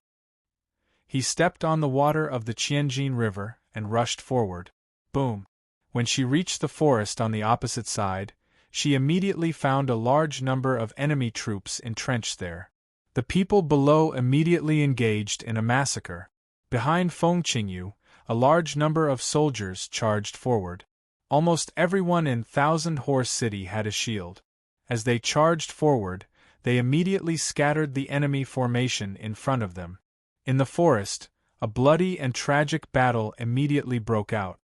Speaker 1: He stepped on the water of the Qianjin River and rushed forward. Boom! When she reached the forest on the opposite side, she immediately found a large number of enemy troops entrenched there. The people below immediately engaged in a massacre. Behind Feng Qingyu, a large number of soldiers charged forward. Almost everyone in Thousand Horse City had a shield. As they charged forward, they immediately scattered the enemy formation in front of them. In the forest, a bloody and tragic battle immediately broke out.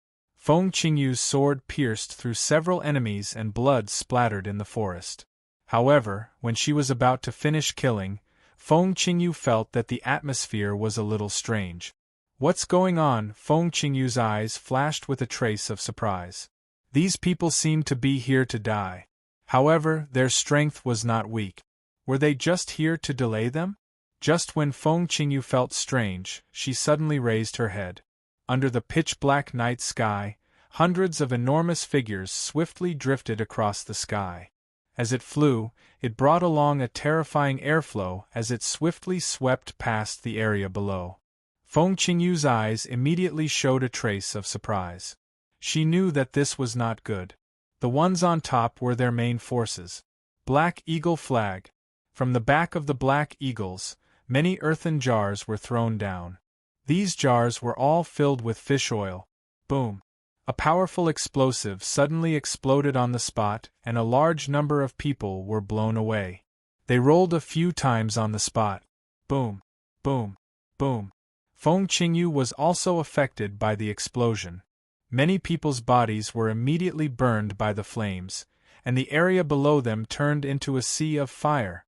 Speaker 1: Feng Qingyu's sword pierced through several enemies and blood splattered in the forest. However, when she was about to finish killing, Feng Qingyu felt that the atmosphere was a little strange. What's going on? Feng Qingyu's eyes flashed with a trace of surprise. These people seemed to be here to die. However, their strength was not weak. Were they just here to delay them? Just when Feng Qingyu felt strange, she suddenly raised her head. Under the pitch-black night sky, hundreds of enormous figures swiftly drifted across the sky. As it flew, it brought along a terrifying airflow as it swiftly swept past the area below. Feng Qingyu's eyes immediately showed a trace of surprise. She knew that this was not good. The ones on top were their main forces. Black Eagle flag. From the back of the Black Eagles, many earthen jars were thrown down. These jars were all filled with fish oil. Boom! A powerful explosive suddenly exploded on the spot, and a large number of people were blown away. They rolled a few times on the spot. Boom! Boom! Boom! Feng Qingyu was also affected by the explosion. Many people's bodies were immediately burned by the flames, and the area below them turned into a sea of fire.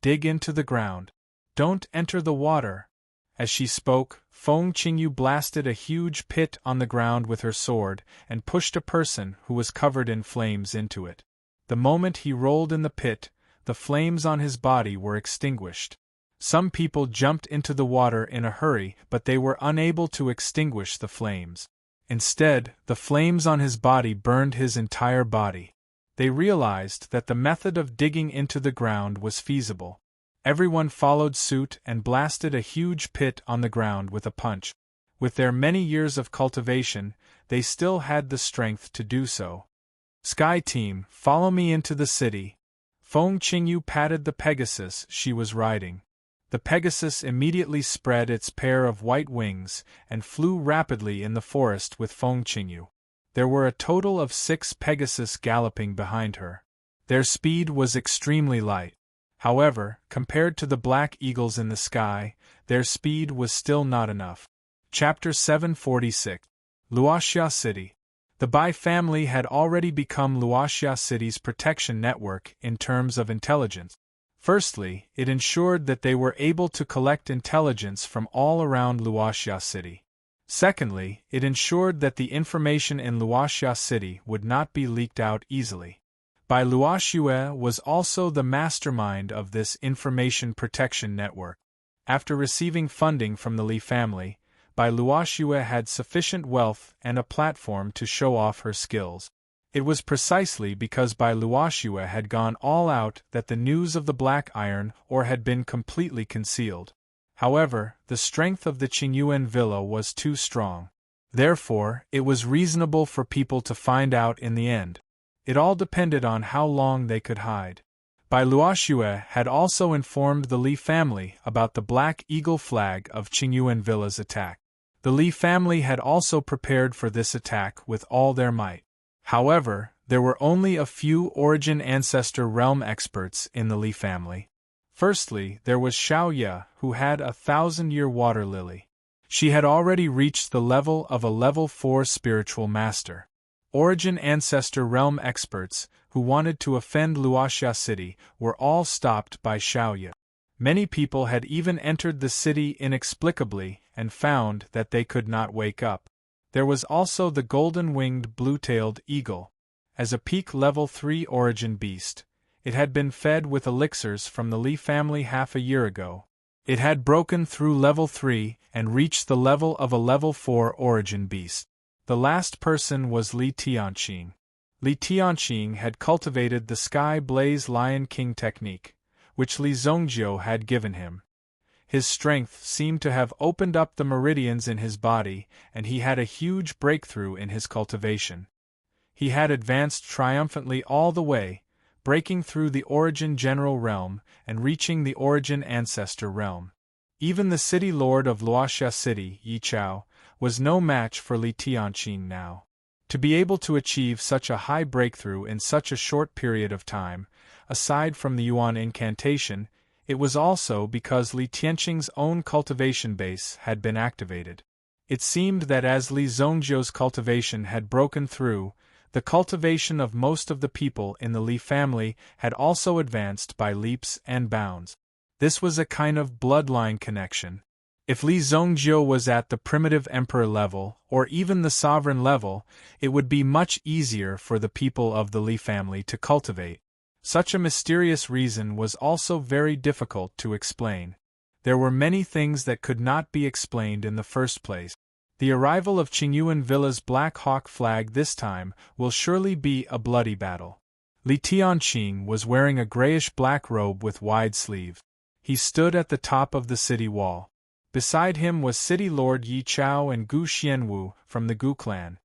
Speaker 1: Dig into the ground. Don't enter the water. As she spoke, Feng Qingyu blasted a huge pit on the ground with her sword and pushed a person who was covered in flames into it. The moment he rolled in the pit, the flames on his body were extinguished. Some people jumped into the water in a hurry, but they were unable to extinguish the flames. Instead, the flames on his body burned his entire body. They realized that the method of digging into the ground was feasible. Everyone followed suit and blasted a huge pit on the ground with a punch. With their many years of cultivation, they still had the strength to do so. Sky Team, follow me into the city. Feng Qingyu patted the Pegasus she was riding. The Pegasus immediately spread its pair of white wings and flew rapidly in the forest with Feng Qingyu. There were a total of 6 Pegasus galloping behind her. Their speed was extremely light. However, compared to the Black Eagles in the sky, their speed was still not enough. Chapter 746. Luoxia City. The Bai family had already become Luoxia City's protection network in terms of intelligence. Firstly, it ensured that they were able to collect intelligence from all around Luoxia City. Secondly, it ensured that the information in Luoxia City would not be leaked out easily. Bai Luoxue was also the mastermind of this information protection network. After receiving funding from the Li family, Bai Luoxue had sufficient wealth and a platform to show off her skills. It was precisely because Bai Luoxue had gone all out that the news of the Black Iron Ore had been completely concealed. However, the strength of the Qingyuan villa was too strong. Therefore, it was reasonable for people to find out in the end. It all depended on how long they could hide. Bai Luoxue had also informed the Li family about the Black Eagle flag of Qingyuan villa's attack. The Li family had also prepared for this attack with all their might. However, there were only a few Origin Ancestor Realm experts in the Li family. Firstly, there was Xiao Ye, who had a 1,000-year water lily. She had already reached the level of a level 4 spiritual master. Origin Ancestor Realm experts, who wanted to offend Luoxia City, were all stopped by Xiao Ye. Many people had even entered the city inexplicably and found that they could not wake up. There was also the golden-winged blue-tailed eagle. As a peak level 3 origin beast, it had been fed with elixirs from the Li family half a year ago. It had broken through level 3 and reached the level of a level 4 origin beast. The last person was Li Tianqing. Li Tianqing had cultivated the Sky Blaze Lion King technique, which Li Zongjiu had given him. His strength seemed to have opened up the meridians in his body, and he had a huge breakthrough in his cultivation. He had advanced triumphantly all the way, breaking through the Origin General Realm and reaching the Origin Ancestor Realm. Even the city lord of Luoxia City, Yi Chao, was no match for Li Tianqing now. To be able to achieve such a high breakthrough in such a short period of time, aside from the Yuan incantation, it was also because Li Tianqing's own cultivation base had been activated. It seemed that as Li Zongjiu's cultivation had broken through, the cultivation of most of the people in the Li family had also advanced by leaps and bounds. This was a kind of bloodline connection. If Li Zongjiu was at the primitive emperor level, or even the sovereign level, it would be much easier for the people of the Li family to cultivate. Such a mysterious reason was also very difficult to explain. There were many things that could not be explained in the first place. The arrival of Qingyuan Villa's Black Hawk flag this time will surely be a bloody battle. Li Tianqing was wearing a grayish-black robe with wide sleeves. He stood at the top of the city wall. Beside him was City Lord Yi Chao and Gu Xianwu from the Gu clan.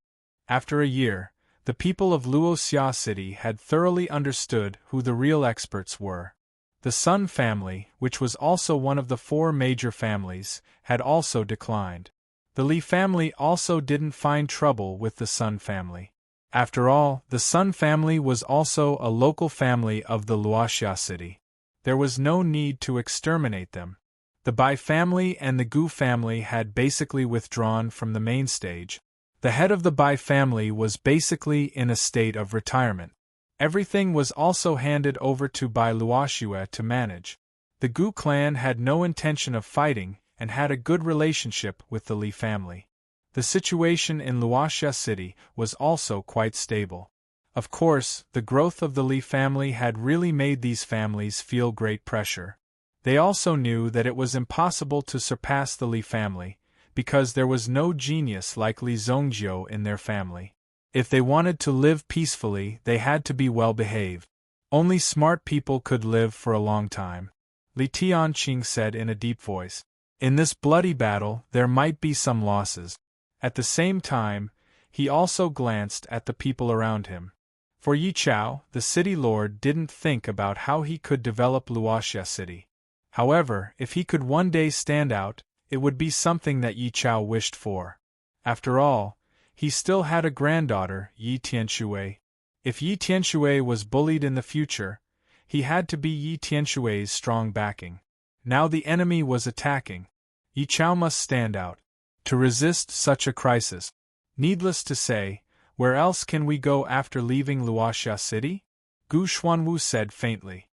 Speaker 1: After a year, The people of Luoxia City had thoroughly understood who the real experts were. The Sun family, which was also one of the 4 major families, had also declined. The Li family also didn't find trouble with the Sun family. After all, the Sun family was also a local family of the Luoxia City. There was no need to exterminate them. The Bai family and the Gu family had basically withdrawn from the main stage. The head of the Bai family was basically in a state of retirement. Everything was also handed over to Bai Luoxia to manage. The Gu clan had no intention of fighting and had a good relationship with the Li family. The situation in Luoxia City was also quite stable. Of course, the growth of the Li family had really made these families feel great pressure. They also knew that it was impossible to surpass the Li family, because there was no genius like Li Zongjiu in their family. If they wanted to live peacefully, they had to be well-behaved. Only smart people could live for a long time. Li Tianqing said in a deep voice. In this bloody battle, there might be some losses. At the same time, he also glanced at the people around him. For Yi Chao, the city lord didn't think about how he could develop Luoxia City. However, if he could one day stand out, it would be something that Yi Chao wished for. After all, he still had a granddaughter, Yi Tianshui. If Yi Tianshui was bullied in the future, he had to be Yi Tianshui's strong backing. Now the enemy was attacking. Yi Chao must stand out. To resist such a crisis. Needless to say, where else can we go after leaving Luoxia City? Gu Xuanwu said faintly.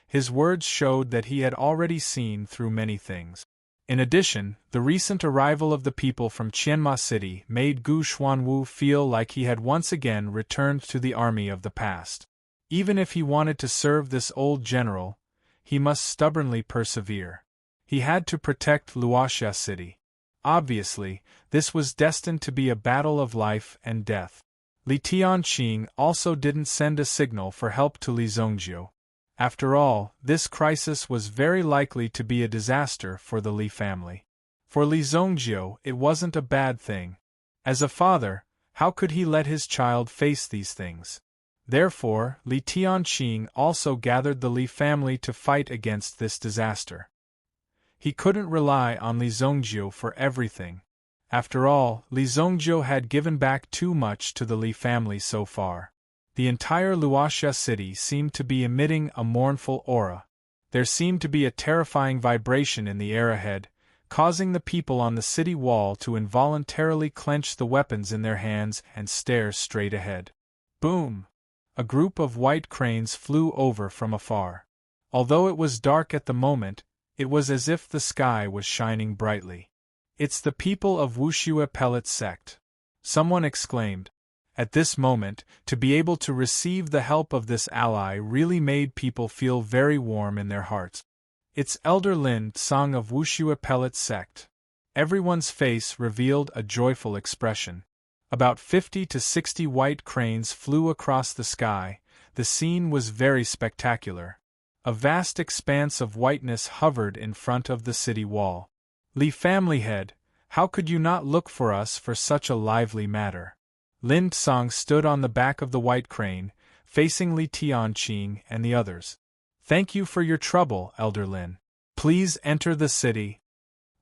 Speaker 1: His words showed that he had already seen through many things. In addition, the recent arrival of the people from Qianma City made Gu Xuanwu feel like he had once again returned to the army of the past. Even if he wanted to serve this old general, he must stubbornly persevere. He had to protect Luoxia City. Obviously, this was destined to be a battle of life and death. Li Tianqing also didn't send a signal for help to Li Zongjiu. After all, this crisis was very likely to be a disaster for the Li family. For Li Zongjiu, it wasn't a bad thing. As a father, how could he let his child face these things? Therefore, Li Tianqing also gathered the Li family to fight against this disaster. He couldn't rely on Li Zongjiu for everything. After all, Li Zongjiu had given back too much to the Li family so far. The entire Luoxia City seemed to be emitting a mournful aura. There seemed to be a terrifying vibration in the air ahead, causing the people on the city wall to involuntarily clench the weapons in their hands and stare straight ahead. Boom! A group of white cranes flew over from afar. Although it was dark at the moment, it was as if the sky was shining brightly. It's the people of Wuxue Pellet sect. Someone exclaimed. At this moment, to be able to receive the help of this ally really made people feel very warm in their hearts. It's Elder Lin Song of Wuxue Pellet sect. Everyone's face revealed a joyful expression. About 50 to 60 white cranes flew across the sky. The scene was very spectacular. A vast expanse of whiteness hovered in front of the city wall. Li family head, how could you not look for us for such a lively matter? Lin Song stood on the back of the white crane, facing Li Tianqing and the others. Thank you for your trouble, Elder Lin. Please enter the city.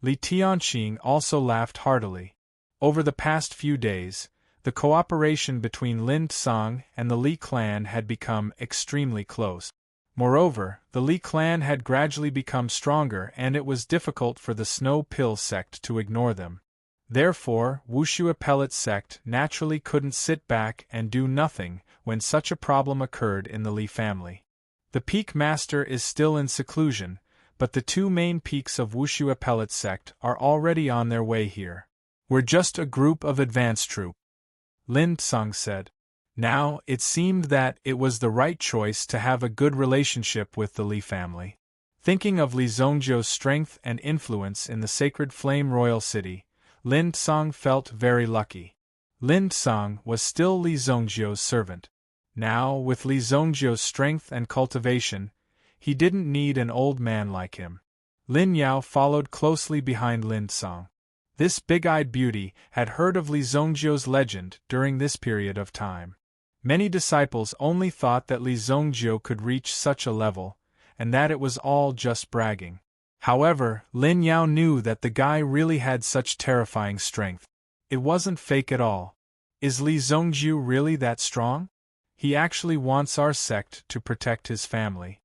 Speaker 1: Li Tianqing also laughed heartily. Over the past few days, the cooperation between Lin Song and the Li clan had become extremely close. Moreover, the Li clan had gradually become stronger and it was difficult for the Snow Pill sect to ignore them. Therefore, Wuxue Pellet sect naturally couldn't sit back and do nothing when such a problem occurred in the Li family. The Peak Master is still in seclusion, but the 2 main peaks of Wuxue Pellet sect are already on their way here. We're just a group of advance troops, Lin Song said. Now, it seemed that it was the right choice to have a good relationship with the Li family. Thinking of Li Zongjiu's strength and influence in the Sacred Flame Royal City, Lin Song felt very lucky. Lin Song was still Li Zongjiu's servant. Now, with Li Zongjiu's strength and cultivation, he didn't need an old man like him. Lin Yao followed closely behind Lin Song. This big-eyed beauty had heard of Li Zhongjio's legend during this period of time. Many disciples only thought that Li Zhongjio could reach such a level, and that it was all just bragging. However, Lin Yao knew that the guy really had such terrifying strength. It wasn't fake at all. Is Li Zhongjiu really that strong? He actually wants our sect to protect his family.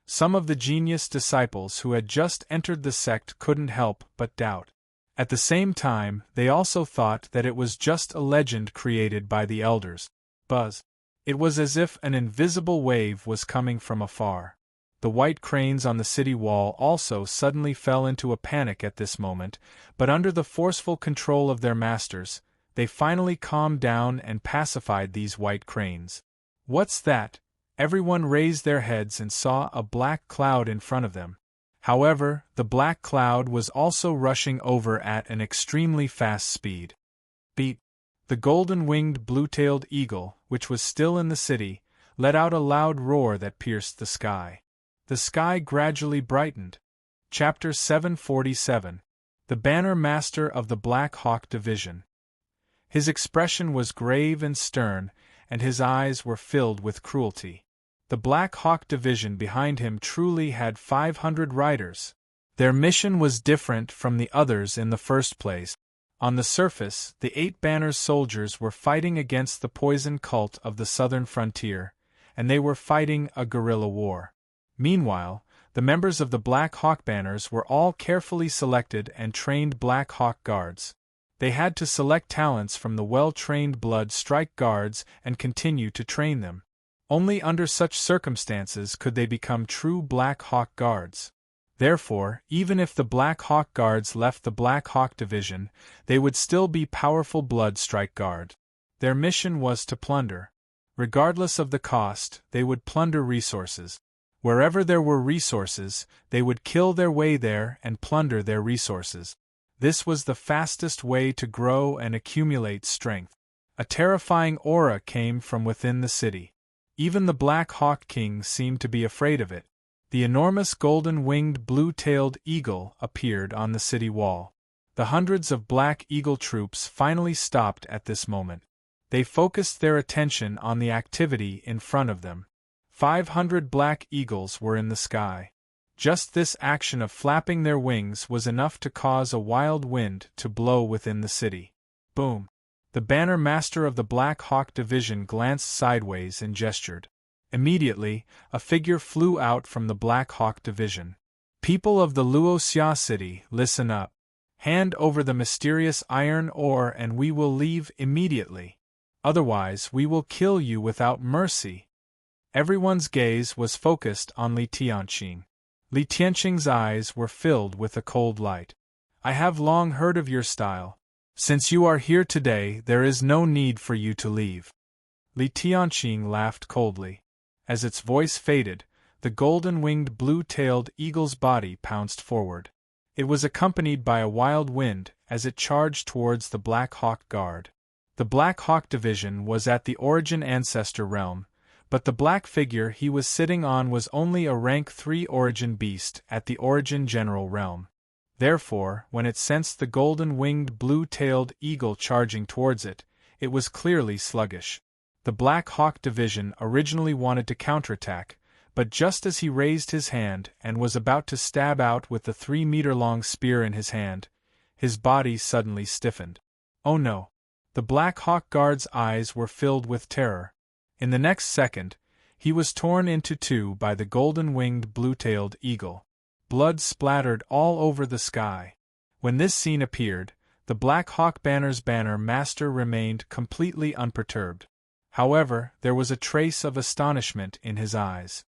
Speaker 1: Some of the genius disciples who had just entered the sect couldn't help but doubt. At the same time, they also thought that it was just a legend created by the elders. Buzz. It was as if an invisible wave was coming from afar. The white cranes on the city wall also suddenly fell into a panic at this moment, but under the forceful control of their masters, they finally calmed down and pacified these white cranes. What's that? Everyone raised their heads and saw a black cloud in front of them. However, the black cloud was also rushing over at an extremely fast speed. Beat! The golden-winged blue-tailed eagle, which was still in the city, let out a loud roar that pierced the sky. The sky gradually brightened. Chapter 747. The Banner Master of the Black Hawk Division. His expression was grave and stern, and his eyes were filled with cruelty. The Black Hawk Division behind him truly had 500 riders. Their mission was different from the others in the first place. On the surface, the 8 Banners soldiers were fighting against the poison cult of the southern frontier, and they were fighting a guerrilla war. Meanwhile, the members of the Black Hawk Banners were all carefully selected and trained Black Hawk Guards. They had to select talents from the well-trained Blood Strike Guards and continue to train them. Only under such circumstances could they become true Black Hawk Guards. Therefore, even if the Black Hawk Guards left the Black Hawk Division, they would still be powerful Blood Strike Guard. Their mission was to plunder. Regardless of the cost, they would plunder resources. Wherever there were resources, they would kill their way there and plunder their resources. This was the fastest way to grow and accumulate strength. A terrifying aura came from within the city. Even the Black Hawk King seemed to be afraid of it. The enormous golden-winged blue-tailed eagle appeared on the city wall. The hundreds of Black Eagle troops finally stopped at this moment. They focused their attention on the activity in front of them. 500 Black Eagles were in the sky. Just this action of flapping their wings was enough to cause a wild wind to blow within the city. Boom! The Banner Master of the Black Hawk Division glanced sideways and gestured. Immediately, a figure flew out from the Black Hawk Division. People of the Luoxia city, listen up. Hand over the mysterious iron ore and we will leave immediately. Otherwise we will kill you without mercy. Everyone's gaze was focused on Li Tianqing. Li Tianqing's eyes were filled with a cold light. I have long heard of your style. Since you are here today, there is no need for you to leave. Li Tianqing laughed coldly. As its voice faded, the golden-winged blue-tailed eagle's body pounced forward. It was accompanied by a wild wind as it charged towards the Black Hawk Guard. The Black Hawk Division was at the Origin Ancestor realm, but the black figure he was sitting on was only a rank 3 Origin beast at the Origin General realm. Therefore, when it sensed the golden-winged blue-tailed eagle charging towards it, it was clearly sluggish. The Black Hawk Division originally wanted to counterattack, but just as he raised his hand and was about to stab out with the 3-meter-long spear in his hand, his body suddenly stiffened. Oh no! The Black Hawk Guard's eyes were filled with terror. In the next second, he was torn into two by the golden-winged blue-tailed eagle. Blood splattered all over the sky. When this scene appeared, the Black Hawk Banner's Banner Master remained completely unperturbed. However, there was a trace of astonishment in his eyes.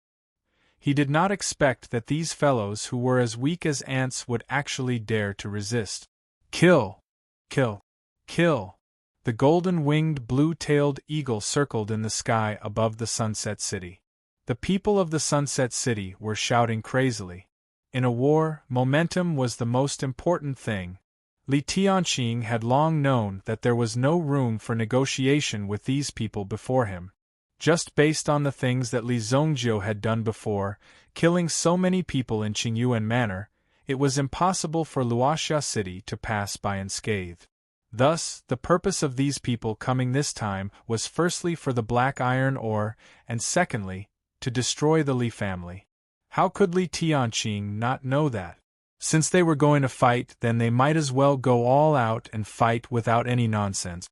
Speaker 1: He did not expect that these fellows who were as weak as ants would actually dare to resist. Kill! Kill! Kill! The golden-winged blue-tailed eagle circled in the sky above the Sunset City. The people of the Sunset City were shouting crazily. In a war, momentum was the most important thing. Li Tianqing had long known that there was no room for negotiation with these people before him. Just based on the things that Li Zhongjio had done before, killing so many people in Qingyuan Manor, it was impossible for Luoxia City to pass by unscathed. Thus, the purpose of these people coming this time was firstly for the black iron ore, and secondly, to destroy the Li family. How could Li Tianqing not know that? Since they were going to fight, then they might as well go all out and fight without any nonsense.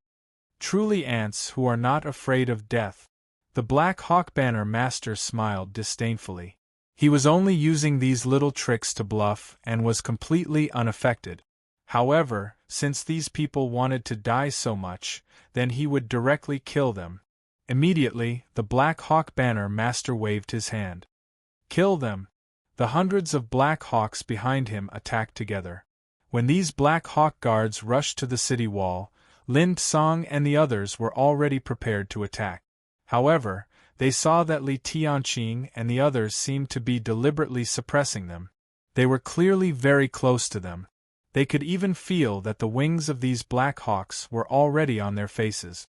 Speaker 1: Truly ants who are not afraid of death. The Black Hawk Banner Master smiled disdainfully. He was only using these little tricks to bluff and was completely unaffected. However, since these people wanted to die so much, then he would directly kill them. Immediately, the Black Hawk Banner Master waved his hand. Kill them! The hundreds of Black Hawks behind him attacked together. When these Black Hawk guards rushed to the city wall, Lin Song and the others were already prepared to attack. However, they saw that Li Tianqing and the others seemed to be deliberately suppressing them. They were clearly very close to them. They could even feel that the wings of these Black Hawks were already on their faces.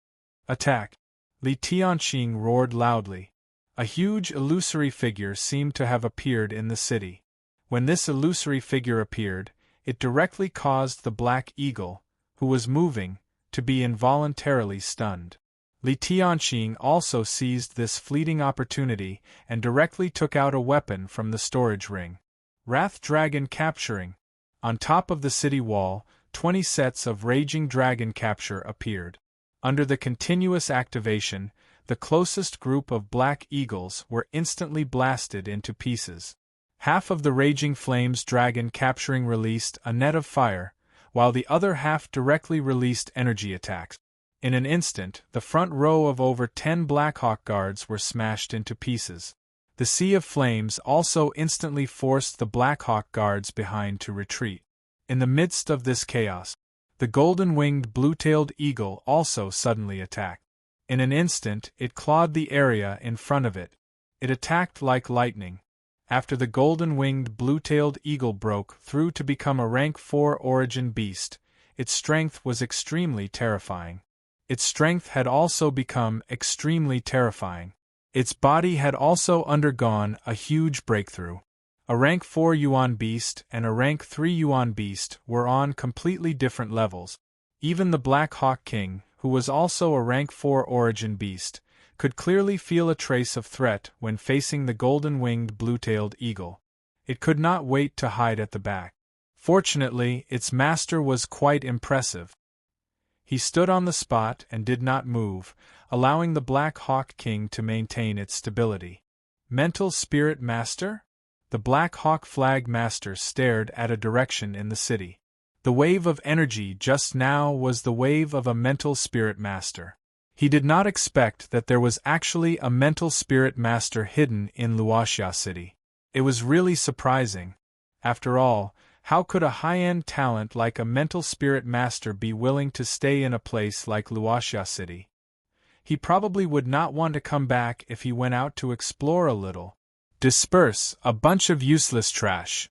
Speaker 1: Attack! Li Tianqing roared loudly. A huge illusory figure seemed to have appeared in the city. When this illusory figure appeared, it directly caused the Black Eagle, who was moving, to be involuntarily stunned. Li Tianqing also seized this fleeting opportunity and directly took out a weapon from the storage ring. Wrath Dragon Capturing. On top of the city wall, 20 sets of Raging Dragon Capture appeared. Under the continuous activation, the closest group of Black Eagles were instantly blasted into pieces. Half of the Raging Flames Dragon Capturing released a net of fire, while the other half directly released energy attacks. In an instant, the front row of over 10 Blackhawk guards were smashed into pieces. The Sea of Flames also instantly forced the Blackhawk guards behind to retreat. In the midst of this chaos, the golden-winged blue-tailed eagle also suddenly attacked. In an instant, it clawed the area in front of it. It attacked like lightning. After the golden-winged blue-tailed eagle broke through to become a rank 4 origin beast, its strength was extremely terrifying. Its strength had also become extremely terrifying. Its body had also undergone a huge breakthrough. A rank 4 Yuan beast and a rank 3 Yuan beast were on completely different levels. Even the Black Hawk King, who was also a rank 4 origin beast, could clearly feel a trace of threat when facing the golden-winged blue-tailed eagle. It could not wait to hide at the back. Fortunately, its master was quite impressive. He stood on the spot and did not move, allowing the Black Hawk King to maintain its stability. Mental Spirit Master? The Black Hawk Flag Master stared at a direction in the city. The wave of energy just now was the wave of a Mental Spirit Master. He did not expect that there was actually a Mental Spirit Master hidden in Luoxia City. It was really surprising. After all, how could a high-end talent like a Mental Spirit Master be willing to stay in a place like Luoxia City? He probably would not want to come back if he went out to explore a little. Disperse, a bunch of useless trash,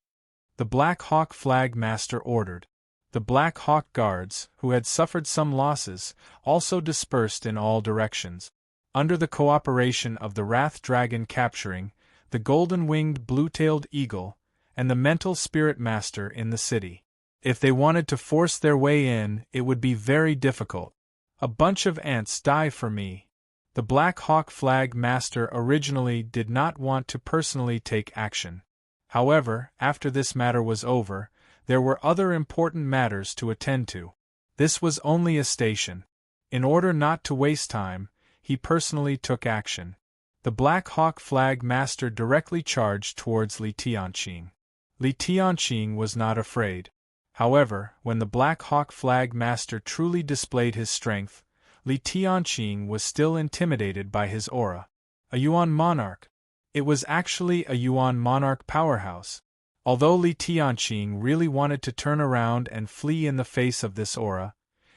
Speaker 1: the Black Hawk Flag Master ordered. The Black Hawk guards, who had suffered some losses, also dispersed in all directions. Under the cooperation of the Wrath Dragon Capturing, the golden-winged blue-tailed eagle, and the Mental Spirit Master in the city. If they wanted to force their way in, it would be very difficult. A bunch of ants die for me. The Black Hawk Flag Master originally did not want to personally take action. However, after this matter was over, there were other important matters to attend to. This was only a station. In order not to waste time, he personally took action. The Black Hawk Flag Master directly charged towards Li Tianqing. Li Tianqing was not afraid. However, when the Black Hawk Flag Master truly displayed his strength, Li Tianqing was still intimidated by his aura. A Yuan Monarch. It was actually a Yuan Monarch powerhouse. Although Li Tianqing really wanted to turn around and flee in the face of this aura,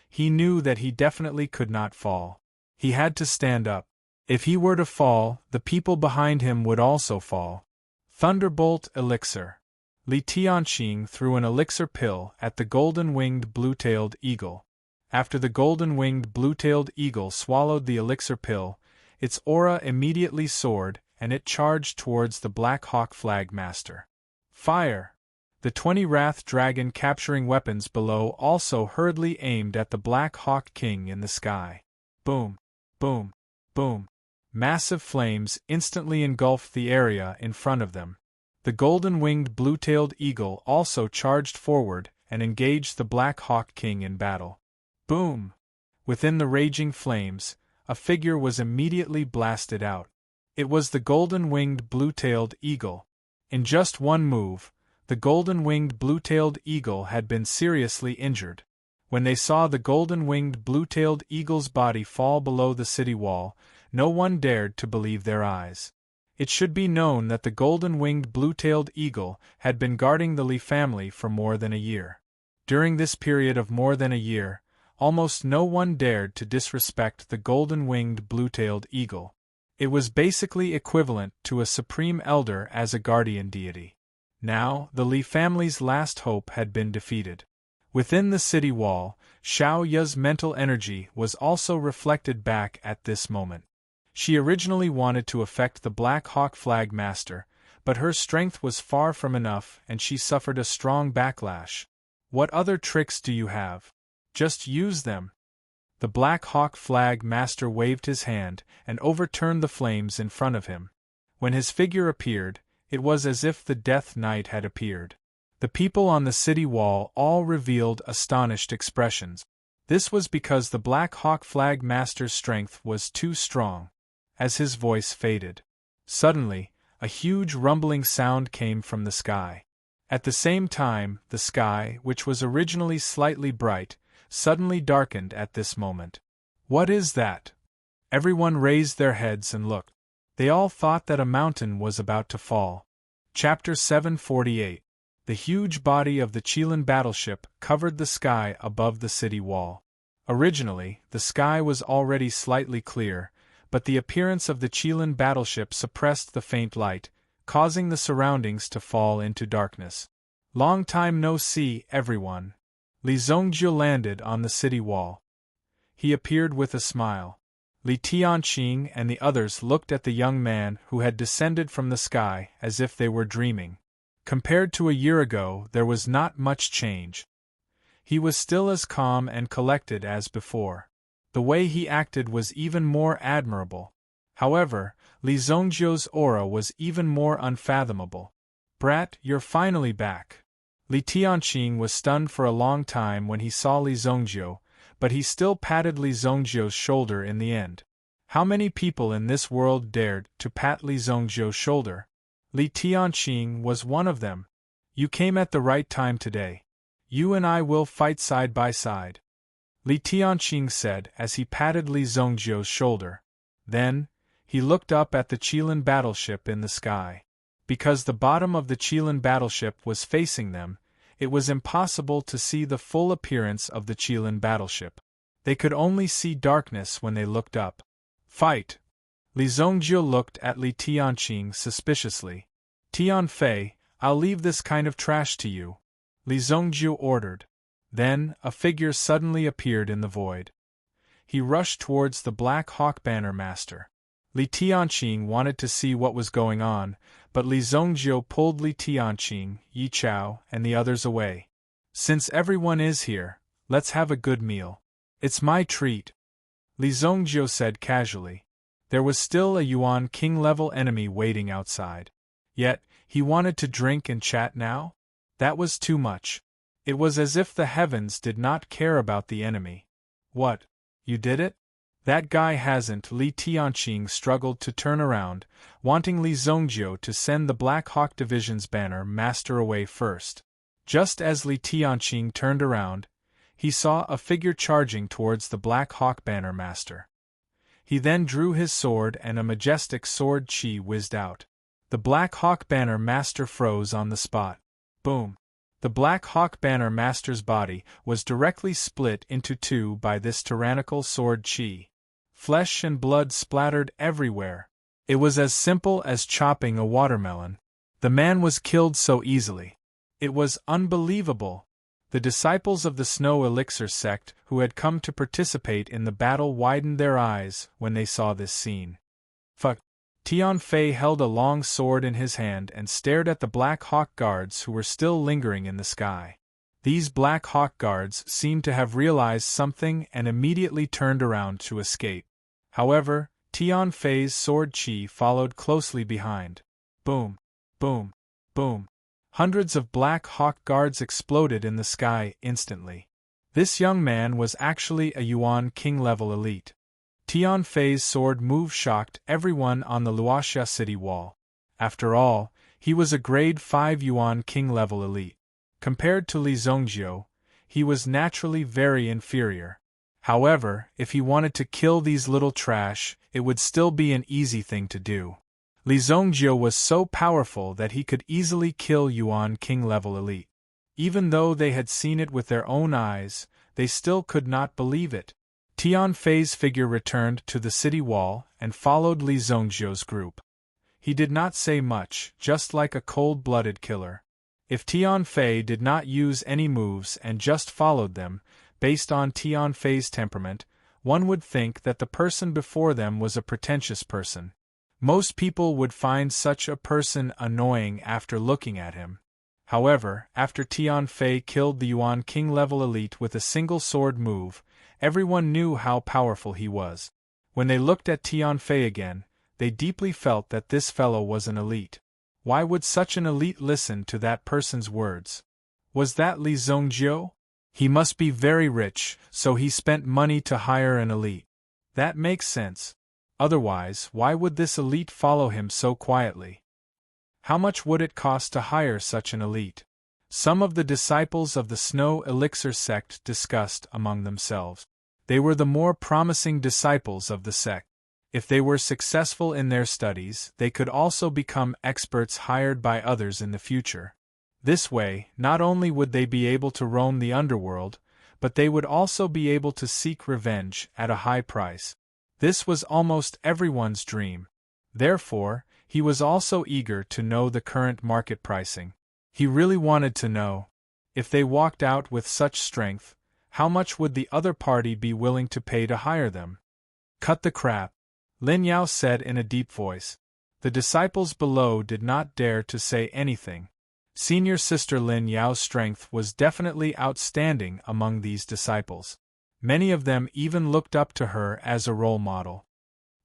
Speaker 1: he knew that he definitely could not fall. He had to stand up. If he were to fall, the people behind him would also fall. Thunderbolt Elixir. Li Tianqing threw an elixir pill at the golden-winged blue-tailed eagle. After the golden-winged blue-tailed eagle swallowed the elixir pill, its aura immediately soared and it charged towards the Black Hawk Flag Master. Fire! The 20 Wrath Dragon capturing weapons below also hurriedly aimed at the Black Hawk King in the sky. Boom! Boom! Boom! Massive flames instantly engulfed the area in front of them. The golden-winged blue-tailed eagle also charged forward and engaged the Black Hawk King in battle. Boom! Within the raging flames, a figure was immediately blasted out. It was the golden-winged blue-tailed eagle. In just one move, the golden-winged blue-tailed eagle had been seriously injured. When they saw the golden-winged blue-tailed eagle's body fall below the city wall, no one dared to believe their eyes. It should be known that the golden-winged blue-tailed eagle had been guarding the Li family for more than a year. During this period of more than a year, almost no one dared to disrespect the golden-winged blue-tailed eagle. It was basically equivalent to a supreme elder as a guardian deity. Now, the Li family's last hope had been defeated. Within the city wall, Xiao Ya's mental energy was also reflected back at this moment. She originally wanted to affect the Black Hawk Flag Master, but her strength was far from enough and she suffered a strong backlash. What other tricks do you have? Just use them. The Black Hawk Flag Master waved his hand and overturned the flames in front of him. When his figure appeared, it was as if the Death Knight had appeared. The people on the city wall all revealed astonished expressions. This was because the Black Hawk Flag Master's strength was too strong. As his voice faded, suddenly, a huge rumbling sound came from the sky. At the same time, the sky, which was originally slightly bright, suddenly darkened at this moment. What is that? Everyone raised their heads and looked. They all thought that a mountain was about to fall. Chapter 748. The huge body of the Qilin battleship covered the sky above the city wall. Originally, the sky was already slightly clear, but the appearance of the Qilin battleship suppressed the faint light, causing the surroundings to fall into darkness. Long time no see, everyone. Li Zhongjiu landed on the city wall. He appeared with a smile. Li Tianqing and the others looked at the young man who had descended from the sky as if they were dreaming. Compared to a year ago, there was not much change. He was still as calm and collected as before. The way he acted was even more admirable. However, Li Zhongjiu's aura was even more unfathomable. "Brat, you're finally back." Li Tianqing was stunned for a long time when he saw Li Zhongjiu, but he still patted Li Zhongjiu's shoulder in the end. How many people in this world dared to pat Li Zhongjiu's shoulder? Li Tianqing was one of them. "You came at the right time today. You and I will fight side by side," Li Tianqing said as he patted Li Zhongjiu's shoulder. Then, he looked up at the Qilin battleship in the sky. Because the bottom of the Qilin battleship was facing them, it was impossible to see the full appearance of the Qilin battleship. They could only see darkness when they looked up. "Fight!" Li Zhongjiu looked at Li Tianqing suspiciously. "Tianfei, I'll leave this kind of trash to you," Li Zhongjiu ordered. Then, a figure suddenly appeared in the void. He rushed towards the Black Hawk Banner Master. Li Tianqing wanted to see what was going on, but Li Zhongjiu pulled Li Tianqing, Yi Chao, and the others away. "Since everyone is here, let's have a good meal. It's my treat," Li Zhongjiu said casually. There was still a Yuan King-level enemy waiting outside. Yet, he wanted to drink and chat now? That was too much. It was as if the heavens did not care about the enemy. "What? You did it? That guy hasn't." Li Tianqing struggled to turn around, wanting Li Zhongjiu to send the Black Hawk Division's banner master away first. Just as Li Tianqing turned around, he saw a figure charging towards the Black Hawk Banner Master. He then drew his sword and a majestic sword chi whizzed out. The Black Hawk Banner Master froze on the spot. Boom! The Black Hawk Banner Master's body was directly split into two by this tyrannical sword chi. Flesh and blood splattered everywhere. It was as simple as chopping a watermelon. The man was killed so easily. It was unbelievable. The disciples of the Snow Elixir sect who had come to participate in the battle widened their eyes when they saw this scene. "Fuck! Tian Fei held a long sword in his hand and stared at the Black Hawk Guards who were still lingering in the sky. These Black Hawk Guards seemed to have realized something and immediately turned around to escape. However, Tian Fei's sword chi followed closely behind. Boom, boom, boom. Hundreds of Black Hawk Guards exploded in the sky instantly. This young man was actually a Yuan King level elite. Tian Fei's sword move shocked everyone on the Luoxia city wall. After all, he was a grade 5 Yuan King level elite. Compared to Li Zongjiu, he was naturally very inferior. However, if he wanted to kill these little trash, it would still be an easy thing to do. Li Zongjiu was so powerful that he could easily kill Yuan King level elite. Even though they had seen it with their own eyes, they still could not believe it. Tian Fei's figure returned to the city wall and followed Li Zongjiu's group. He did not say much, just like a cold-blooded killer. If Tian Fei did not use any moves and just followed them, based on Tian Fei's temperament, one would think that the person before them was a pretentious person. Most people would find such a person annoying after looking at him. However, after Tian Fei killed the Yuan King level elite with a single sword move, everyone knew how powerful he was. When they looked at Tian Fei again, they deeply felt that this fellow was an elite. Why would such an elite listen to that person's words? Was that Li Zongjiu? He must be very rich, so he spent money to hire an elite. That makes sense. Otherwise, why would this elite follow him so quietly? How much would it cost to hire such an elite? Some of the disciples of the Snow Elixir sect discussed among themselves. They were the more promising disciples of the sect. If they were successful in their studies, they could also become experts hired by others in the future. This way, not only would they be able to roam the underworld, but they would also be able to seek revenge at a high price. This was almost everyone's dream. Therefore, he was also eager to know the current market pricing. He really wanted to know. If they walked out with such strength, how much would the other party be willing to pay to hire them? Cut the crap, Lin Yao said in a deep voice. The disciples below did not dare to say anything. Senior sister Lin Yao's strength was definitely outstanding among these disciples. Many of them even looked up to her as a role model.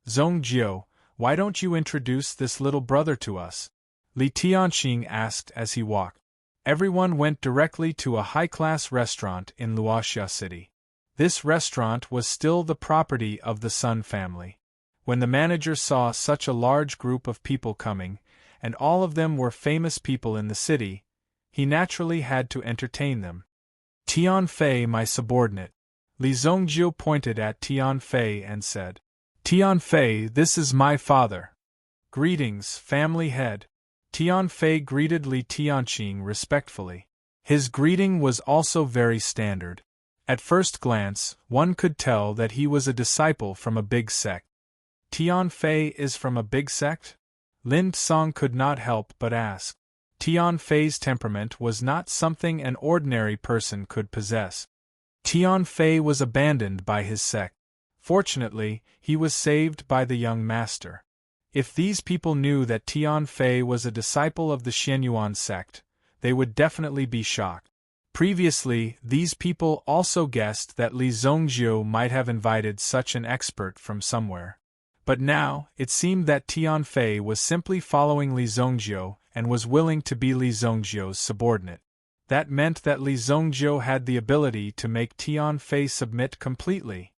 Speaker 1: Zongjiu, why don't you introduce this little brother to us? Li Tianqing asked as he walked. Everyone went directly to a high-class restaurant in Luoxia City. This restaurant was still the property of the Sun family. When the manager saw such a large group of people coming, and all of them were famous people in the city, he naturally had to entertain them. Tian Fei, my subordinate. Li Zongjiu pointed at Tian Fei and said, Tian Fei, this is my father. Greetings, family head. Tian Fei greeted Li Tianqing respectfully. His greeting was also very standard. At first glance, one could tell that he was a disciple from a big sect. Tian Fei is from a big sect? Lin Song could not help but ask. Tian Fei's temperament was not something an ordinary person could possess. Tian Fei was abandoned by his sect. Fortunately, he was saved by the young master. If these people knew that Tian Fei was a disciple of the Xianyuan sect, they would definitely be shocked. Previously, these people also guessed that Li Zongjiu might have invited such an expert from somewhere. But now, it seemed that Tian Fei was simply following Li Zongjiu and was willing to be Li Zongjiu's subordinate. That meant that Li Zongjiu had the ability to make Tian Fei submit completely.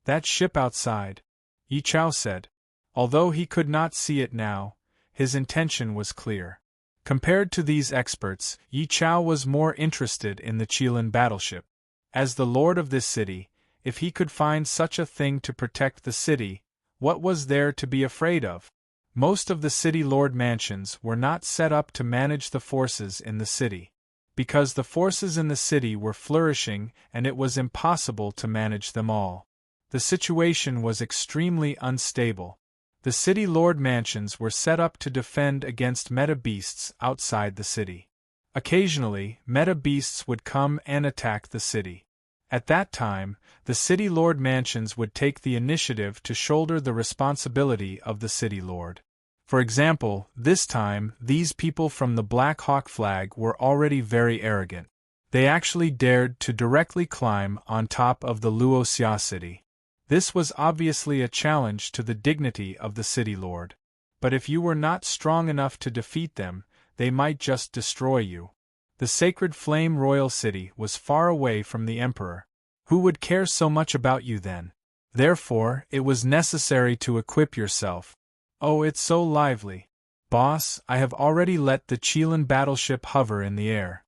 Speaker 1: That ship outside, Yi Chao said. Although he could not see it now, his intention was clear. Compared to these experts, Yi Chao was more interested in the Qilin battleship. As the lord of this city, if he could find such a thing to protect the city, what was there to be afraid of? Most of the city lord mansions were not set up to manage the forces in the city. Because the forces in the city were flourishing and it was impossible to manage them all. The situation was extremely unstable. The city lord mansions were set up to defend against meta beasts outside the city. Occasionally, meta beasts would come and attack the city. At that time, the city lord mansions would take the initiative to shoulder the responsibility of the city lord. For example, this time, these people from the Black Hawk flag were already very arrogant. They actually dared to directly climb on top of the Luoxia city. This was obviously a challenge to the dignity of the city lord. But if you were not strong enough to defeat them, they might just destroy you. The sacred Flame Royal City was far away from the Emperor. Who would care so much about you then? Therefore, it was necessary to equip yourself. Oh, it's so lively. Boss, I have already let the Qilin battleship hover in the air.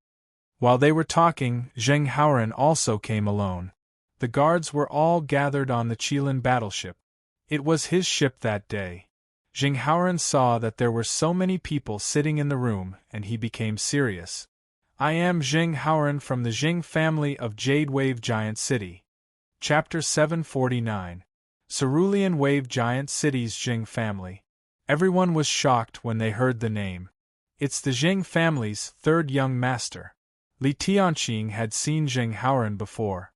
Speaker 1: While they were talking, Zheng Haoren also came alone. The guards were all gathered on the Qilin battleship. It was his ship that day. Zheng Haoren saw that there were so many people sitting in the room, and he became serious. I am Zheng Haoren from the Jing family of Jade Wave Giant City. Chapter 749. Cerulean Wave Giant City's Jing family. Everyone was shocked when they heard the name. It's the Jing family's third young master. Li Tianqing had seen Zheng Haoren before.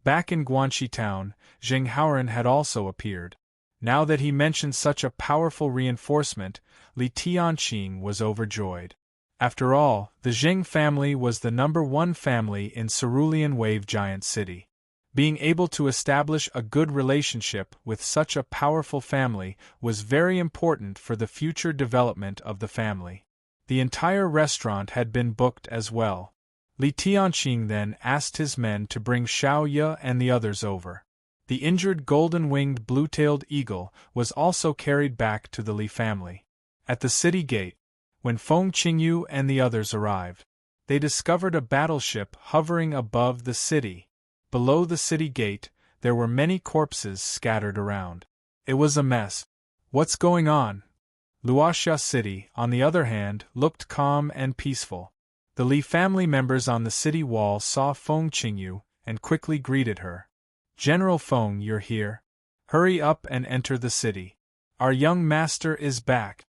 Speaker 1: Back in Guanxi town, Zheng Haoren had also appeared. Now that he mentioned such a powerful reinforcement, Li Tianqing was overjoyed. After all, the Jing family was the #1 family in Cerulean Wave Giant City. Being able to establish a good relationship with such a powerful family was very important for the future development of the family. The entire restaurant had been booked as well. Li Tianqing then asked his men to bring Xiao Ye and the others over. The injured golden-winged blue-tailed eagle was also carried back to the Li family. At the city gate, when Feng Qingyu and the others arrived, they discovered a battleship hovering above the city. Below the city gate, there were many corpses scattered around. It was a mess. What's going on? Luoxia City, on the other hand, looked calm and peaceful. The Li family members on the city wall saw Feng Qingyu and quickly greeted her. General Feng, you're here. Hurry up and enter the city. Our young master is back.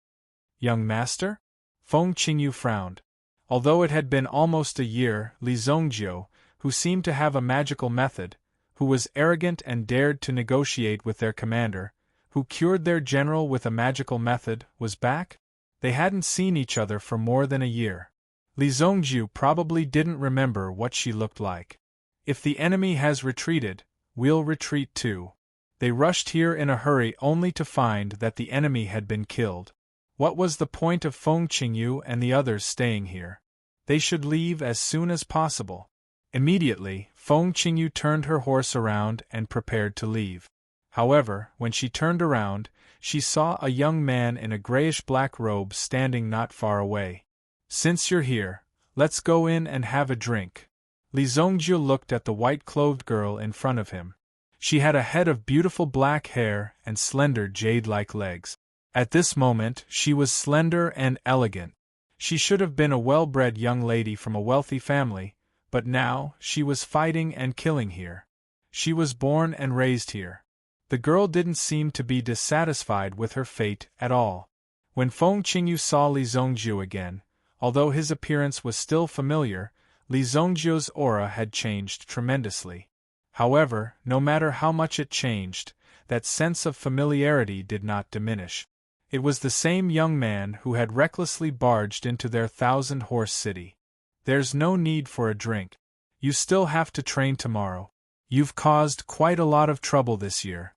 Speaker 1: Young master? Feng Qingyu frowned. Although it had been almost a year, Li Zongjiu, who seemed to have a magical method, who was arrogant and dared to negotiate with their commander, who cured their general with a magical method, was back? They hadn't seen each other for more than a year. Li Zongjiu probably didn't remember what she looked like. If the enemy has retreated, we'll retreat too. They rushed here in a hurry only to find that the enemy had been killed. What was the point of Feng Qingyu and the others staying here? They should leave as soon as possible. Immediately, Feng Qingyu turned her horse around and prepared to leave. However, when she turned around, she saw a young man in a grayish-black robe standing not far away. Since you're here, let's go in and have a drink. Li Zongjiu looked at the white-clothed girl in front of him. She had a head of beautiful black hair and slender jade-like legs. At this moment, she was slender and elegant. She should have been a well-bred young lady from a wealthy family, but now, she was fighting and killing here. She was born and raised here. The girl didn't seem to be dissatisfied with her fate at all. When Feng Qingyu saw Li Zongjiu again, although his appearance was still familiar, Li Zongjiu's aura had changed tremendously. However, no matter how much it changed, that sense of familiarity did not diminish. It was the same young man who had recklessly barged into their 1,000-horse city. There's no need for a drink. You still have to train tomorrow. You've caused quite a lot of trouble this year.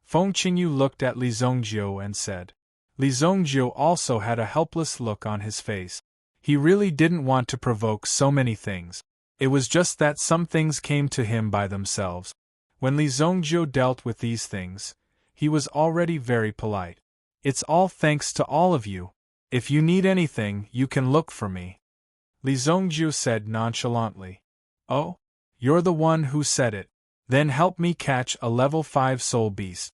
Speaker 1: Feng Qingyu looked at Li Zongjiu and said. Li Zongjiu also had a helpless look on his face. He really didn't want to provoke so many things. It was just that some things came to him by themselves. When Li Zongjiu dealt with these things, he was already very polite. It's all thanks to all of you. If you need anything, you can look for me. Li Zongjiu said nonchalantly. Oh? You're the one who said it. Then help me catch a level 5 soul beast.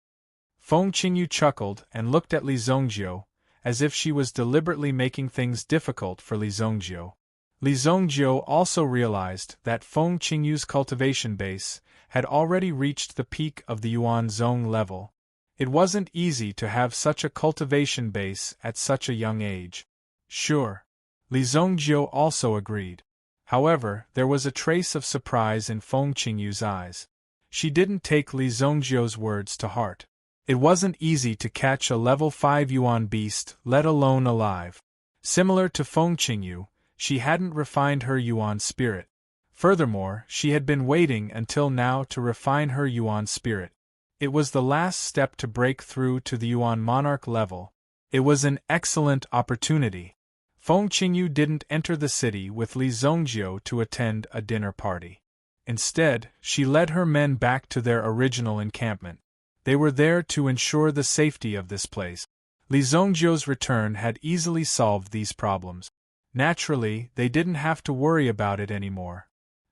Speaker 1: Feng Qingyu chuckled and looked at Li Zongjiu, as if she was deliberately making things difficult for Li Zongjiu. Li Zongjiu also realized that Feng Qingyu's cultivation base had already reached the peak of the Yuan Zong level. It wasn't easy to have such a cultivation base at such a young age. Sure. Li Zongjiu also agreed. However, there was a trace of surprise in Feng Qingyu's eyes. She didn't take Li Zongjiu's words to heart. It wasn't easy to catch a level 5 Yuan beast, let alone alive. Similar to Feng Qingyu, she hadn't refined her Yuan spirit. Furthermore, she had been waiting until now to refine her Yuan spirit. It was the last step to break through to the Yuan monarch level. It was an excellent opportunity. Feng Qingyu didn't enter the city with Li Zongjiu to attend a dinner party. Instead, she led her men back to their original encampment. They were there to ensure the safety of this place. Li Zongjiu's return had easily solved these problems. Naturally, they didn't have to worry about it anymore.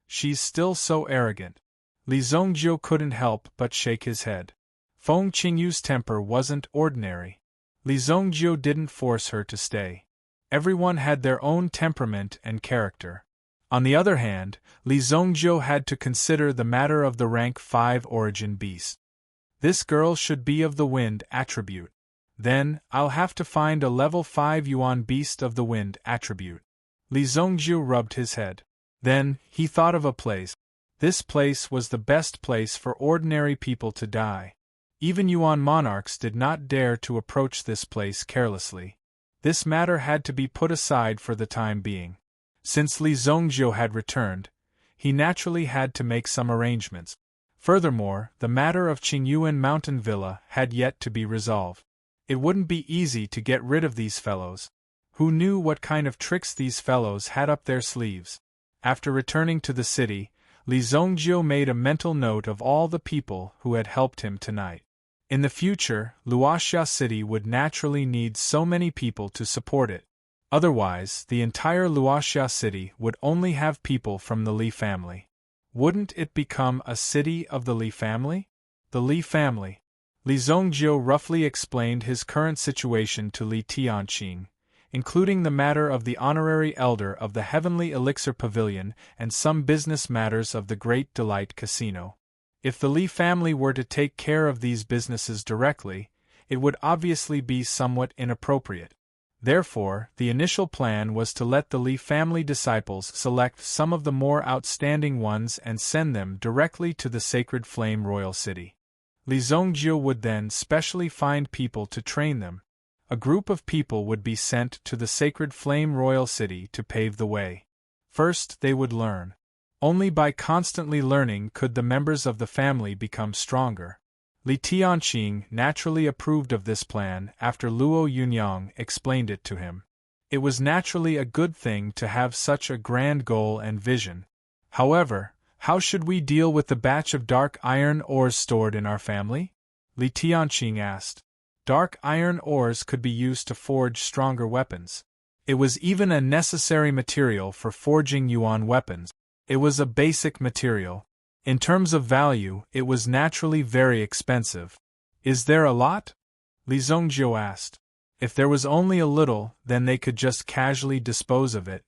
Speaker 1: She's still so arrogant. Li Zongjiu couldn't help but shake his head. Feng Qingyu's temper wasn't ordinary. Li Zongjiu didn't force her to stay. Everyone had their own temperament and character. On the other hand, Li Zongjiu had to consider the matter of the rank 5 origin beast. This girl should be of the wind attribute. Then, I'll have to find a level 5 Yuan beast of the wind attribute. Li Zongjiu rubbed his head. Then, he thought of a place. This place was the best place for ordinary people to die. Even Yuan monarchs did not dare to approach this place carelessly. This matter had to be put aside for the time being. Since Li Zongjiu had returned, he naturally had to make some arrangements. Furthermore, the matter of Qingyuan Mountain Villa had yet to be resolved. It wouldn't be easy to get rid of these fellows. Who knew what kind of tricks these fellows had up their sleeves? After returning to the city, Li Zongjiu made a mental note of all the people who had helped him tonight. In the future, Luoxia City would naturally need so many people to support it. Otherwise, the entire Luoxia City would only have people from the Li family. Wouldn't it become a city of the Li family? The Li family. Li Zongjiu roughly explained his current situation to Li Tianqing, including the matter of the honorary elder of the Heavenly Elixir Pavilion and some business matters of the Great Delight Casino. If the Li family were to take care of these businesses directly, it would obviously be somewhat inappropriate. Therefore, the initial plan was to let the Li family disciples select some of the more outstanding ones and send them directly to the Sacred Flame Royal City. Li Zongjiu would then specially find people to train them. A group of people would be sent to the Sacred Flame Royal City to pave the way. First, they would learn. Only by constantly learning could the members of the family become stronger. Li Tianqing naturally approved of this plan after Luo Yunyang explained it to him. It was naturally a good thing to have such a grand goal and vision. However, how should we deal with the batch of dark iron ores stored in our family? Li Tianqing asked. Dark iron ores could be used to forge stronger weapons. It was even a necessary material for forging Yuan weapons. It was a basic material. In terms of value, it was naturally very expensive. Is there a lot? Li Zongjiu asked. If there was only a little, then they could just casually dispose of it.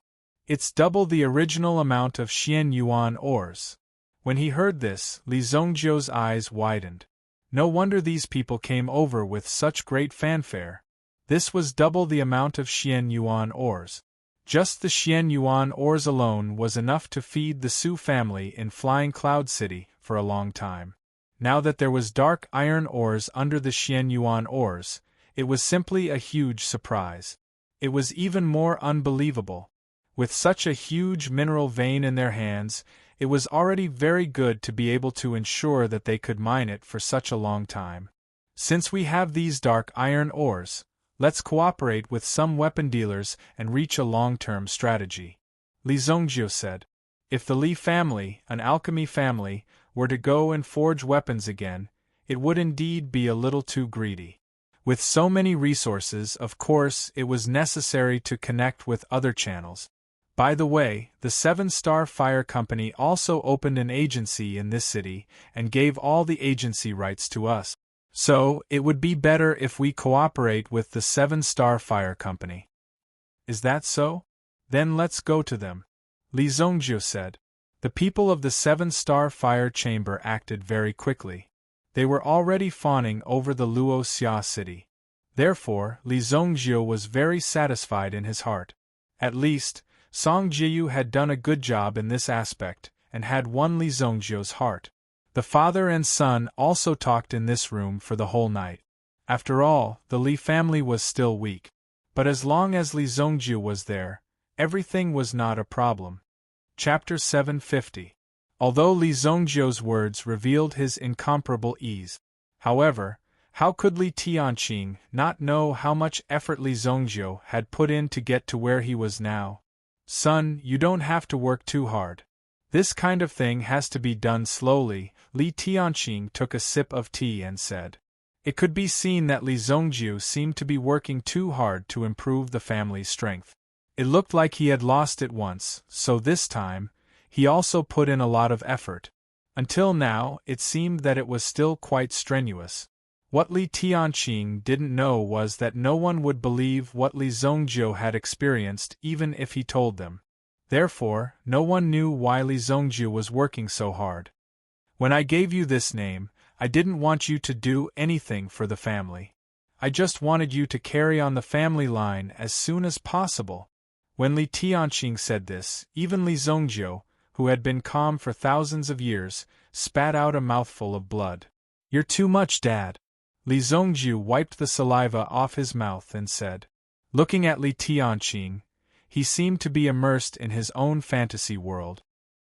Speaker 1: It's double the original amount of Xian Yuan ores. When he heard this, Li Zongjiu's eyes widened. No wonder these people came over with such great fanfare. This was double the amount of Xian Yuan ores. Just the Xian Yuan ores alone was enough to feed the Su family in Flying Cloud City for a long time. Now that there was dark iron ores under the Xian Yuan ores, it was simply a huge surprise. It was even more unbelievable. With such a huge mineral vein in their hands, it was already very good to be able to ensure that they could mine it for such a long time. Since we have these dark iron ores, let's cooperate with some weapon dealers and reach a long-term strategy. Li Zongjiu said. If the Li family, an alchemy family, were to go and forge weapons again, it would indeed be a little too greedy. With so many resources, of course, it was necessary to connect with other channels. By the way, the 7-Star Fire Company also opened an agency in this city and gave all the agency rights to us. So, it would be better if we cooperate with the 7-Star Fire Company. Is that so? Then let's go to them. Li Zongjiu said. The people of the 7-Star Fire Chamber acted very quickly. They were already fawning over the Luoxia city. Therefore, Li Zongjiu was very satisfied in his heart. At least, Song Jiyu had done a good job in this aspect, and had won Li Zongjiu's heart. The father and son also talked in this room for the whole night. After all, the Li family was still weak. But as long as Li Zongjiu was there, everything was not a problem. Chapter 750. Although Li Zongjiu's words revealed his incomparable ease. However, how could Li Tianqing not know how much effort Li Zongjiu had put in to get to where he was now? Son, you don't have to work too hard. This kind of thing has to be done slowly. Li Tianqing took a sip of tea and said. It could be seen that Li Zongjiu seemed to be working too hard to improve the family's strength. It looked like he had lost it once, so this time, he also put in a lot of effort. Until now, it seemed that it was still quite strenuous. What Li Tianqing didn't know was that no one would believe what Li Zongjiu had experienced even if he told them. Therefore, no one knew why Li Zongjiu was working so hard. When I gave you this name, I didn't want you to do anything for the family. I just wanted you to carry on the family line as soon as possible. When Li Tianqing said this, even Li Zongjiu, who had been calm for thousands of years, spat out a mouthful of blood. You're too much, Dad. Li Zongjiu wiped the saliva off his mouth and said. Looking at Li Tianqing, he seemed to be immersed in his own fantasy world.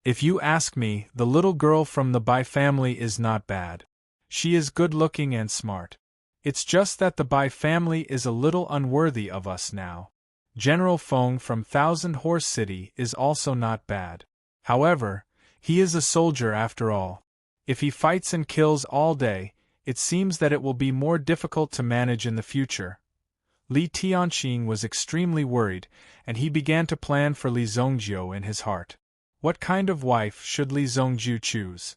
Speaker 1: If you ask me, the little girl from the Bai family is not bad. She is good-looking and smart. It's just that the Bai family is a little unworthy of us now. General Feng from Thousand Horse City is also not bad. However, he is a soldier after all. If he fights and kills all day, it seems that it will be more difficult to manage in the future. Li Tianqing was extremely worried, and he began to plan for Li Zongjiu in his heart. What kind of wife should Li Zongjiu choose?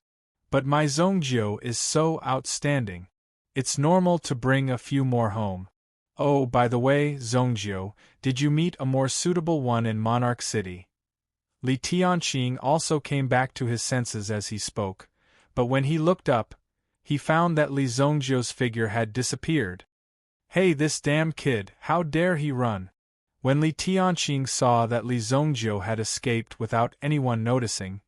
Speaker 1: But my Zongjiu is so outstanding. It's normal to bring a few more home. Oh, by the way, Zongjiu, did you meet a more suitable one in Monarch City? Li Tianqing also came back to his senses as he spoke, but when he looked up, he found that Li Zongjiu's figure had disappeared. Hey, this damn kid, how dare he run? When Li Tianqing saw that Li Zongjiu had escaped without anyone noticing,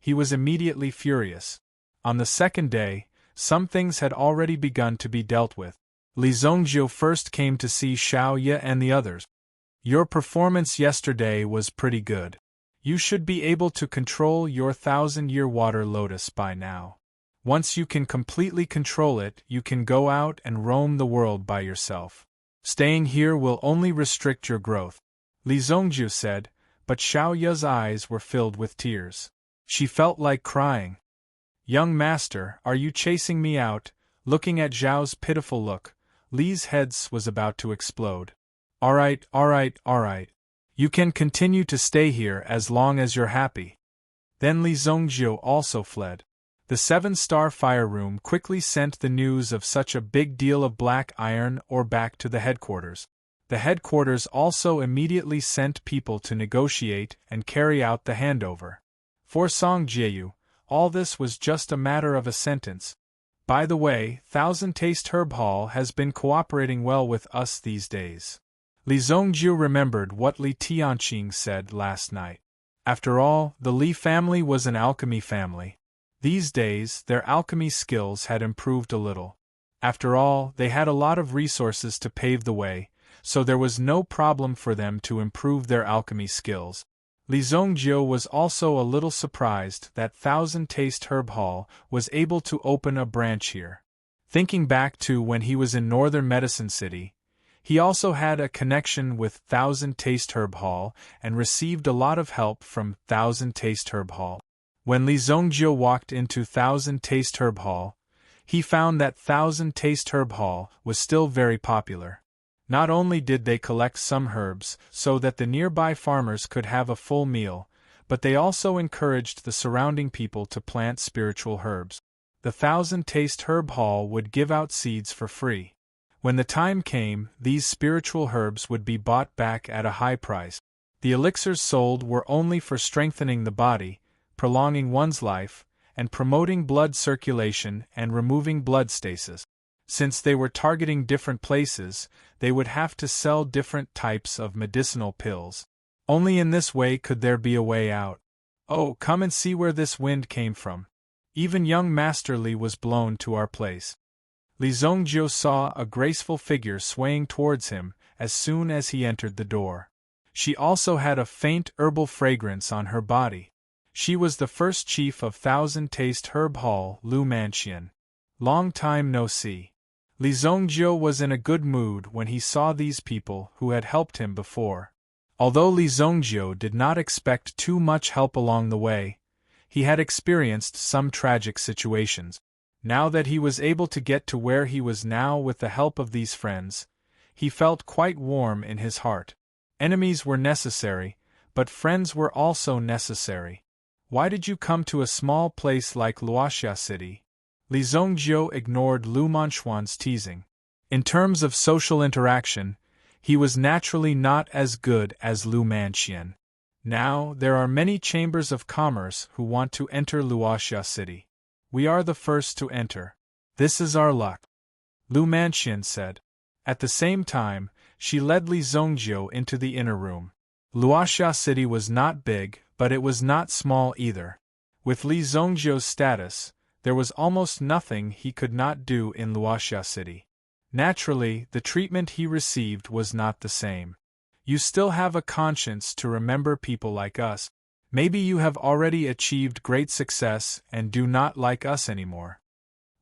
Speaker 1: he was immediately furious. On the second day, some things had already begun to be dealt with. Li Zongjiu first came to see Xiao Ye and the others. Your performance yesterday was pretty good. You should be able to control your 1,000-year water lotus by now. Once you can completely control it, you can go out and roam the world by yourself. Staying here will only restrict your growth. Li Zongjiu said, but Xiao Ye's eyes were filled with tears. She felt like crying. Young master, are you chasing me out? Looking at Zhao's pitiful look, Li's head was about to explode. All right. You can continue to stay here as long as you're happy. Then Li Zongjiu also fled. The 7-star fire room quickly sent the news of such a big deal of black iron ore back to the headquarters. The headquarters also immediately sent people to negotiate and carry out the handover. For Song Jieyu, all this was just a matter of a sentence. By the way, Thousand Taste Herb Hall has been cooperating well with us these days. Li Zongjiu remembered what Li Tianqing said last night. After all, the Li family was an alchemy family. These days, their alchemy skills had improved a little. After all, they had a lot of resources to pave the way, so there was no problem for them to improve their alchemy skills. Li Zongjiu was also a little surprised that Thousand Taste Herb Hall was able to open a branch here. Thinking back to when he was in Northern Medicine City, he also had a connection with Thousand Taste Herb Hall and received a lot of help from Thousand Taste Herb Hall. When Li Zongjiu walked into Thousand Taste Herb Hall, he found that Thousand Taste Herb Hall was still very popular. Not only did they collect some herbs so that the nearby farmers could have a full meal, but they also encouraged the surrounding people to plant spiritual herbs. The Thousand Taste Herb Hall would give out seeds for free. When the time came, these spiritual herbs would be bought back at a high price. The elixirs sold were only for strengthening the body, prolonging one's life, and promoting blood circulation and removing blood stasis. Since they were targeting different places, they would have to sell different types of medicinal pills. Only in this way could there be a way out. Oh, come and see where this wind came from. Even young Master Li was blown to our place. Li Zongjiu saw a graceful figure swaying towards him as soon as he entered the door. She also had a faint herbal fragrance on her body. She was the first chief of Thousand Taste Herb Hall, Lu Manxian. Long time no see. Li Zongjiu was in a good mood when he saw these people who had helped him before. Although Li Zongjiu did not expect too much help along the way, he had experienced some tragic situations. Now that he was able to get to where he was now with the help of these friends, he felt quite warm in his heart. Enemies were necessary, but friends were also necessary. Why did you come to a small place like Luoxia City? Li Zongjiu ignored Lu Manchuan's teasing. In terms of social interaction, he was naturally not as good as Lu Manxian. Now, there are many chambers of commerce who want to enter Luoxia City. We are the first to enter. This is our luck, Lu Manxian said. At the same time, she led Li Zongjiu into the inner room. Luoxia City was not big, but it was not small either. With Li Zongjiu's status, there was almost nothing he could not do in Luoxia City. Naturally, the treatment he received was not the same. You still have a conscience to remember people like us. Maybe you have already achieved great success and do not like us anymore.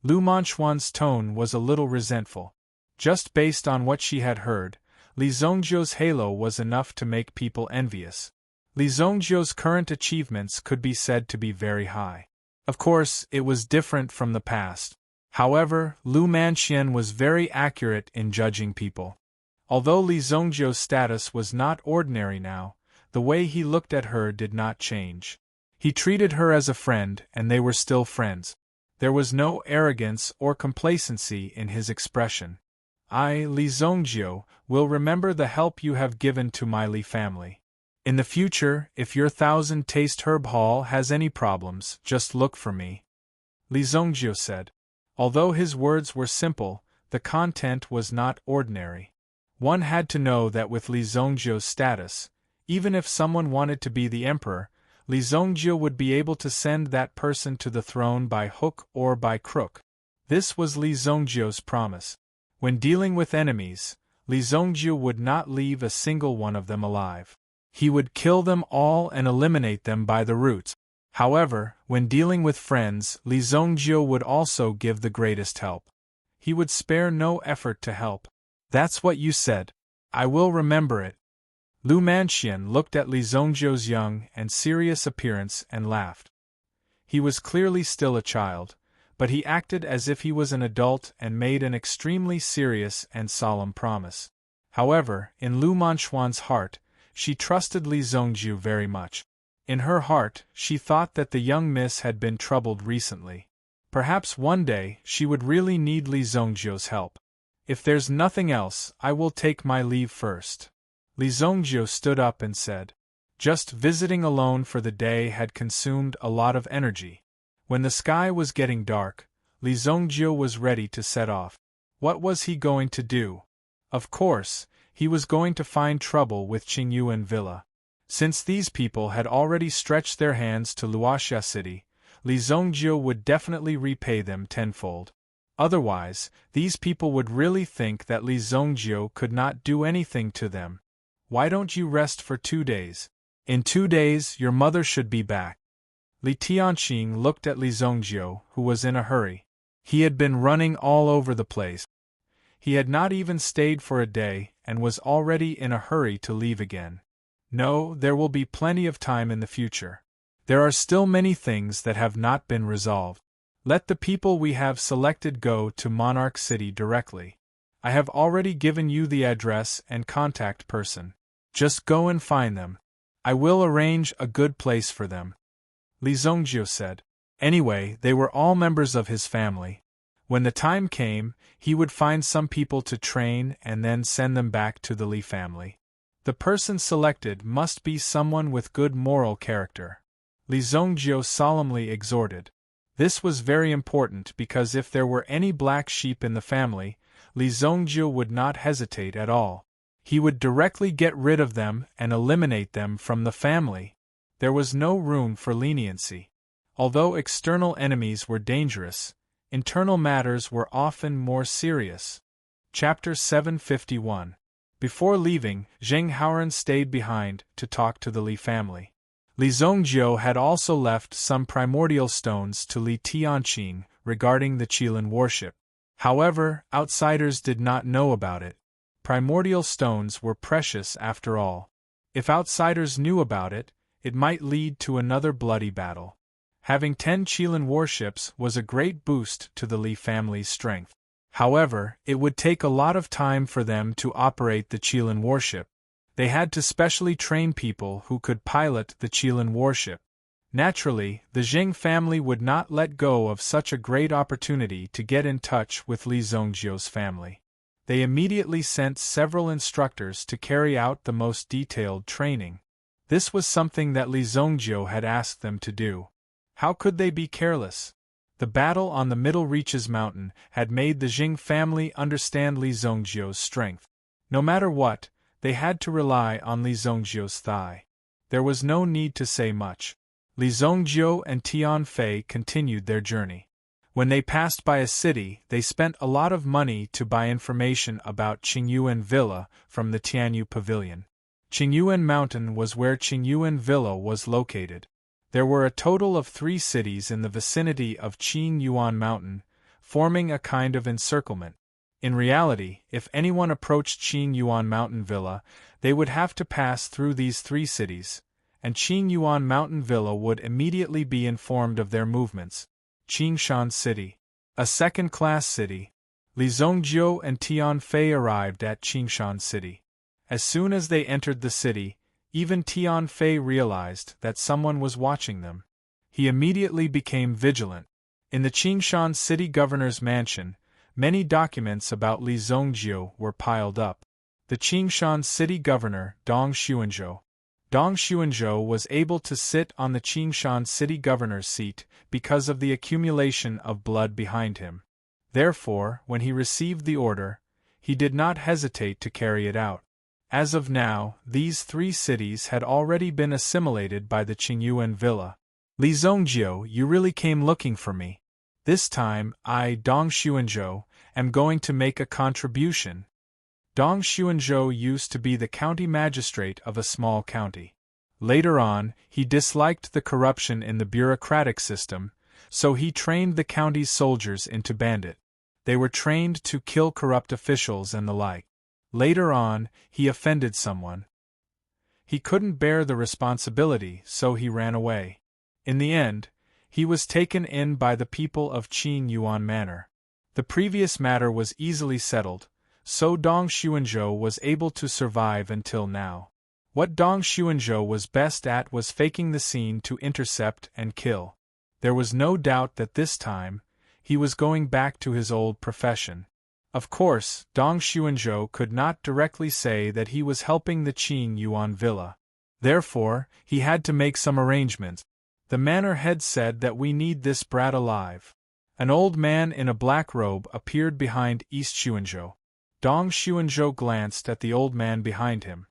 Speaker 1: Lu Manchuan's tone was a little resentful. Just based on what she had heard, Li Zongjiu's halo was enough to make people envious. Li Zongjiu's current achievements could be said to be very high. Of course, it was different from the past. However, Lu Manxian was very accurate in judging people. Although Li Zongjiu's status was not ordinary now, the way he looked at her did not change. He treated her as a friend, and they were still friends. There was no arrogance or complacency in his expression. I, Li Zongjiu, will remember the help you have given to my Li family. In the future, if your Thousand Taste Herb Hall has any problems, just look for me, Li Zongjiu said. Although his words were simple, the content was not ordinary. One had to know that with Li Zongjiu's status, even if someone wanted to be the emperor, Li Zongjiu would be able to send that person to the throne by hook or by crook. This was Li Zongjiu's promise. When dealing with enemies, Li Zongjiu would not leave a single one of them alive. He would kill them all and eliminate them by the roots. However, when dealing with friends, Li Zongjiu would also give the greatest help. He would spare no effort to help. That's what you said. I will remember it. Lu Manxian looked at Li Zongjiu's young and serious appearance and laughed. He was clearly still a child, but he acted as if he was an adult and made an extremely serious and solemn promise. However, in Lu Manchuan's heart, she trusted Li Zongjiu very much. In her heart, she thought that the young miss had been troubled recently. Perhaps one day she would really need Li Zongjiu's help. If there's nothing else, I will take my leave first. Li Zongjiu stood up and said. Just visiting alone for the day had consumed a lot of energy. When the sky was getting dark, Li Zongjiu was ready to set off. What was he going to do? Of course, he was going to find trouble with Qingyuan Villa. Since these people had already stretched their hands to Luoxia City, Li Zongjiu would definitely repay them tenfold. Otherwise, these people would really think that Li Zongjiu could not do anything to them. Why don't you rest for 2 days? In 2 days, your mother should be back. Li Tianqing looked at Li Zongjiu, who was in a hurry. He had been running all over the place. He had not even stayed for a day and was already in a hurry to leave again. No, there will be plenty of time in the future. There are still many things that have not been resolved. Let the people we have selected go to Monarch City directly. I have already given you the address and contact person. Just go and find them. I will arrange a good place for them, Li Zongjiu said. Anyway, they were all members of his family. When the time came, he would find some people to train and then send them back to the Li family. The person selected must be someone with good moral character, Li Zongjiu solemnly exhorted. This was very important because if there were any black sheep in the family, Li Zongjiu would not hesitate at all. He would directly get rid of them and eliminate them from the family. There was no room for leniency. Although external enemies were dangerous, internal matters were often more serious. Chapter 751. Before leaving, Zheng Haoran stayed behind to talk to the Li family. Li Zhongjiu had also left some primordial stones to Li Tianqing regarding the Qilin worship. However, outsiders did not know about it. Primordial stones were precious after all. If outsiders knew about it, it might lead to another bloody battle. Having 10 Qilin warships was a great boost to the Li family's strength. However, it would take a lot of time for them to operate the Qilin warship. They had to specially train people who could pilot the Qilin warship. Naturally, the Zheng family would not let go of such a great opportunity to get in touch with Li Zhongjiu's family. They immediately sent several instructors to carry out the most detailed training. This was something that Li Zhongjiu had asked them to do. How could they be careless? The battle on the Middle Reaches Mountain had made the Zheng family understand Li Zhongjiu's strength. No matter what, they had to rely on Li Zhongjiu's thigh. There was no need to say much. Li Zhongjiu and Tian Fei continued their journey. When they passed by a city, they spent a lot of money to buy information about Qingyuan Villa from the Tianyu Pavilion. Qingyuan Mountain was where Qingyuan Villa was located. There were a total of 3 cities in the vicinity of Qingyuan Mountain, forming a kind of encirclement. In reality, if anyone approached Qingyuan Mountain Villa, they would have to pass through these 3 cities, and Qingyuan Mountain Villa would immediately be informed of their movements. Qingshan City. A second-class city. Li Zhongjiu and Tian Fei arrived at Qingshan City. As soon as they entered the city, even Tian Fei realized that someone was watching them. He immediately became vigilant. In the Qingshan city governor's mansion, many documents about Li Zhongjiu were piled up. The Qingshan city governor, Dong Xuanzhou. Dong Xuanzhou was able to sit on the Qingshan city governor's seat because of the accumulation of blood behind him. Therefore, when he received the order, he did not hesitate to carry it out. As of now, these 3 cities had already been assimilated by the Qingyuan Villa. Li Zhongjiu, you really came looking for me. This time, I, Dong Xuanzhou, am going to make a contribution. Dong Xuanzhou used to be the county magistrate of a small county. Later on, he disliked the corruption in the bureaucratic system, so he trained the county's soldiers into bandit. They were trained to kill corrupt officials and the like. Later on, he offended someone. He couldn't bear the responsibility, so he ran away. In the end, he was taken in by the people of Qingyuan Manor. The previous matter was easily settled, so Dong Xuanzhou was able to survive until now. What Dong Xuanzhou was best at was faking the scene to intercept and kill. There was no doubt that this time, he was going back to his old profession. Of course, Dong Xuanzhou could not directly say that he was helping the Qingyuan Villa. Therefore, he had to make some arrangements. The manor head said that we need this brat alive. An old man in a black robe appeared behind East Xuanzhou. Dong Xuanzhou glanced at the old man behind him.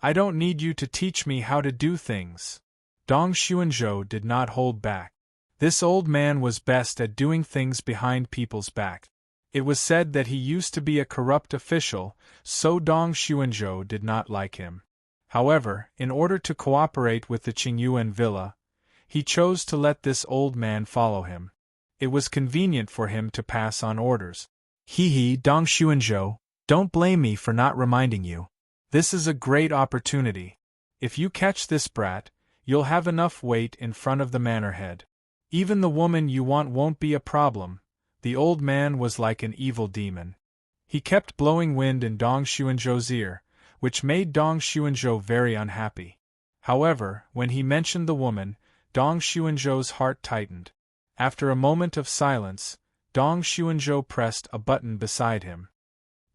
Speaker 1: I don't need you to teach me how to do things. Dong Xuanzhou did not hold back. This old man was best at doing things behind people's back. It was said that he used to be a corrupt official, so Dong Xuanzhou did not like him. However, in order to cooperate with the Qingyuan Villa, he chose to let this old man follow him. It was convenient for him to pass on orders. Hee, Dong Xuanzhou, don't blame me for not reminding you. This is a great opportunity. If you catch this brat, you'll have enough weight in front of the manor head. Even the woman you want won't be a problem. The old man was like an evil demon. He kept blowing wind in Dong Xuanzhou's ear, which made Dong Xuanzhou very unhappy. However, when he mentioned the woman, Dong Xuanzhou's heart tightened. After a moment of silence, Dong Xuanzhou pressed a button beside him.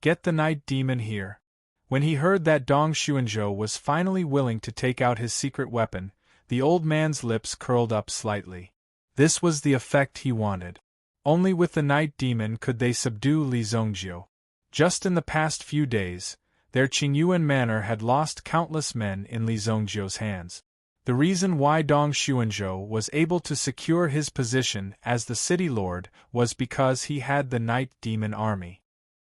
Speaker 1: Get the night demon here. When he heard that Dong Xuanzhou was finally willing to take out his secret weapon, the old man's lips curled up slightly. This was the effect he wanted. Only with the night demon could they subdue Li Zhongjiu. Just in the past few days, their Qingyuan manor had lost countless men in Li Zhongjiu's hands. The reason why Dong Xuanzhou was able to secure his position as the city lord was because he had the Night Demon Army.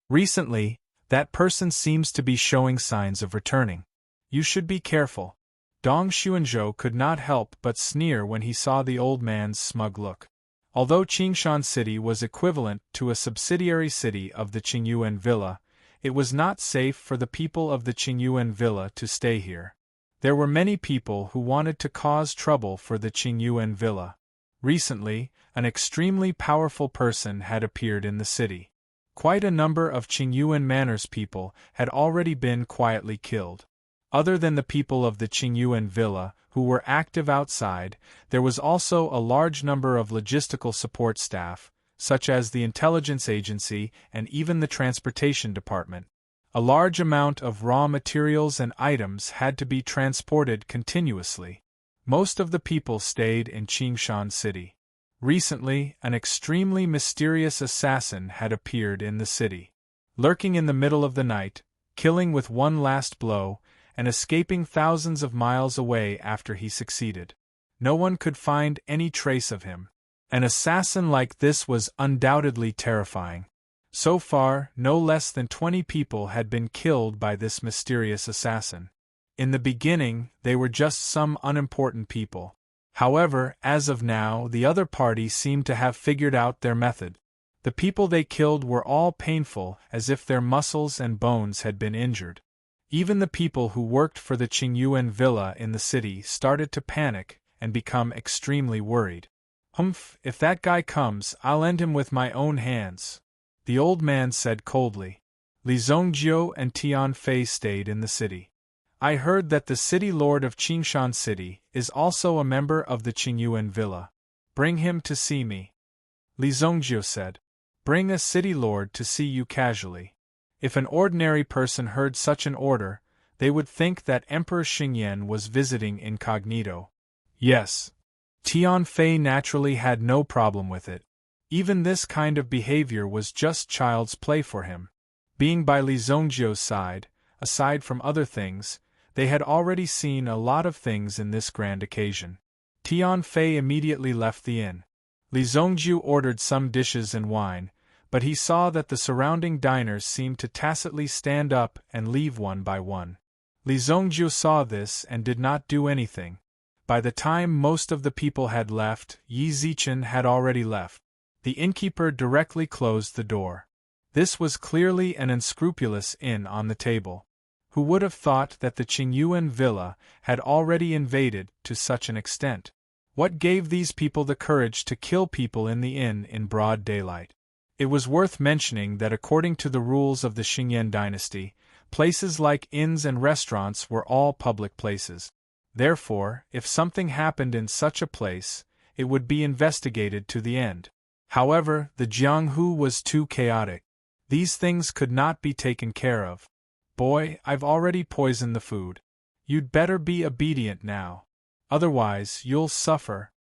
Speaker 1: Recently, that person seems to be showing signs of returning. You should be careful. Dong Xuanzhou could not help but sneer when he saw the old man's smug look. Although Qingshan City was equivalent to a subsidiary city of the Qingyuan Villa, it was not safe for the people of the Qingyuan Villa to stay here. There were many people who wanted to cause trouble for the Qingyuan Villa. Recently, an extremely powerful person had appeared in the city. Quite a number of Qingyuan Manor's people had already been quietly killed. Other than the people of the Qingyuan Villa, who were active outside, there was also a large number of logistical support staff, such as the intelligence agency and even the transportation department. A large amount of raw materials and items had to be transported continuously. Most of the people stayed in Qingshan City. Recently, an extremely mysterious assassin had appeared in the city. Lurking in the middle of the night, killing with one last blow, and escaping thousands of miles away after he succeeded. No one could find any trace of him. An assassin like this was undoubtedly terrifying. So far, no less than 20 people had been killed by this mysterious assassin. In the beginning, they were just some unimportant people. However, as of now, the other party seemed to have figured out their method. The people they killed were all painful, as if their muscles and bones had been injured. Even the people who worked for the Qingyuan Villa in the city started to panic and become extremely worried. "Humph, if that guy comes, I'll end him with my own hands," the old man said coldly. Li Zongjiu and Tian Fei stayed in the city. "I heard that the city lord of Qingshan City is also a member of the Qingyuan Villa. Bring him to see me," Li Zongjiu said. "Bring a city lord to see you casually." If an ordinary person heard such an order, they would think that Emperor Xingyan was visiting incognito. Yes. Tian Fei naturally had no problem with it. Even this kind of behavior was just child's play for him. Being by Li Zongjiu's side, aside from other things, they had already seen a lot of things in this grand occasion. Tian Fei immediately left the inn. Li Zongjiu ordered some dishes and wine, but he saw that the surrounding diners seemed to tacitly stand up and leave one by one. Li Zongjiu saw this and did not do anything. By the time most of the people had left, Yi Zichen had already left. The innkeeper directly closed the door. This was clearly an unscrupulous inn on the table. Who would have thought that the Qingyuan Villa had already invaded to such an extent? What gave these people the courage to kill people in the inn in broad daylight? It was worth mentioning that according to the rules of the Xingyan dynasty, places like inns and restaurants were all public places. Therefore, if something happened in such a place, it would be investigated to the end. However, the Jianghu was too chaotic. These things could not be taken care of. "Boy, I've already poisoned the food. You'd better be obedient now. Otherwise, you'll suffer."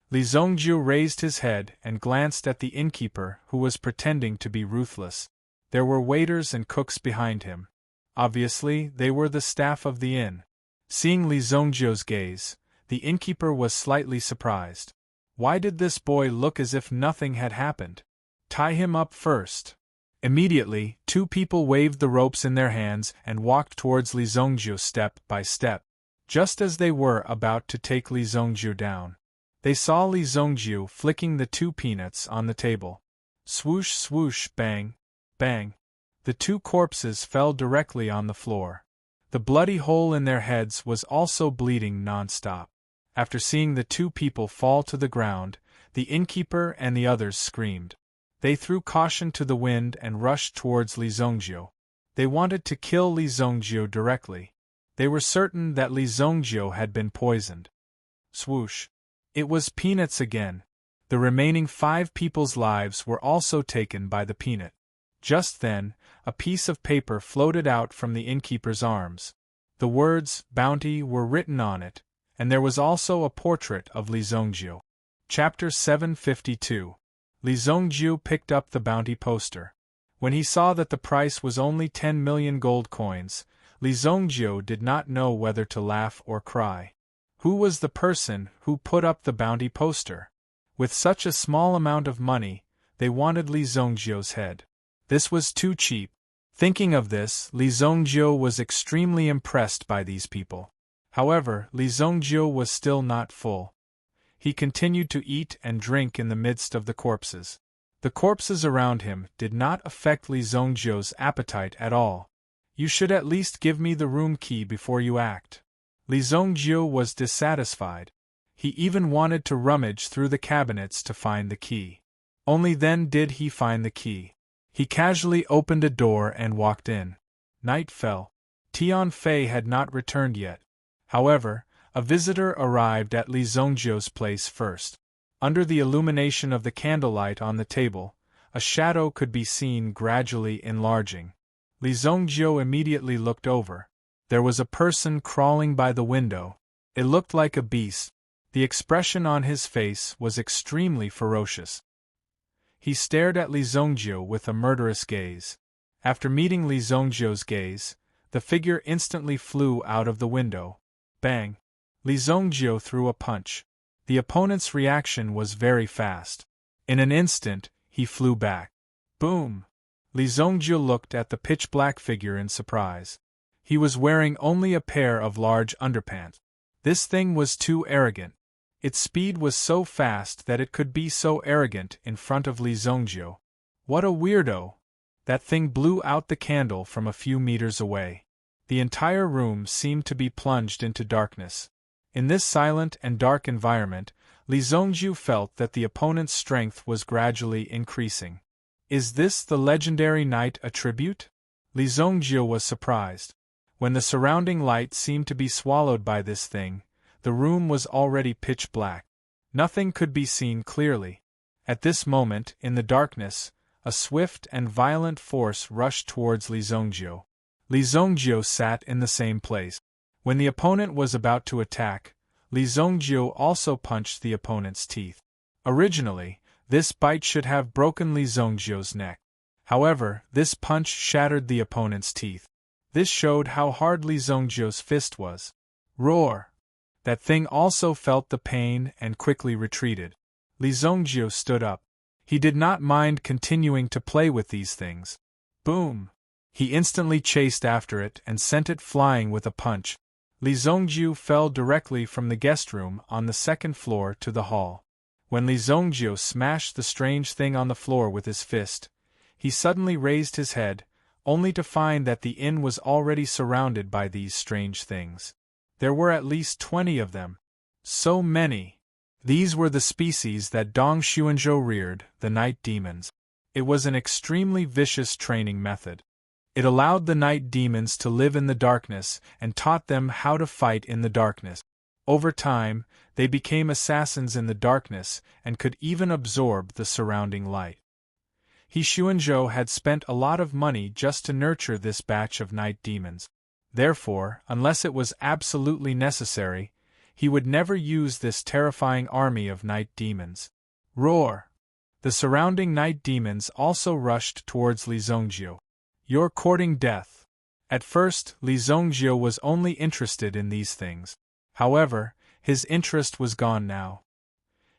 Speaker 1: Li Zongjiu raised his head and glanced at the innkeeper, who was pretending to be ruthless. There were waiters and cooks behind him. Obviously, they were the staff of the inn. Seeing Li Zongjiu's gaze, the innkeeper was slightly surprised. Why did this boy look as if nothing had happened? Tie him up first. Immediately, two people waved the ropes in their hands and walked towards Li Zongjiu step by step. Just as they were about to take Li Zongjiu down, they saw Li Zongjiu flicking the two peanuts on the table. Swoosh, swoosh, bang, bang. The two corpses fell directly on the floor. The bloody hole in their heads was also bleeding non-stop. After seeing the two people fall to the ground, the innkeeper and the others screamed. They threw caution to the wind and rushed towards Li Zongjiu. They wanted to kill Li Zongjiu directly. They were certain that Li Zongjiu had been poisoned. Swoosh. It was peanuts again. The remaining 5 people's lives were also taken by the peanut. Just then, a piece of paper floated out from the innkeeper's arms. The words, "Bounty," were written on it, and there was also a portrait of Li Zongjiu. Chapter 752. Li Zongjiu picked up the bounty poster. When he saw that the price was only 10 million gold coins, Li Zongjiu did not know whether to laugh or cry. Who was the person who put up the bounty poster? With such a small amount of money, they wanted Li Zhongjio's head. This was too cheap. Thinking of this, Li Zhongjio was extremely impressed by these people. However, Li Zhongjio was still not full. He continued to eat and drink in the midst of the corpses. The corpses around him did not affect Li Zhongjio's appetite at all. You should at least give me the room key before you act. Li Zhongjio was dissatisfied. He even wanted to rummage through the cabinets to find the key. Only then did he find the key. He casually opened a door and walked in. Night fell. Tian Fei had not returned yet. However, a visitor arrived at Li Zhongjio's place first. Under the illumination of the candlelight on the table, a shadow could be seen gradually enlarging. Li Zhongjio immediately looked over. There was a person crawling by the window. It looked like a beast. The expression on his face was extremely ferocious. He stared at Li Zhongjio with a murderous gaze. After meeting Li Zhongjio's gaze, the figure instantly flew out of the window. Bang! Li Zhongjio threw a punch. The opponent's reaction was very fast. In an instant, he flew back. Boom! Li Zhongjio looked at the pitch-black figure in surprise. He was wearing only a pair of large underpants. This thing was too arrogant. Its speed was so fast that it could be so arrogant in front of Li Zhongjio. What a weirdo! That thing blew out the candle from a few meters away. The entire room seemed to be plunged into darkness. In this silent and dark environment, Li Zhongjio felt that the opponent's strength was gradually increasing. Is this the legendary knight attribute? Li Zhongjio was surprised. When the surrounding light seemed to be swallowed by this thing, the room was already pitch black. Nothing could be seen clearly. At this moment, in the darkness, a swift and violent force rushed towards Li Zhongjio. Li Zhongjio sat in the same place. When the opponent was about to attack, Li Zhongjio also punched the opponent's teeth. Originally, this bite should have broken Li Zhongjio's neck. However, this punch shattered the opponent's teeth. This showed how hard Li Zhongjio's fist was. Roar! That thing also felt the pain and quickly retreated. Li Zhongjio stood up. He did not mind continuing to play with these things. Boom! He instantly chased after it and sent it flying with a punch. Li Zhongjio fell directly from the guest room on the second floor to the hall. When Li Zhongjio smashed the strange thing on the floor with his fist, he suddenly raised his head, only to find that the inn was already surrounded by these strange things. There were at least 20 of them. So many! These were the species that Dong Xuanzhou reared, the night demons. It was an extremely vicious training method. It allowed the night demons to live in the darkness and taught them how to fight in the darkness. Over time, they became assassins in the darkness and could even absorb the surrounding light. He Xuanzhou had spent a lot of money just to nurture this batch of night demons. Therefore, unless it was absolutely necessary, he would never use this terrifying army of night demons. Roar! The surrounding night demons also rushed towards Li Zhongjio. You're courting death. At first, Li Zhongjio was only interested in these things. However, his interest was gone now.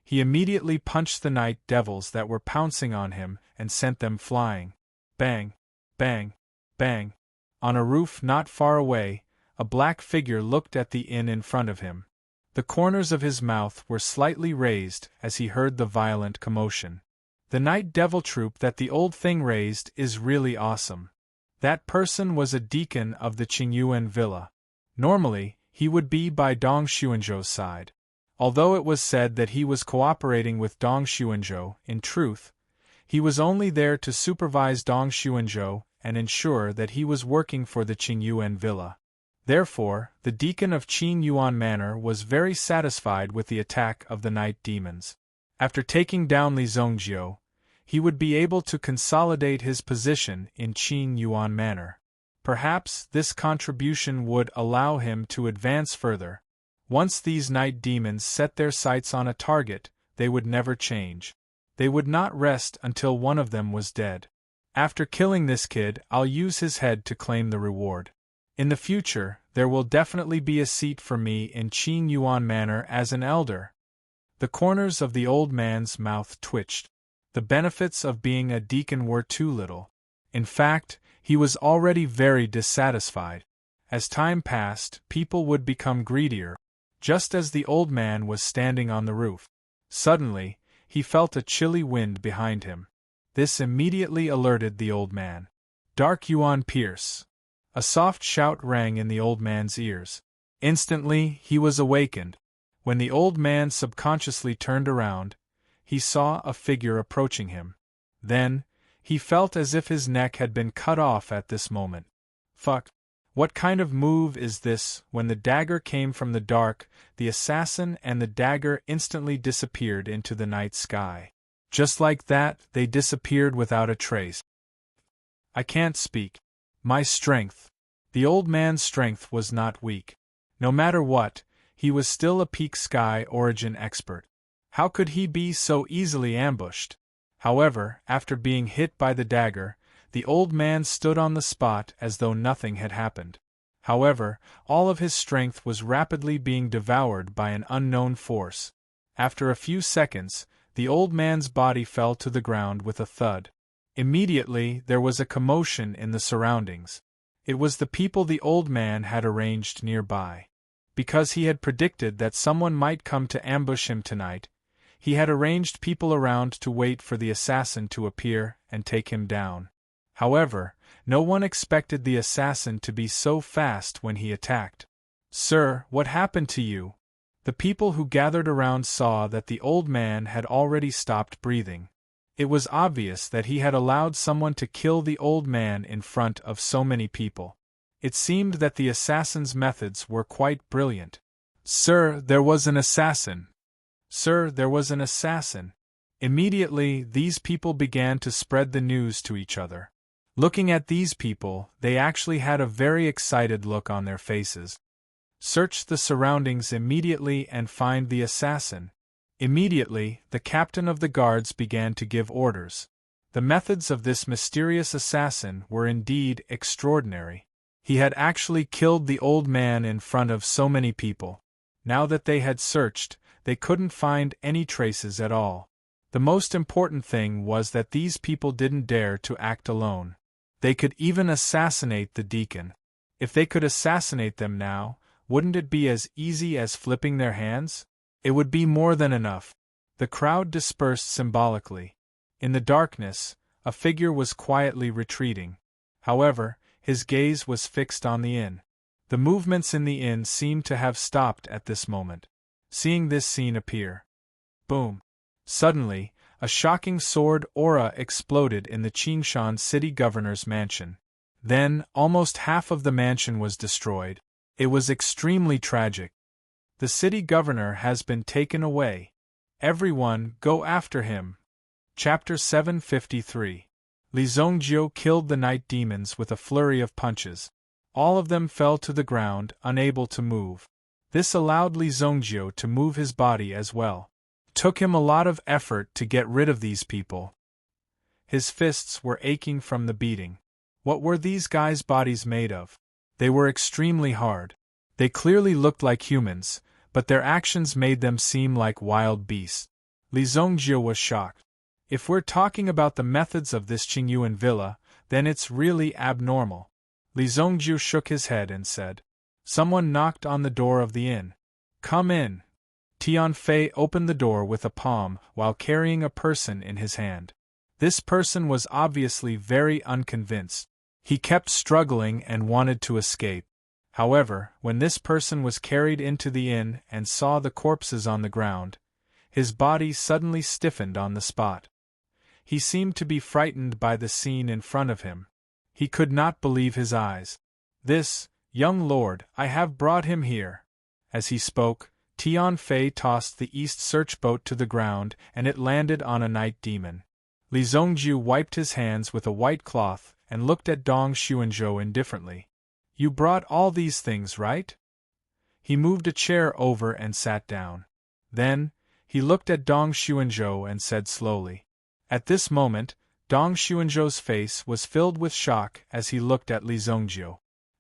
Speaker 1: He immediately punched the night devils that were pouncing on him and sent them flying. Bang! Bang! Bang! On a roof not far away, a black figure looked at the inn in front of him. The corners of his mouth were slightly raised as he heard the violent commotion. The night devil troop that the old thing raised is really awesome. That person was a deacon of the Qingyuan villa. Normally, he would be by Dong Xuanzhou's side. Although it was said that he was cooperating with Dong Xuanzhou, in truth, he was only there to supervise Dong Xuanzhou and ensure that he was working for the Qingyuan villa. Therefore, the deacon of Qingyuan Manor was very satisfied with the attack of the night demons. After taking down Li Zhongjio, he would be able to consolidate his position in Qingyuan Manor. Perhaps this contribution would allow him to advance further. Once these night demons set their sights on a target, they would never change. They would not rest until one of them was dead. After killing this kid, I'll use his head to claim the reward. In the future, There will definitely be a seat for me in Qing Yuan Manor as an elder. The corners of the old man's mouth twitched. The benefits of being a deacon were too little. In fact, he was already very dissatisfied. As time passed, people would become greedier. Just as the old man was standing on the roof, suddenly, he felt a chilly wind behind him. This immediately alerted the old man. Dark Yuan Pierce! A soft shout rang in the old man's ears. Instantly, he was awakened. When the old man subconsciously turned around, he saw a figure approaching him. Then, he felt as if his neck had been cut off at this moment. Fuck. What kind of move is this? When the dagger came from the dark, the assassin and the dagger instantly disappeared into the night sky. Just like that, they disappeared without a trace. I can't speak. My strength. The old man's strength was not weak. No matter what, he was still a peak sky origin expert. How could he be so easily ambushed? However, after being hit by the dagger, the old man stood on the spot as though nothing had happened. However, all of his strength was rapidly being devoured by an unknown force. After a few seconds, the old man's body fell to the ground with a thud. Immediately, there was a commotion in the surroundings. It was the people the old man had arranged nearby. Because he had predicted that someone might come to ambush him tonight, he had arranged people around to wait for the assassin to appear and take him down. However, no one expected the assassin to be so fast when he attacked. "Sir, what happened to you?" The people who gathered around saw that the old man had already stopped breathing. It was obvious that he had allowed someone to kill the old man in front of so many people. It seemed that the assassin's methods were quite brilliant. "Sir, there was an assassin! Sir, there was an assassin!" Immediately, these people began to spread the news to each other. Looking at these people, they actually had a very excited look on their faces. Search the surroundings immediately and find the assassin. Immediately, the captain of the guards began to give orders. The methods of this mysterious assassin were indeed extraordinary. He had actually killed the old man in front of so many people. Now that they had searched, they couldn't find any traces at all. The most important thing was that these people didn't dare to act alone. They could even assassinate the deacon. If they could assassinate them now, wouldn't it be as easy as flipping their hands? It would be more than enough. The crowd dispersed symbolically. In the darkness, a figure was quietly retreating. However, his gaze was fixed on the inn. The movements in the inn seemed to have stopped at this moment. Seeing this scene appear. Boom! Suddenly, a shocking sword aura exploded in the Qingshan city governor's mansion. Then, almost half of the mansion was destroyed. It was extremely tragic. The city governor has been taken away. Everyone, go after him. Chapter 753. Li Zongjiu killed the night demons with a flurry of punches. All of them fell to the ground, unable to move. This allowed Li Zongjiu to move his body as well. Took him a lot of effort to get rid of these people. His fists were aching from the beating. What were these guys' bodies made of? They were extremely hard. They clearly looked like humans, but their actions made them seem like wild beasts. Li Zongjiu was shocked. If we're talking about the methods of this Qingyuan villa, then it's really abnormal. Li Zongjiu shook his head and said. Someone knocked on the door of the inn. "Come in." Tian Fei opened the door with a palm while carrying a person in his hand. This person was obviously very unconvinced. He kept struggling and wanted to escape. However, when this person was carried into the inn and saw the corpses on the ground, his body suddenly stiffened on the spot. He seemed to be frightened by the scene in front of him. He could not believe his eyes. "This, young lord, I have brought him here." As he spoke, Tian Fei tossed the east search boat to the ground and it landed on a night demon. Li Zongjiu wiped his hands with a white cloth and looked at Dong Xuanzhou indifferently. "You brought all these things, right?" He moved a chair over and sat down. Then, he looked at Dong Xuanzhou and said slowly. At this moment, Dong Xuanzhou's face was filled with shock as he looked at Li Zongjiu.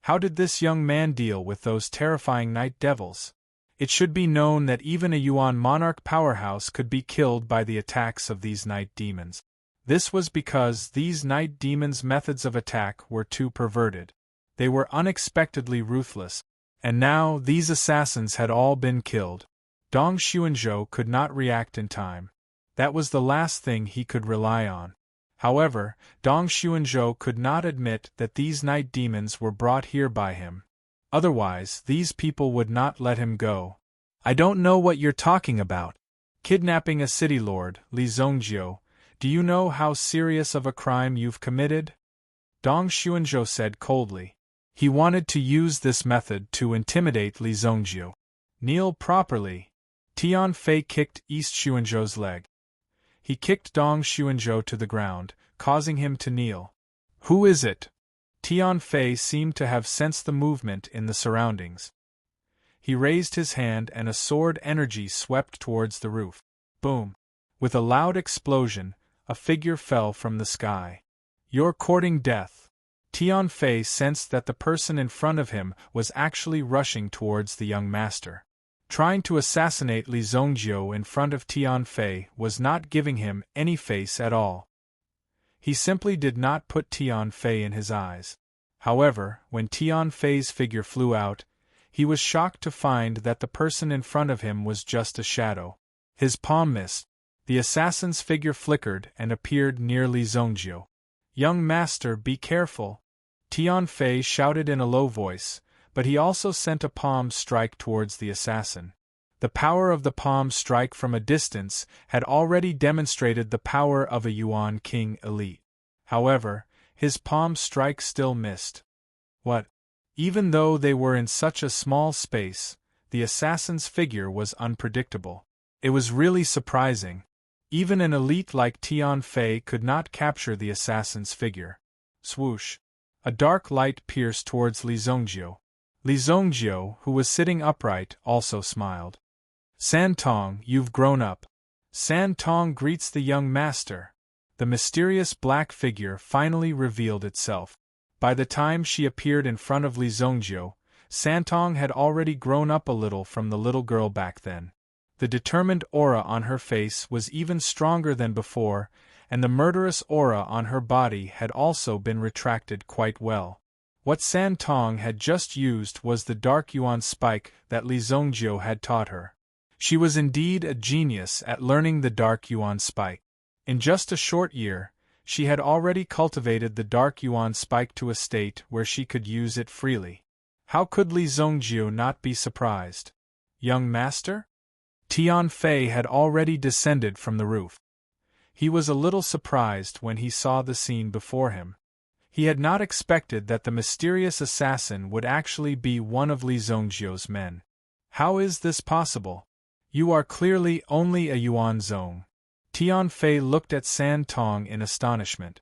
Speaker 1: How did this young man deal with those terrifying night devils? It should be known that even a Yuan monarch powerhouse could be killed by the attacks of these night demons. This was because these night demons' methods of attack were too perverted. They were unexpectedly ruthless. And now these assassins had all been killed. Dong Xuanzhou could not react in time. That was the last thing he could rely on. However, Dong Xuanzhou could not admit that these night demons were brought here by him. Otherwise, these people would not let him go. I don't know what you're talking about. Kidnapping a city lord, Li Zongjiu. Do you know how serious of a crime you've committed? Dong Xuanzhou said coldly. He wanted to use this method to intimidate Li Zongjiu. Kneel properly. Tian Fei kicked East Xuanzhou's leg. He kicked Dong Xuanzhou to the ground, causing him to kneel. Who is it? Tian Fei seemed to have sensed the movement in the surroundings. He raised his hand and a sword energy swept towards the roof. Boom! With a loud explosion, a figure fell from the sky. You're courting death. Tian Fei sensed that the person in front of him was actually rushing towards the young master. Trying to assassinate Li Zongjiu in front of Tian Fei was not giving him any face at all. He simply did not put Tian Fei in his eyes. However, when Tian Fei's figure flew out, he was shocked to find that the person in front of him was just a shadow. His palm missed. The assassin's figure flickered and appeared near Li Zongjiu. Young master, be careful! Tian Fei shouted in a low voice, but he also sent a palm strike towards the assassin. The power of the palm strike from a distance had already demonstrated the power of a Yuan king elite. However, his palm strike still missed. What? Even though they were in such a small space, the assassin's figure was unpredictable. It was really surprising. Even an elite like Tian Fei could not capture the assassin's figure. Swoosh! A dark light pierced towards Li Zongjiu. Li Zongjiu, who was sitting upright, also smiled. San Tong, you've grown up. San Tong greets the young master. The mysterious black figure finally revealed itself. By the time she appeared in front of Li Zongjiu, San Tong had already grown up a little from the little girl back then. The determined aura on her face was even stronger than before, and the murderous aura on her body had also been retracted quite well. What San Tong had just used was the Dark Yuan spike that Li Zongjiu had taught her. She was indeed a genius at learning the Dark Yuan spike. In just a short year, she had already cultivated the Dark Yuan spike to a state where she could use it freely. How could Li Zongjiu not be surprised? Young master? Tian Fei had already descended from the roof. He was a little surprised when he saw the scene before him. He had not expected that the mysterious assassin would actually be one of Li Zongjiu's men. How is this possible? You are clearly only a Yuan Zong. Tian Fei looked at San Tong in astonishment.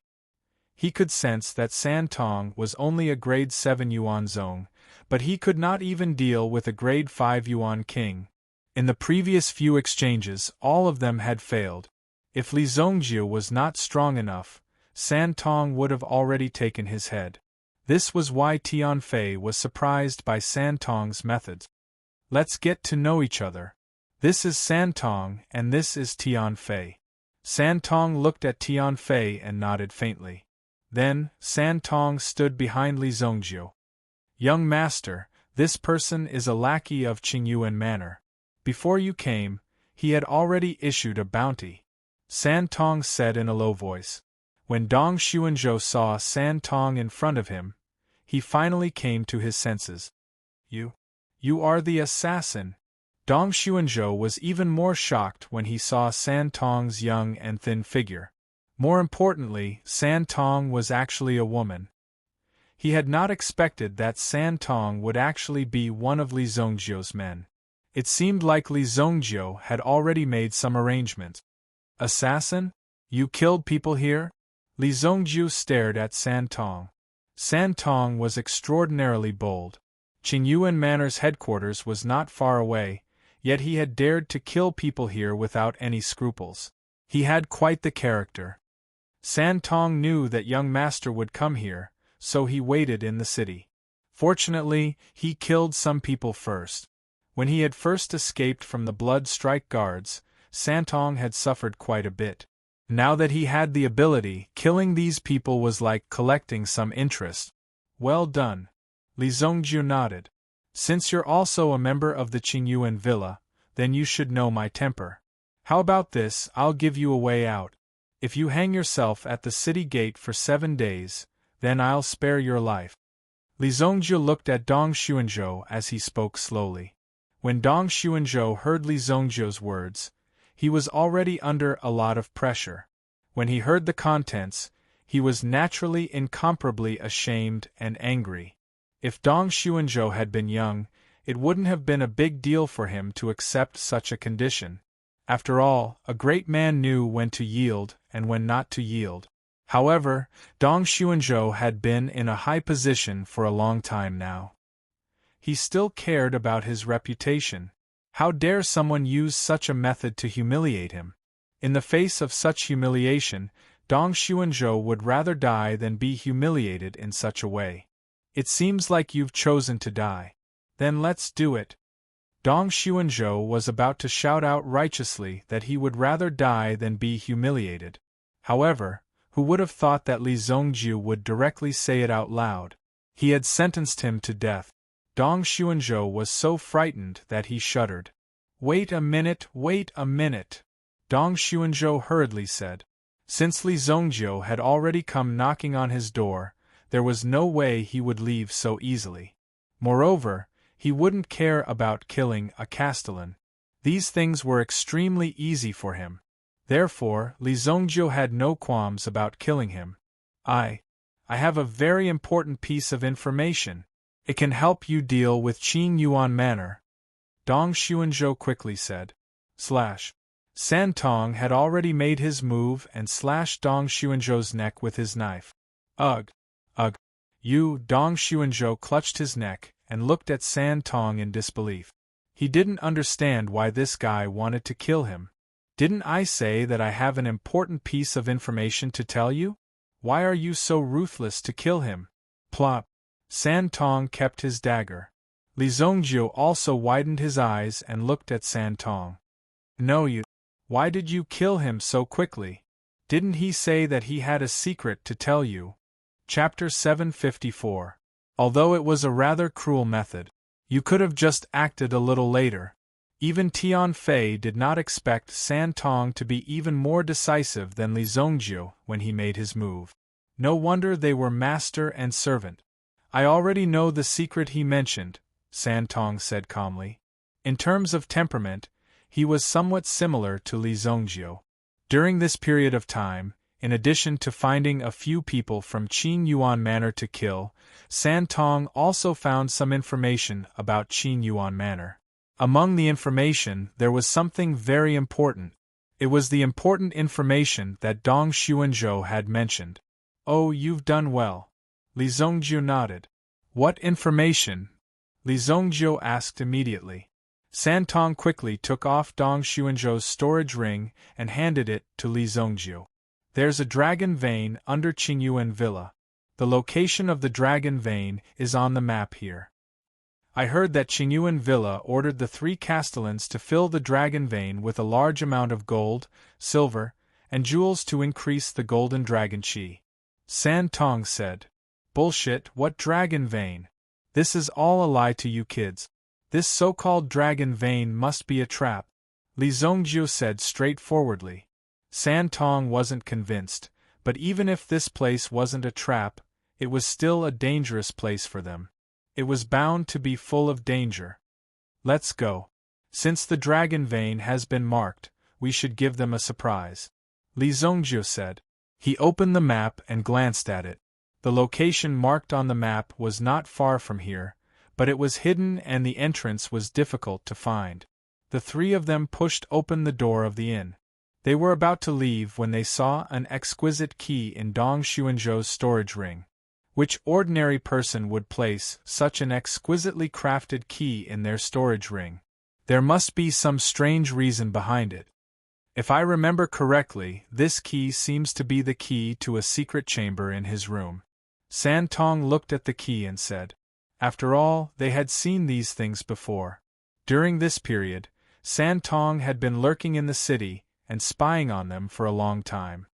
Speaker 1: He could sense that San Tong was only a grade 7 Yuan Zong, but he could not even deal with a grade 5 Yuan king. In the previous few exchanges, all of them had failed. If Li Zongjiu was not strong enough, San Tong would have already taken his head. This was why Tian Fei was surprised by San Tong's methods. Let's get to know each other. This is San Tong and this is Tian Fei. San Tong looked at Tian Fei and nodded faintly. Then, San Tong stood behind Li Zongjiu. Young master, this person is a lackey of Qingyuan Manor. Before you came, he had already issued a bounty, San Tong said in a low voice. When Dong Xuanzhou saw San Tong in front of him, he finally came to his senses. You are the assassin. Dong Xuanzhou was even more shocked when he saw San Tong's young and thin figure. More importantly, San Tong was actually a woman. He had not expected that San Tong would actually be one of Li Zongjiu's men. It seemed like Li Zongjiu had already made some arrangements. Assassin? You killed people here? Li Zongjiu stared at San Tong. San Tong was extraordinarily bold. Qingyuan Manor's headquarters was not far away, yet he had dared to kill people here without any scruples. He had quite the character. San Tong knew that young master would come here, so he waited in the city. Fortunately, he killed some people first. When he had first escaped from the Blood Strike Guards, Santong had suffered quite a bit. Now that he had the ability, killing these people was like collecting some interest. Well done. Li Zongjiu nodded. Since you're also a member of the Qingyuan Villa, then you should know my temper. How about this? I'll give you a way out. If you hang yourself at the city gate for 7 days, then I'll spare your life. Li Zongjiu looked at Dong Xuanzhou as he spoke slowly. When Dong Xuanzhou heard Li Zongjiu's words, he was already under a lot of pressure. When he heard the contents, he was naturally incomparably ashamed and angry. If Dong Xuanzhou had been young, it wouldn't have been a big deal for him to accept such a condition. After all, a great man knew when to yield and when not to yield. However, Dong Xuanzhou had been in a high position for a long time now. He still cared about his reputation. How dare someone use such a method to humiliate him? In the face of such humiliation, Dong Xuanzhou would rather die than be humiliated in such a way. It seems like you've chosen to die. Then let's do it. Dong Xuanzhou was about to shout out righteously that he would rather die than be humiliated. However, who would have thought that Li Zongjiu would directly say it out loud? He had sentenced him to death. Dong Xuanzhou was so frightened that he shuddered. Wait a minute, wait a minute. Dong Xuanzhou hurriedly said. Since Li Zongjiu had already come knocking on his door, there was no way he would leave so easily. Moreover, he wouldn't care about killing a castellan. These things were extremely easy for him. Therefore, Li Zongjiu had no qualms about killing him. I have a very important piece of information. It can help you deal with Qin Yuan Manor. Dong Xuanzhou quickly said. Santong had already made his move and slashed Dong Xuanzhou's neck with his knife. Ugh! Ugh! Dong Xuanzhou clutched his neck and looked at Santong in disbelief. He didn't understand why this guy wanted to kill him. Didn't I say that I have an important piece of information to tell you? Why are you so ruthless to kill him? Plop! Santong kept his dagger. Li Zongjiu also widened his eyes and looked at Santong. No, you. Why did you kill him so quickly? Didn't he say that he had a secret to tell you? Chapter 754. Although it was a rather cruel method, you could have just acted a little later. Even Tian Fei did not expect Santong to be even more decisive than Li Zongjiu when he made his move. No wonder they were master and servant. I already know the secret he mentioned, Santong said calmly. In terms of temperament, he was somewhat similar to Li Zongjiu. During this period of time, in addition to finding a few people from Qin Yuan Manor to kill, Santong also found some information about Qin Yuan Manor. Among the information, there was something very important. It was the important information that Dong Xuanzhou had mentioned. Oh, you've done well. Li Zongjiu nodded. What information? Li Zongjiu asked immediately. Santong quickly took off Dong Xuanzhou's storage ring and handed it to Li Zongjiu. There's a dragon vein under Qingyuan Villa. The location of the dragon vein is on the map here. I heard that Qingyuan Villa ordered the 3 castellans to fill the dragon vein with a large amount of gold, silver, and jewels to increase the golden dragon chi. Santong said. Bullshit, what dragon vein? This is all a lie to you kids. This so-called dragon vein must be a trap, Li Zongjiu said straightforwardly. Santong wasn't convinced, but even if this place wasn't a trap, it was still a dangerous place for them. It was bound to be full of danger. Let's go. Since the dragon vein has been marked, we should give them a surprise, Li Zongjiu said. He opened the map and glanced at it. The location marked on the map was not far from here, but it was hidden and the entrance was difficult to find. The 3 of them pushed open the door of the inn. They were about to leave when they saw an exquisite key in Dong Xuanzhou's storage ring. Which ordinary person would place such an exquisitely crafted key in their storage ring? There must be some strange reason behind it. If I remember correctly, this key seems to be the key to a secret chamber in his room. Santong looked at the key and said, After all, they had seen these things before. During this period, San Tong had been lurking in the city and spying on them for a long time.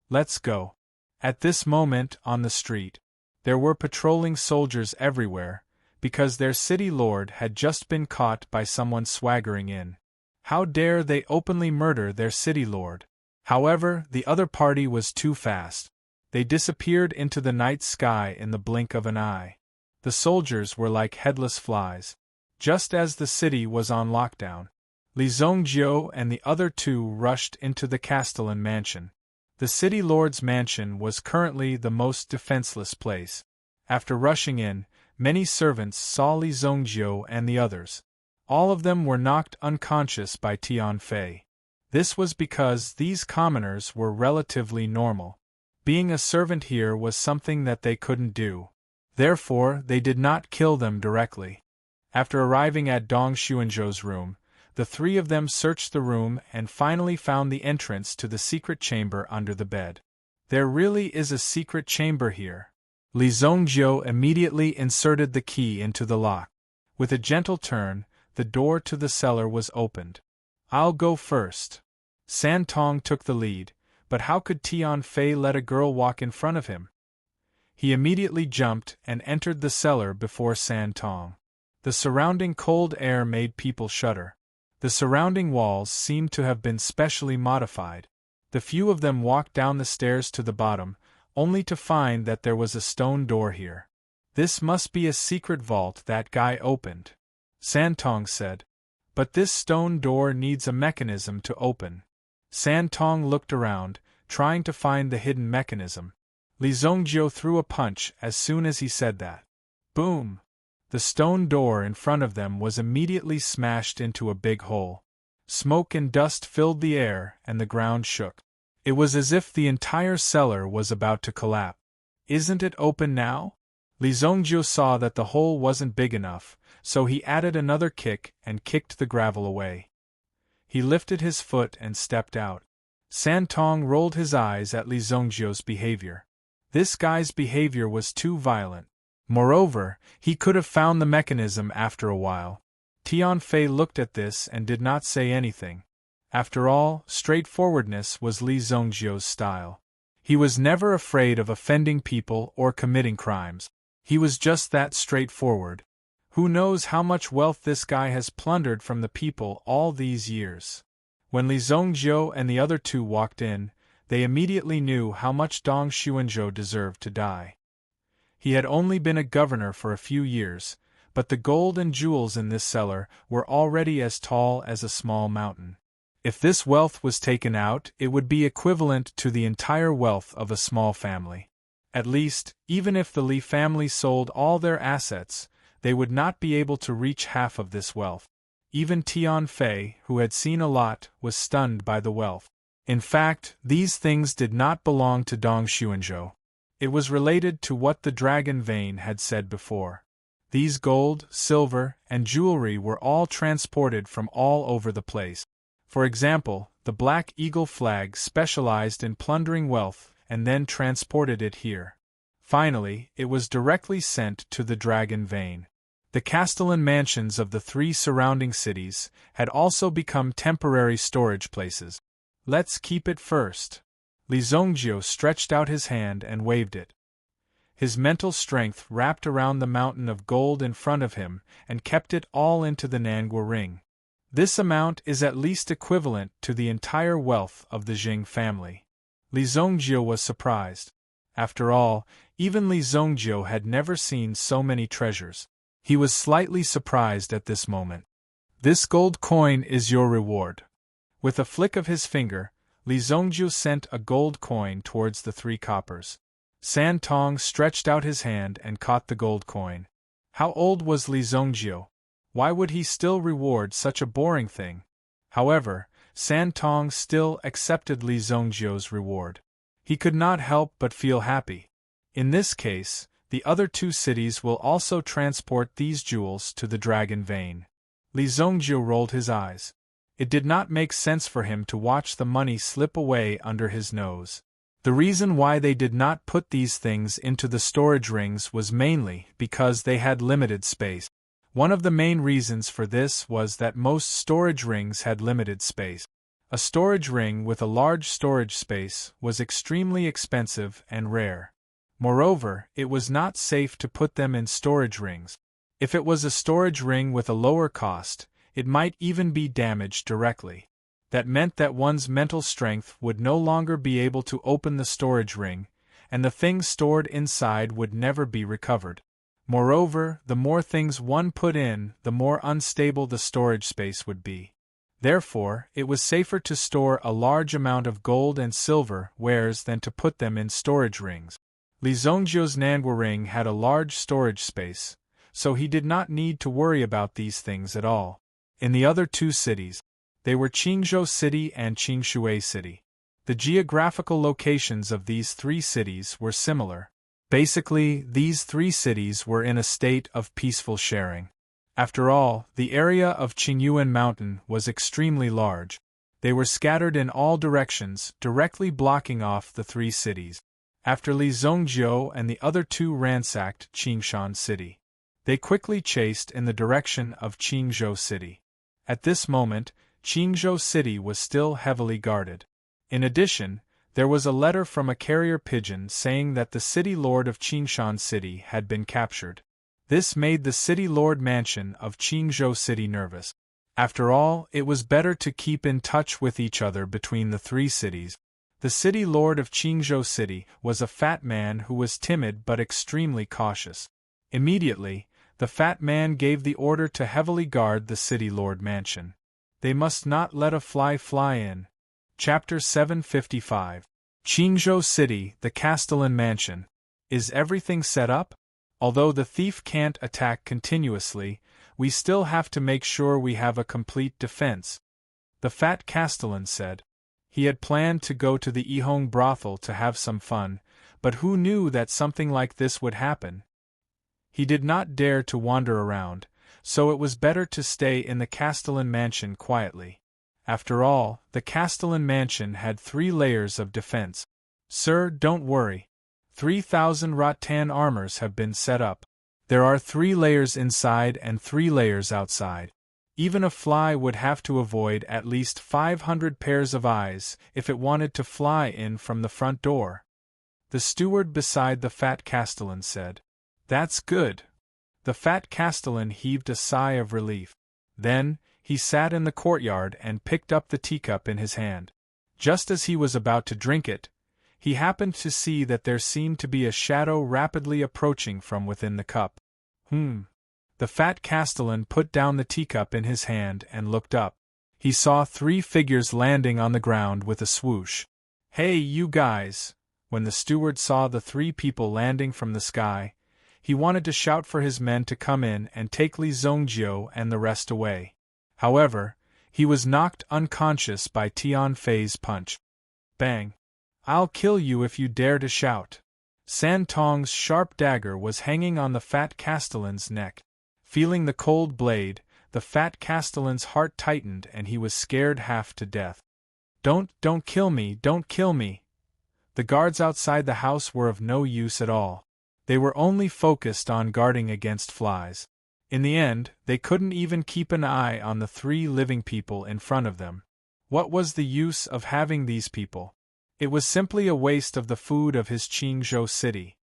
Speaker 1: Let's go. At this moment, on the street, there were patrolling soldiers everywhere, because their city lord had just been caught by someone swaggering in. How dare they openly murder their city lord? However, the other party was too fast. They disappeared into the night sky in the blink of an eye. The soldiers were like headless flies. Just as the city was on lockdown, Li Zhongjiu and the other two rushed into the Castellan mansion. The city lord's mansion was currently the most defenseless place. After rushing in, many servants saw Li Zhongjiu and the others. All of them were knocked unconscious by Tian Fei. This was because these commoners were relatively normal. Being a servant here was something that they couldn't do. Therefore, they did not kill them directly. After arriving at Dong Xuanzhou's room, the three of them searched the room and finally found the entrance to the secret chamber under the bed. There really is a secret chamber here. Li Zhongjiu immediately inserted the key into the lock. With a gentle turn, the door to the cellar was opened. I'll go first. San Tong took the lead, but how could Tian Fei let a girl walk in front of him? He immediately jumped and entered the cellar before San Tong. The surrounding cold air made people shudder. The surrounding walls seemed to have been specially modified. The few of them walked down the stairs to the bottom, only to find that there was a stone door here. This must be a secret vault that guy opened, San Tong said. But this stone door needs a mechanism to open. San Tong looked around, trying to find the hidden mechanism. Li Zhongjiu threw a punch as soon as he said that. Boom! The stone door in front of them was immediately smashed into a big hole. Smoke and dust filled the air and the ground shook. It was as if the entire cellar was about to collapse. Isn't it open now? Li Zhongjiu saw that the hole wasn't big enough, so he added another kick and kicked the gravel away. He lifted his foot and stepped out. San Tong rolled his eyes at Li Zhongjiu's behavior. This guy's behavior was too violent. Moreover, he could have found the mechanism after a while. Tian Fei looked at this and did not say anything. After all, straightforwardness was Li Zhongjiu's style. He was never afraid of offending people or committing crimes. He was just that straightforward. Who knows how much wealth this guy has plundered from the people all these years? When Li Zhongjiu and the other two walked in, they immediately knew how much Dong Xuanzhou deserved to die. He had only been a governor for a few years, but the gold and jewels in this cellar were already as tall as a small mountain. If this wealth was taken out, it would be equivalent to the entire wealth of a small family. At least, even if the Li family sold all their assets, they would not be able to reach half of this wealth. Even Tian Fei, who had seen a lot, was stunned by the wealth. In fact, these things did not belong to Dong Xuanzhou. It was related to what the dragon vein had said before. These gold, silver, and jewelry were all transported from all over the place. For example, the Black Eagle flag specialized in plundering wealth and then transported it here. Finally, it was directly sent to the dragon vein. The Castellan mansions of the three surrounding cities had also become temporary storage places. Let's keep it first. Li Zhongjiu stretched out his hand and waved it. His mental strength wrapped around the mountain of gold in front of him and kept it all into the Nangua ring. This amount is at least equivalent to the entire wealth of the Jing family. Li Zhongjiu was surprised. After all, even Li Zhongjiu had never seen so many treasures. He was slightly surprised at this moment. This gold coin is your reward. With a flick of his finger, Li Zhongjiu sent a gold coin towards the 3 coppers. San Tong stretched out his hand and caught the gold coin. How old was Li Zhongjiu? Why would he still reward such a boring thing? However, San Tong still accepted Li Zhongjiu's reward. He could not help but feel happy. In this case, the other 2 cities will also transport these jewels to the dragon vein. Li Zhongjiu rolled his eyes. It did not make sense for him to watch the money slip away under his nose. The reason why they did not put these things into the storage rings was mainly because they had limited space. One of the main reasons for this was that most storage rings had limited space. A storage ring with a large storage space was extremely expensive and rare. Moreover, it was not safe to put them in storage rings. If it was a storage ring with a lower cost, it might even be damaged directly. That meant that one's mental strength would no longer be able to open the storage ring, and the things stored inside would never be recovered. Moreover, the more things one put in, the more unstable the storage space would be. Therefore, it was safer to store a large amount of gold and silver wares than to put them in storage rings. Li Zongjio's Nangua ring had a large storage space, so he did not need to worry about these things at all. In the other two cities, they were Qingzhou City and Qingshui City. The geographical locations of these three cities were similar. Basically, these three cities were in a state of peaceful sharing. After all, the area of Qingyuan Mountain was extremely large. They were scattered in all directions, directly blocking off the three cities. After Li Zongjiu and the other two ransacked Qingshan City, they quickly chased in the direction of Qingzhou City. At this moment, Qingzhou City was still heavily guarded. In addition, there was a letter from a carrier pigeon saying that the city lord of Qingshan City had been captured. This made the city lord mansion of Qingzhou City nervous. After all, it was better to keep in touch with each other between the three cities. The city lord of Qingzhou City was a fat man who was timid but extremely cautious. Immediately, the fat man gave the order to heavily guard the city lord mansion. They must not let a fly fly in. Chapter 755. Qingzhou City, the Castellan Mansion. Is everything set up? Although the thief can't attack continuously, we still have to make sure we have a complete defense, the fat Castellan said. He had planned to go to the Yihong brothel to have some fun, but who knew that something like this would happen? He did not dare to wander around, so it was better to stay in the Castellan mansion quietly. After all, the Castellan mansion had 3 layers of defense. Sir, don't worry. 3,000 rattan armors have been set up. There are 3 layers inside and 3 layers outside. Even a fly would have to avoid at least 500 pairs of eyes if it wanted to fly in from the front door. The steward beside the fat Castellan said. That's good. The fat Castellan heaved a sigh of relief. Then, he sat in the courtyard and picked up the teacup in his hand. Just as he was about to drink it, he happened to see that there seemed to be a shadow rapidly approaching from within the cup. The fat Castellan put down the teacup in his hand and looked up. He saw 3 figures landing on the ground with a swoosh. Hey, you guys! When the steward saw the 3 people landing from the sky, he wanted to shout for his men to come in and take Li Zongjiu and the rest away. However, he was knocked unconscious by Tian Fei's punch. Bang! I'll kill you if you dare to shout. San Tong's sharp dagger was hanging on the fat Castellan's neck. Feeling the cold blade, the fat Castellan's heart tightened and he was scared half to death. Don't kill me, don't kill me. The guards outside the house were of no use at all. They were only focused on guarding against flies. In the end, they couldn't even keep an eye on the 3 living people in front of them. What was the use of having these people? It was simply a waste of the food of his Qingzhou City.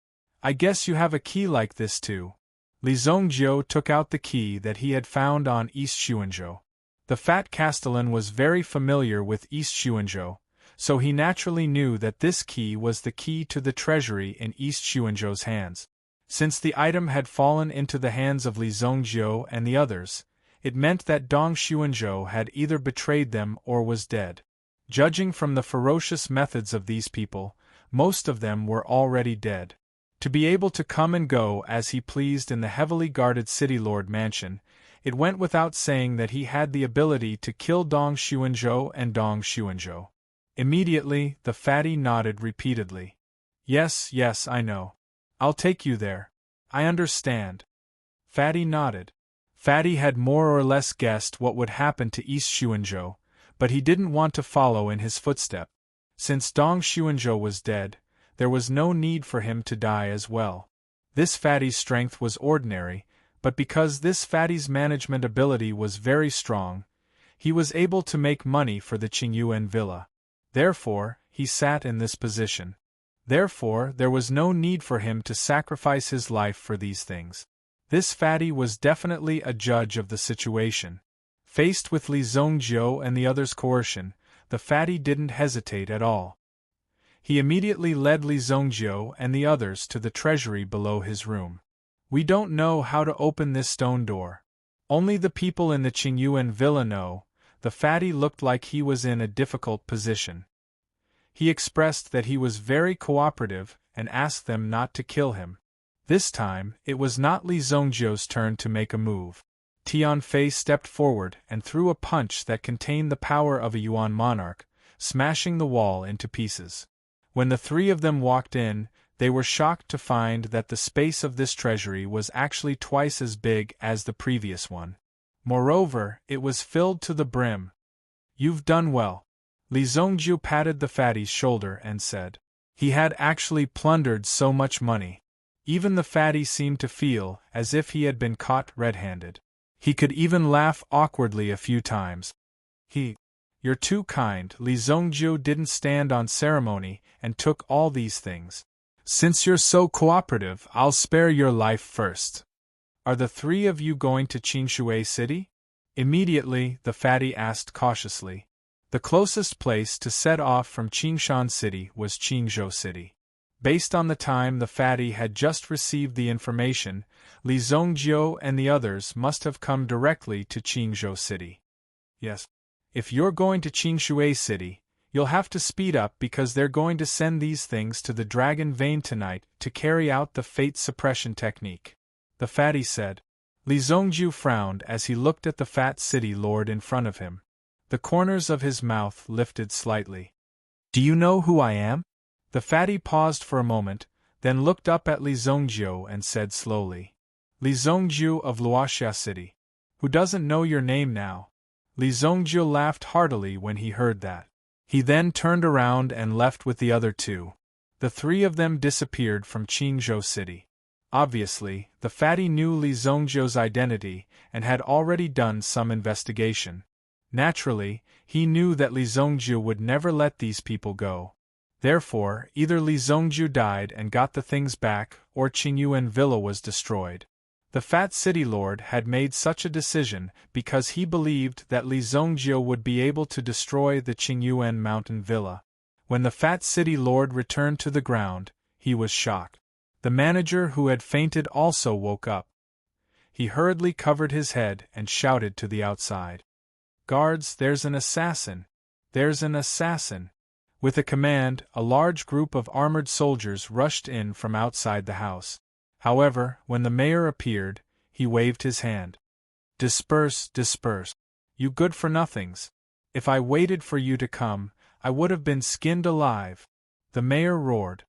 Speaker 1: I guess you have a key like this too. Li Zongjiu took out the key that he had found on East Xuanzhou. The fat Castellan was very familiar with East Xuanzhou, so he naturally knew that this key was the key to the treasury in East Xuanzhou's hands. Since the item had fallen into the hands of Li Zongjiu and the others, it meant that Dong Xuanzhou had either betrayed them or was dead. Judging from the ferocious methods of these people, most of them were already dead. To be able to come and go as he pleased in the heavily guarded city lord mansion, it went without saying that he had the ability to kill Dong Xuanzhou and Dong Xuanzhou. Immediately, the fatty nodded repeatedly. Yes, I know. I'll take you there. I understand. Fatty nodded. Fatty had more or less guessed what would happen to East Xuanzhou, but he didn't want to follow in his footsteps. Since Dong Xuanzhou was dead, there was no need for him to die as well. This fatty's strength was ordinary, but because this fatty's management ability was very strong, he was able to make money for the Qingyuan villa. Therefore, he sat in this position. Therefore, there was no need for him to sacrifice his life for these things. This fatty was definitely a judge of the situation. Faced with Li Zongjiu and the others' coercion, the fatty didn't hesitate at all. He immediately led Li Zongjiu and the others to the treasury below his room. We don't know how to open this stone door. Only the people in the Qingyuan villa know. The fatty looked like he was in a difficult position. He expressed that he was very cooperative and asked them not to kill him. This time, it was not Li Zongjiu's turn to make a move. Tianfei stepped forward and threw a punch that contained the power of a Yuan monarch, smashing the wall into pieces. When the three of them walked in, they were shocked to find that the space of this treasury was actually twice as big as the previous one. Moreover, it was filled to the brim. "You've done well." Li Zongjiu patted the fatty's shoulder and said. He had actually plundered so much money. Even the fatty seemed to feel as if he had been caught red-handed. He could even laugh awkwardly a few times. You're too kind. Li Zongjiu didn't stand on ceremony and took all these things. Since you're so cooperative, I'll spare your life first. Are the three of you going to Qingshui City? Immediately, the fatty asked cautiously. The closest place to set off from Qingshan City was Qingzhou City. Based on the time the fatty had just received the information, Li Zongjiu and the others must have come directly to Qingzhou City. Yes. If you're going to Qingshui City, you'll have to speed up because they're going to send these things to the Dragon Vein tonight to carry out the fate suppression technique. The fatty said. Li Zongjiu frowned as he looked at the fat city lord in front of him. The corners of his mouth lifted slightly. Do you know who I am? The fatty paused for a moment, then looked up at Li Zongjiu and said slowly. Li Zongjiu of Luoxia City. Who doesn't know your name now? Li Zongjiu laughed heartily when he heard that. He then turned around and left with the other two. The three of them disappeared from Qingzhou City. Obviously, the fatty knew Li Zongjiu's identity and had already done some investigation. Naturally, he knew that Li Zongjiu would never let these people go. Therefore, either Li Zongjiu died and got the things back, or Qingyuan Villa was destroyed. The fat city lord had made such a decision because he believed that Li Zongjiu would be able to destroy the Qingyuan mountain villa. When the fat city lord returned to the ground, he was shocked. The manager who had fainted also woke up. He hurriedly covered his head and shouted to the outside. Guards, there's an assassin! There's an assassin! With a command, a large group of armored soldiers rushed in from outside the house. However, when the mayor appeared, he waved his hand. Disperse, disperse. You good-for-nothings. If I waited for you to come, I would have been skinned alive. The mayor roared.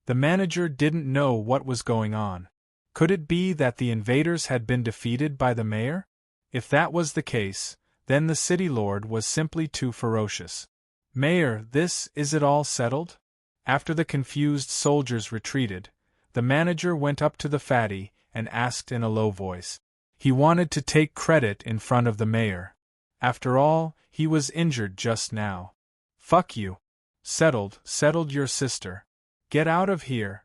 Speaker 1: The manager didn't know what was going on. Could it be that the invaders had been defeated by the mayor? If that was the case, then the city lord was simply too ferocious. Mayor, is it all settled? After the confused soldiers retreated, the manager went up to the fatty and asked in a low voice. He wanted to take credit in front of the mayor. After all, he was injured just now. Fuck you. Settled your sister. Get out of here.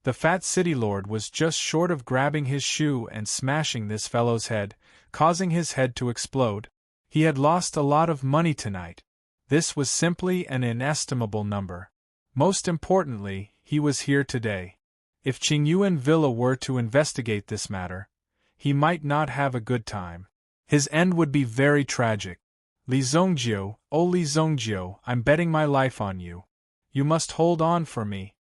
Speaker 1: The fat city lord was just short of grabbing his shoe and smashing this fellow's head, causing his head to explode. He had lost a lot of money tonight. This was simply an inestimable number. Most importantly, he was here today. If Qingyuan Villa were to investigate this matter, he might not have a good time. His end would be very tragic. Li Zongjiu, oh Li Zongjiu, I'm betting my life on you. You must hold on for me.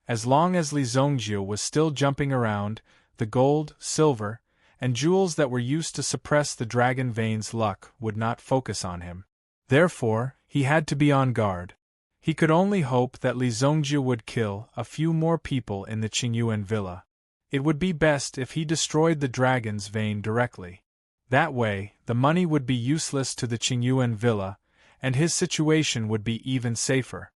Speaker 1: As long as Li Zongjiu was still jumping around, the gold, silver, and jewels that were used to suppress the Dragon Vein's luck would not focus on him. Therefore, he had to be on guard. He could only hope that Li Zongjiu would kill a few more people in the Qingyuan Villa. It would be best if he destroyed the Dragon's Vein directly. That way, the money would be useless to the Qingyuan Villa, and his situation would be even safer.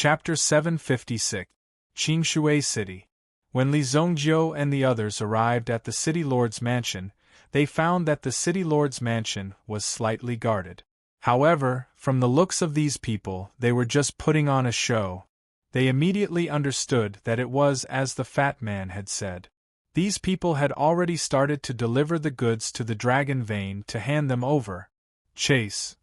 Speaker 1: Chapter 756. Qingshui City. When Li Zongjiu and the others arrived at the city lord's mansion, they found that the city lord's mansion was slightly guarded. However, from the looks of these people, they were just putting on a show. They immediately understood that it was as the fat man had said. These people had already started to deliver the goods to the dragon vein to hand them over. Chase.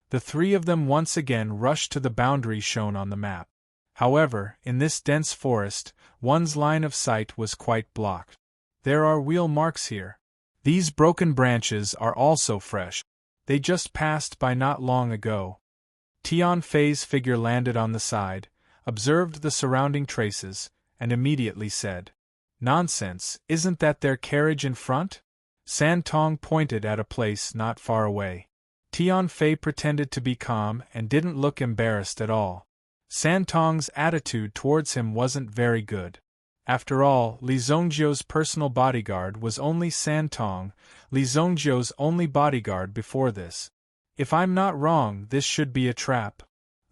Speaker 1: The three of them once again rushed to the boundary shown on the map. However, in this dense forest, one's line of sight was quite blocked. There are wheel marks here. These broken branches are also fresh. They just passed by not long ago. Tian Fei's figure landed on the side, observed the surrounding traces, and immediately said, "Nonsense, isn't that their carriage in front?" San Tong pointed at a place not far away. Tian Fei pretended to be calm and didn't look embarrassed at all. San Tong's attitude towards him wasn't very good. After all, Li Zongjiu's personal bodyguard was only San Tong, Li Zongjiu's only bodyguard before this. "If I'm not wrong, this should be a trap,"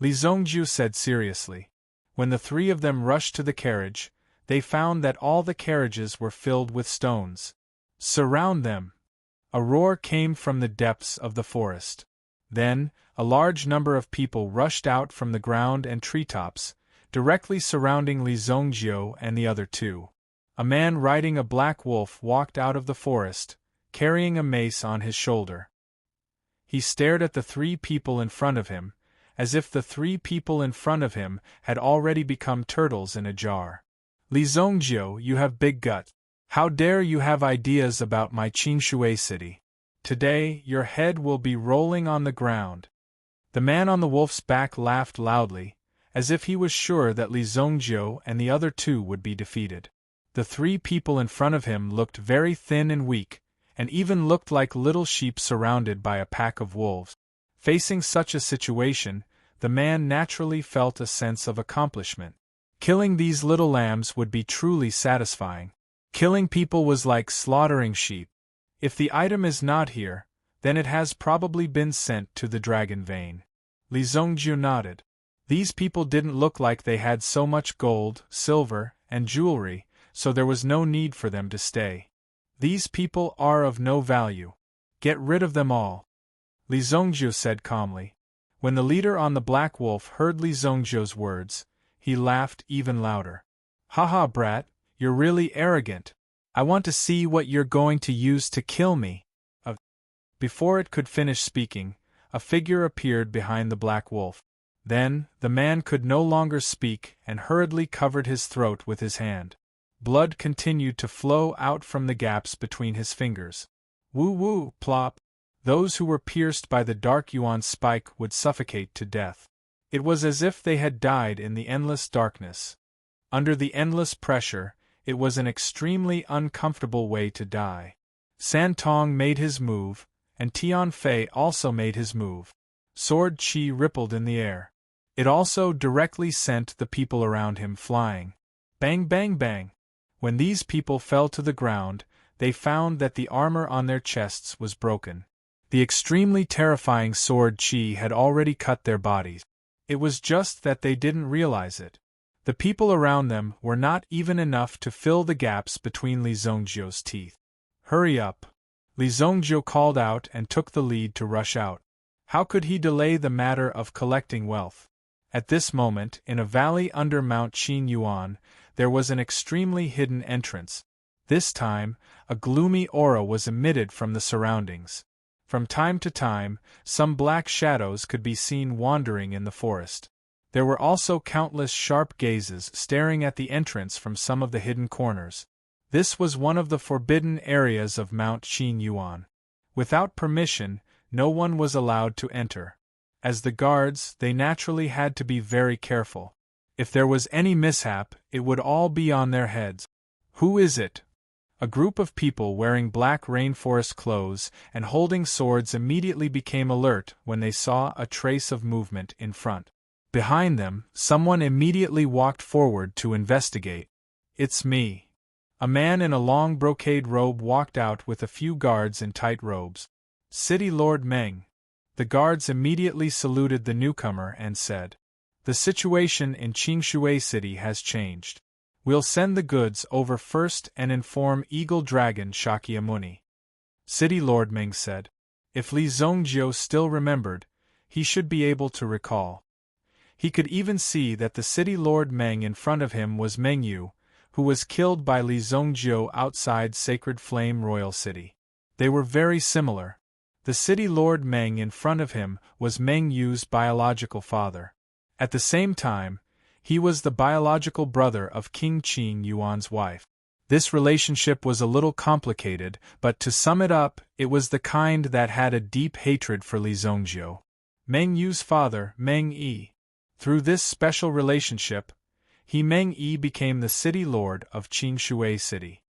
Speaker 1: Li Zongjiu said seriously. When the three of them rushed to the carriage, they found that all the carriages were filled with stones. "Surround them!" A roar came from the depths of the forest. Then, a large number of people rushed out from the ground and treetops, directly surrounding Li Zongjiu and the other two. A man riding a black wolf walked out of the forest, carrying a mace on his shoulder. He stared at the three people in front of him, as if the three people in front of him had already become turtles in a jar. "Li Zongjiu, you have big gut. How dare you have ideas about my Qingshui city? Today, your head will be rolling on the ground." The man on the wolf's back laughed loudly, as if he was sure that Li Zongjiu and the other two would be defeated. The three people in front of him looked very thin and weak, and even looked like little sheep surrounded by a pack of wolves. Facing such a situation, the man naturally felt a sense of accomplishment. Killing these little lambs would be truly satisfying. Killing people was like slaughtering sheep. If the item is not here, then it has probably been sent to the dragon vein. Li Zongjiu nodded. These people didn't look like they had so much gold, silver, and jewelry, so there was no need for them to stay. These people are of no value. Get rid of them all, Li Zongjiu said calmly. When the leader on the black wolf heard Li Zongjiu's words, he laughed even louder. "Haha, brat, you're really arrogant. I want to see what you're going to use to kill me." Before it could finish speaking, a figure appeared behind the black wolf. Then, the man could no longer speak and hurriedly covered his throat with his hand. Blood continued to flow out from the gaps between his fingers. Woo woo, plop. Those who were pierced by the dark yuan spike would suffocate to death. It was as if they had died in the endless darkness. Under the endless pressure, it was an extremely uncomfortable way to die. San Tong made his move, and Tian Fei also made his move. Sword chi rippled in the air. It also directly sent the people around him flying. Bang bang bang! When these people fell to the ground, they found that the armor on their chests was broken. The extremely terrifying sword chi had already cut their bodies. It was just that they didn't realize it. The people around them were not even enough to fill the gaps between Li Zongjiu's teeth. "Hurry up!" Li Zongjiu called out and took the lead to rush out. How could he delay the matter of collecting wealth? At this moment, in a valley under Mount Qin Yuan, there was an extremely hidden entrance. This time, a gloomy aura was emitted from the surroundings. From time to time, some black shadows could be seen wandering in the forest. There were also countless sharp gazes staring at the entrance from some of the hidden corners. This was one of the forbidden areas of Mount Qin Yuan. Without permission, no one was allowed to enter. As the guards, they naturally had to be very careful. If there was any mishap, it would all be on their heads. "Who is it?" A group of people wearing black rainforest clothes and holding swords immediately became alert when they saw a trace of movement in front. Behind them, someone immediately walked forward to investigate. "It's me." A man in a long brocade robe walked out with a few guards in tight robes. "City Lord Meng." The guards immediately saluted the newcomer and said, The situation in Qingshui City has changed. We'll send the goods over first and inform Eagle Dragon Shakyamuni. City Lord Meng said. If Li Zongjiu still remembered, he should be able to recall. He could even see that the City Lord Meng in front of him was Meng Yu, who was killed by Li Zongjiu outside Sacred Flame Royal City. They were very similar. The City Lord Meng in front of him was Meng Yu's biological father. At the same time, he was the biological brother of King Qing Yuan's wife. This relationship was a little complicated, but to sum it up, it was the kind that had a deep hatred for Li Zongjiu. Meng Yu's father, Meng Yi. Through this special relationship, Meng Yi became the city lord of Qingshui City.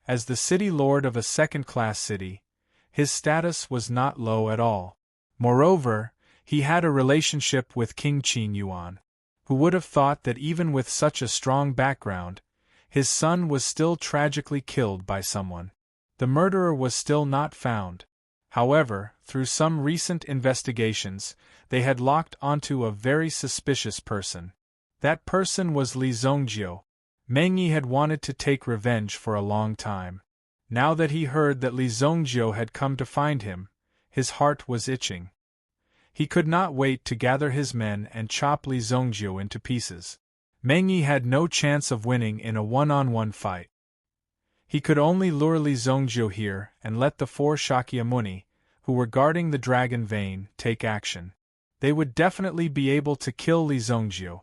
Speaker 1: As the city lord of a second-class city, his status was not low at all. Moreover, he had a relationship with King Qing Yuan. Who would have thought that even with such a strong background, his son was still tragically killed by someone. The murderer was still not found. However, through some recent investigations, they had locked onto a very suspicious person. That person was Li Zongjiu. Meng Yi had wanted to take revenge for a long time. Now that he heard that Li Zongjiu had come to find him, his heart was itching. He could not wait to gather his men and chop Li Zongjiu into pieces. Meng Yi had no chance of winning in a one-on-one fight. He could only lure Li Zongjiu here and let the 4 Shakyamuni, who were guarding the dragon vein, take action. They would definitely be able to kill Li Zongjiu.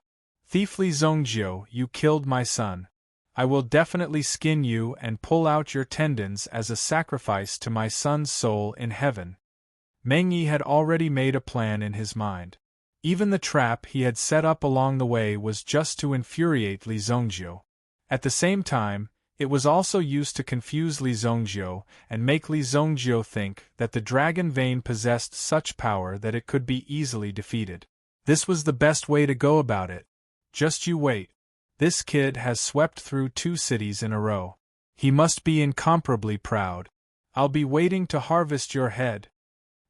Speaker 1: Thief Li Zongjiu, you killed my son. I will definitely skin you and pull out your tendons as a sacrifice to my son's soul in heaven. Meng Yi had already made a plan in his mind. Even the trap he had set up along the way was just to infuriate Li Zongjiu. At the same time, it was also used to confuse Li Zongjiu and make Li Zongjiu think that the dragon vein possessed such power that it could be easily defeated. This was the best way to go about it. Just you wait. This kid has swept through 2 cities in a row. He must be incomparably proud. I'll be waiting to harvest your head.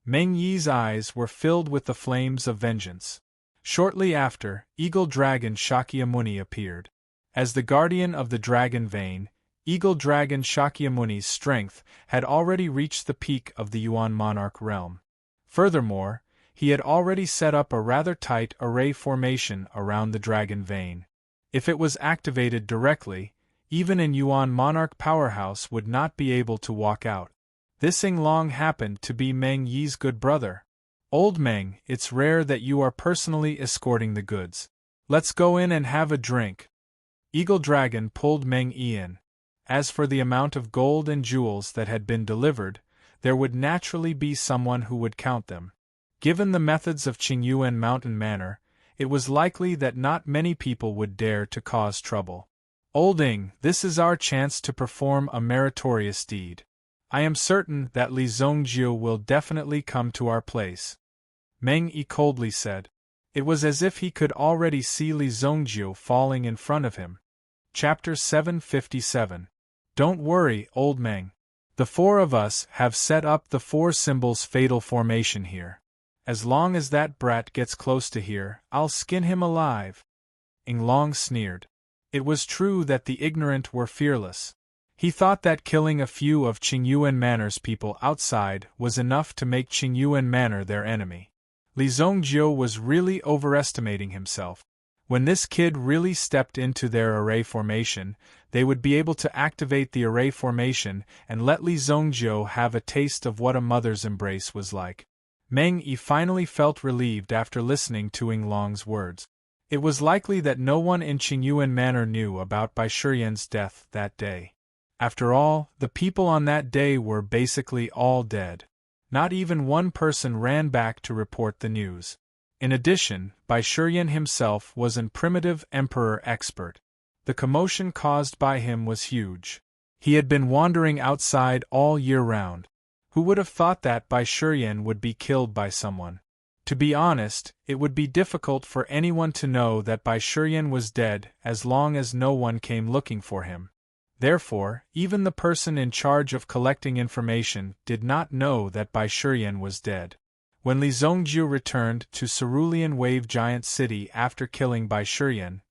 Speaker 1: Meng Yi's eyes were filled with the flames of vengeance. Shortly after, Eagle Dragon Shakyamuni appeared. As the guardian of the dragon vein, Eagle Dragon Shakyamuni's strength had already reached the peak of the Yuan monarch realm. Furthermore, he had already set up a rather tight array formation around the dragon vein. If it was activated directly, even an Yuan monarch powerhouse would not be able to walk out. This Yinglong happened to be Meng Yi's good brother. Old Meng, it's rare that you are personally escorting the goods. Let's go in and have a drink. Eagle Dragon pulled Meng Yi in. As for the amount of gold and jewels that had been delivered, there would naturally be someone who would count them. Given the methods of Qingyuan Mountain Manor, it was likely that not many people would dare to cause trouble. Old Ing, this is our chance to perform a meritorious deed. I am certain that Li Zongjiu will definitely come to our place. Meng Yi coldly said. It was as if he could already see Li Zongjiu falling in front of him. Chapter 757. Don't worry, old Meng. The 4 of us have set up the 4 symbols fatal formation here. As long as that brat gets close to here, I'll skin him alive. Yinglong sneered. It was true that the ignorant were fearless. He thought that killing a few of Qingyuan Manor's people outside was enough to make Qingyuan Manor their enemy. Li Zongjiu was really overestimating himself. When this kid really stepped into their array formation, they would be able to activate the array formation and let Li Zongjiu have a taste of what a mother's embrace was like. Meng Yi finally felt relieved after listening to Yinglong's words. It was likely that no one in Qingyuan Manor knew about Bai Shiyan's death that day. After all, the people on that day were basically all dead. Not even one person ran back to report the news. In addition, Bai Shiyan himself was an primitive emperor expert. The commotion caused by him was huge. He had been wandering outside all year round. Who would have thought that Bai Shiyan would be killed by someone? To be honest, it would be difficult for anyone to know that Bai Shiyan was dead as long as no one came looking for him. Therefore, even the person in charge of collecting information did not know that Bai Shiyan was dead. When Li Zongjiu returned to Cerulean Wave Giant City after killing Bai Shiyan,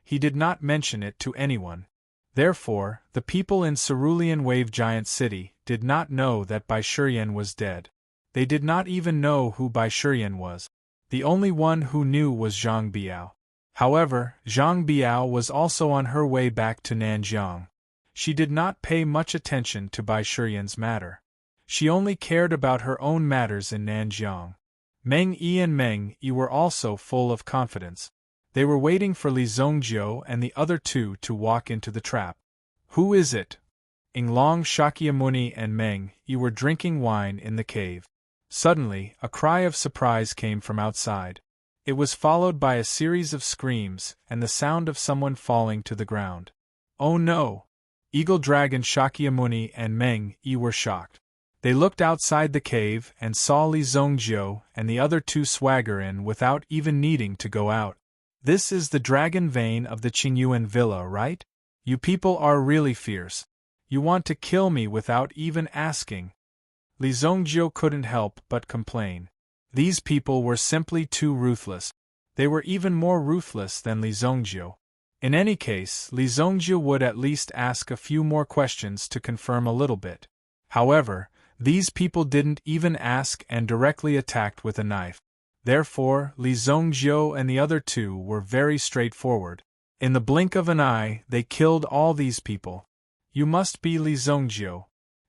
Speaker 1: he did not mention it to anyone. Therefore, the people in Cerulean Wave Giant City did not know that Bai Shiyan was dead. They did not even know who Bai Shiyan was. The only one who knew was Zhang Biao. However, Zhang Biao was also on her way back to Nanjiang. She did not pay much attention to Bai Shiyan's matter. She only cared about her own matters in Nanjiang. Meng Yi and Meng Yi were also full of confidence. They were waiting for Li Zongjiu and the other two to walk into the trap. Who is it? Yinglong, Shakyamuni and Meng Yi were drinking wine in the cave. Suddenly, a cry of surprise came from outside. It was followed by a series of screams and the sound of someone falling to the ground. Oh no! Eagle Dragon Shakyamuni and Meng Yi were shocked. They looked outside the cave and saw Li Zongjiu and the other two swagger in without even needing to go out. This is the dragon vein of the Qingyuan Villa, right? You people are really fierce. You want to kill me without even asking. Li Zongjiu couldn't help but complain. These people were simply too ruthless. They were even more ruthless than Li Zongjiu. In any case, Li Zongjiu would at least ask a few more questions to confirm a little bit. However, these people didn't even ask and directly attacked with a knife. Therefore, Li Zongjiu and the other two were very straightforward. In the blink of an eye, they killed all these people. You must be Li Zongjiu.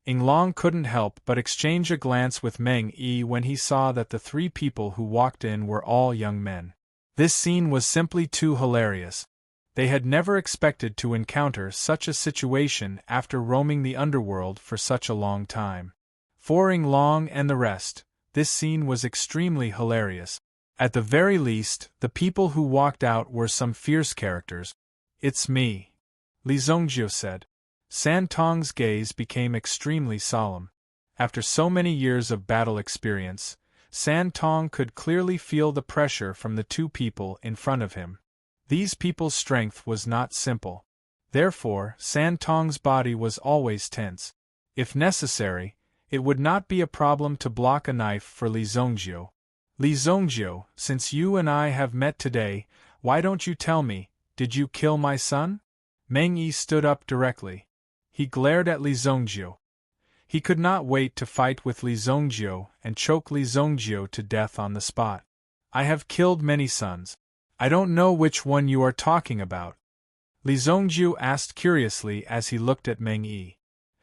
Speaker 1: Yinglong couldn't help but exchange a glance with Meng Yi when he saw that the three people who walked in were all young men. This scene was simply too hilarious. They had never expected to encounter such a situation after roaming the underworld for such a long time. For Yinglong and the rest, this scene was extremely hilarious. At the very least, the people who walked out were some fierce characters. It's me, Li Zongjiu said. San Tong's gaze became extremely solemn. After so many years of battle experience, San Tong could clearly feel the pressure from the two people in front of him. These people's strength was not simple. Therefore, San Tong's body was always tense. If necessary, it would not be a problem to block a knife for Li Zongjiu. Li Zongjiu, since you and I have met today, why don't you tell me, did you kill my son? Meng Yi stood up directly. He glared at Li Zongjiu. He could not wait to fight with Li Zongjiu and choke Li Zongjiu to death on the spot. I have killed many sons. I don't know which one you are talking about. Li Zongjiu asked curiously as he looked at Meng Yi.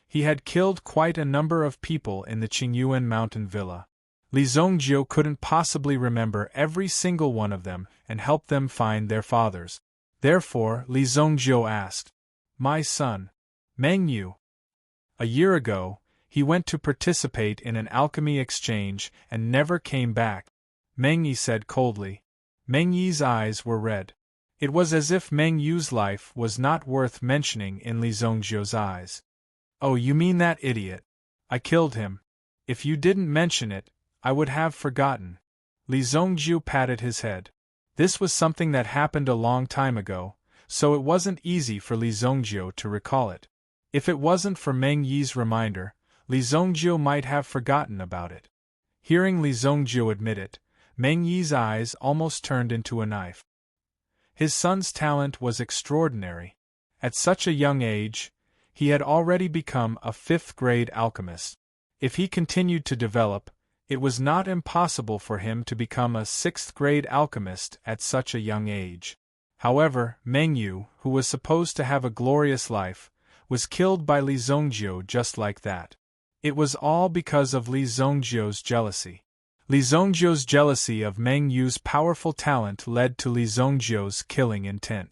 Speaker 1: He had killed quite a number of people in the Qingyuan mountain villa. Li Zongjiu couldn't possibly remember every single one of them and help them find their fathers. Therefore, Li Zongjiu asked, My son, Meng Yu. A year ago, he went to participate in an alchemy exchange and never came back, Meng Yi said coldly. Meng Yi's eyes were red. It was as if Meng Yu's life was not worth mentioning in Li Zongjiu's eyes. Oh, you mean that idiot? I killed him. If you didn't mention it, I would have forgotten. Li Zongjiu patted his head. This was something that happened a long time ago, so it wasn't easy for Li Zongjiu to recall it. If it wasn't for Meng Yi's reminder, Li Zongjiu might have forgotten about it. Hearing Li Zongjiu admit it, Meng Yi's eyes almost turned into a knife. His son's talent was extraordinary. At such a young age, he had already become a fifth-grade alchemist. If he continued to develop, it was not impossible for him to become a sixth-grade alchemist at such a young age. However, Meng Yu, who was supposed to have a glorious life, was killed by Li Zongjiu just like that. It was all because of Li Zongjiu's jealousy. Li Zongjiu's jealousy of Meng Yu's powerful talent led to Li Zongjiu's killing intent.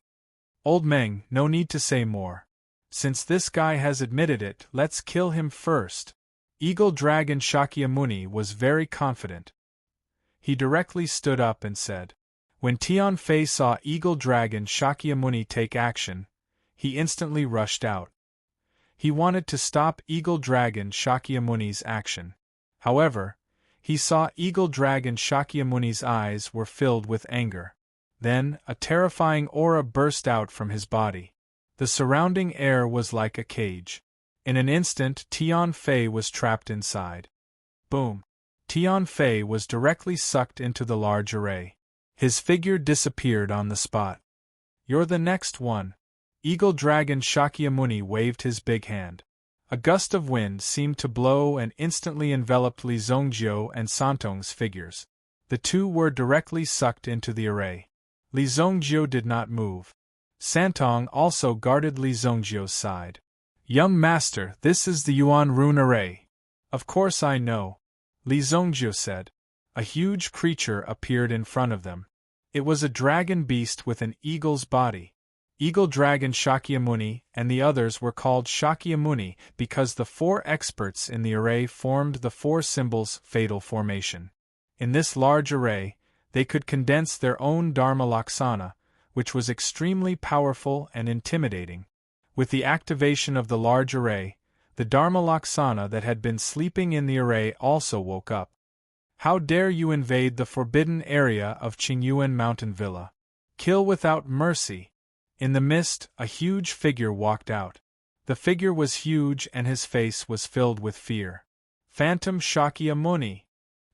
Speaker 1: Old Meng, no need to say more. Since this guy has admitted it, let's kill him first. Eagle Dragon Shakyamuni was very confident. He directly stood up and said. When Tianfei saw Eagle Dragon Shakyamuni take action, he instantly rushed out. He wanted to stop Eagle Dragon Shakyamuni's action. However, he saw Eagle Dragon Shakyamuni's eyes were filled with anger. Then, a terrifying aura burst out from his body. The surrounding air was like a cage. In an instant, Tianfei was trapped inside. Boom! Tian Fei was directly sucked into the large array. His figure disappeared on the spot. "You're the next one." Eagle Dragon Shakyamuni waved his big hand. A gust of wind seemed to blow and instantly enveloped Li Zongjiu and Santong's figures. The two were directly sucked into the array. Li Zongjiu did not move. Santong also guarded Li Zongjiu's side. "Young master, this is the Yuan Rune array." "Of course I know," Li Zongjiu said. A huge creature appeared in front of them. It was a dragon beast with an eagle's body. Eagle Dragon Shakyamuni and the others were called Shakyamuni because the 4 experts in the array formed the 4 symbols fatal formation. In this large array, they could condense their own Dharma Laksana, which was extremely powerful and intimidating. With the activation of the large array, the Dharma Laksana that had been sleeping in the array also woke up. "How dare you invade the forbidden area of Qingyuan Mountain Villa? Kill without mercy!" In the mist, a huge figure walked out. The figure was huge and his face was filled with fear. Phantom Shakyamuni.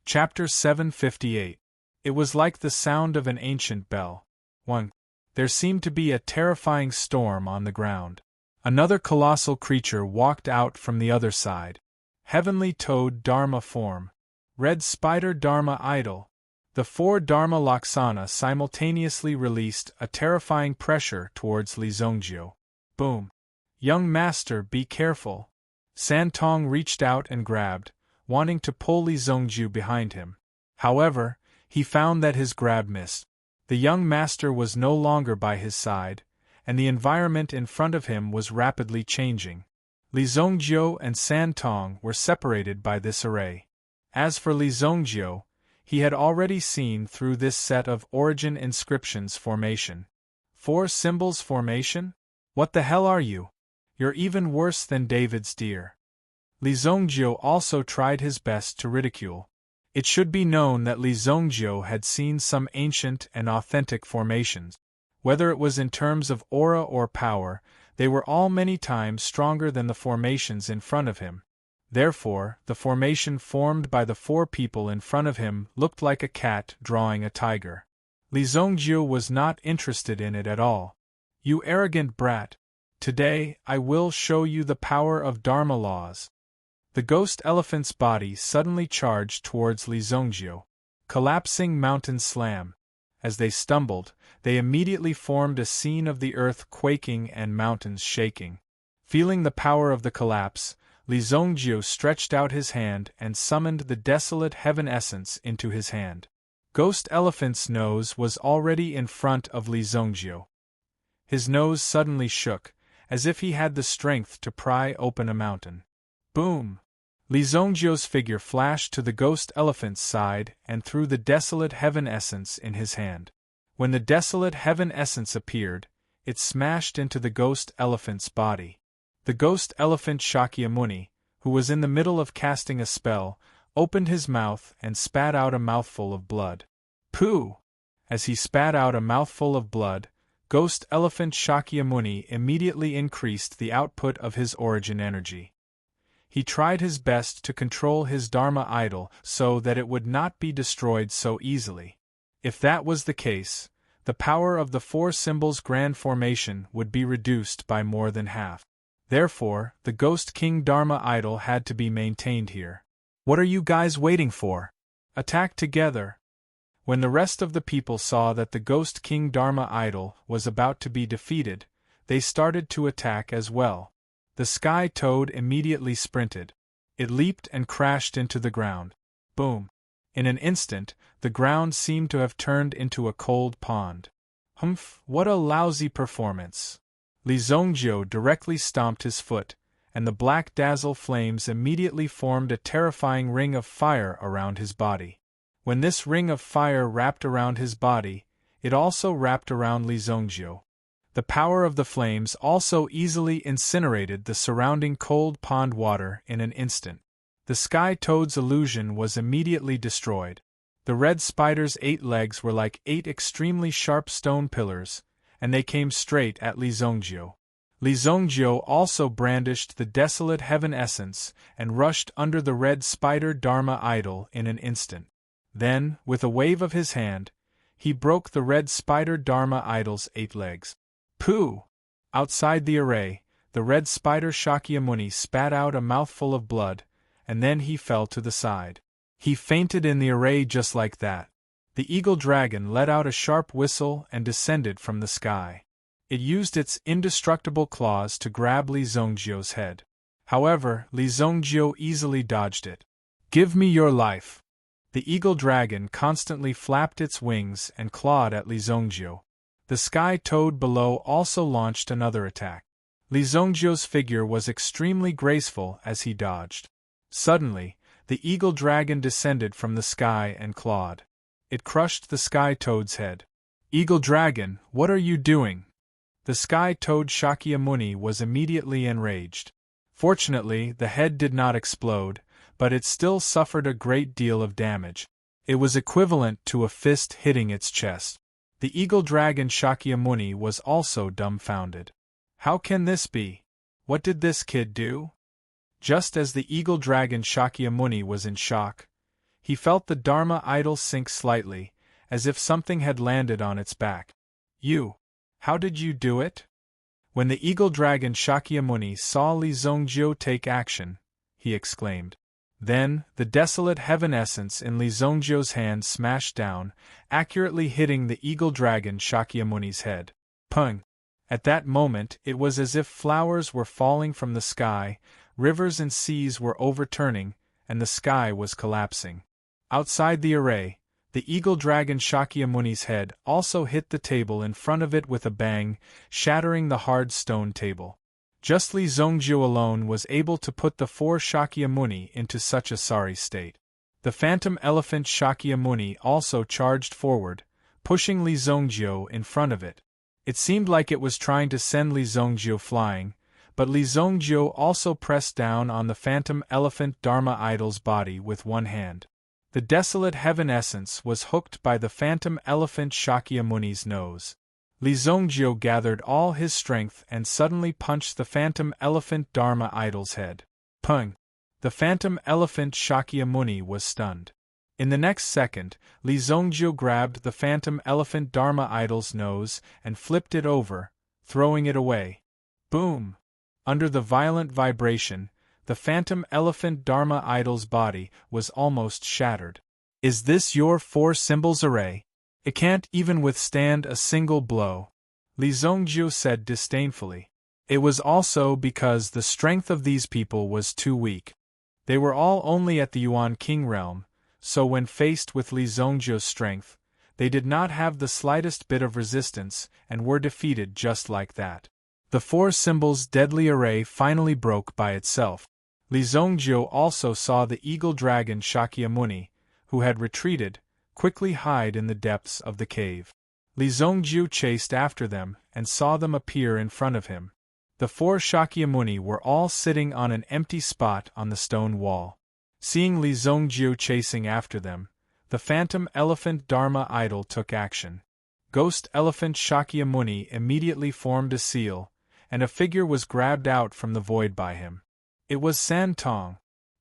Speaker 1: Chapter 758. It was like the sound of an ancient bell. 1. There seemed to be a terrifying storm on the ground. Another colossal creature walked out from the other side. Heavenly Toad Dharma form. Red Spider Dharma idol. The 4 Dharma Laksana simultaneously released a terrifying pressure towards Li Zongjiu. Boom! "Young master, be careful." Santong reached out and grabbed, wanting to pull Li Zongjiu behind him. However, he found that his grab missed. The young master was no longer by his side, and the environment in front of him was rapidly changing. Li Zongjiu and Santong were separated by this array. As for Li Zongjiu, he had already seen through this set of origin inscriptions formation. 4 symbols formation? What the hell are you? You're even worse than David's deer. Li Zongjiu also tried his best to ridicule. It should be known that Li Zongjiu had seen some ancient and authentic formations. Whether it was in terms of aura or power, they were all many times stronger than the formations in front of him. Therefore, the formation formed by the 4 people in front of him looked like a cat drawing a tiger. Li Zongjiu was not interested in it at all. "You arrogant brat! Today, I will show you the power of Dharma laws." The ghost elephant's body suddenly charged towards Li Zongjiu. Collapsing mountain slam. As they stumbled, they immediately formed a scene of the earth quaking and mountains shaking. Feeling the power of the collapse, Li Zongjiu stretched out his hand and summoned the desolate heaven essence into his hand. Ghost Elephant's nose was already in front of Li Zongjiu. His nose suddenly shook, as if he had the strength to pry open a mountain. Boom! Li Zongjiu's figure flashed to the Ghost Elephant's side and threw the desolate heaven essence in his hand. When the desolate heaven essence appeared, it smashed into the Ghost Elephant's body. The Ghost Elephant Shakyamuni, who was in the middle of casting a spell, opened his mouth and spat out a mouthful of blood. Pooh! As he spat out a mouthful of blood, Ghost Elephant Shakyamuni immediately increased the output of his origin energy. He tried his best to control his Dharma idol so that it would not be destroyed so easily. If that was the case, the power of the 4 symbols grand formation would be reduced by more than half. Therefore, the Ghost King Dharma idol had to be maintained here. "What are you guys waiting for? Attack together!" When the rest of the people saw that the Ghost King Dharma idol was about to be defeated, they started to attack as well. The Sky Toad immediately sprinted. It leaped and crashed into the ground. Boom! In an instant, the ground seemed to have turned into a cold pond. Humph, what a lousy performance! Li Zongjiu directly stomped his foot, and the black dazzle flames immediately formed a terrifying ring of fire around his body. When this ring of fire wrapped around his body, it also wrapped around Li Zongjiu. The power of the flames also easily incinerated the surrounding cold pond water in an instant. The Sky Toad's illusion was immediately destroyed. The red spider's 8 legs were like 8 extremely sharp stone pillars, and they came straight at Li Zongjiu. Li Zongjio also brandished the desolate heaven essence and rushed under the red spider Dharma idol in an instant. Then, with a wave of his hand, he broke the red spider Dharma idol's 8 legs. Pooh! Outside the array, the red spider Shakyamuni spat out a mouthful of blood, and then he fell to the side. He fainted in the array just like that. The eagle dragon let out a sharp whistle and descended from the sky. It used its indestructible claws to grab Li Zongjio's head. However, Li Zongjio easily dodged it. "Give me your life!" The eagle dragon constantly flapped its wings and clawed at Li Zongjio. The sky toad below also launched another attack. Li Zongjio's figure was extremely graceful as he dodged. Suddenly, the eagle dragon descended from the sky and clawed. It crushed the sky toad's head. "Eagle dragon, what are you doing?" The sky toad Shakyamuni was immediately enraged. Fortunately, the head did not explode, but it still suffered a great deal of damage. It was equivalent to a fist hitting its chest. The eagle dragon Shakyamuni was also dumbfounded. How can this be? What did this kid do? Just as the eagle dragon Shakyamuni was in shock, he felt the Dharma idol sink slightly, as if something had landed on its back. How did you do it?" When the eagle dragon Shakyamuni saw Li Zongjio take action, he exclaimed. Then, the desolate heaven essence in Li Zongjio's hand smashed down, accurately hitting the eagle dragon Shakyamuni's head. Pung! At that moment it was as if flowers were falling from the sky, rivers and seas were overturning, and the sky was collapsing. Outside the array, the eagle dragon Shakyamuni's head also hit the table in front of it with a bang, shattering the hard stone table. Just Li Zongjio alone was able to put the 4 Shakyamuni into such a sorry state. The phantom elephant Shakyamuni also charged forward, pushing Li Zongjio in front of it. It seemed like it was trying to send Li Zongjio flying, but Li Zongjio also pressed down on the phantom elephant Dharma idol's body with one hand. The desolate heaven essence was hooked by the phantom elephant Shakyamuni's nose. Li Zongjio gathered all his strength and suddenly punched the phantom elephant Dharma idol's head. Pung! The phantom elephant Shakyamuni was stunned. In the next second, Li Zongjio grabbed the phantom elephant Dharma idol's nose and flipped it over, throwing it away. Boom! Under the violent vibration, the phantom elephant Dharma idol's body was almost shattered. "Is this your 4 symbols array? It can't even withstand a single blow," Li Zongjio said disdainfully. It was also because the strength of these people was too weak. They were all only at the Yuan King realm, so when faced with Li Zongjio's strength, they did not have the slightest bit of resistance and were defeated just like that. The 4 symbols deadly array finally broke by itself. Li Zongjio also saw the eagle dragon Shakyamuni, who had retreated, quickly hide in the depths of the cave. Li Zongjio chased after them and saw them appear in front of him. The 4 Shakyamuni were all sitting on an empty spot on the stone wall. Seeing Li Zongjio chasing after them, the phantom elephant Dharma idol took action. Ghost elephant Shakyamuni immediately formed a seal, and a figure was grabbed out from the void by him. It was San Tong.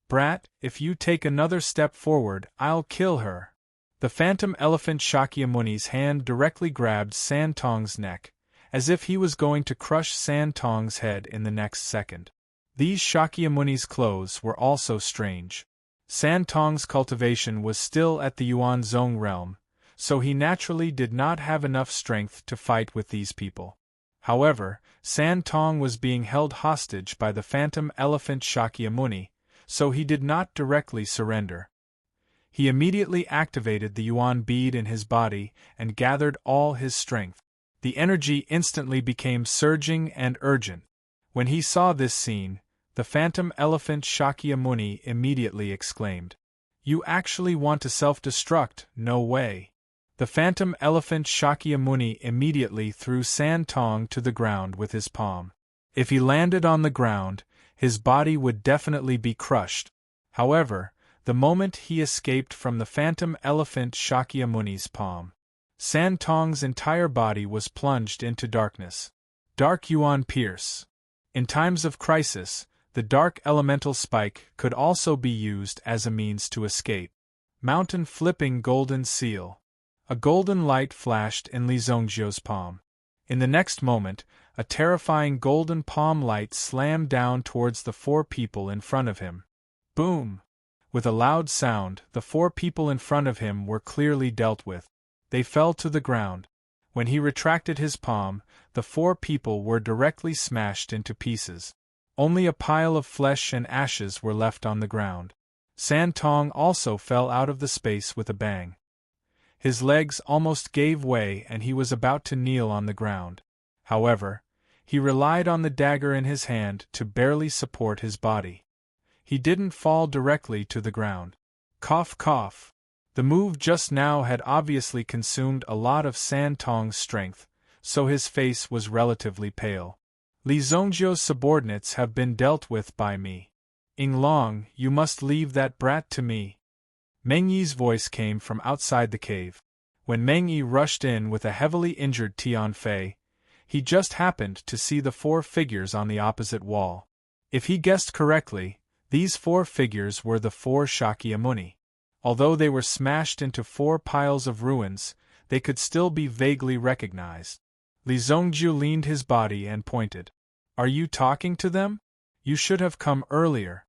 Speaker 1: "Brat, if you take another step forward, I'll kill her." The phantom elephant Shakyamuni's hand directly grabbed San Tong's neck, as if he was going to crush San Tong's head in the next second. These Shakyamuni's clothes were also strange. San Tong's cultivation was still at the Yuanzong realm, so he naturally did not have enough strength to fight with these people. However, San Tong was being held hostage by the phantom elephant Shakyamuni, so he did not directly surrender. He immediately activated the Yuan bead in his body and gathered all his strength. The energy instantly became surging and urgent. When he saw this scene, the phantom elephant Shakyamuni immediately exclaimed, "You actually want to self-destruct? No way." The phantom elephant Shakyamuni immediately threw San Tong to the ground with his palm. If he landed on the ground, his body would definitely be crushed. However, the moment he escaped from the phantom elephant Shakyamuni's palm, San Tong's entire body was plunged into darkness. Dark Yuan Pierce. In times of crisis, the dark elemental spike could also be used as a means to escape. Mountain flipping golden seal. A golden light flashed in Li Zongjiu's palm. In the next moment, a terrifying golden palm light slammed down towards the 4 people in front of him. Boom! With a loud sound, the 4 people in front of him were clearly dealt with. They fell to the ground. When he retracted his palm, the 4 people were directly smashed into pieces. Only a pile of flesh and ashes were left on the ground. San Tong also fell out of the space with a bang. His legs almost gave way and he was about to kneel on the ground. However, he relied on the dagger in his hand to barely support his body. He didn't fall directly to the ground. Cough cough. The move just now had obviously consumed a lot of San Tong's strength, so his face was relatively pale. Li Zongjiu's subordinates have been dealt with by me. Ying Long, you must leave that brat to me. Meng Yi's voice came from outside the cave. When Meng Yi rushed in with a heavily injured Tian Fei, he just happened to see the 4 figures on the opposite wall. If he guessed correctly, these 4 figures were the 4 Shakyamuni. Although they were smashed into 4 piles of ruins, they could still be vaguely recognized. Li Zongjiu leaned his body and pointed. Are you talking to them? You should have come earlier.